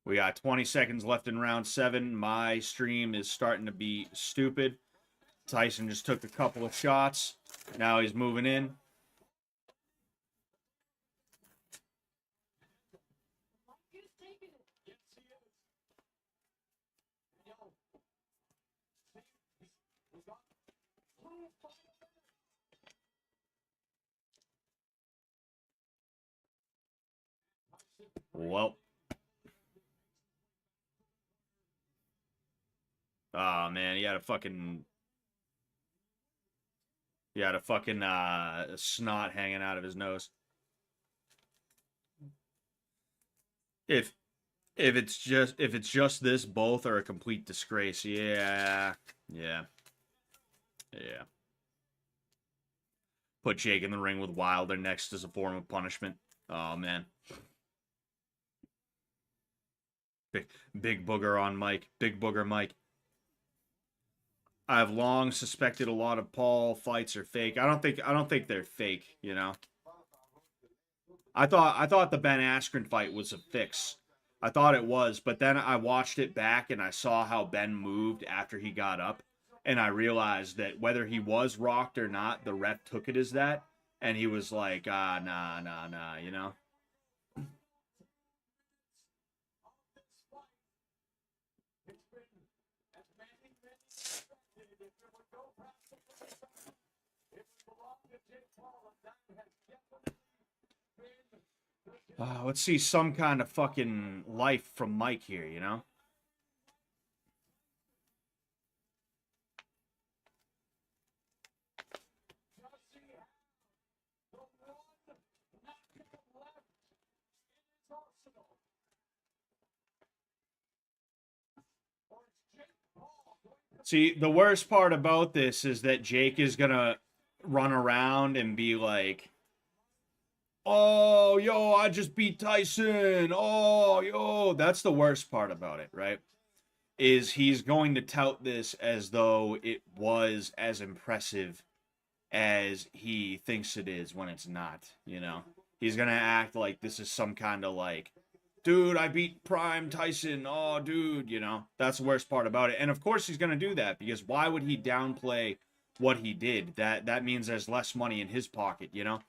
We got 20 seconds left in round 7. My stream is starting to be stupid. Tyson just took a couple of shots. Now he's moving in. Well. Oh, man, he had a fucking snot hanging out of his nose. If it's just this, both are a complete disgrace. Yeah. Put Jake in the ring with Wilder next as a form of punishment. Oh man. Big booger on Mike. Big booger Mike. I've long suspected a lot of Paul fights are fake. I don't think they're fake, you know. I thought the Ben Askren fight was a fix. I thought it was, but then I watched it back and I saw how Ben moved after he got up, and I realized that whether he was rocked or not, the ref took it as that, and he was like, nah, you know. Let's see some kind of fucking life from Mike here, you know? See, the worst part about this is that Jake is gonna run around and be like, oh, yo, I just beat Tyson. Oh, yo. That's the worst part about it, right? Is he's going to tout this as though it was as impressive as he thinks it is when it's not, you know? He's going to act like this is some kind of, like, dude, I beat Prime Tyson. Oh, dude, you know, that's the worst part about it. And of course he's going to do that, because why would he downplay what he did? That means there's less money in his pocket, you know?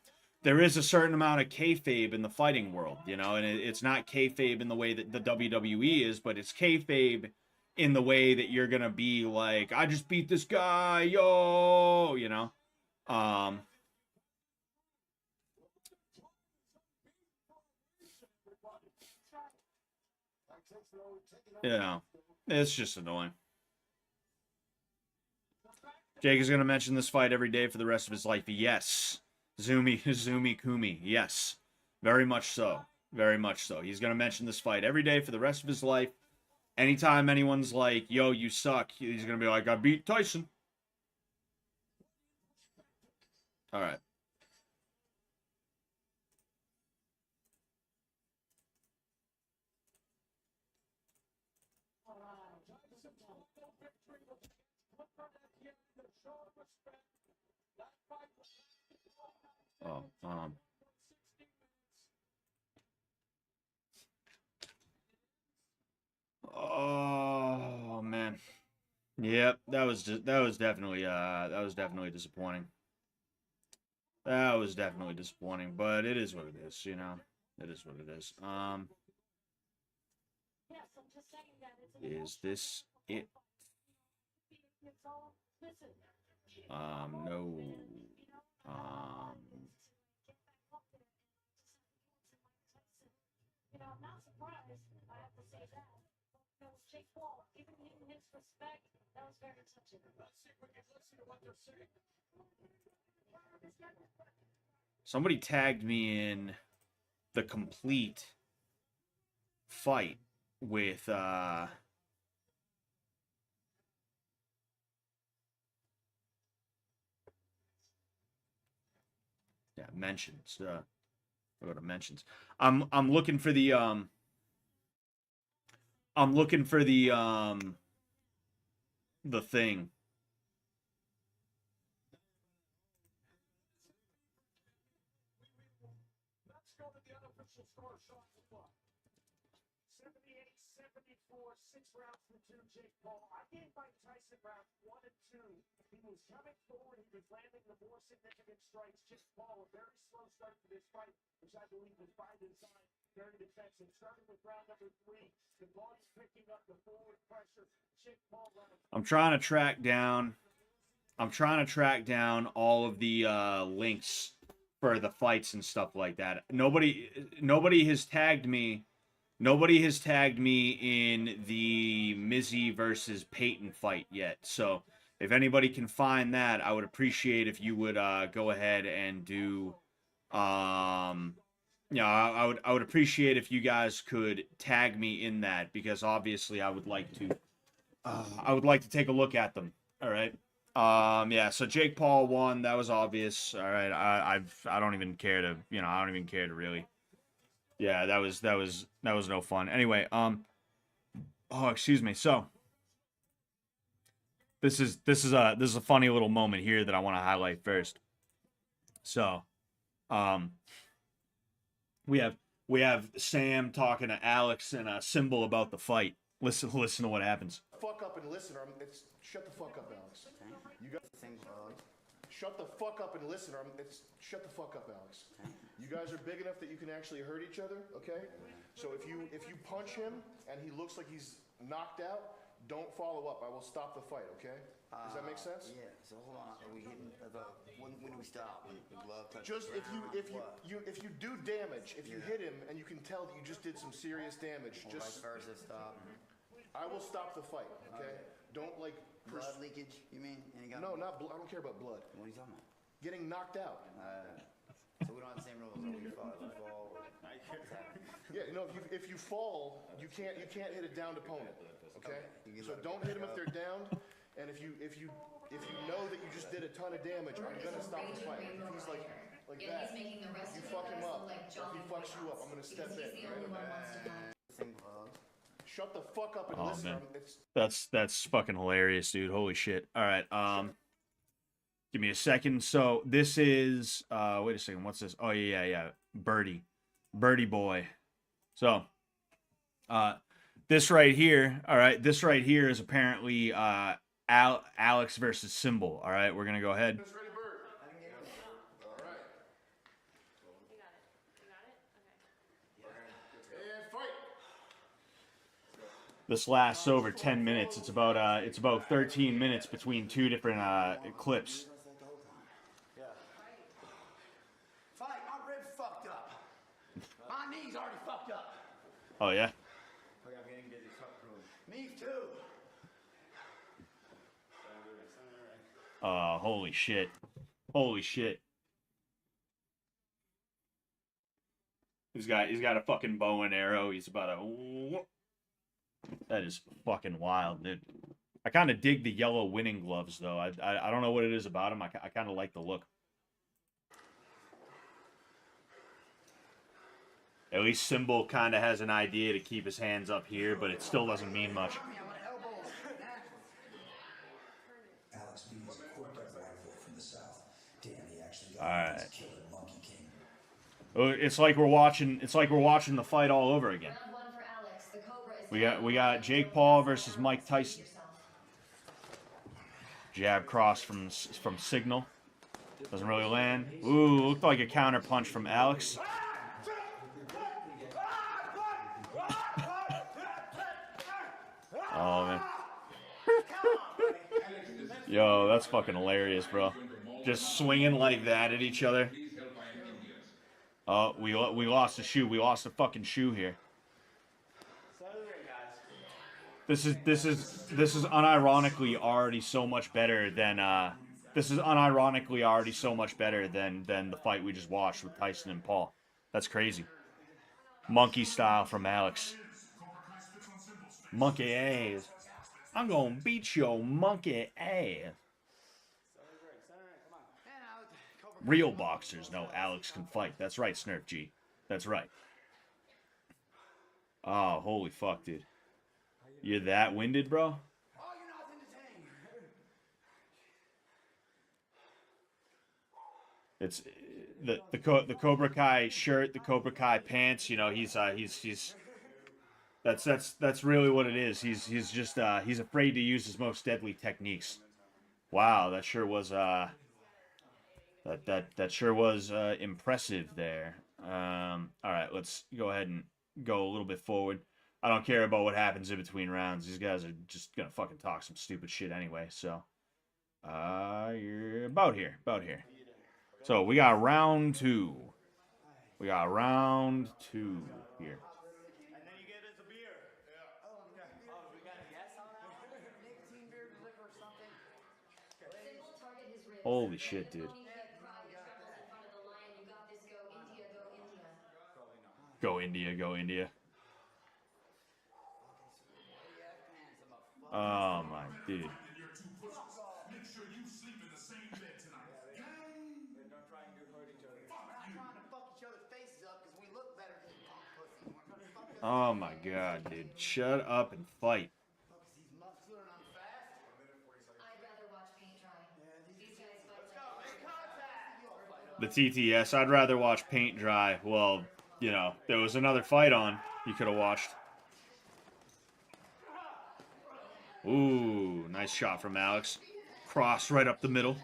There is a certain amount of kayfabe in the fighting world, you know, and it's not kayfabe in the way that the WWE is, but it's kayfabe in the way that you're going to be like, I just beat this guy, yo, you know? Yeah, it's just annoying. Jake is going to mention this fight every day for the rest of his life. Yes. Zumi Kumi. Yes. Very much so. Very much so. He's going to mention this fight every day for the rest of his life. Anytime anyone's like, yo, you suck, he's going to be like, I beat Tyson. All right. Oh man. Yep, that was definitely disappointing. That was definitely disappointing, but it is what it is, you know. It is what it is. Is this it? No. You know, I'm not surprised, I have to say that. You know, Jake Paul, giving him his respect, that was very touching. Let's see if we can listen to what they're saying. Somebody tagged me in the complete fight with mentions. I'll go to mentions. I'm looking for the the thing. Let's go to the unofficial score shot clock. 78-74, 6 rounds for 2, Jake Paul. I gave Mike Tyson rounds 1 and 2. He was coming forward, he was landing the more significant strikes. Jake Paul, a very slow start to this fight, which I believe was by design, very defensive. Starting with round number 3, the body's picking up the forward pressure. Jake Paul round. I'm trying to track down all of the links for the fights and stuff like that. Nobody has tagged me. Nobody has tagged me in the Mizzy versus Peyton fight yet. So if anybody can find that, I would appreciate if you would go ahead and do. I would appreciate if you guys could tag me in that, because obviously I would like to take a look at them. All right. Yeah, so Jake Paul won. That was obvious. All right. I don't even care to, I don't even care to really. Yeah, that was no fun. Anyway, oh, excuse me. So this is a funny little moment here that I want to highlight first. So, we have Sam talking to Alex and Symbol about the fight. Listen to what happens. Fuck up and listen, or shut the fuck up, Alex. You got shut the fuck up and listen, or shut the fuck up, Alex. You guys are big enough that you can actually hurt each other, okay? So if you punch him and he looks like he's knocked out, don't follow up. I will stop the fight, okay? Does that make sense? Yeah. So hold on. Are we hitting when do we stop? When the glove touches Just the if you do damage, if you hit him and you can tell that you just did some serious damage, or just vice versa, stop. I will stop the fight, okay? Don't like Blood leakage? You mean? No, not blood. I don't care about blood. What are you talking about? Getting knocked out. So we don't have the same rules. If you fall. Yeah, if you fall, you can't hit a downed opponent. Okay? So don't hit them if they're downed, and if you know that you just did a ton of damage, I'm gonna stop the fight. If he's like that, if you fuck him up, or if he fucks you up, I'm gonna step in. Same gloves. Shut the fuck up and Oh, listen. man. That's fucking hilarious, dude. Holy shit. All right. Give me a second. So this is wait a second. What's this? Oh yeah. Birdie boy. So This right here, all right, this right here is apparently Alex versus Symbol. All right, we're going to go ahead. That's ready, Bird. All right. You got it. You got it? Okay. And fight. This lasts over 10 minutes. It's about 13 minutes between two different clips. Fight, my ribs fucked up. My knees already fucked up. Oh yeah. Me too. Holy shit. Holy shit. He's got a fucking bow and arrow. He's about to... That is fucking wild, dude. I kind of dig the yellow winning gloves, though. I don't know what it is about them. I kind of like the look. At least Symbol kind of has an idea to keep his hands up here, but it still doesn't mean much. Alex B is a corked up rifle from the south. Damn, he actually got Alright. killer Monkey King. Oh, it's like we're watching the fight all over again. Round one for Alex. The Cobra is We got Jake Paul versus Mike Tyson. Jab cross from Signal. Doesn't really land. Ooh, looked like a counter punch from Alex. Oh man. Yo, that's fucking hilarious, bro. Just swinging like that at each other. Oh, we lost a shoe. We lost a fucking shoe here. This is unironically already so much better than the fight we just watched with Tyson and Paul. That's crazy. Monkey style from Alex. Monkey ass. I'm gonna beat your monkey ass. Real boxers know Alex can fight. That's right, Snurf G. That's right. Oh, holy fuck, dude. You're that winded, bro? It's the Cobra Kai shirt, the Cobra Kai pants. You know, he's that's really what it is. He's just he's afraid to use his most deadly techniques. Wow, that sure was that sure was impressive there. All right, let's go ahead and go a little bit forward. I don't care about what happens in between rounds. These guys are just gonna fucking talk some stupid shit anyway. So, you're about here. So we got round two. We got round two here. And then you get us a beer. Yeah. Oh, okay. Oh, we got a yes on that one? Nicotine beer, liquor, or something? Holy shit, dude. Go India, go India. Oh my dude. Make sure you sleep in the same bed tonight. Don't try and hurt each other. We're not trying to fuck each other's faces up because we look better than punk pussy. We're trying to fuck each Oh my god, dude. Shut up and fight. He's muscular and I'm fast. I'd rather watch paint dry. These guys fight Let's go. Make contact. The TTS, I'd rather watch paint dry. Well, you know, there was another fight on you could have watched. Ooh, nice shot from Alex. Cross right up the middle.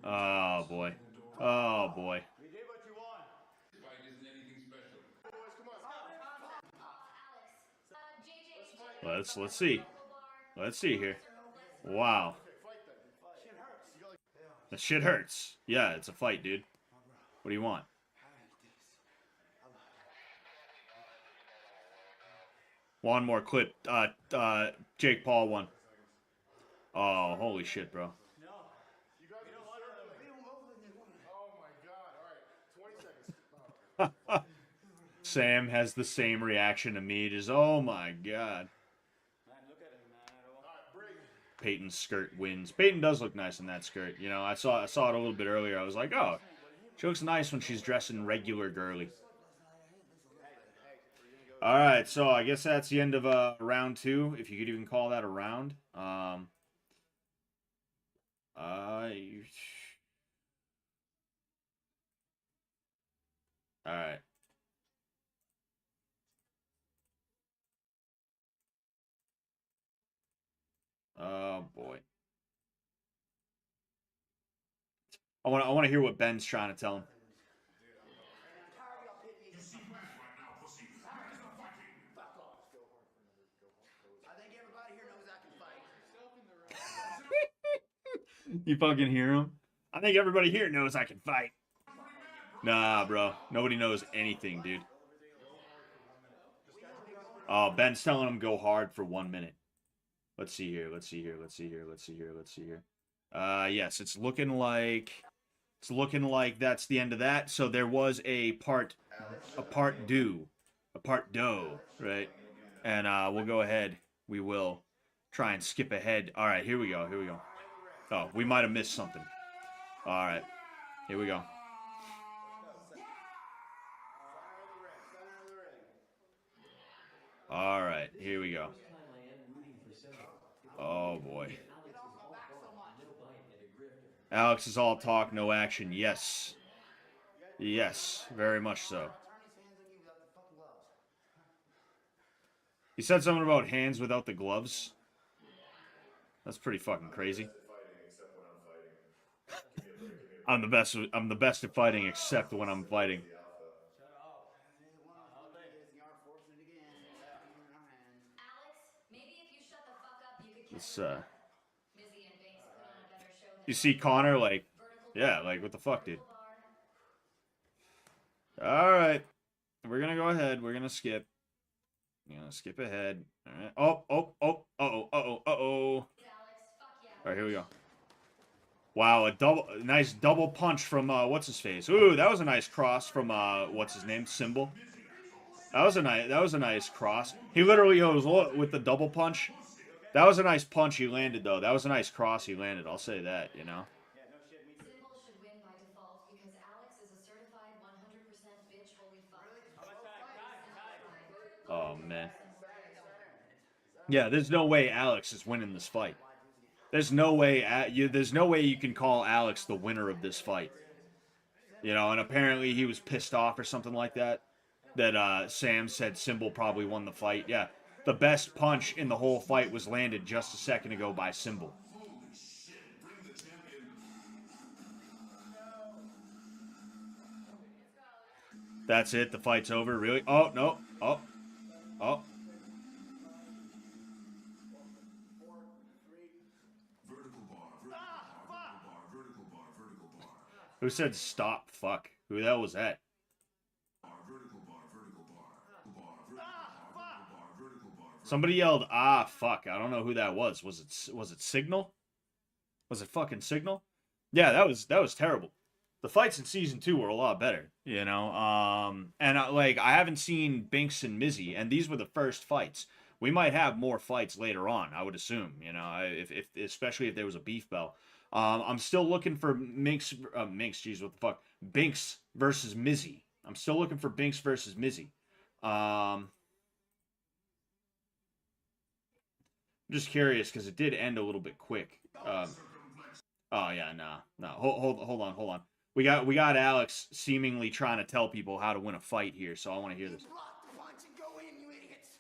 Oh boy. Oh boy. We did what you want. Let's see. Let's see here. Wow. That shit hurts. Yeah, it's a fight, dude. What do you want? One more clip. Jake Paul won. Oh, holy shit, bro. Sam has the same reaction to me. Just, oh my god. Peyton's skirt wins. Peyton does look nice in that skirt. You know, I saw it a little bit earlier. I was like, oh, she looks nice when she's dressing regular girly. All right, so I guess that's the end of round 2, if you could even call that a round. All right. Oh boy. I want to hear what Ben's trying to tell him. I think everybody here knows I can fight. You fucking hear him? I think everybody here knows I can fight. Nah, bro. Nobody knows anything, dude. Oh, Ben's telling him go hard for 1 minute. Let's see here. Yes, it's looking like that's the end of that. So there was a part do, right? And we'll go ahead. We will try and skip ahead. All right, here we go. Oh, we might have missed something. All right, here we go. All right, here we go. Oh boy. Alex is all talk, no action. Yes. Yes, very much so. He said something about hands without the gloves. That's pretty fucking crazy. I'm the best at fighting except when I'm fighting. This you see Connor like, yeah, like what the fuck, dude? All right, we're gonna go ahead. We're gonna skip. I'm gonna skip ahead. All right. Oh. All right, here we go. Wow, nice double punch from what's his face? Ooh, that was a nice cross from what's his name? Symbol. That was a nice cross. He literally goes with the double punch. That was a nice punch he landed though. That was a nice cross he landed. I'll say that, you know. Symbol should win by default because Alex is a certified 100% bitch holy fuck. Oh man. Yeah, there's no way Alex is winning this fight. There's no way you can call Alex the winner of this fight. You know, and apparently he was pissed off or something like that. That Sam said Symbol probably won the fight. Yeah, the best punch in the whole fight was landed just a second ago by Symbol. That's it. The fight's over. Really? Oh no. Oh. Who said stop? Fuck. Who the hell was that? Somebody yelled, ah, fuck. I don't know who that was. Was it Signal? Was it fucking Signal? Yeah, that was terrible. The fights in season 2 were a lot better, you know. And I haven't seen Binks and Mizzy, and these were the first fights. We might have more fights later on, I would assume, you know, if especially if there was a beef bell. I'm still looking for Binks versus Mizzy. I'm still looking for Binks versus Mizzy. I'm just curious because it did end a little bit quick. Oh yeah, no. Hold on. We got Alex seemingly trying to tell people how to win a fight here, so I want to hear this. Block the punch and go in, you idiots.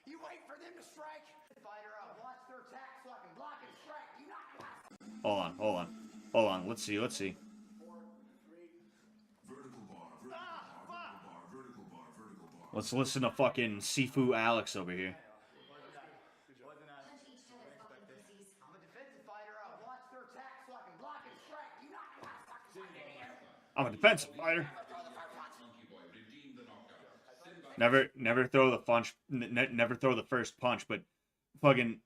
You wait for them to strike. Fighter out. Watch their attack so I can block and strike. You not. Hold on. Let's see. Let's listen to fucking Sifu Alex over here. I'm a defensive fighter. I'll watch their attack so I can block and strike. You not. I'm a defensive fighter. Never throw the punch. Never throw the first punch. But fucking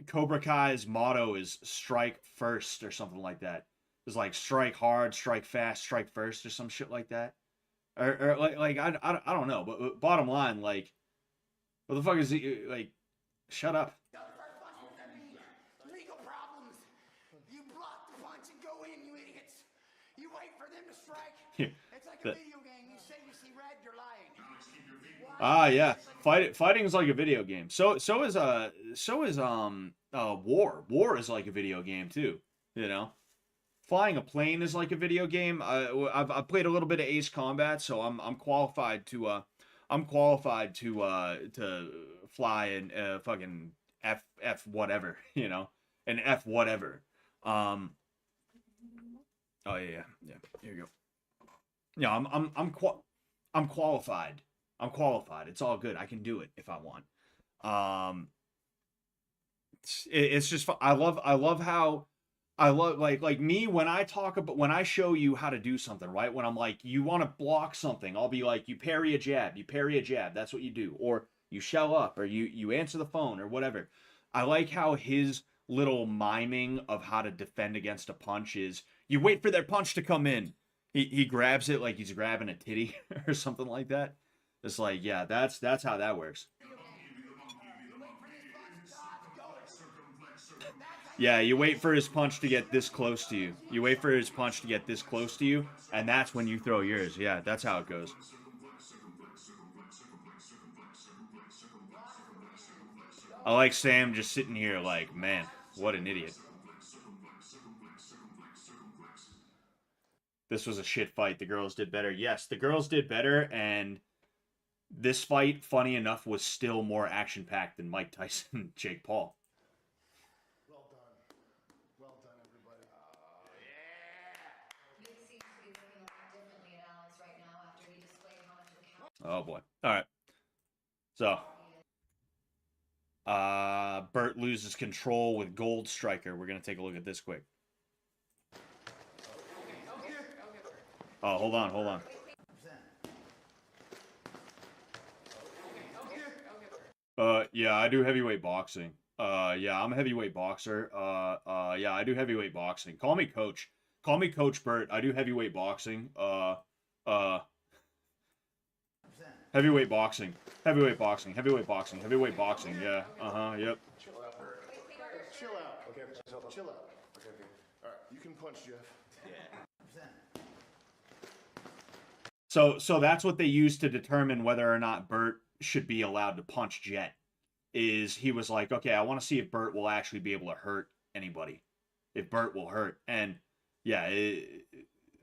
Cobra Kai's motto is strike first or something like that. It's like strike hard, strike fast, strike first or some shit like that. Or like I don't know. But bottom line, like, what the fuck is he like? Shut up. Legal problems. You block the punch and go in, you idiots. You wait for them to strike. Yeah. It's like a video game. You say you see red, you're lying. Yeah. Fighting is like a video game. So is war. War is like a video game too. You know, flying a plane is like a video game. I've played a little bit of Ace Combat, so I'm qualified to fly an fucking F whatever, you know, an F whatever. Oh yeah. Here you go. Yeah, I'm qualified. I'm qualified. It's all good. I can do it if I want. It's just fun. I love how like me when I talk about, when I show you how to do something, right? When I'm like, you want to block something, I'll be like, you parry a jab. That's what you do. Or you shell up, or you answer the phone, or whatever. I like how his little miming of how to defend against a punch is, you wait for their punch to come in. He grabs it like he's grabbing a titty or something like that. It's like, yeah, that's how that works. Yeah, you wait for his punch to get this close to you. You wait for his punch to get this close to you, and that's when you throw yours. Yeah, that's how it goes. I like Sam just sitting here like, man, what an idiot. This was a shit fight. The girls did better. Yes, the girls did better, and this fight, funny enough, was still more action-packed than Mike Tyson and Jake Paul. Well done, everybody. You seem to be looking a lot differently at Alex right now after he displayed how much of a counter. Oh boy. All right. So, Bert loses control with Gold Striker. We're gonna take a look at this quick. Oh, hold on. Yeah, I do heavyweight boxing. Yeah, I'm a heavyweight boxer. Yeah, I do heavyweight boxing. Call me Coach. Call me Coach Bert. I do heavyweight boxing. Heavyweight boxing. Heavyweight boxing. Yeah. Yep. Chill out. Okay. Chill out. Okay. All right. You can punch, Jeff. So that's what they use to determine whether or not Bert should be allowed to punch Jet. Is he was like, okay, I want to see if Bert will actually be able to hurt anybody. If Bert will hurt. And yeah,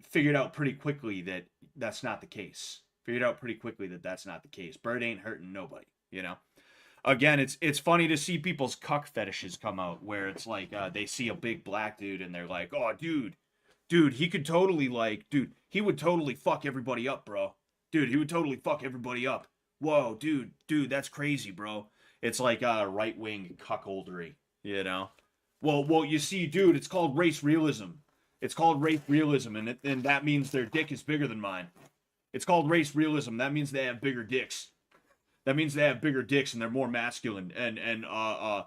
figured out pretty quickly that that's not the case. That's not the case. Bert ain't hurting nobody, you know? Again, it's funny to see people's cuck fetishes come out where it's like they see a big black dude and they're like, oh, dude, he could totally he would totally fuck everybody up, bro. Dude, he would totally fuck everybody up. Whoa, dude, that's crazy, bro. It's like right-wing cuckoldery, you know? Well, you see, dude, it's called race realism. And that means their dick is bigger than mine. It's called race realism. That means they have bigger dicks. And they're more masculine. And I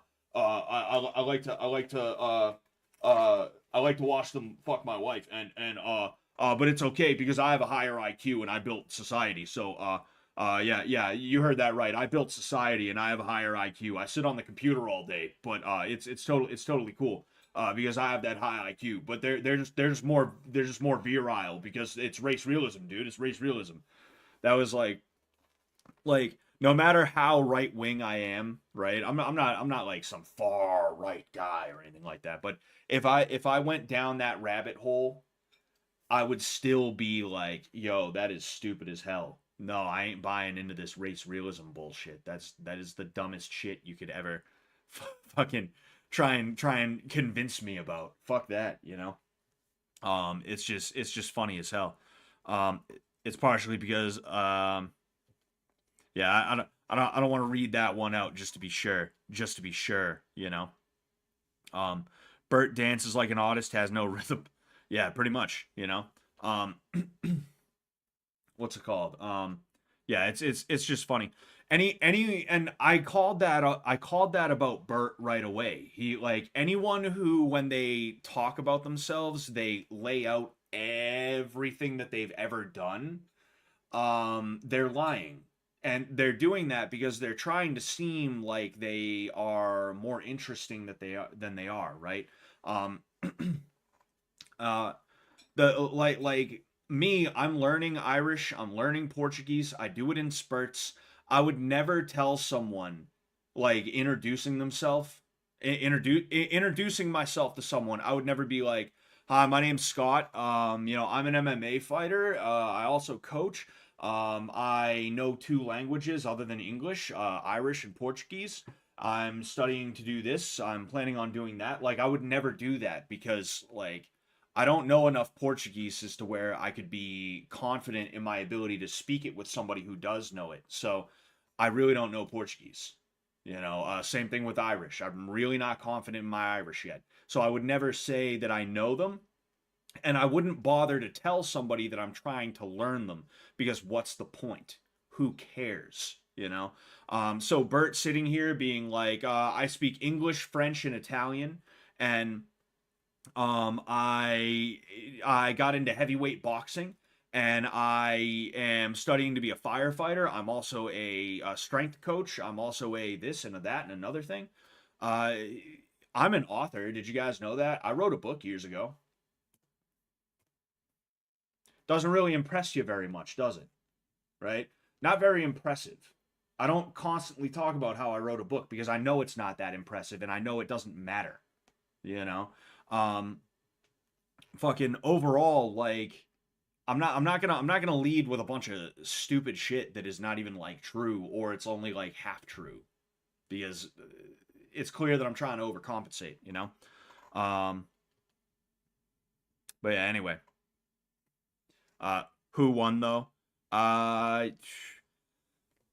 like to watch them fuck my wife. But it's okay because I have a higher IQ and I built society. So yeah, you heard that right. I built society and I have a higher IQ. I sit on the computer all day, but it's totally cool. Because I have that high IQ, but they're just more virile because it's race realism, dude. It's race realism. That was like no matter how right wing I am, right? I'm not like some far right guy or anything like that. But if I went down that rabbit hole, I would still be like, yo, that is stupid as hell. No, I ain't buying into this race realism bullshit. That is the dumbest shit you could ever fucking try and convince me about. Fuck that, you know. It's just funny as hell. It's partially because yeah, I don't want to read that one out just to be sure, you know. Bert dances like an artist, has no rhythm. Yeah, pretty much, you know. What's it called? Yeah, it's just funny. And I called that about Bert right away. He, like, anyone who, when they talk about themselves, they lay out everything that they've ever done, they're lying. And they're doing that because they're trying to seem like they are more interesting than they are, right? like me, I'm learning Irish, I'm learning Portuguese. I do it in spurts. I would never tell someone like introducing myself to someone. I would never be like, "Hi, my name's Scott. I'm an MMA fighter. I also coach. I know 2 languages other than English, Irish and Portuguese. I'm studying to do this. I'm planning on doing that." Like, I would never do that because, like, I don't know enough Portuguese as to where I could be confident in my ability to speak it with somebody who does know it. So, I really don't know Portuguese. Same thing with Irish. I'm really not confident in my Irish yet. So, I would never say that I know them, and I wouldn't bother to tell somebody that I'm trying to learn them because what's the point? Who cares? So Bert sitting here being like, I speak English, French, and Italian, and I got into heavyweight boxing, and I am studying to be a firefighter. I'm also a strength coach. I'm also a this and a that and another thing. I'm an author. Did you guys know that? I wrote a book years ago. Doesn't really impress you very much, does it? Right? Not very impressive. I don't constantly talk about how I wrote a book because I know it's not that impressive and I know it doesn't matter. Fucking overall, like, I'm not gonna lead with a bunch of stupid shit that is not even like true, or it's only like half true, because it's clear that I'm trying to overcompensate. But yeah, anyway. Who won though?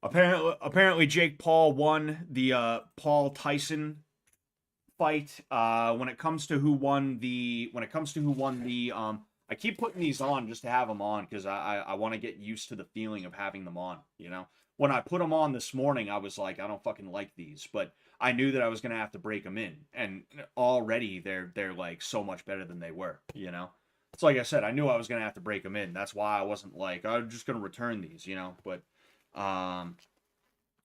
Apparently Jake Paul won the Paul Tyson fight. When it comes to who won the I keep putting these on just to have them on because I want to get used to the feeling of having them on. When I put them on this morning, I was like, I don't fucking like these, but I knew that I was gonna have to break them in, and already they're like so much better than they were. It's like I said, I knew I was gonna have to break them in. That's why I wasn't like, I'm just gonna return these, But I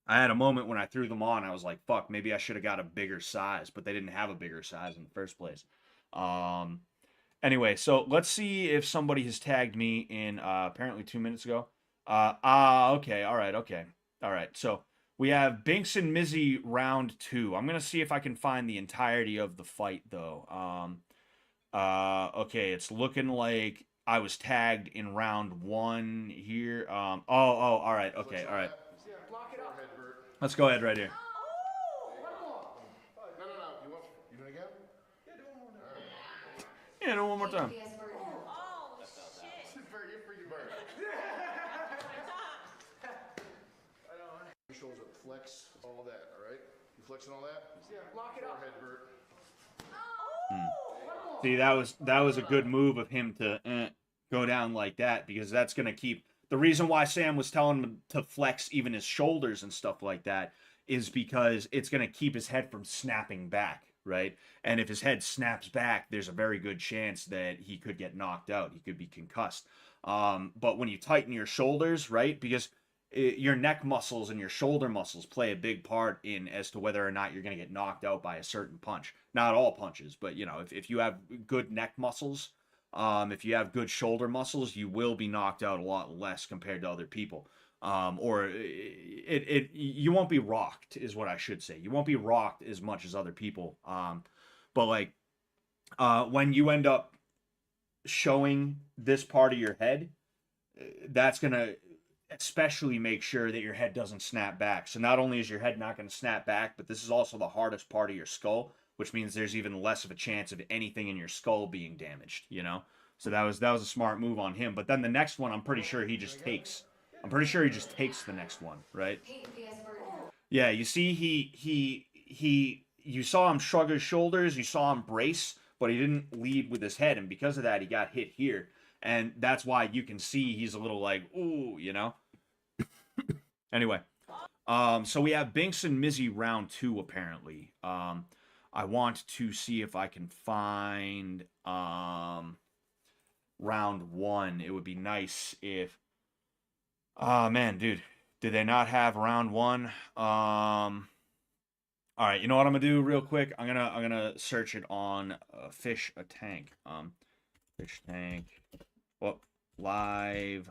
had a moment when I threw them on. I was like, fuck, maybe I should have got a bigger size, but they didn't have a bigger size in the first place. Anyway, so let's see if somebody has tagged me in apparently 2 minutes ago. Okay, all right. So we have Binks and Mizzy round 2. I'm gonna see if I can find the entirety of the fight though. Okay, it's looking like I was tagged in round 1 here. All right, okay, all right. Let's go ahead right here. You doing it again? Yeah, do it one more time. Oh, shit. Shoulders up, flex, all that, all right? You flexing all that? Yeah, block it up. Forehead, Bert. See, that was a good move of him to go down like that, because that's going to keep... The reason why Sam was telling him to flex even his shoulders and stuff like that is because it's going to keep his head from snapping back, right? And if his head snaps back, there's a very good chance that he could get knocked out. He could be concussed. But when you tighten your shoulders, right? Because your neck muscles and your shoulder muscles play a big part in as to whether or not you're going to get knocked out by a certain punch. Not all punches, but if you have good neck muscles, if you have good shoulder muscles, you will be knocked out a lot less compared to other people. Or you won't be rocked, is what I should say. You won't be rocked as much as other people. But like when you end up showing this part of your head, that's gonna especially make sure that your head doesn't snap back. So not only is your head not going to snap back, but this is also the hardest part of your skull, which means there's even less of a chance of anything in your skull being damaged, So that was a smart move on him. But then the next one, I'm pretty sure he just takes. I'm pretty sure he just takes the next one, right? Yeah, you see you saw him shrug his shoulders, you saw him brace, but he didn't lead with his head, and because of that he got hit here. And that's why you can see he's a little like, ooh, Anyway, so we have Binks and Mizzy round 2, apparently. I want to see if I can find round 1. It would be nice if... man, dude. Did they not have round 1? All right, you know what I'm gonna do real quick? I'm gonna search it on Fish a Tank. Fish tank. Well, live.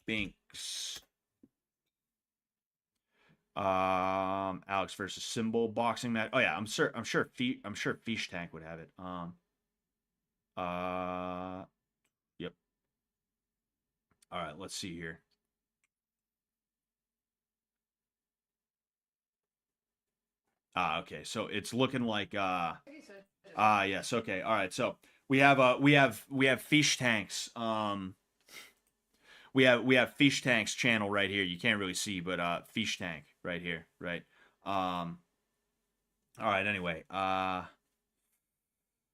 Binks. Alex versus Symbol boxing match. Oh yeah, I'm sure Fish Tank would have it. Yep. All right, let's see here. Okay, so it's looking like yes, okay. All right, so we have Fish Tanks. We have Fish Tank's channel right here. You can't really see, but Fish Tank right here, right? All right, anyway,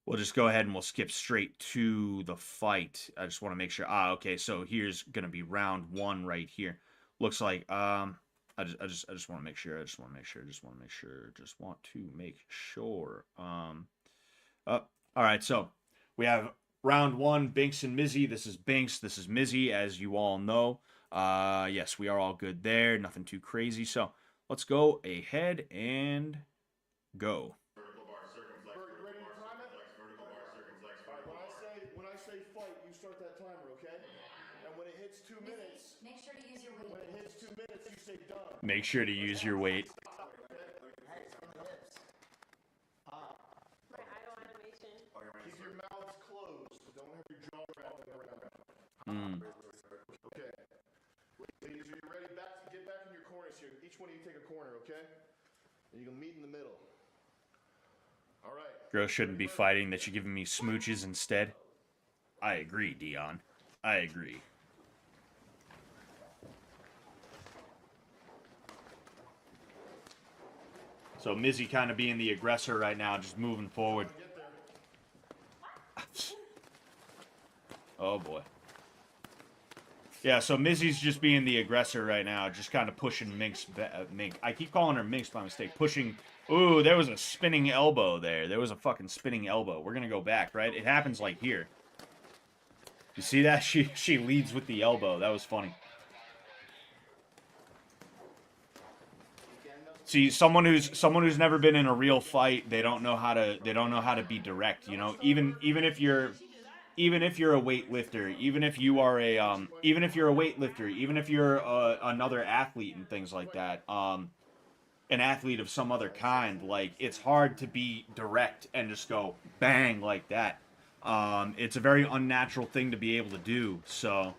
we'll just go ahead and we'll skip straight to the fight. I just want to make sure. Okay, so here's gonna be round 1 right here. Looks like I just want to make sure. Just want to make sure. All right, so we have round 1, Binks and Mizzy. This is Binks. This is Mizzy, as you all know. Yes, we are all good there. Nothing too crazy. So let's go ahead and go. Vertical bar circumflex. Ready to time it? Vertical bar circumflex. All right, when I say fight, you start that timer, okay? And when it hits 2 minutes, Make sure to use your weight. when it hits 2 minutes, you say done. Make sure to use your weight. My idle animation. Keep your mouths closed. Don't have your jaw rattling around. Okay. Ladies, are you ready? Get back in your corners here. Each one of you take a corner, okay? And you can meet in the middle. All right. Girls shouldn't be fighting. They should give me smooches instead. I agree, Dion. I agree. So Mizzy kind of being the aggressor right now, just moving forward. Oh boy. Yeah, so Mizzy's just being the aggressor right now, just kind of pushing Mink. I keep calling her Minx by mistake. Pushing. Ooh, there was a spinning elbow there. There was a fucking spinning elbow. We're gonna go back, right? It happens like here. You see that? She leads with the elbow. That was funny. See, someone who's never been in a real fight, they don't know how to be direct, you know? Even if you're a weightlifter, even if you're another athlete and things like that, an athlete of some other kind, like, it's hard to be direct and just go bang like that. It's a very unnatural thing to be able to do, so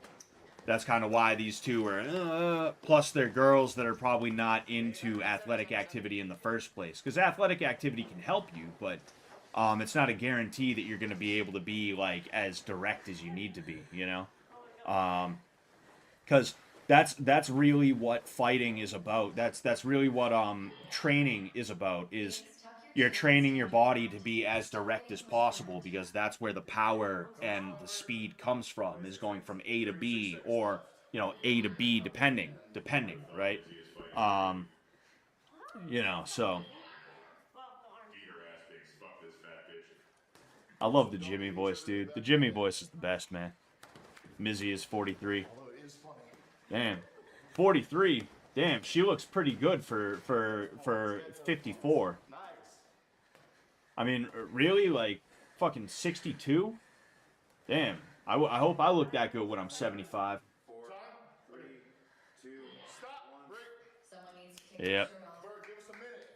that's kind of why these two are, plus they're girls that are probably not into athletic activity in the first place. Because athletic activity can help you, but it's not a guarantee that you're going to be able to be, like, as direct as you need to be, you know? Because that's really what fighting is about. That's really what training is about, is you're training your body to be as direct as possible, because that's where the power and the speed comes from, is going from A to B, or, you know, A to B depending, right? You know, so I love the Jimmy voice, dude. The Jimmy voice is the best, man. Mizzy is 43. Damn. 43. Damn, she looks pretty good for 54. I mean, really, like, fucking 62? Damn. I hope I look that good when I'm 75. 4, 3, 2, stop. Yep. Give us a minute.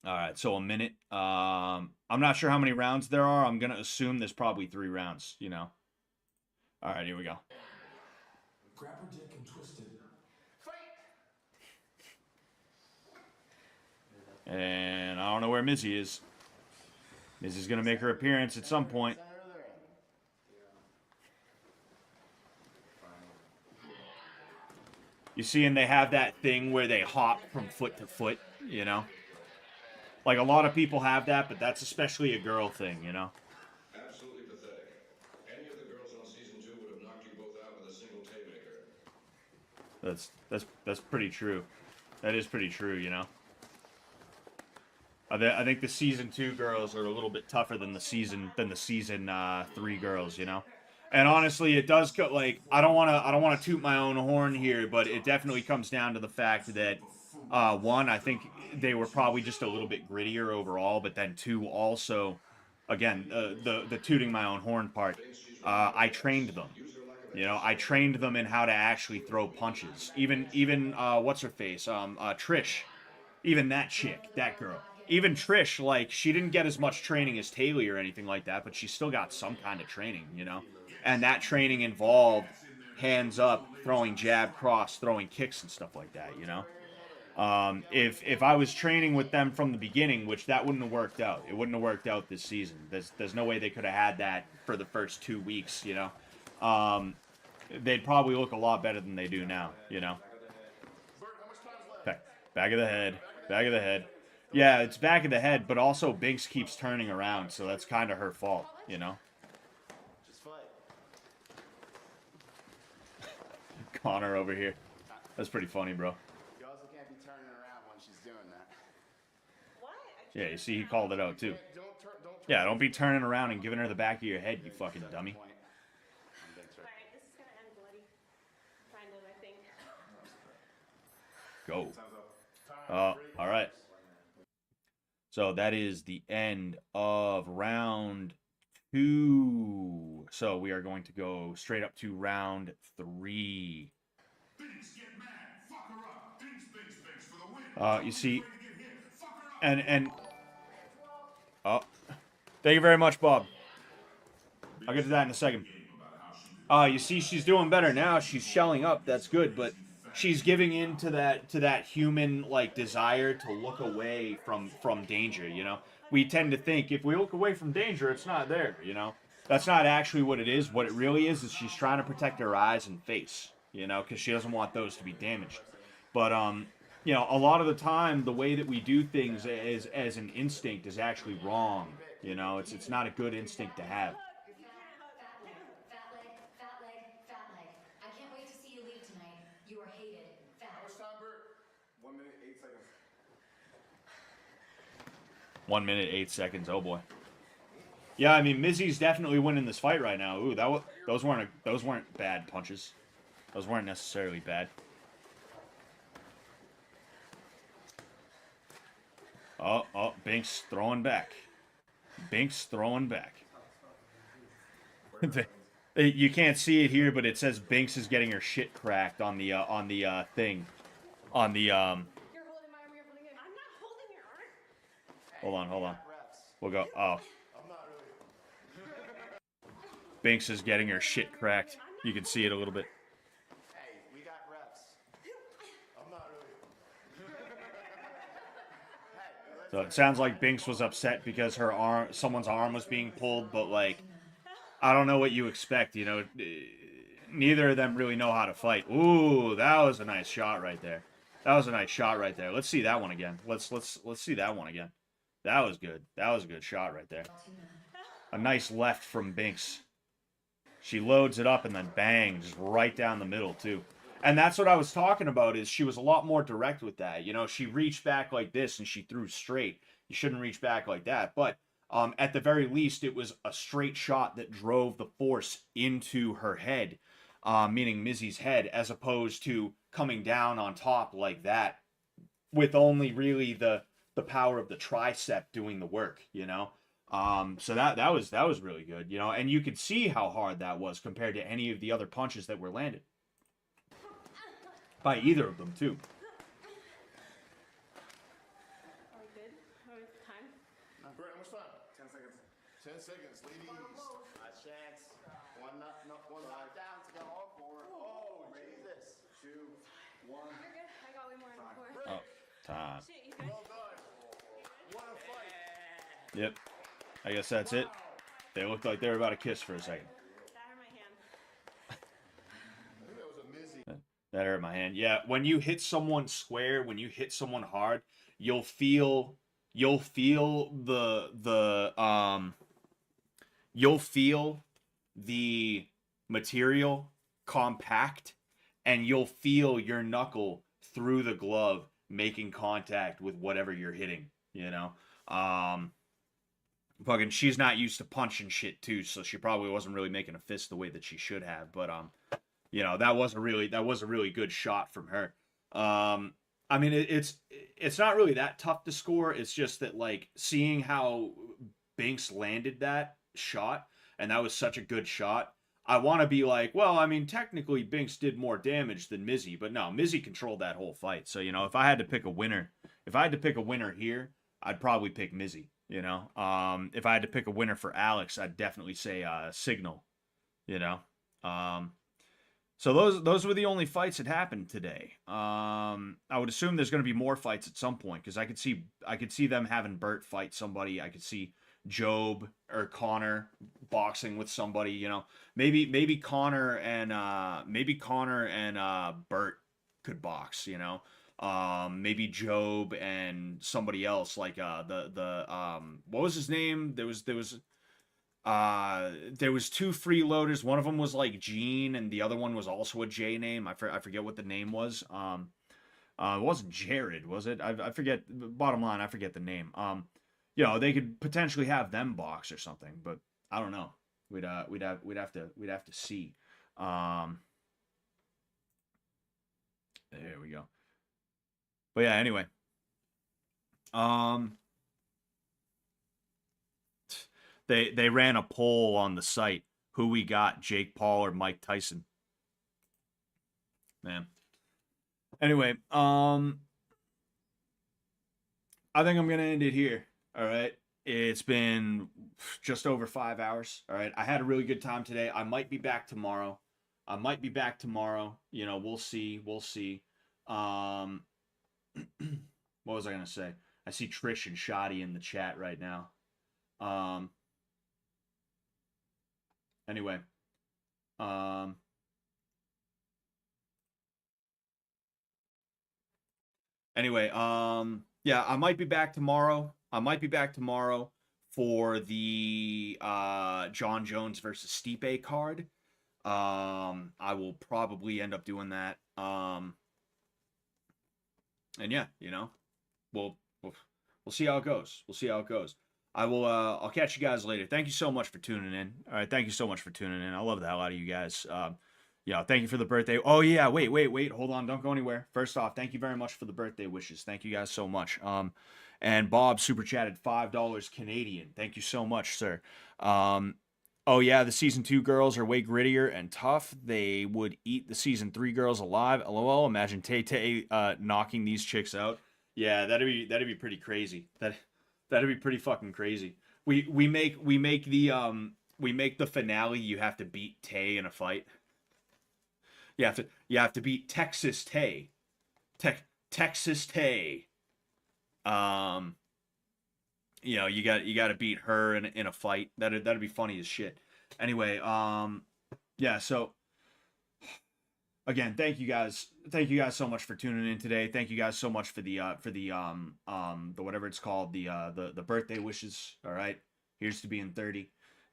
All right, so a minute. I'm not sure how many rounds there are. I'm going to assume there's probably 3 rounds, you know. All right, here we go. Grab her dick and twist it. And I don't know where Mizzy is. Mizzy's going to make her appearance at some point. You see, and they have that thing where they hop from foot to foot, you know? Like, a lot of people have that, but that's especially a girl thing, you know? Absolutely pathetic. Any of the girls on season 2 would have knocked you both out with a single haymaker. That's pretty true. That is pretty true, you know? I think the season 2 girls are a little bit tougher than the season 3 girls, you know. And honestly, it does go, like, I don't want to toot my own horn here, but it definitely comes down to the fact that 1, I think they were probably just a little bit grittier overall, but then 2 also, again, the tooting my own horn part. I trained them. You know, I trained them in how to actually throw punches. Even what's her face? Trish. Even that chick, that girl. Even Trish, like, she didn't get as much training as Taylor or anything like that, but she still got some kind of training, you know? And that training involved hands up, throwing jab, cross, throwing kicks and stuff like that, you know? If I was training with them from the beginning, which that wouldn't have worked out. It wouldn't have worked out this season. There's no way they could have had that for the first 2 weeks, you know? They'd probably look a lot better than they do now, you know? Back of the head. Back of the head. Yeah, it's back of the head, but also Binks keeps turning around, so that's kind of her fault, you know? Just fight. Connor over here. That's pretty funny, bro. You also can't be turning around when she's doing that. What? Yeah, you see, he called it out, too. Yeah, don't be turning around and giving her the back of your head, you fucking dummy. Alright, this is gonna end bloody. Kind of, I think. Go. All right. So that is the end of round 2. So we are going to go straight up to round 3. You see, and oh, thank you very much, Bob. I'll get to that in a second. You see, she's doing better now. She's shelling up. That's good, but she's giving in to that human like desire to look away from danger, you know. We tend to think if we look away from danger, it's not there, you know. That's not actually what it is. What it really is she's trying to protect her eyes and face, you know, because she doesn't want those to be damaged. But you know, a lot of the time the way that we do things as an instinct is actually wrong, you know. It's not a good instinct to have. Fat leg. I can't wait to see you leave tonight. You are hated. Fat. 1 minute, 8 seconds. 1 minute, 8 seconds. Oh boy. Yeah, I mean, Mizzy's definitely winning this fight right now. Ooh, those weren't bad punches. Those weren't necessarily bad. Oh, Binks throwing back. Binks throwing back. You can't see it here, but it says Binks is getting her shit cracked on the thing. On the You're holding my arm, you're holding it. I'm not holding your arm. Hold on. We'll go. Oh. Binks is getting her shit cracked. You can see it a little bit. Hey, we got reps. I'm not really. So it sounds like Binks was upset because someone's arm was being pulled, but like, I don't know what you expect, you know. Neither of them really know how to fight. Ooh, that was a nice shot right there. Let's see that one again. Let's see that one again. That was good. That was a good shot right there. A nice left from Binks. She loads it up and then bang, just right down the middle too. And that's what I was talking about, is she was a lot more direct with that. You know, she reached back like this and she threw straight. You shouldn't reach back like that. But at the very least, it was a straight shot that drove the force into her head, meaning Mizzy's head, as opposed to coming down on top like that with only really the power of the tricep doing the work, you know? So that was really good, you know, and you could see how hard that was compared to any of the other punches that were landed by either of them too. Are we good? How is time? Brett, how much time? 10 seconds. 10 seconds, ladies. A chance. One knockdown to go all for. Oh, Jesus. 2, 1. You're good. I got way more than before. Oh, time. Shit, you good? Well done. What a fight. Yep. I guess that's it. They looked like they were about to kiss for a second. That hurt my hand. I think that was a Mizzy. That hurt my hand. Yeah, when you hit someone square, when you hit someone hard, you'll feel the material compact, and you'll feel your knuckle through the glove making contact with whatever you're hitting, you know. Fucking, she's not used to punching shit too, so she probably wasn't really making a fist the way that she should have. But you know, that was a really good shot from her. I mean, it's not really that tough to score. It's just that, like, seeing how Binks landed that shot and that was such a good shot. I want to be like, well, I mean, technically Binks did more damage than Mizzy, but no, Mizzy controlled that whole fight. So, you know, if I had to pick a winner here, I'd probably pick Mizzy, you know. If I had to pick a winner for Alex, I'd definitely say Signal, you know. So those were the only fights that happened today. I would assume there's going to be more fights at some point because I could see them having Bert fight somebody. I could see Job or Connor boxing with somebody. You know, maybe Connor and Bert could box. You know, maybe Job and somebody else like what was his name? There was two freeloaders. One of them was like Gene, and the other one was also a J name. I forget what the name was. It wasn't Jared, was it? I forget. Bottom line, I forget the name. You know, they could potentially have them box or something, but I don't know. We'd have to see. There we go. But yeah, anyway. They ran a poll on the site. Who we got, Jake Paul or Mike Tyson? Man. Anyway, I think I'm gonna end it here. All right. It's been just over 5 hours. All right. I had a really good time today. I might be back tomorrow. You know, we'll see. What was I gonna say? I see Trish and Shoddy in the chat right now. Anyway, yeah, I might be back tomorrow. For the John Jones versus Stipe card. I will probably end up doing that. And yeah, you know, we'll see how it goes. I'll catch you guys later. Thank you so much for tuning in. All right, thank you so much for tuning in. I love the hell out of you guys. Yeah, thank you for the birthday. Oh yeah, wait, hold on, don't go anywhere. First off, thank you very much for the birthday wishes. Thank you guys so much. And Bob super chatted $5 Canadian. Thank you so much, sir. Oh yeah, the season 2 girls are way grittier and tough. They would eat the season 3 girls alive. LOL. Imagine Tay knocking these chicks out. Yeah, that'd be pretty crazy. That'd be pretty fucking crazy. We make the finale. You have to beat Tay in a fight. You have to beat Texas Tay. Texas Tay. You know, you got to beat her in a fight. That'd be funny as shit. Anyway, yeah. So again, thank you guys so much for tuning in today. Thank you guys so much for the whatever it's called, the birthday wishes. All right, here's to being 30,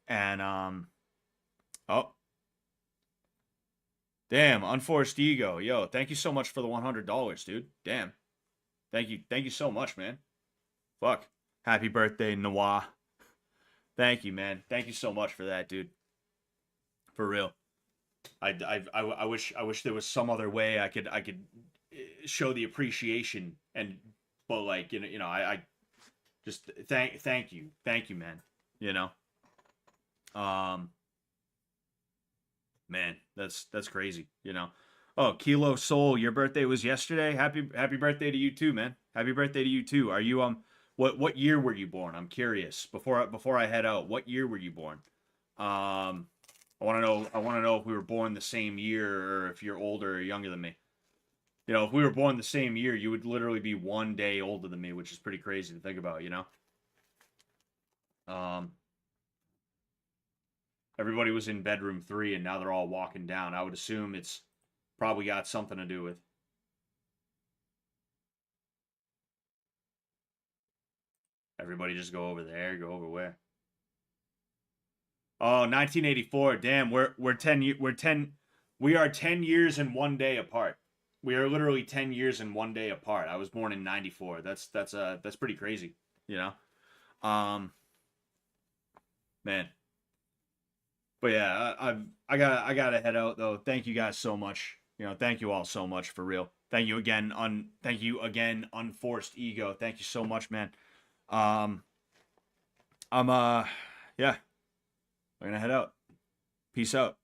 and oh, damn, unforced ego, yo, thank you so much for the $100, dude. Damn, thank you so much, man. Fuck, happy birthday, Noah. Thank you, man. Thank you so much for that, dude. For real. I wish there was some other way I could show the appreciation, but like you know I just thank you man, you know. Man, that's crazy, you know. Oh, Kilo Soul, your birthday was yesterday. Happy birthday to you too, man. Happy birthday to you too. Are you what year were you born? I'm curious. Before I head out, what year were you born? I want to know if we were born the same year or if you're older or younger than me. You know, if we were born the same year, you would literally be 1 day older than me, which is pretty crazy to think about, you know? Everybody was in bedroom 3 and now they're all walking down. I would assume it's probably got something to do with. Everybody just go over there, go over where? Oh, 1984. Damn, we are 10 years and 1 day apart. We are literally 10 years and 1 day apart. I was born in 94. That's pretty crazy, you know? Man. But yeah, I gotta head out though. Thank you guys so much. You know, thank you all so much for real. Thank you again, unforced ego. Thank you so much, man. Yeah. We're gonna head out. Peace out.